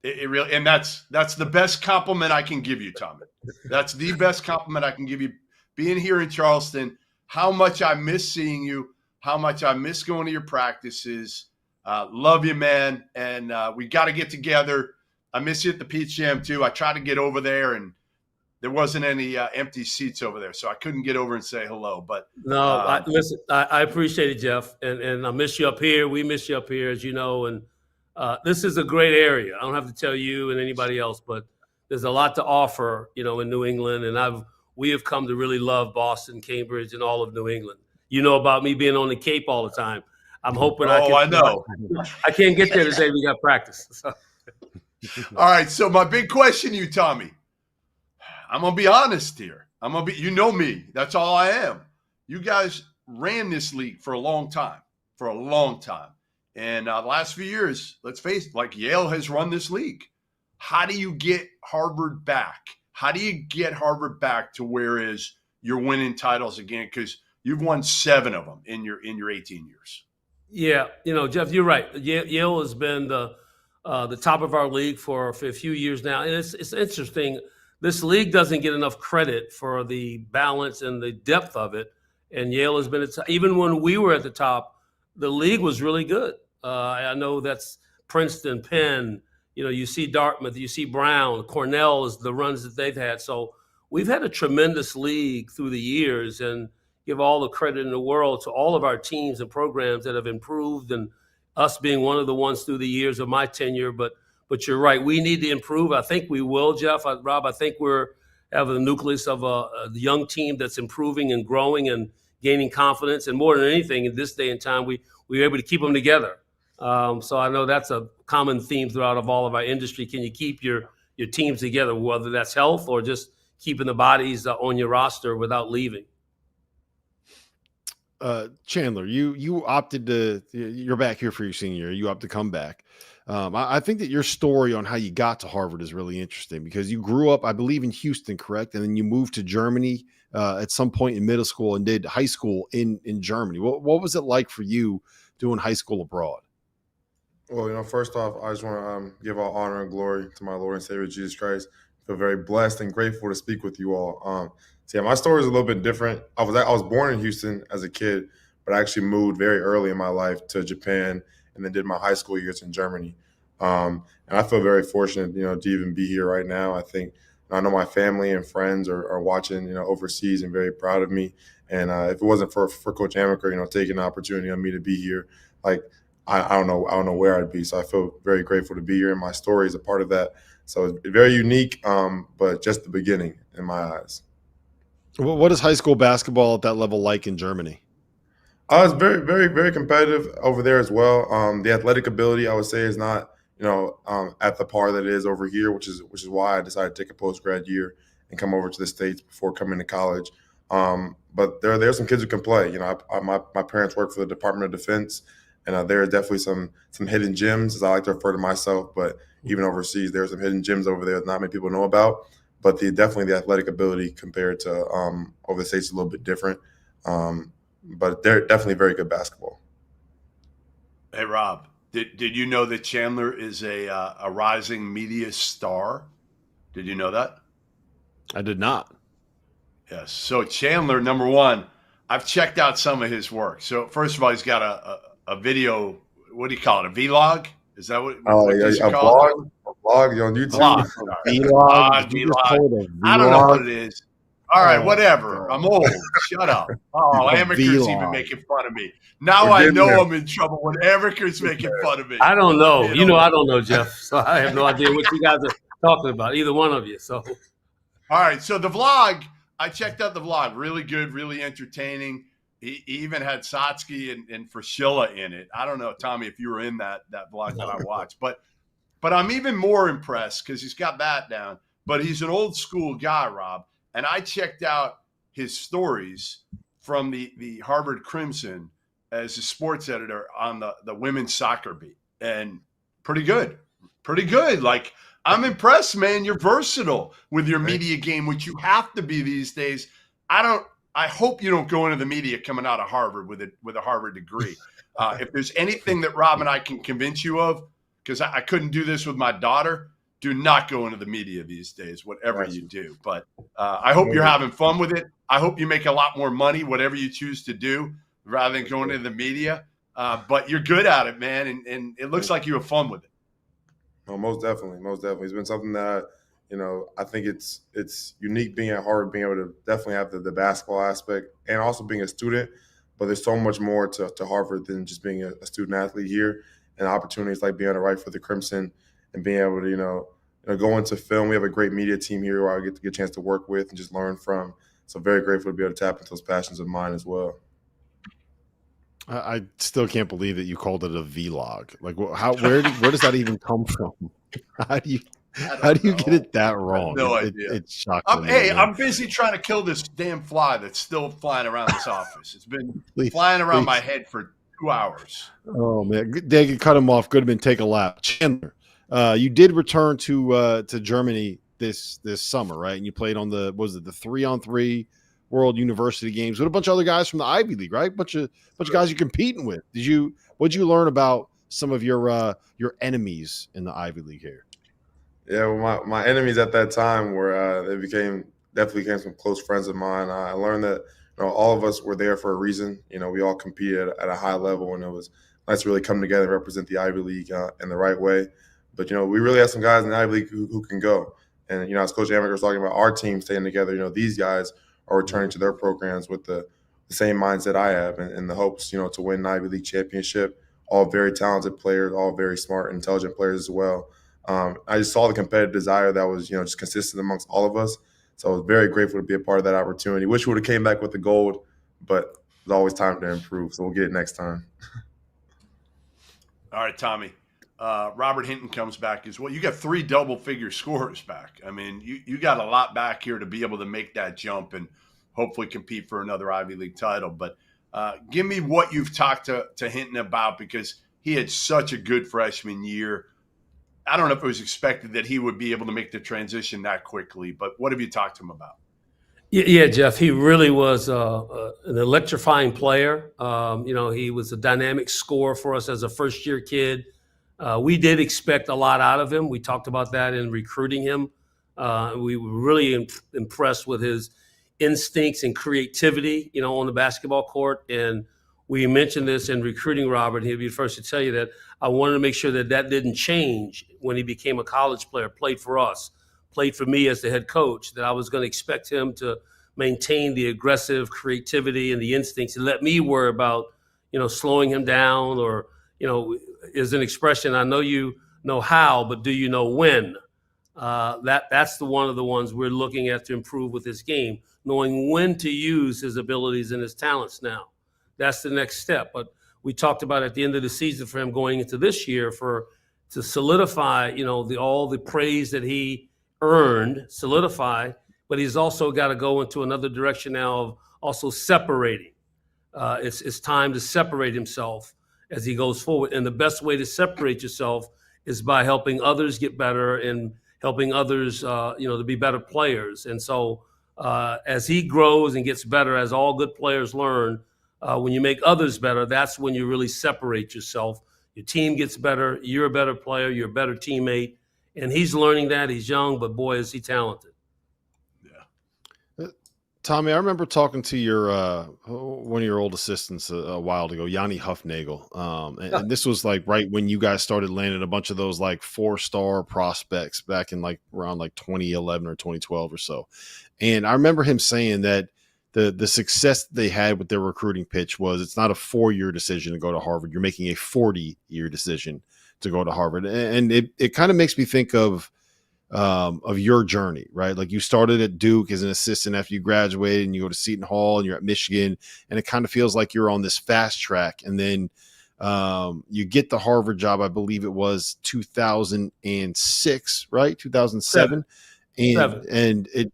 It really, and that's the best compliment I can give you, Tommy. That's the best compliment I can give you. Being here in Charleston, how much I miss seeing you, how much I miss going to your practices. Love you, man. And we got to get together. I miss you at the Peach Jam too. I tried to get over there, and there wasn't any empty seats over there, so I couldn't get over and say hello. But no, listen, I appreciate it, Jeff, and I miss you up here. We miss you up here, as you know, and this is a great area. I don't have to tell you and anybody else, but there's a lot to offer, in New England, and we have come to really love Boston, Cambridge, and all of New England. You know about me being on the Cape all the time. I'm hoping I know. I can't get there today. We got practice. So. All right, so my big question to you, Tommy. I'm going to be honest here. You know me. That's all I am. You guys ran this league for a long time. And the last few years, let's face it, like Yale has run this league. How do you get Harvard back? How do you get Harvard back to whereas you're winning titles again? Because you've won 7 of them in your 18 years. Yeah, Jeff, you're right. Yale has been the top of our league for a few years now. And it's interesting. This league doesn't get enough credit for the balance and the depth of it. And Yale has been, even when we were at the top, the league was really good. I know that's Princeton, Penn, you see Dartmouth, you see Brown, Cornell is the runs that they've had. So we've had a tremendous league through the years, and give all the credit in the world to all of our teams and programs that have improved, and us being one of the ones through the years of my tenure. But you're right. We need to improve. I think we will, Jeff. Rob, I think we're having a nucleus of a young team that's improving and growing and gaining confidence. And more than anything, in this day and time, we were able to keep them together. So I know that's a common theme throughout of all of our industry. Can you keep your teams together, whether that's health or just keeping the bodies on your roster without leaving? Chandler, you opted to, you're back here for your senior year. You opted to come back. I think that your story on how you got to Harvard is really interesting because you grew up, I believe, in Houston, correct? And then you moved to Germany at some point in middle school and did high school in Germany. What was it like for you doing high school abroad? Well, first off, I just want to give all honor and glory to my Lord and Savior, Jesus Christ. I feel very blessed and grateful to speak with you all. So yeah, my story is a little bit different. I was born in Houston as a kid, but I actually moved very early in my life to Japan and then did my high school years in Germany. And I feel very fortunate, to even be here right now. I know my family and friends are watching, overseas and very proud of me. And if it wasn't for Coach Amaker, taking the opportunity on me to be here, like I don't know where I'd be. So I feel very grateful to be here, and my story is a part of that. So it's very unique, but just the beginning in my eyes. What is high school basketball at that level like in Germany? It's very, very, very competitive over there as well. The athletic ability, I would say, is not, at the par that it is over here, which is why I decided to take a post-grad year and come over to the States before coming to college. But there are some kids who can play. My parents work for the Department of Defense, and there are definitely some hidden gems, as I like to refer to myself. But even overseas, there are some hidden gems over there that not many people know about. But definitely the athletic ability compared to over the States is a little bit different. But they're definitely very good basketball. Hey, Rob, did you know that Chandler is a rising media star? Did you know that? I did not. Yes. So Chandler, number one, I've checked out some of his work. So first of all, he's got a video. What do you call it? A vlog? Is that what? Oh, yeah, a vlog on YouTube. Vlog. I don't know what it is. All right, whatever. I'm old. Shut up. Oh, Amaker's even making fun of me. Now I know I'm in trouble when Amaker's making fun of me. I don't know. I don't know, Jeff. So I have no idea what you guys are talking about, either one of you. So, all right. So the vlog, I checked out the vlog. Really good, really entertaining. He even had Satsuki and Frashilla in it. I don't know, Tommy, if you were in that vlog that I watched. But I'm even more impressed because he's got that down. But he's an old school guy, Rob. And I checked out his stories from the Harvard Crimson as a sports editor on the women's soccer beat. And pretty good. Pretty good. Like, I'm impressed, man. You're versatile with your media game, which you have to be these days. I I hope you don't go into the media coming out of Harvard with a Harvard degree. If there's anything that Rob and I can convince you of, because I couldn't do this with my daughter, do not go into the media these days, whatever you do. But I hope you're having fun with it. I hope you make a lot more money, whatever you choose to do, rather than going into the media. But you're good at it, man, and it looks like you have fun with it. No, most definitely. It's been something that, I think it's unique being at Harvard, being able to definitely have the basketball aspect and also being a student. But there's so much more to Harvard than just being a student athlete here, and opportunities like being on the right for the Crimson and being able to, go into film. We have a great media team here where I get a chance to work with and just learn from. So very grateful to be able to tap into those passions of mine as well. I still can't believe that you called it a vlog. Like, where does that even come from? How do you get it that wrong? No idea. It's shocking. I'm busy trying to kill this damn fly that's still flying around this office. It's been flying around my head for 2 hours. Oh man, they could cut him off. Goodman, take a lap. Chandler, you did return to Germany this summer, right? And you played on the 3-on-3 World University Games with a bunch of other guys from the Ivy League, right? Bunch of guys you're competing with. What'd you learn about some of your enemies in the Ivy League here? Yeah, well, my enemies at that time were they definitely became some close friends of mine. I learned that all of us were there for a reason. We all competed at a high level, and it was nice to really come together and represent the Ivy League in the right way. But we really have some guys in the Ivy League who can go. And as Coach Amick was talking about our team staying together, these guys are returning to their programs with the same mindset I have, and the hopes to win an Ivy League championship. All very talented players, all very smart, intelligent players as well. I just saw the competitive desire that was just consistent amongst all of us. So I was very grateful to be a part of that opportunity. Wish we would have came back with the gold, but there's always time to improve. So we'll get it next time. All right, Tommy. Robert Hinton comes back as well. You got 3 double-figure scorers back. I mean, you got a lot back here to be able to make that jump and hopefully compete for another Ivy League title. But give me what you've talked to Hinton about, because he had such a good freshman year. I don't know if it was expected that he would be able to make the transition that quickly, but what have you talked to him about? Yeah, Jeff, he really was an electrifying player. He was a dynamic scorer for us as a first-year kid. We did expect a lot out of him. We talked about that in recruiting him. We were really impressed with his instincts and creativity, on the basketball court. And we mentioned this in recruiting Robert. He'll be the first to tell you that I wanted to make sure that didn't change when he became a college player, played for us, played for me as the head coach, that I was going to expect him to maintain the aggressive creativity and the instincts and let me worry about, slowing him down or, is an expression, I know you know how, but do you know when? That's one of the ones we're looking at to improve with his game, knowing when to use his abilities and his talents now. That's the next step. But we talked about at the end of the season for him going into this year to solidify, all the praise that he earned, but he's also got to go into another direction now of also separating. It's time to separate himself as he goes forward. And the best way to separate yourself is by helping others get better and helping others, to be better players. And so as he grows and gets better, as all good players learn, when you make others better, that's when you really separate yourself. Your team gets better. You're a better player. You're a better teammate. And he's learning that. He's young, but boy, is he talented. Tommy, I remember talking to your one of your old assistants a while ago, Yanni Huffnagel, and this was like right when you guys started landing a bunch of those like 4-star prospects back in around 2011 or 2012 or so. And I remember him saying that the success they had with their recruiting pitch was it's not a 4-year decision to go to Harvard. You're making a 40-year decision to go to Harvard, and it kind of makes me think of your journey, right? Like you started at Duke as an assistant after you graduated and you go to Seton Hall and you're at Michigan, and it kind of feels like you're on this fast track. And then you get the Harvard job, I believe it was 2006, right? 2007. And it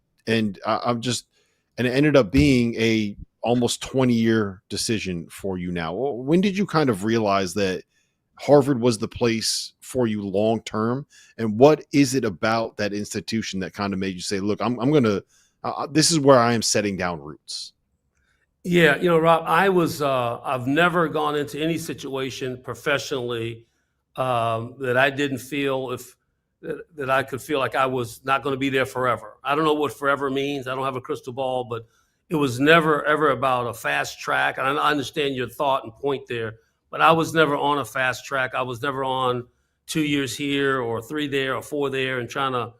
ended up being a almost 20-year decision for you now. Well, when did you kind of realize that Harvard was the place for you long term, and what is it about that institution that kind of made you say, look, I'm going to this is where I am setting down roots? Yeah, Rob, I've never gone into any situation professionally that I didn't feel that I could feel like I was not going to be there forever. I don't know what forever means. I don't have a crystal ball, but it was never ever about a fast track. And I understand your thought and point there, but I was never on a fast track. I was never on 2 years here or 3 there or 4 there and trying to.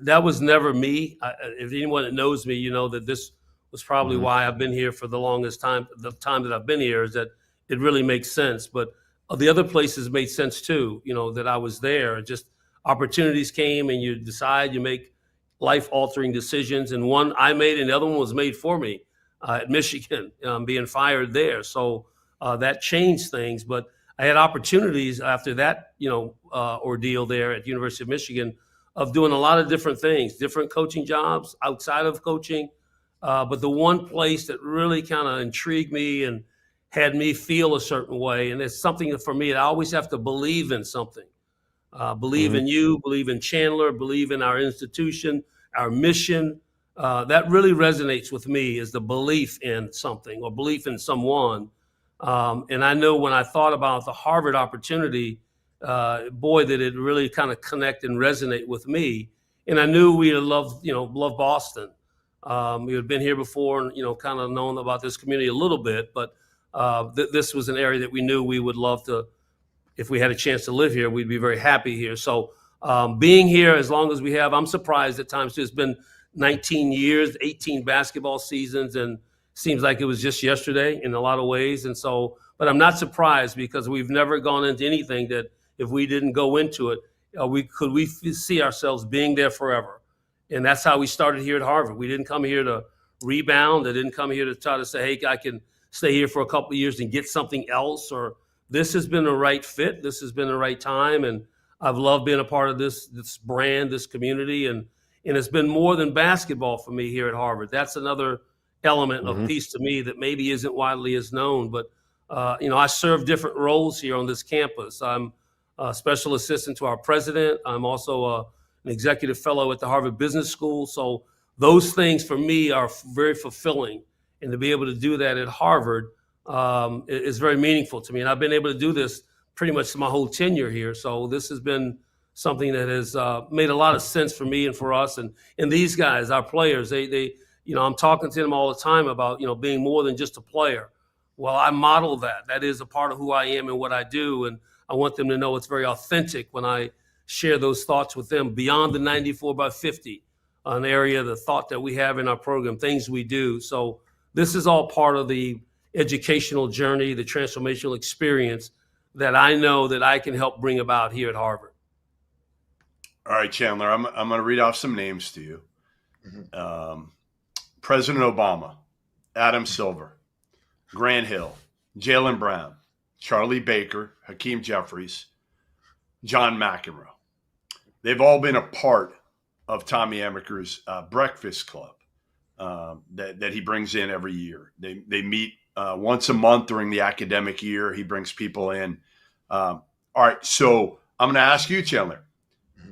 That was never me. If anyone that knows me, that this was probably why I've been here for the longest time. The time that I've been here is that it really makes sense. But the other places made sense too, that I was there. Just opportunities came and you decide, you make life-altering decisions. And one I made and the other one was made for me at Michigan, being fired there. So that changed things. But I had opportunities after that, ordeal there at University of Michigan of doing a lot of different things, different coaching jobs outside of coaching. But the one place that really kind of intrigued me and had me feel a certain way, and it's something for me, I always have to believe in something. Believe in you, believe in Chandler, believe in our institution, our mission. That really resonates with me, is the belief in something or belief in someone. And I know when I thought about the Harvard opportunity, boy, did it really kind of connect and resonate with me. And I knew we loved Boston. We had been here before and, kind of known about this community a little bit, but this was an area that we knew we would love to, if we had a chance to live here, we'd be very happy here. So being here as long as we have, I'm surprised at times too. It's been 19 years, 18 basketball seasons, and seems like it was just yesterday in a lot of ways. And so, but I'm not surprised because we've never gone into anything that if we didn't go into it, we see ourselves being there forever. And that's how we started here at Harvard. We didn't come here to rebound. I didn't come here to try to say, hey, I can stay here for a couple of years and get something else. Or this has been the right fit. This has been the right time. And I've loved being a part of this brand, this community. And it's been more than basketball for me here at Harvard. That's another element of piece to me that maybe isn't widely as known. But, I serve different roles here on this campus. I'm a special assistant to our president. I'm also an executive fellow at the Harvard Business School. So those things for me are very fulfilling. And to be able to do that at Harvard is very meaningful to me. And I've been able to do this pretty much my whole tenure here. So this has been something that has made a lot of sense for me and for us. And these guys, our players, they I'm talking to them all the time about, being more than just a player. Well, I model that. That is a part of who I am and what I do. And I want them to know it's very authentic when I share those thoughts with them beyond the 94 by 50, an area of the thought that we have in our program, things we do. So this is all part of the educational journey, the transformational experience that I know that I can help bring about here at Harvard. All right, Chandler, I'm going to read off some names to you. President Obama, Adam Silver, Grant Hill, Jaylen Brown, Charlie Baker, Hakeem Jeffries, John McEnroe. They've all been a part of Tommy Amaker's Breakfast Club that he brings in every year. They meet once a month during the academic year. He brings people in. All right, so I'm going to ask you, Chandler.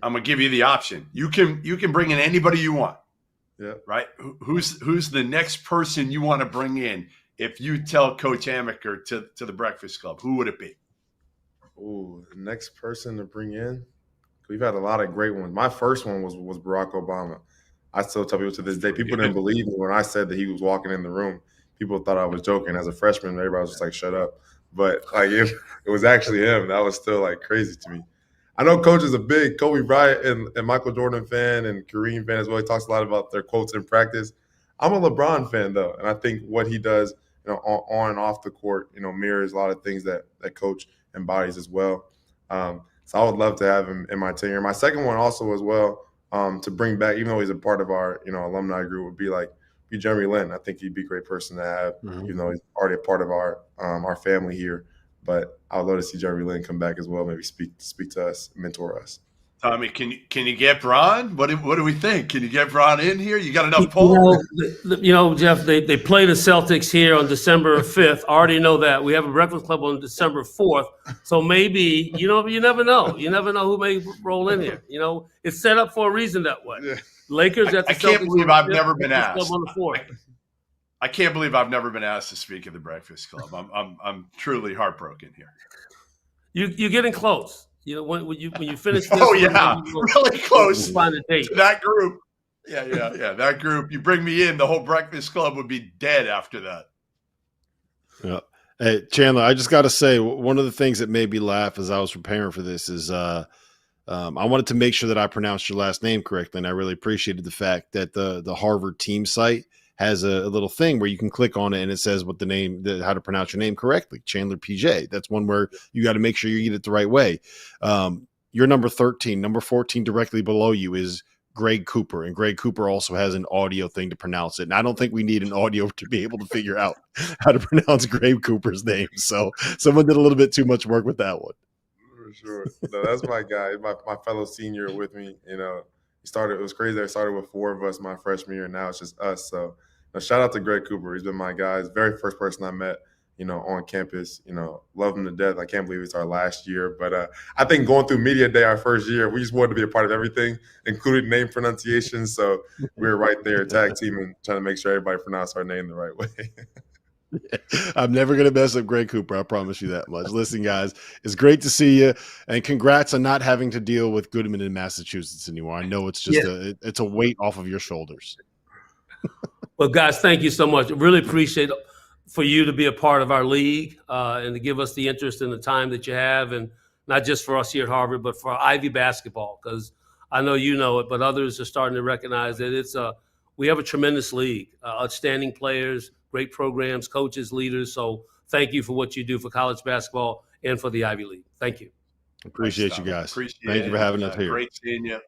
I'm going to give you the option. You can bring in anybody you want. Yeah. Right. Who's the next person you want to bring in if you tell Coach Amaker to the Breakfast Club? Who would it be? Ooh, the next person to bring in. We've had a lot of great ones. My first one was Barack Obama. I still tell people to this day, people didn't believe me when I said that he was walking in the room. People thought I was joking. As a freshman, everybody was just like, shut up. But like it was actually him. That was still like crazy to me. I know Coach is a big Kobe Bryant and Michael Jordan fan and Kareem fan as well. He talks a lot about their quotes in practice. I'm a LeBron fan though, and I think what he does, on and off the court, mirrors a lot of things that Coach embodies as well. So I would love to have him in my tenure. My second one also as well, to bring back, even though he's a part of our alumni group, would be Jeremy Lin. I think he'd be a great person to have, even though he's already a part of our family here. But I would love to see Jeremy Lin come back as well, maybe speak to us, mentor us. Tommy, can you get Bron? What do we think? Can you get Bron in here? You got enough pull? Jeff, they play the Celtics here on December 5th. I already know that. We have a Breakfast Club on December 4th. So maybe, you never know. You never know who may roll in here. It's set up for a reason that way. Yeah. Lakers at the I can't Celtics believe I've never been asked. Club on the 4th. I can't believe I've never been asked to speak at the Breakfast Club. I'm truly heartbroken here. You're getting close. You know, when you finish this. Oh yeah, really close find a date. to that group. Yeah. That group. You bring me in, the whole Breakfast Club would be dead after that. Yeah. Hey, Chandler, I just got to say, one of the things that made me laugh as I was preparing for this is I wanted to make sure that I pronounced your last name correctly, and I really appreciated the fact that the Harvard team site has a little thing where you can click on it and it says what how to pronounce your name correctly, Chandler PJ. That's one where you got to make sure you get it the right way. You're number 13. Number 14 directly below you is Greg Cooper, and Greg Cooper also has an audio thing to pronounce it. And I don't think we need an audio to be able to figure out how to pronounce Greg Cooper's name. So someone did a little bit too much work with that one. For sure. No, that's my guy, my fellow senior with me. You know, it was crazy. I started with 4 of us my freshman year, and now it's just us. So shout out to Greg Cooper. He's been my guy. He's the very first person I met, you know, on campus. You know, love him to death. I can't believe it's our last year. But I think going through media day our first year, we just wanted to be a part of everything, including name pronunciation. So we were right there tag teaming, trying to make sure everybody pronounced our name the right way. I'm never going to mess up Greg Cooper. I promise you that much. Listen, guys, it's great to see you, and congrats on not having to deal with Goodman in Massachusetts anymore. I know it's just it's a weight off of your shoulders. Well, guys, thank you so much. Really appreciate for you to be a part of our league and to give us the interest and the time that you have, and not just for us here at Harvard, but for Ivy basketball, because I know you know it, but others are starting to recognize that we have a tremendous league, outstanding players, great programs, coaches, leaders. So thank you for what you do for college basketball and for the Ivy League. Thank you. Appreciate you guys. Thank you for having us here. Great seeing you.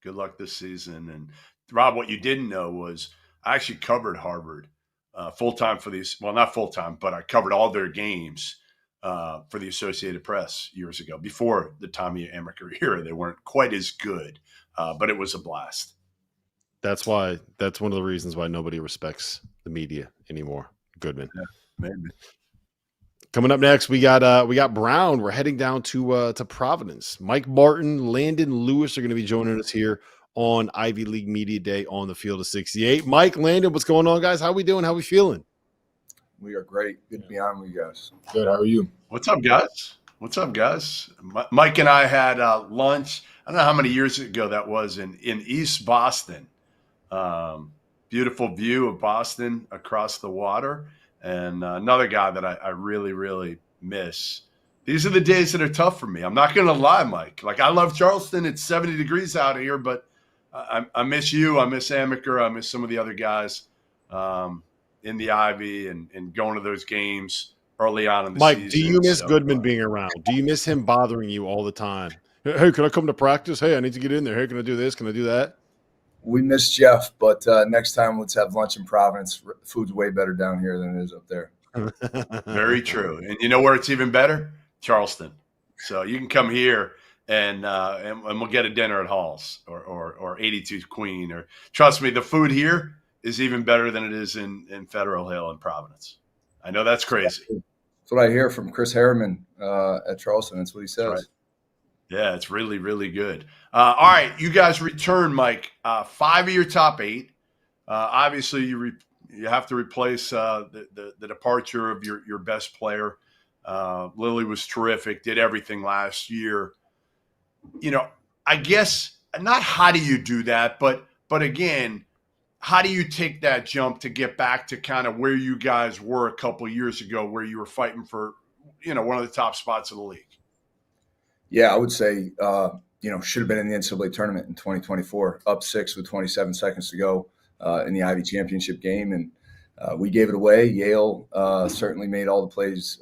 Good luck this season. And Rob, what you didn't know was I actually covered Harvard full-time for these. Well, not full-time, but I covered all their games for the Associated Press years ago. Before the Tommy Amaker era, they weren't quite as good, but it was a blast. That's one of the reasons why nobody respects the media anymore. Goodman. Yeah, maybe. Coming up next, we got Brown. We're heading down to Providence. Mike Martin, Landon Lewis are going to be joining us here on Ivy League Media Day on the Field of 68. Mike, Landon, what's going on, guys? How we doing? How we feeling? We are great. Good to be on with you guys. Good. How are you? What's up, guys? Mike and I had lunch. I don't know how many years ago that was in East Boston. Beautiful view of Boston across the water. And another guy that I really, really miss. These are the days that are tough for me. I'm not going to lie, Mike. Like, I love Charleston. It's 70 degrees out here, but I miss you. I miss Amaker. I miss some of the other guys in the Ivy and going to those games early on in the season. Mike, do you miss Goodman being around? Do you miss him bothering you all the time? Hey, can I come to practice? Hey, I need to get in there. Hey, can I do this? Can I do that? We miss Jeff, but next time let's have lunch in Providence. Food's way better down here than it is up there. Very true. And you know where it's even better? Charleston. So you can come here and we'll get a dinner at Hall's or 82 Queen. Or trust me, the food here is even better than it is in Federal Hill and Providence. I know that's crazy. That's what I hear from Chris Harriman at Charleston. That's what he says. Right. Yeah, it's really, really good. All right, you guys return, Mike. 5 of your top 8. Obviously, you have to replace the departure of your best player. Lily was terrific, did everything last year. You know, I guess not how do you do that, but again, how do you take that jump to get back to kind of where you guys were a couple of years ago, where you were fighting for, one of the top spots of the league? Yeah, I would say, should have been in the NCAA tournament in 2024, up 6 with 27 seconds to go in the Ivy championship game. And we gave it away. Yale certainly made all the plays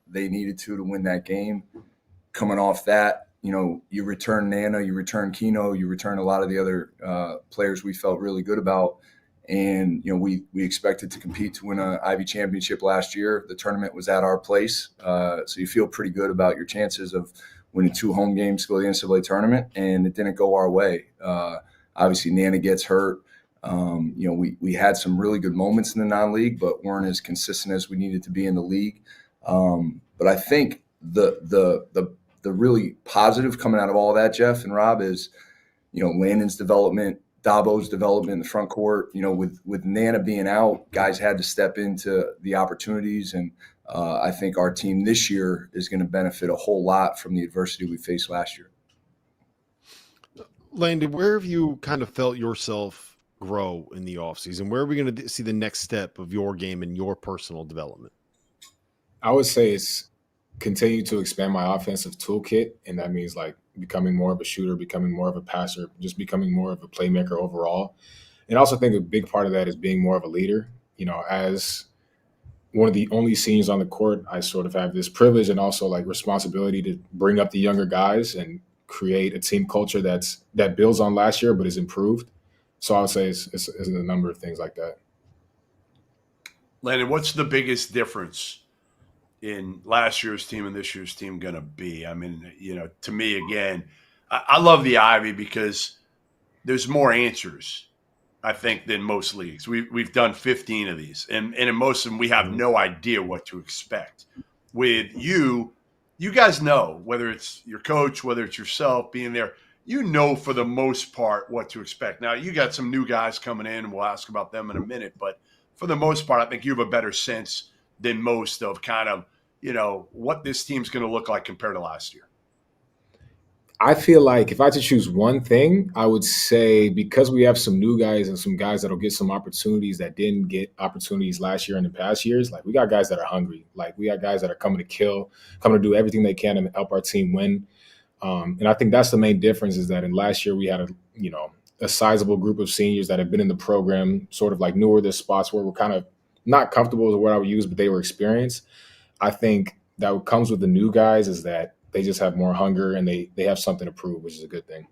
they needed to win that game. Coming off that, you return Nana, you return Keno, you return a lot of the other players we felt really good about. And, we expected to compete to win an Ivy championship last year. The tournament was at our place. So you feel pretty good about your chances of winning 2 home games to go to the NCAA tournament, and it didn't go our way. Obviously, Nana gets hurt. We had some really good moments in the non-league, but weren't as consistent as we needed to be in the league. But I think the really positive coming out of all that, Jeff and Rob, is Landon's development, Dabo's development in the front court. With Nana being out, guys had to step into the opportunities, and I think our team this year is going to benefit a whole lot from the adversity we faced last year. Landon, where have you kind of felt yourself grow in the offseason? Where are we going to see the next step of your game and your personal development? I would say it's continue to expand my offensive toolkit, and that means like becoming more of a shooter, becoming more of a passer, just becoming more of a playmaker overall. And I also think a big part of that is being more of a leader. As one of the only seniors on the court, I sort of have this privilege and also like responsibility to bring up the younger guys and create a team culture that builds on last year but is improved. So I would say it's a number of things like that. Landon, what's the biggest difference in last year's team and this year's team going to be? I mean, to me, again, I love the Ivy because there's more answers, I think, than most leagues. We've done 15 of these, and in most of them, we have no idea what to expect. With you guys know, whether it's your coach, whether it's yourself being there, for the most part what to expect. Now, you got some new guys coming in, and we'll ask about them in a minute, but for the most part, I think you have a better sense than most of kind of, what this team's going to look like compared to last year. I feel like if I had to choose one thing, I would say because we have some new guys and some guys that'll get some opportunities that didn't get opportunities last year and in past years, like we got guys that are hungry. Like we got guys that are coming to kill, coming to do everything they can to help our team win. And I think that's the main difference is that in last year we had a sizable group of seniors that have been in the program, sort of like newer this spots where we're kind of not comfortable is the word I would use, but they were experienced. I think that what comes with the new guys is that they just have more hunger and they have something to prove, which is a good thing.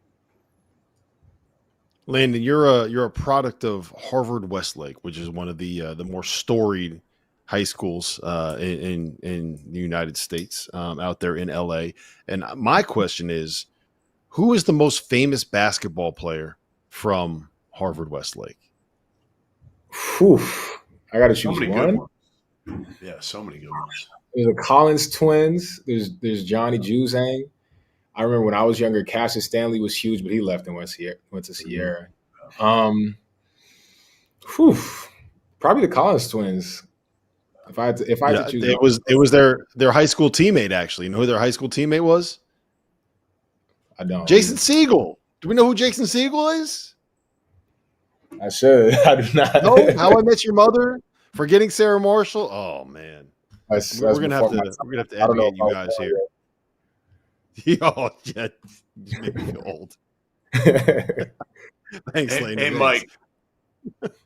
Landon, you're a product of Harvard Westlake, which is one of the more storied high schools in the United States, out there in LA. And my question is, who is the most famous basketball player from Harvard Westlake? Whew. I got to choose one. Yeah, so many good ones. There's the Collins twins. There's Johnny Juzang. I remember when I was younger, Cassius Stanley was huge, but he left and went to Sierra. Probably the Collins twins. If I had to choose, it was their high school teammate. Actually, you know who their high school teammate was? I don't. Jason Segel. Do we know who Jason Segel is? I should. I do not. No. How I Met Your Mother. Forgetting Sarah Marshall. Oh man. We're gonna have to educate you guys here. Oh yeah, you make me feel old. Thanks, Landon. Hey,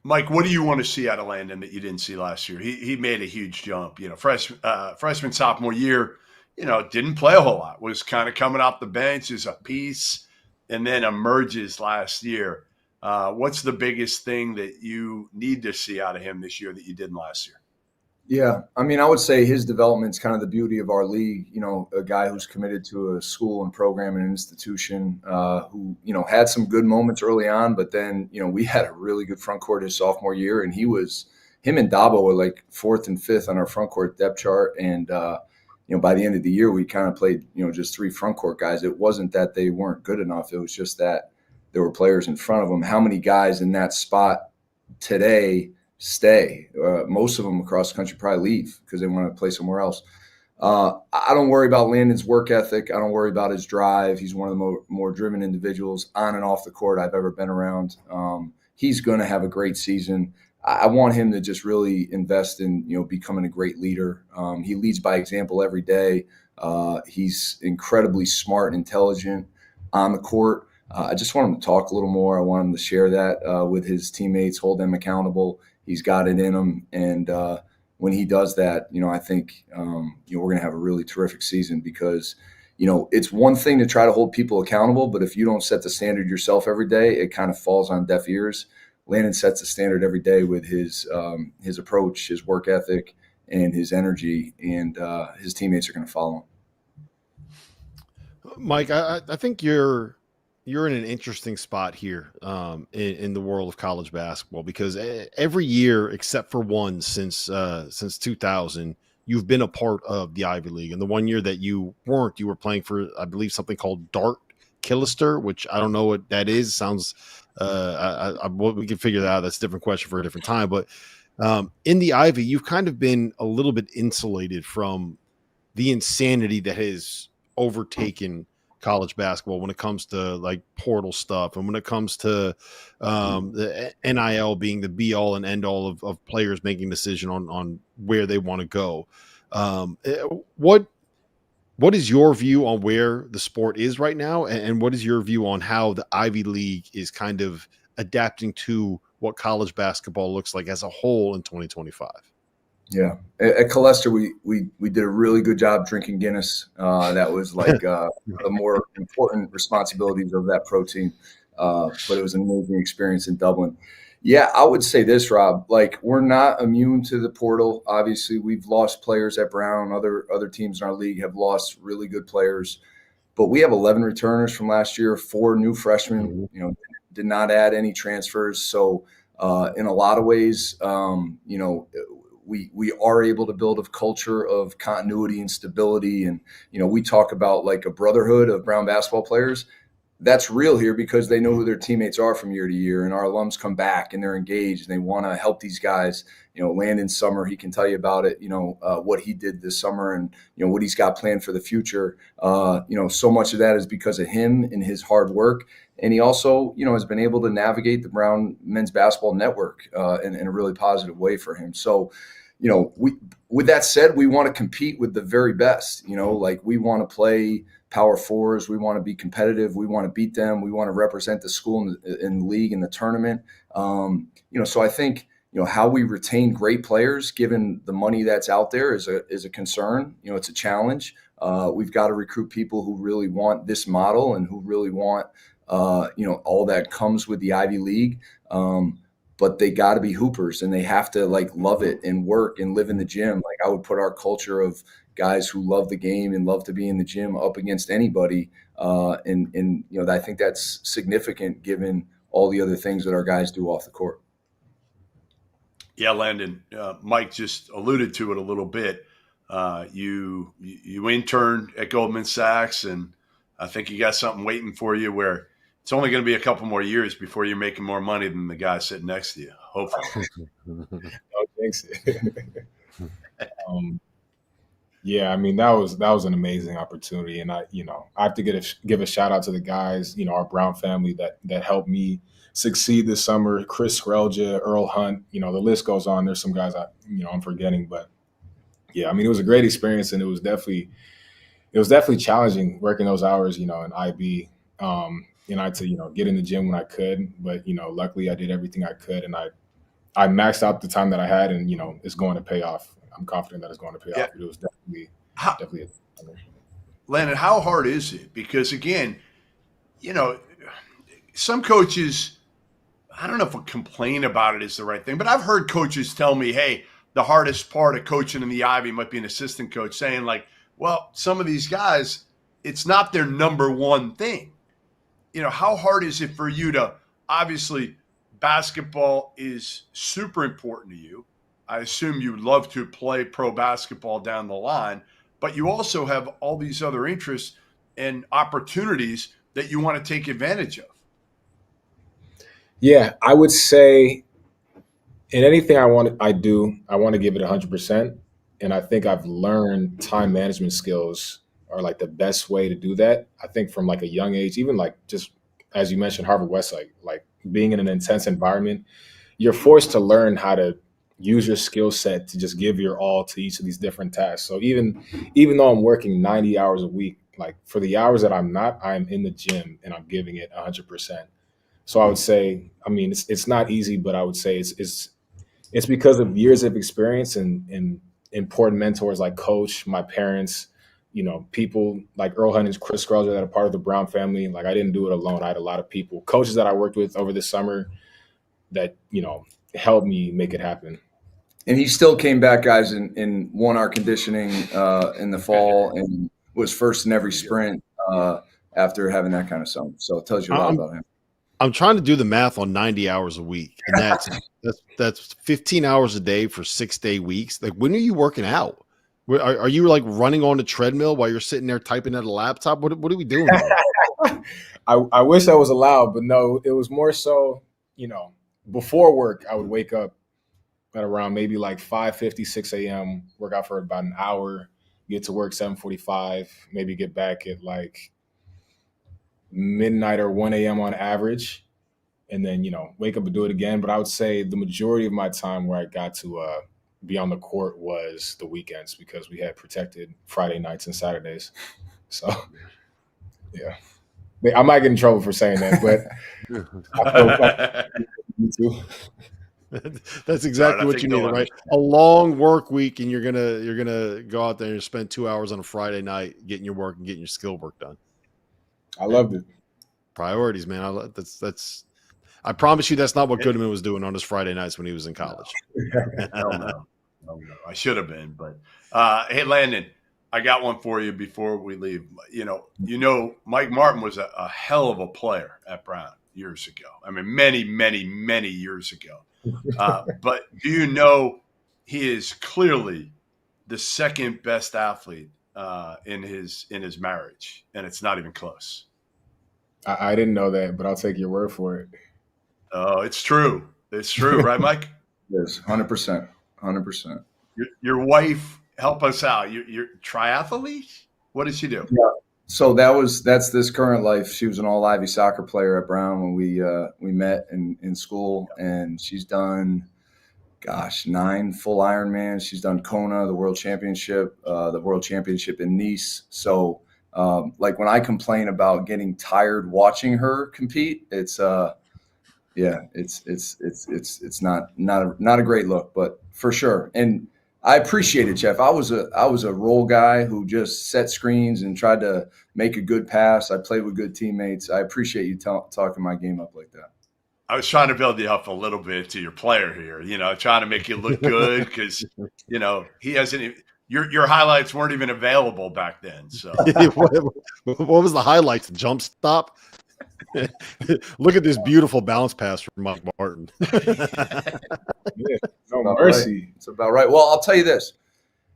Mike, what do you want to see out of Landon that you didn't see last year? He made a huge jump. Freshman sophomore year, didn't play a whole lot. Was kind of coming off the bench as a piece, and then emerges last year. What's the biggest thing that you need to see out of him this year that you didn't last year? Yeah, I mean, I would say his development's kind of the beauty of our league. A guy who's committed to a school and program and an institution who, had some good moments early on, but then, we had a really good front court his sophomore year, and him and Dabo were like 4th and 5th on our front court depth chart. And, by the end of the year, we kind of played, just 3 front court guys. It wasn't that they weren't good enough. It was just that there were players in front of them. How many guys in that spot today stay? Most of them across the country probably leave because they want to play somewhere else. I don't worry about Landon's work ethic. I don't worry about his drive. He's one of the more driven individuals on and off the court I've ever been around. He's going to have a great season. I want him to just really invest in, becoming a great leader. He leads by example every day. He's incredibly smart and intelligent on the court. I just want him to talk a little more. I want him to share that with his teammates, hold them accountable. He's got it in him. And when he does that, I think, we're going to have a really terrific season because, it's one thing to try to hold people accountable, but if you don't set the standard yourself every day, it kind of falls on deaf ears. Landon sets the standard every day with his approach, his work ethic, and his energy, and his teammates are going to follow him. Mike, I think you're in an interesting spot here in the world of college basketball because every year except for one since 2000, you've been a part of the Ivy League. And the one year that you weren't, you were playing for, I believe, something called Killister, which I don't know what that is. Sounds We can figure that out. That's a different question for a different time. But in the Ivy, you've kind of been a little bit insulated from the insanity that has overtaken college basketball when it comes to like portal stuff and when it comes to the NIL being the be all and end all of players making a decision on where they want to go. What is your view on where the sport is right now? And what is your view on how the Ivy League is kind of adapting to what college basketball looks like as a whole in 2025? Yeah, at Colester, we did a really good job drinking Guinness. That was like the more important responsibilities of that pro team. But it was an amazing experience in Dublin. Yeah, I would say this, Rob. Like, we're not immune to the portal. Obviously, we've lost players at Brown. Other teams in our league have lost really good players. But we have 11 returners from last year, 4 new freshmen. You know, did not add any transfers. So in a lot of ways, you know, we are able to build a culture of continuity and stability. And, you know, we talk about like a brotherhood of Brown basketball players. That's real here because they know who their teammates are from year to year, and our alums come back and they're engaged and they want to help these guys. You know, Landon Summer, he can tell you about it, you know, what he did this summer and, you know, what he's got planned for the future. You know, so much of that is because of him and his hard work. And he also, you know, has been able to navigate the Brown men's basketball network in a really positive way for him. So, you know, with that said, we want to compete with the very best. You know, like, we want to play Power Fours. We want to be competitive. We want to beat them. We want to represent the school in the league, in the tournament. You know, so I think, you know, how we retain great players, given the money that's out there, is a concern. You know, it's a challenge. We've got to recruit people who really want this model and who really want, you know, all that comes with the Ivy League. But they got to be hoopers, and they have to like love it and work and live in the gym. Like, I would put our culture of guys who love the game and love to be in the gym up against anybody. And you know, I think that's significant given all the other things that our guys do off the court. Yeah, Landon, Mike just alluded to it a little bit. You interned at Goldman Sachs, and I think you got something waiting for you where it's only going to be a couple more years before you're making more money than the guy sitting next to you, hopefully. No, thanks. Yeah, I mean, that was an amazing opportunity, and I have to give a shout out to the guys, you know, our Brown family that helped me succeed this summer. Chris Skrelja, Earl Hunt, you know, the list goes on. There's some guys I'm forgetting, but yeah, I mean, it was a great experience, and it was definitely challenging working those hours, you know, in IB. And I had to, you know, get in the gym when I could, but, you know, luckily I did everything I could, and I maxed out the time that I had, and, you know, it's going to pay off. I'm confident that it's going to pay off. It was definitely Landon, how hard is it? Because again, you know, some coaches, I don't know if complain about it is the right thing, but I've heard coaches tell me, hey, the hardest part of coaching in the Ivy might be an assistant coach saying like, well, some of these guys, it's not their number one thing. You know, how hard is it for you to, obviously basketball is super important to you. I assume you'd love to play pro basketball down the line, but you also have all these other interests and opportunities that you want to take advantage of. Yeah, I would say in anything I want to give it 100%. And I think I've learned time management skills are like the best way to do that. I think from like a young age, even like just as you mentioned, Harvard Westlake, like being in an intense environment, you're forced to learn how to use your skill set to just give your all to each of these different tasks. So even though I'm working 90 hours a week, like for the hours that I'm not, I'm in the gym and I'm giving it 100%. So I would say, I mean, it's not easy, but I would say it's because of years of experience and important mentors like Coach, my parents, you know, people like Earl Hunt and Chris Skrelja that are part of the Brown family. Like, I didn't do it alone. I had a lot of people, coaches that I worked with over the summer that, you know, helped me make it happen. And he still came back, guys, and won our conditioning in the fall and was first in every sprint after having that kind of summer. So it tells you a lot about him. I'm trying to do the math on 90 hours a week, and that's 15 hours a day for 6-day weeks. Like, when are you working out? Are you like running on a treadmill while you're sitting there typing at a laptop? What are we doing? I wish I was allowed, but no, it was more so, before work, I would wake up at around maybe like 5:50, 6 a.m., work out for about an hour, get to work 7:45, maybe get back at like midnight or 1 a.m. on average, and then, wake up and do it again. But I would say the majority of my time where I got to be on the court was the weekends, because we had protected Friday nights and Saturdays. So, yeah. I might get in trouble for saying that, but I feel like me too. That's exactly what you need, right? A long work week, and you're gonna go out there and spend 2 hours on a Friday night getting your work and getting your skill work done. I loved it. Priorities, man. That's. I promise you, that's not what Goodman was doing on his Friday nights when he was in college. No. I should have been, but hey, Landon, I got one for you before we leave. Mike Martin was a hell of a player at Brown years ago. I mean, many, many, many years ago. But do you know he is clearly the second best athlete in his marriage, and it's not even close. I didn't know that, but I'll take your word for it. Oh, it's true. It's true, right, Mike? Yes, 100%. 100%. Your wife, help us out. You're triathlete? What did she do? Yeah. So that's this current life. She was an all Ivy soccer player at Brown when we met in school, and she's done, 9 full Ironmans. She's done Kona, the World Championship in Nice. So, like when I complain about getting tired watching her compete, it's not a great look, but for sure. And I appreciate it, Jeff. I was a role guy who just set screens and tried to make a good pass. I played with good teammates. I appreciate you talking my game up like that. I was trying to build you up a little bit to your player here, trying to make you look good because, he hasn't – your highlights weren't even available back then. So what was the highlights? Jump stop? Look at this beautiful bounce pass from Mike Martin. No mercy. It's about right. Well, I'll tell you this,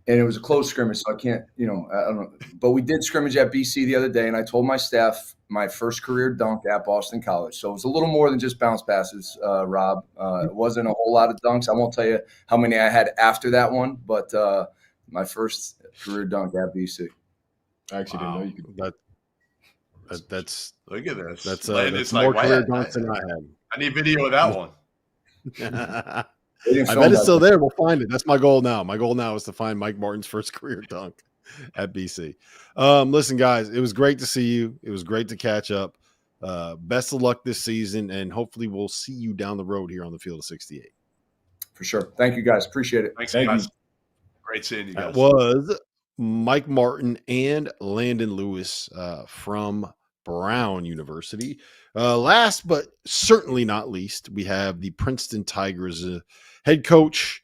and it was a close scrimmage, so I can't, I don't know. But we did scrimmage at BC the other day, and I told my staff my first career dunk at Boston College. So it was a little more than just bounce passes, Rob. It wasn't a whole lot of dunks. I won't tell you how many I had after that one, but my first career dunk at BC. I actually didn't know you could do that. That's look at this. That's more career dunks than I had. I need video of that one. I bet it's still there. We'll find it. That's my goal now. My goal now is to find Mike Martin's first career dunk at BC. Listen, guys, it was great to see you. It was great to catch up. Best of luck this season, and hopefully we'll see you down the road here on the Field of 68. For sure. Thank you, guys. Appreciate it. Thanks, guys. Great seeing you guys. That was Mike Martin and Landon Lewis from Brown University. Last but certainly not least, we have the Princeton Tigers head coach,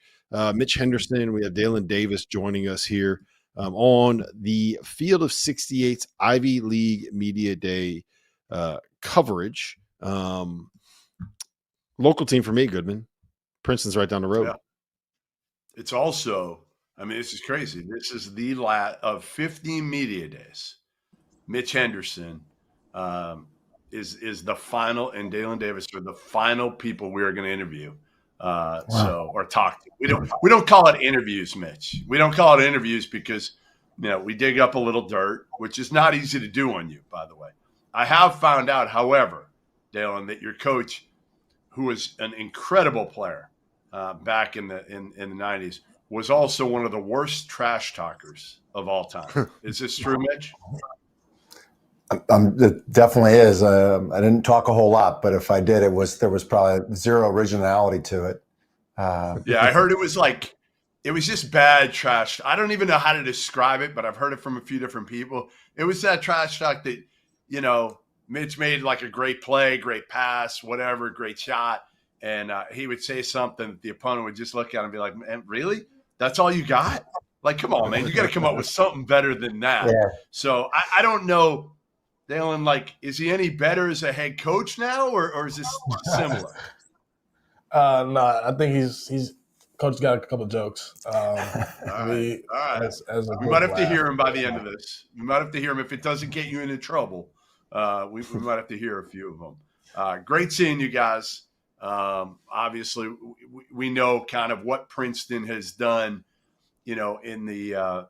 Mitch Henderson. We have Dalen Davis joining us here on the Field of 68's Ivy League Media Day coverage. Local team for me, Goodman. Princeton's right down the road. Yeah. It's also, this is crazy. This is the last of 15 media days. Mitch Henderson is the final, and Dalen Davis are the final people we are going to interview. Or talk to. We don't call it interviews, Mitch. We don't call it interviews because we dig up a little dirt, which is not easy to do on you, by the way. I have found out, however, Dalen, that your coach, who was an incredible player back in the 90s, was also one of the worst trash talkers of all time. Is this true, Mitch? It definitely is. I didn't talk a whole lot, but if I did, there was probably zero originality to it. Yeah, I heard it was just bad trash. I don't even know how to describe it, but I've heard it from a few different people. It was that trash talk that, Mitch made like a great play, great pass, whatever, great shot. And he would say something that the opponent would just look at him and be like, man, really? That's all you got? Like, come on, man. You got to come up with something better than that. Yeah. So I don't know. Dalen, is he any better as a head coach now, or is this similar? No, I think he's coach got a couple of jokes. All right. We might have to hear him by the end of this. We might have to hear him if it doesn't get you into trouble. We might have to hear a few of them. Great seeing you guys. Obviously, we know kind of what Princeton has done, in the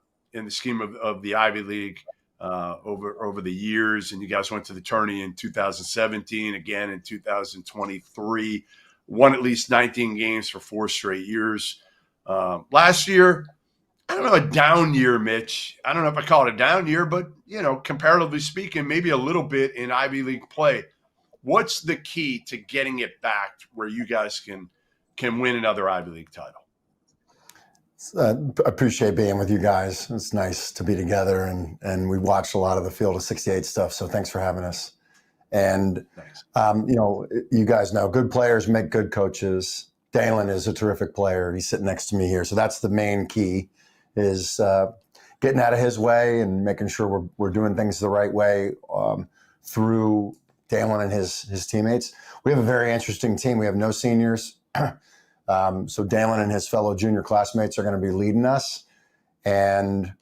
scheme of the Ivy League over the years. And you guys went to the tourney in 2017, again in 2023, won at least 19 games for 4 straight years. Last year, I don't know, a down year, Mitch. I don't know if I call it a down year, but, comparatively speaking, maybe a little bit in Ivy League play. What's the key to getting it back where you guys can win another Ivy League title? Appreciate being with you guys. It's nice to be together, and we watched a lot of the Field of 68 stuff, so thanks for having us. And, you guys know good players make good coaches. Dalen is a terrific player. He's sitting next to me here. So that's the main key, is getting out of his way and making sure we're doing things the right way through Dalen and his teammates. We have a very interesting team. We have no seniors. So Dalen and his fellow junior classmates are going to be leading us. And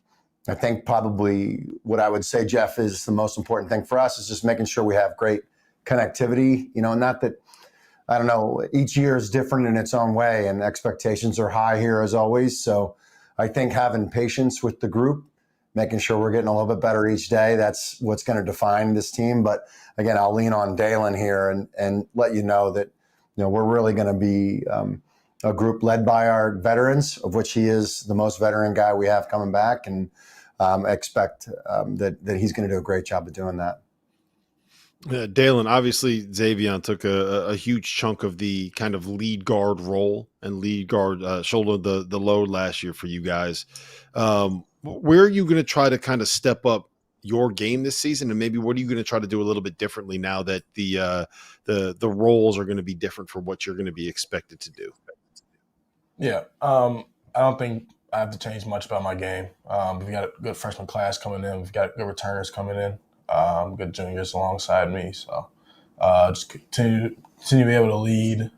I think probably what I would say, Jeff, is the most important thing for us is just making sure we have great connectivity. Not that, I don't know, each year is different in its own way, and expectations are high here as always. So I think having patience with the group, making sure we're getting a little bit better each day, that's what's going to define this team. But again, I'll lean on Dalen here and let you know that, we're really going to be a group led by our veterans, of which he is the most veteran guy we have coming back, and expect that he's going to do a great job of doing that. Dalen, obviously Xavier took a huge chunk of the kind of lead guard role and lead guard shouldered the load last year for you guys. Where are you going to try to kind of step up your game this season, and maybe what are you going to try to do a little bit differently now that the roles are going to be different for what you're going to be expected to do? Yeah, I don't think I have to change much about my game. We've got a good freshman class coming in. We've got good returners coming in. Good juniors alongside me. So just continue to be able to lead,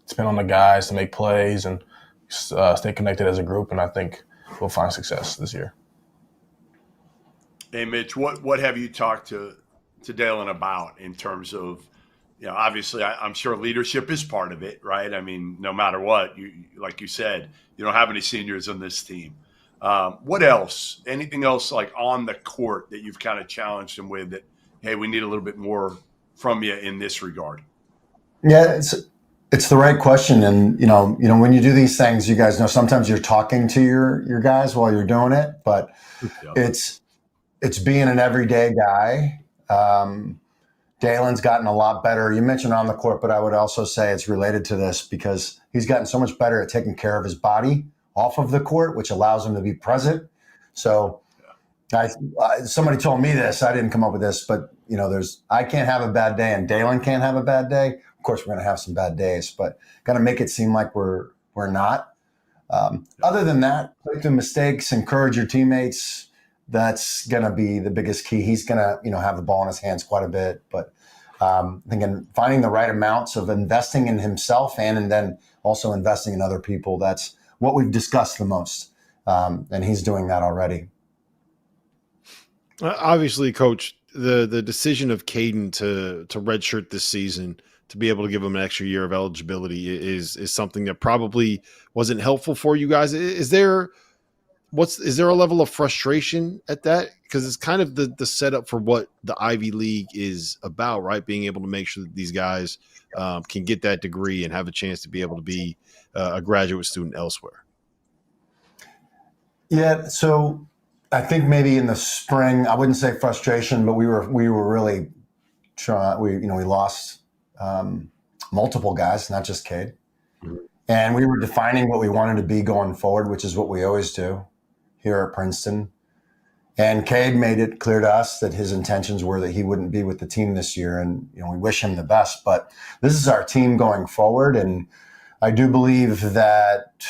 depend on the guys to make plays, and stay connected as a group. And I think we'll find success this year. Hey, Mitch, what have you talked to Dalen about in terms of, obviously I'm sure leadership is part of it, right? I mean, no matter what, like you said, you don't have any seniors on this team. What else? Anything else like on the court that you've kind of challenged him with that, hey, we need a little bit more from you in this regard? Yeah, it's the right question. And, when you do these things, you guys know sometimes you're talking to your guys while you're doing it, but it's being an everyday guy. Dalen's gotten a lot better. You mentioned on the court, but I would also say it's related to this because he's gotten so much better at taking care of his body off of the court, which allows him to be present. So somebody told me this, I didn't come up with this, but I can't have a bad day and Dalen can't have a bad day. Of course, we're going to have some bad days, but got to make it seem like we're not. Other than that, play through mistakes, encourage your teammates. That's going to be the biggest key. He's going to, have the ball in his hands quite a bit, but thinking finding the right amounts of investing in himself and then also investing in other people. That's what we've discussed the most. And he's doing that already. Obviously, Coach, the decision of Caden to redshirt this season, to be able to give him an extra year of eligibility is something that probably wasn't helpful for you guys. Is there a level of frustration at that? Because it's kind of the setup for what the Ivy League is about, right? Being able to make sure that these guys can get that degree and have a chance to be able to be a graduate student elsewhere. Yeah. So I think maybe in the spring, I wouldn't say frustration, but we were really trying. We lost multiple guys, not just Cade, and we were defining what we wanted to be going forward, which is what we always do here at Princeton. And Cade made it clear to us that his intentions were that he wouldn't be with the team this year, and we wish him the best. But this is our team going forward, and I do believe that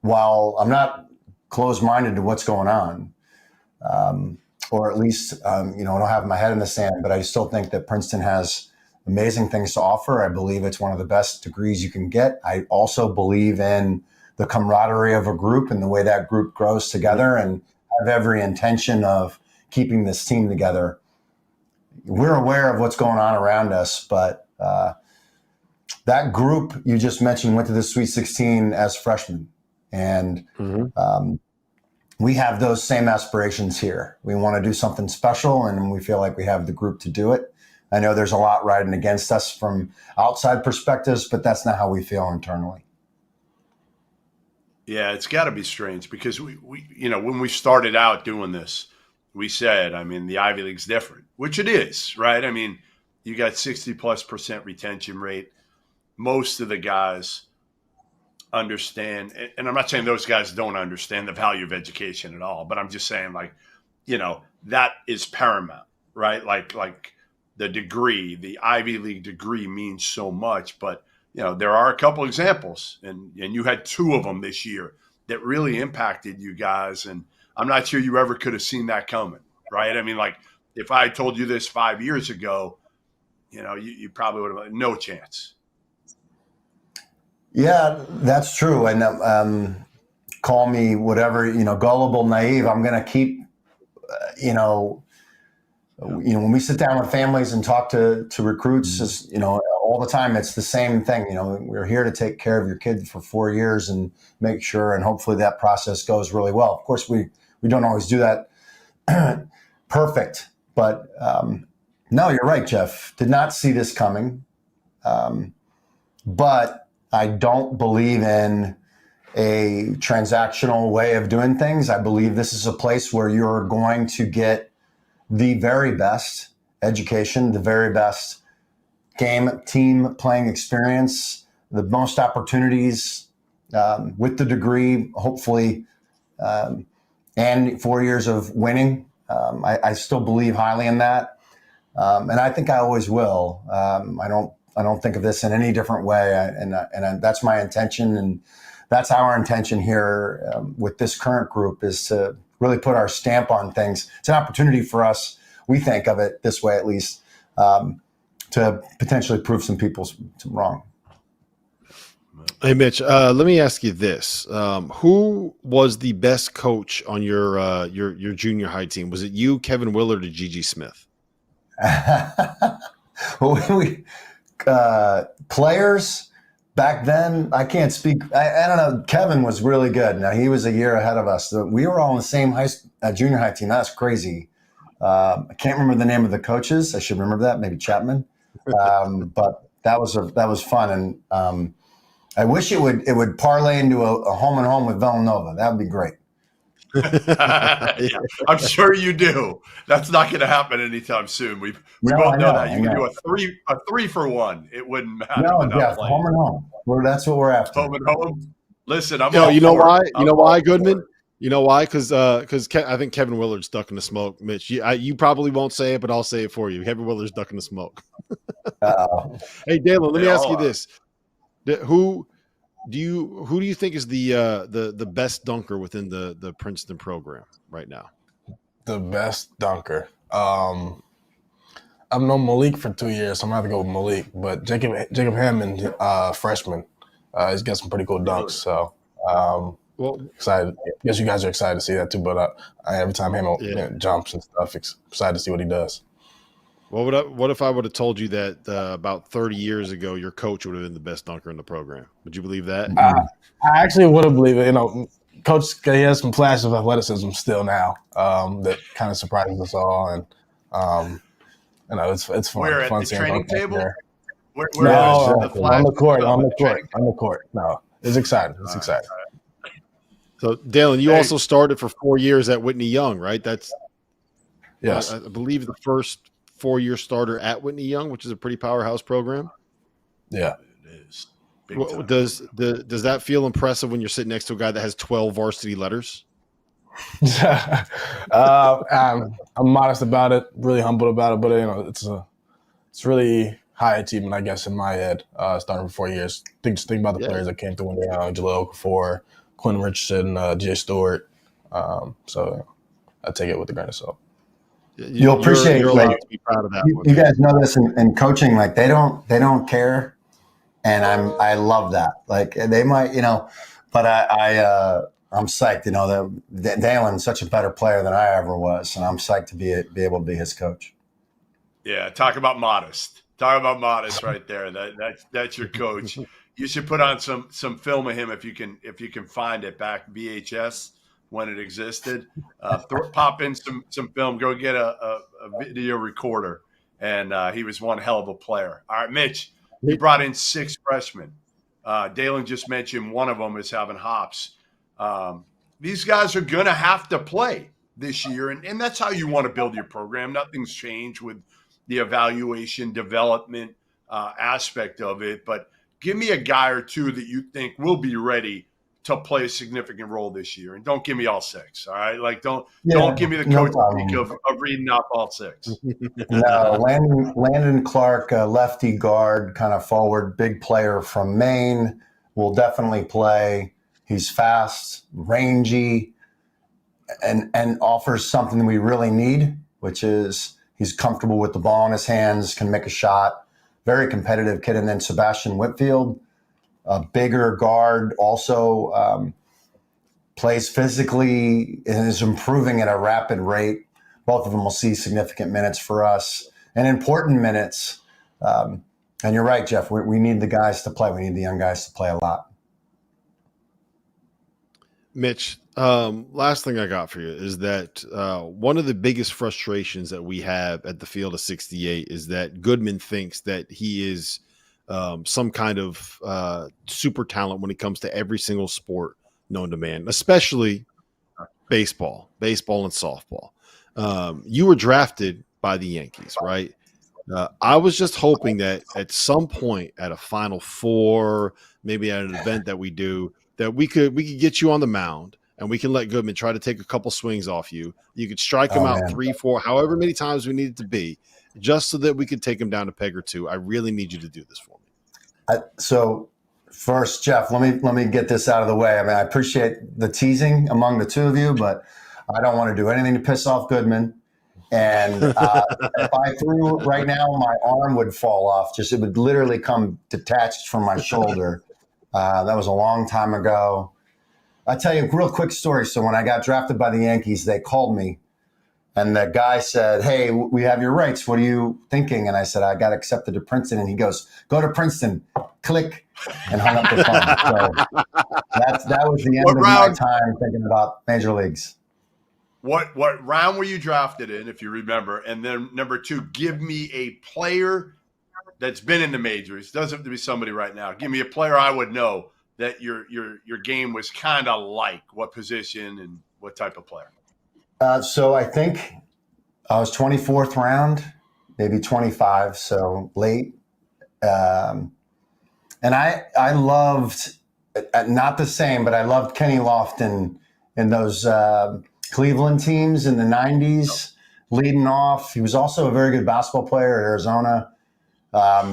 while I'm not closed-minded to what's going on, or at least I don't have my head in the sand, but I still think that Princeton has amazing things to offer. I believe it's one of the best degrees you can get. I also believe in the camaraderie of a group and the way that group grows together, and have every intention of keeping this team together we're aware of what's going on around us, but that group you just mentioned went to the Sweet 16 as freshmen, and we have those same aspirations here. We want to do something special, and we feel like we have the group to do it. I know there's a lot riding against us from outside perspectives, but that's not how we feel internally. Yeah, it's got to be strange because we when we started out doing this, we said, I mean, the Ivy League's different, which it is, right? I mean, you got 60+% retention rate. Most of the guys understand, and I'm not saying those guys don't understand the value of education at all, but I'm just saying, like, that is paramount, right? Like the degree, the Ivy League degree means so much, but there are a couple examples, and you had two of them this year that really impacted you guys, and I'm not sure you ever could have seen that coming, right? I mean, like, if I had told you this 5 years ago, you probably would have had no chance. Yeah, that's true. And call me whatever, gullible, naive. I'm going to keep, when we sit down with families and talk to recruits, all the time, it's the same thing. We're here to take care of your kid for 4 years and make sure, and hopefully that process goes really well. Of course, we don't always do that perfect, but no, you're right, Jeff. Did not see this coming. But I don't believe in a transactional way of doing things. I believe this is a place where you're going to get the very best education, the very best team playing experience, the most opportunities with the degree, hopefully, and 4 years of winning. I still believe highly in that, and I think I always will. I don't think of this in any different way, and that's my intention, and that's our intention here with this current group, is to really put our stamp on things. It's an opportunity for us. We think of it this way, at least, to potentially prove some people wrong. Hey, Mitch, let me ask you this. Who was the best coach on your junior high team? Was it you, Kevin Willard, or Gigi Smith? Players back then, I can't speak. I don't know. Kevin was really good. Now, he was a year ahead of us. We were all on the same junior high team. That's crazy. I can't remember the name of the coaches. I should remember that. Maybe Chapman. But that was fun, and I wish it would parlay into a home and home with Villanova. That would be great. Yeah, I'm sure you do. That's not going to happen anytime soon. We both know that. You can do a 3-for-1. It wouldn't matter. No, Jeff, home and home. That's what we're after. Home and home. Listen, why? You know why, Goodman? You know why? Because I think Kevin Willard's ducking the smoke. Mitch, you probably won't say it, but I'll say it for you. Kevin Willard's ducking the smoke. Hey, Dalen, let me ask you this: Who do you think is the best dunker within the Princeton program right now? The best dunker. I've known Malik for 2 years, so I'm going to have to go with Malik. But Jacob Hammond, freshman, he's got some pretty cool dunks. So excited. I guess you guys are excited to see that too. But every time Hammond jumps and stuff, excited to see what he does. What if I would have told you that about 30 years ago, your coach would have been the best dunker in the program? Would you believe that? I actually would have believed it. Coach, he has some flashes of athleticism still now that kind of surprises us all, and it's fun. We're fun at the training table. On the court. No, it's exciting. It's exciting. So, Dalen, you also started for 4 years at Whitney Young, right? That's yes, I believe the first 4-year starter at Whitney Young, which is a pretty powerhouse program. Yeah, it is. Does that feel impressive when you're sitting next to a guy that has 12 varsity letters? I'm modest about it, really humble about it, but it's really high achievement, I guess, in my head. Starting for 4 years, think about the players that came through Whitney Young, Jaleel Okafor, Quentin Richardson, Jay Stewart. So I take it with a grain of salt. You'll appreciate you're allowed to be proud of that. You guys know this in coaching, like they don't care, and I love that. Like they might, but I'm psyched. That Dalen's such a better player than I ever was, and I'm psyched to be able to be his coach. Yeah, talk about modest. Talk about modest right there. That's your coach. You should put on some film of him if you can find it back VHS when it existed. Pop in some film. Go get a video recorder, and he was one hell of a player. All right, Mitch, you brought in 6 freshmen. Dalen just mentioned one of them is having hops. These guys are going to have to play this year, and that's how you want to build your program. Nothing's changed with the evaluation development aspect of it, but give me a guy or two that you think will be ready to play a significant role this year, and don't give me all 6. All right, like don't give me the coach speak of reading off all 6. No, Landon Clark, lefty guard, kind of forward, big player from Maine, will definitely play. He's fast, rangy, and offers something we really need, which is he's comfortable with the ball in his hands, can make a shot. Very competitive kid. And then Sebastian Whitfield, a bigger guard, also plays physically and is improving at a rapid rate. Both of them will see significant minutes for us and important minutes. And you're right, Jeff. We need the guys to play. We need the young guys to play a lot. Mitch, last thing I got for you is that one of the biggest frustrations that we have at the Field of 68 is that Goodman thinks that he is some kind of super talent when it comes to every single sport known to man, especially baseball and softball. You were drafted by the Yankees, right? I was just hoping that at some point at a Final Four, maybe at an event that we do, that we could get you on the mound and we can let Goodman try to take a couple swings off you. You could strike him out 3, 4, however many times we need it to be, just so that we could take him down a peg or two. I really need you to do this for me. So first, Jeff, let me get this out of the way. I mean, I appreciate the teasing among the two of you, but I don't want to do anything to piss off Goodman. And if I threw right now, my arm would fall off. It would literally come detached from my shoulder. That was a long time ago. I'll tell you a real quick story. So when I got drafted by the Yankees, they called me and the guy said, "Hey, we have your rights. What are you thinking?" And I said, "I got accepted to Princeton." And he goes, "Go to Princeton." Click, and hung up the phone. So that was the end of my time thinking about major leagues. What round were you drafted in, if you remember? And then number 2, give me a player that's been in the majors. Doesn't have to be somebody right now. Give me a player I would know that your game was kind of like. What position and what type of player? So I think I was 24th round, maybe 25, so late. And I loved, not the same, but I loved Kenny Lofton in those Cleveland teams in the 90s, leading off. He was also a very good basketball player at Arizona. A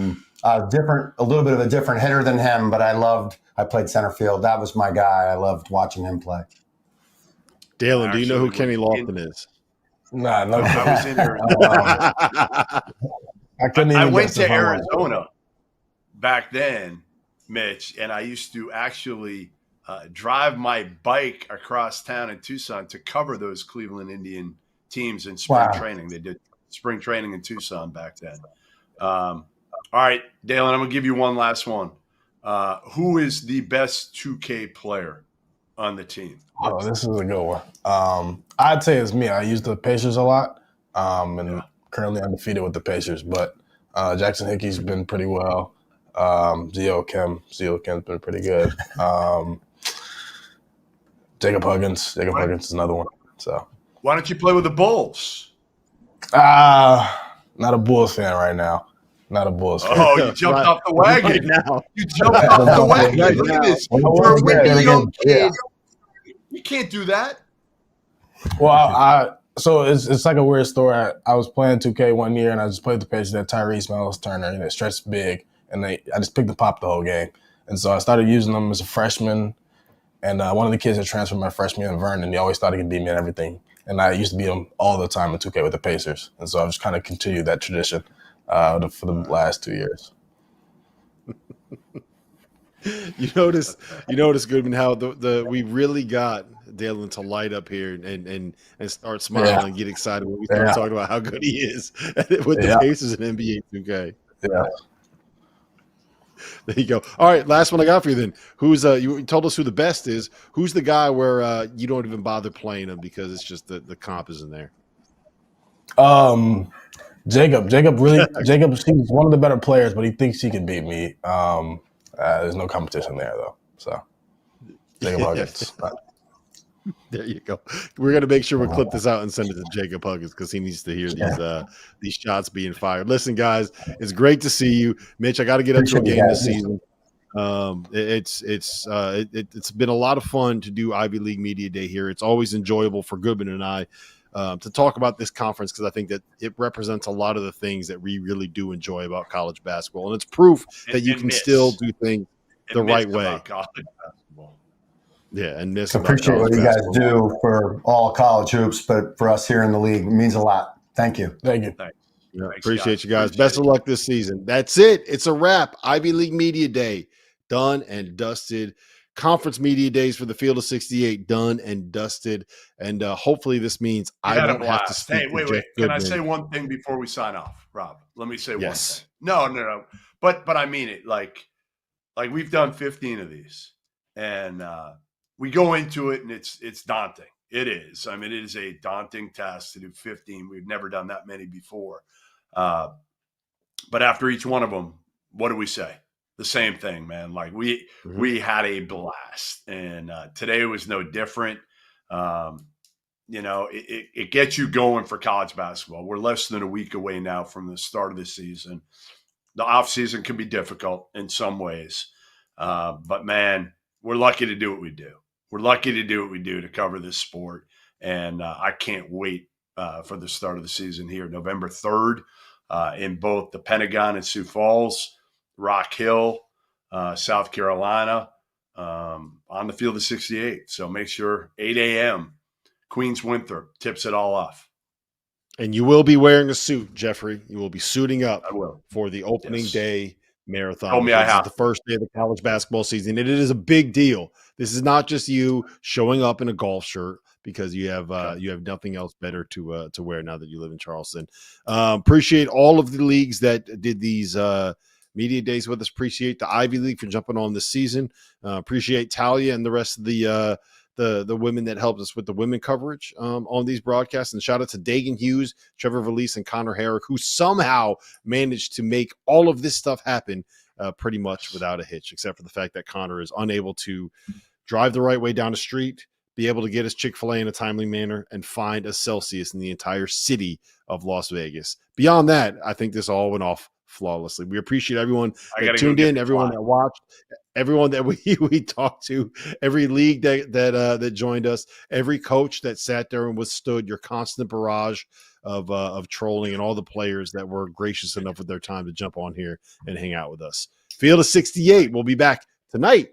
little bit of a different hitter than him, but I played center field. That was my guy. I loved watching him play. Dalen, do you know who Kenny Lofton is? Nah, no. I was in Arizona. I went to Arizona back then, Mitch, and I used to actually drive my bike across town in Tucson to cover those Cleveland Indian teams in spring training. They did spring training in Tucson back then. All right, Dalen, I'm going to give you one last one. Who is the best 2K player on the team? Oh, this is a good one. I'd say it's me. I use the Pacers a lot, and currently undefeated with the Pacers. But Jackson Hickey's been pretty well. Zio Kim's been pretty good. Jacob Huggins is another one. So why don't you play with the Bulls? Not a Bulls fan right now. Not a Bulls fan. Oh, you jumped off the wagon now. You jumped off the wagon. Look at this. For a winning young kid, you can't do that. Well, so it's like a weird story. I was playing 2K one year, and I just played the Pacers at Tyrese Miles Turner, and it stretched big, and I just picked the pop the whole game. And so I started using them as a freshman, and one of the kids that transferred my freshman year, Vernon, he always thought he could beat me in everything. And I used to beat him all the time in 2K with the Pacers. And so I've just kind of continued that tradition for the last 2 years. You notice, Goodman, how we really got Dalen to light up here and start smiling and get excited when we start talking about how good he is with the Pacers and NBA 2K. Yeah. There you go. All right, last one I got for you then. Who's you told us who the best is. Who's the guy where you don't even bother playing him because it's just the comp isn't there? Jacob, he's one of the better players, but he thinks he can beat me. There's no competition there though. So Jacob Huggins. There you go. We're gonna make sure we clip this out and send it to Jacob Huggins because he needs to hear these shots being fired. Listen, guys, it's great to see you, Mitch. I got to get up to a game this season. It's been a lot of fun to do Ivy League Media Day here. It's always enjoyable for Goodman and I to talk about this conference because I think that it represents a lot of the things that we really do enjoy about college basketball, and it's proof that you can still do things the right way. Yeah, and appreciate what you guys do for all college hoops, but for us here in the league, it means a lot. Thank you. Thank you. Yeah, appreciate you guys. Best of luck this season. That's it. It's a wrap. Ivy League Media Day, done and dusted. Conference Media Days for the Field of 68, done and dusted. And hopefully this means I don't have to speak. Hey, wait. Can I say one thing before we sign off, Rob? Let me say one thing. No. But I mean it. Like we've done 15 of these, and we go into it, and it's daunting. It is. I mean, it is a daunting task to do 15. We've never done that many before. But after each one of them, what do we say? The same thing, man. Like we had a blast, and today was no different. It gets you going for college basketball. We're less than a week away now from the start of the season. The off season can be difficult in some ways, but man, we're lucky to do what we do. We're lucky to do what we do to cover this sport, and I can't wait for the start of the season here, November 3rd, in both the Pentagon and Sioux Falls, Rock Hill, South Carolina, on the Field of 68. So make sure 8 a.m. Queens Winthrop tips it all off. And you will be wearing a suit, Jeffrey. You will be suiting up for the opening Yes. day marathon. Told me I This is have. the first day of the college basketball season, and it is a big deal. This is not just you showing up in a golf shirt because you have nothing else better to wear now that you live in Charleston. Appreciate all of the leagues that did these media days with us. Appreciate the Ivy League for jumping on this season. Appreciate Talia and the rest of the women that helped us with the women coverage on these broadcasts. And shout out to Dagan Hughes, Trevor Valise, and Connor Herrick, who somehow managed to make all of this stuff happen pretty much without a hitch, except for the fact that Connor is unable to drive the right way down the street, be able to get his Chick-fil-A in a timely manner, and find a Celsius in the entire city of Las Vegas. Beyond that, I think this all went off flawlessly. We appreciate everyone that tuned in, everyone that watched, everyone that we talked to, every league that joined us, every coach that sat there and withstood your constant barrage of trolling, and all the players that were gracious enough with their time to jump on here and hang out with us. Field of 68. We'll be back tonight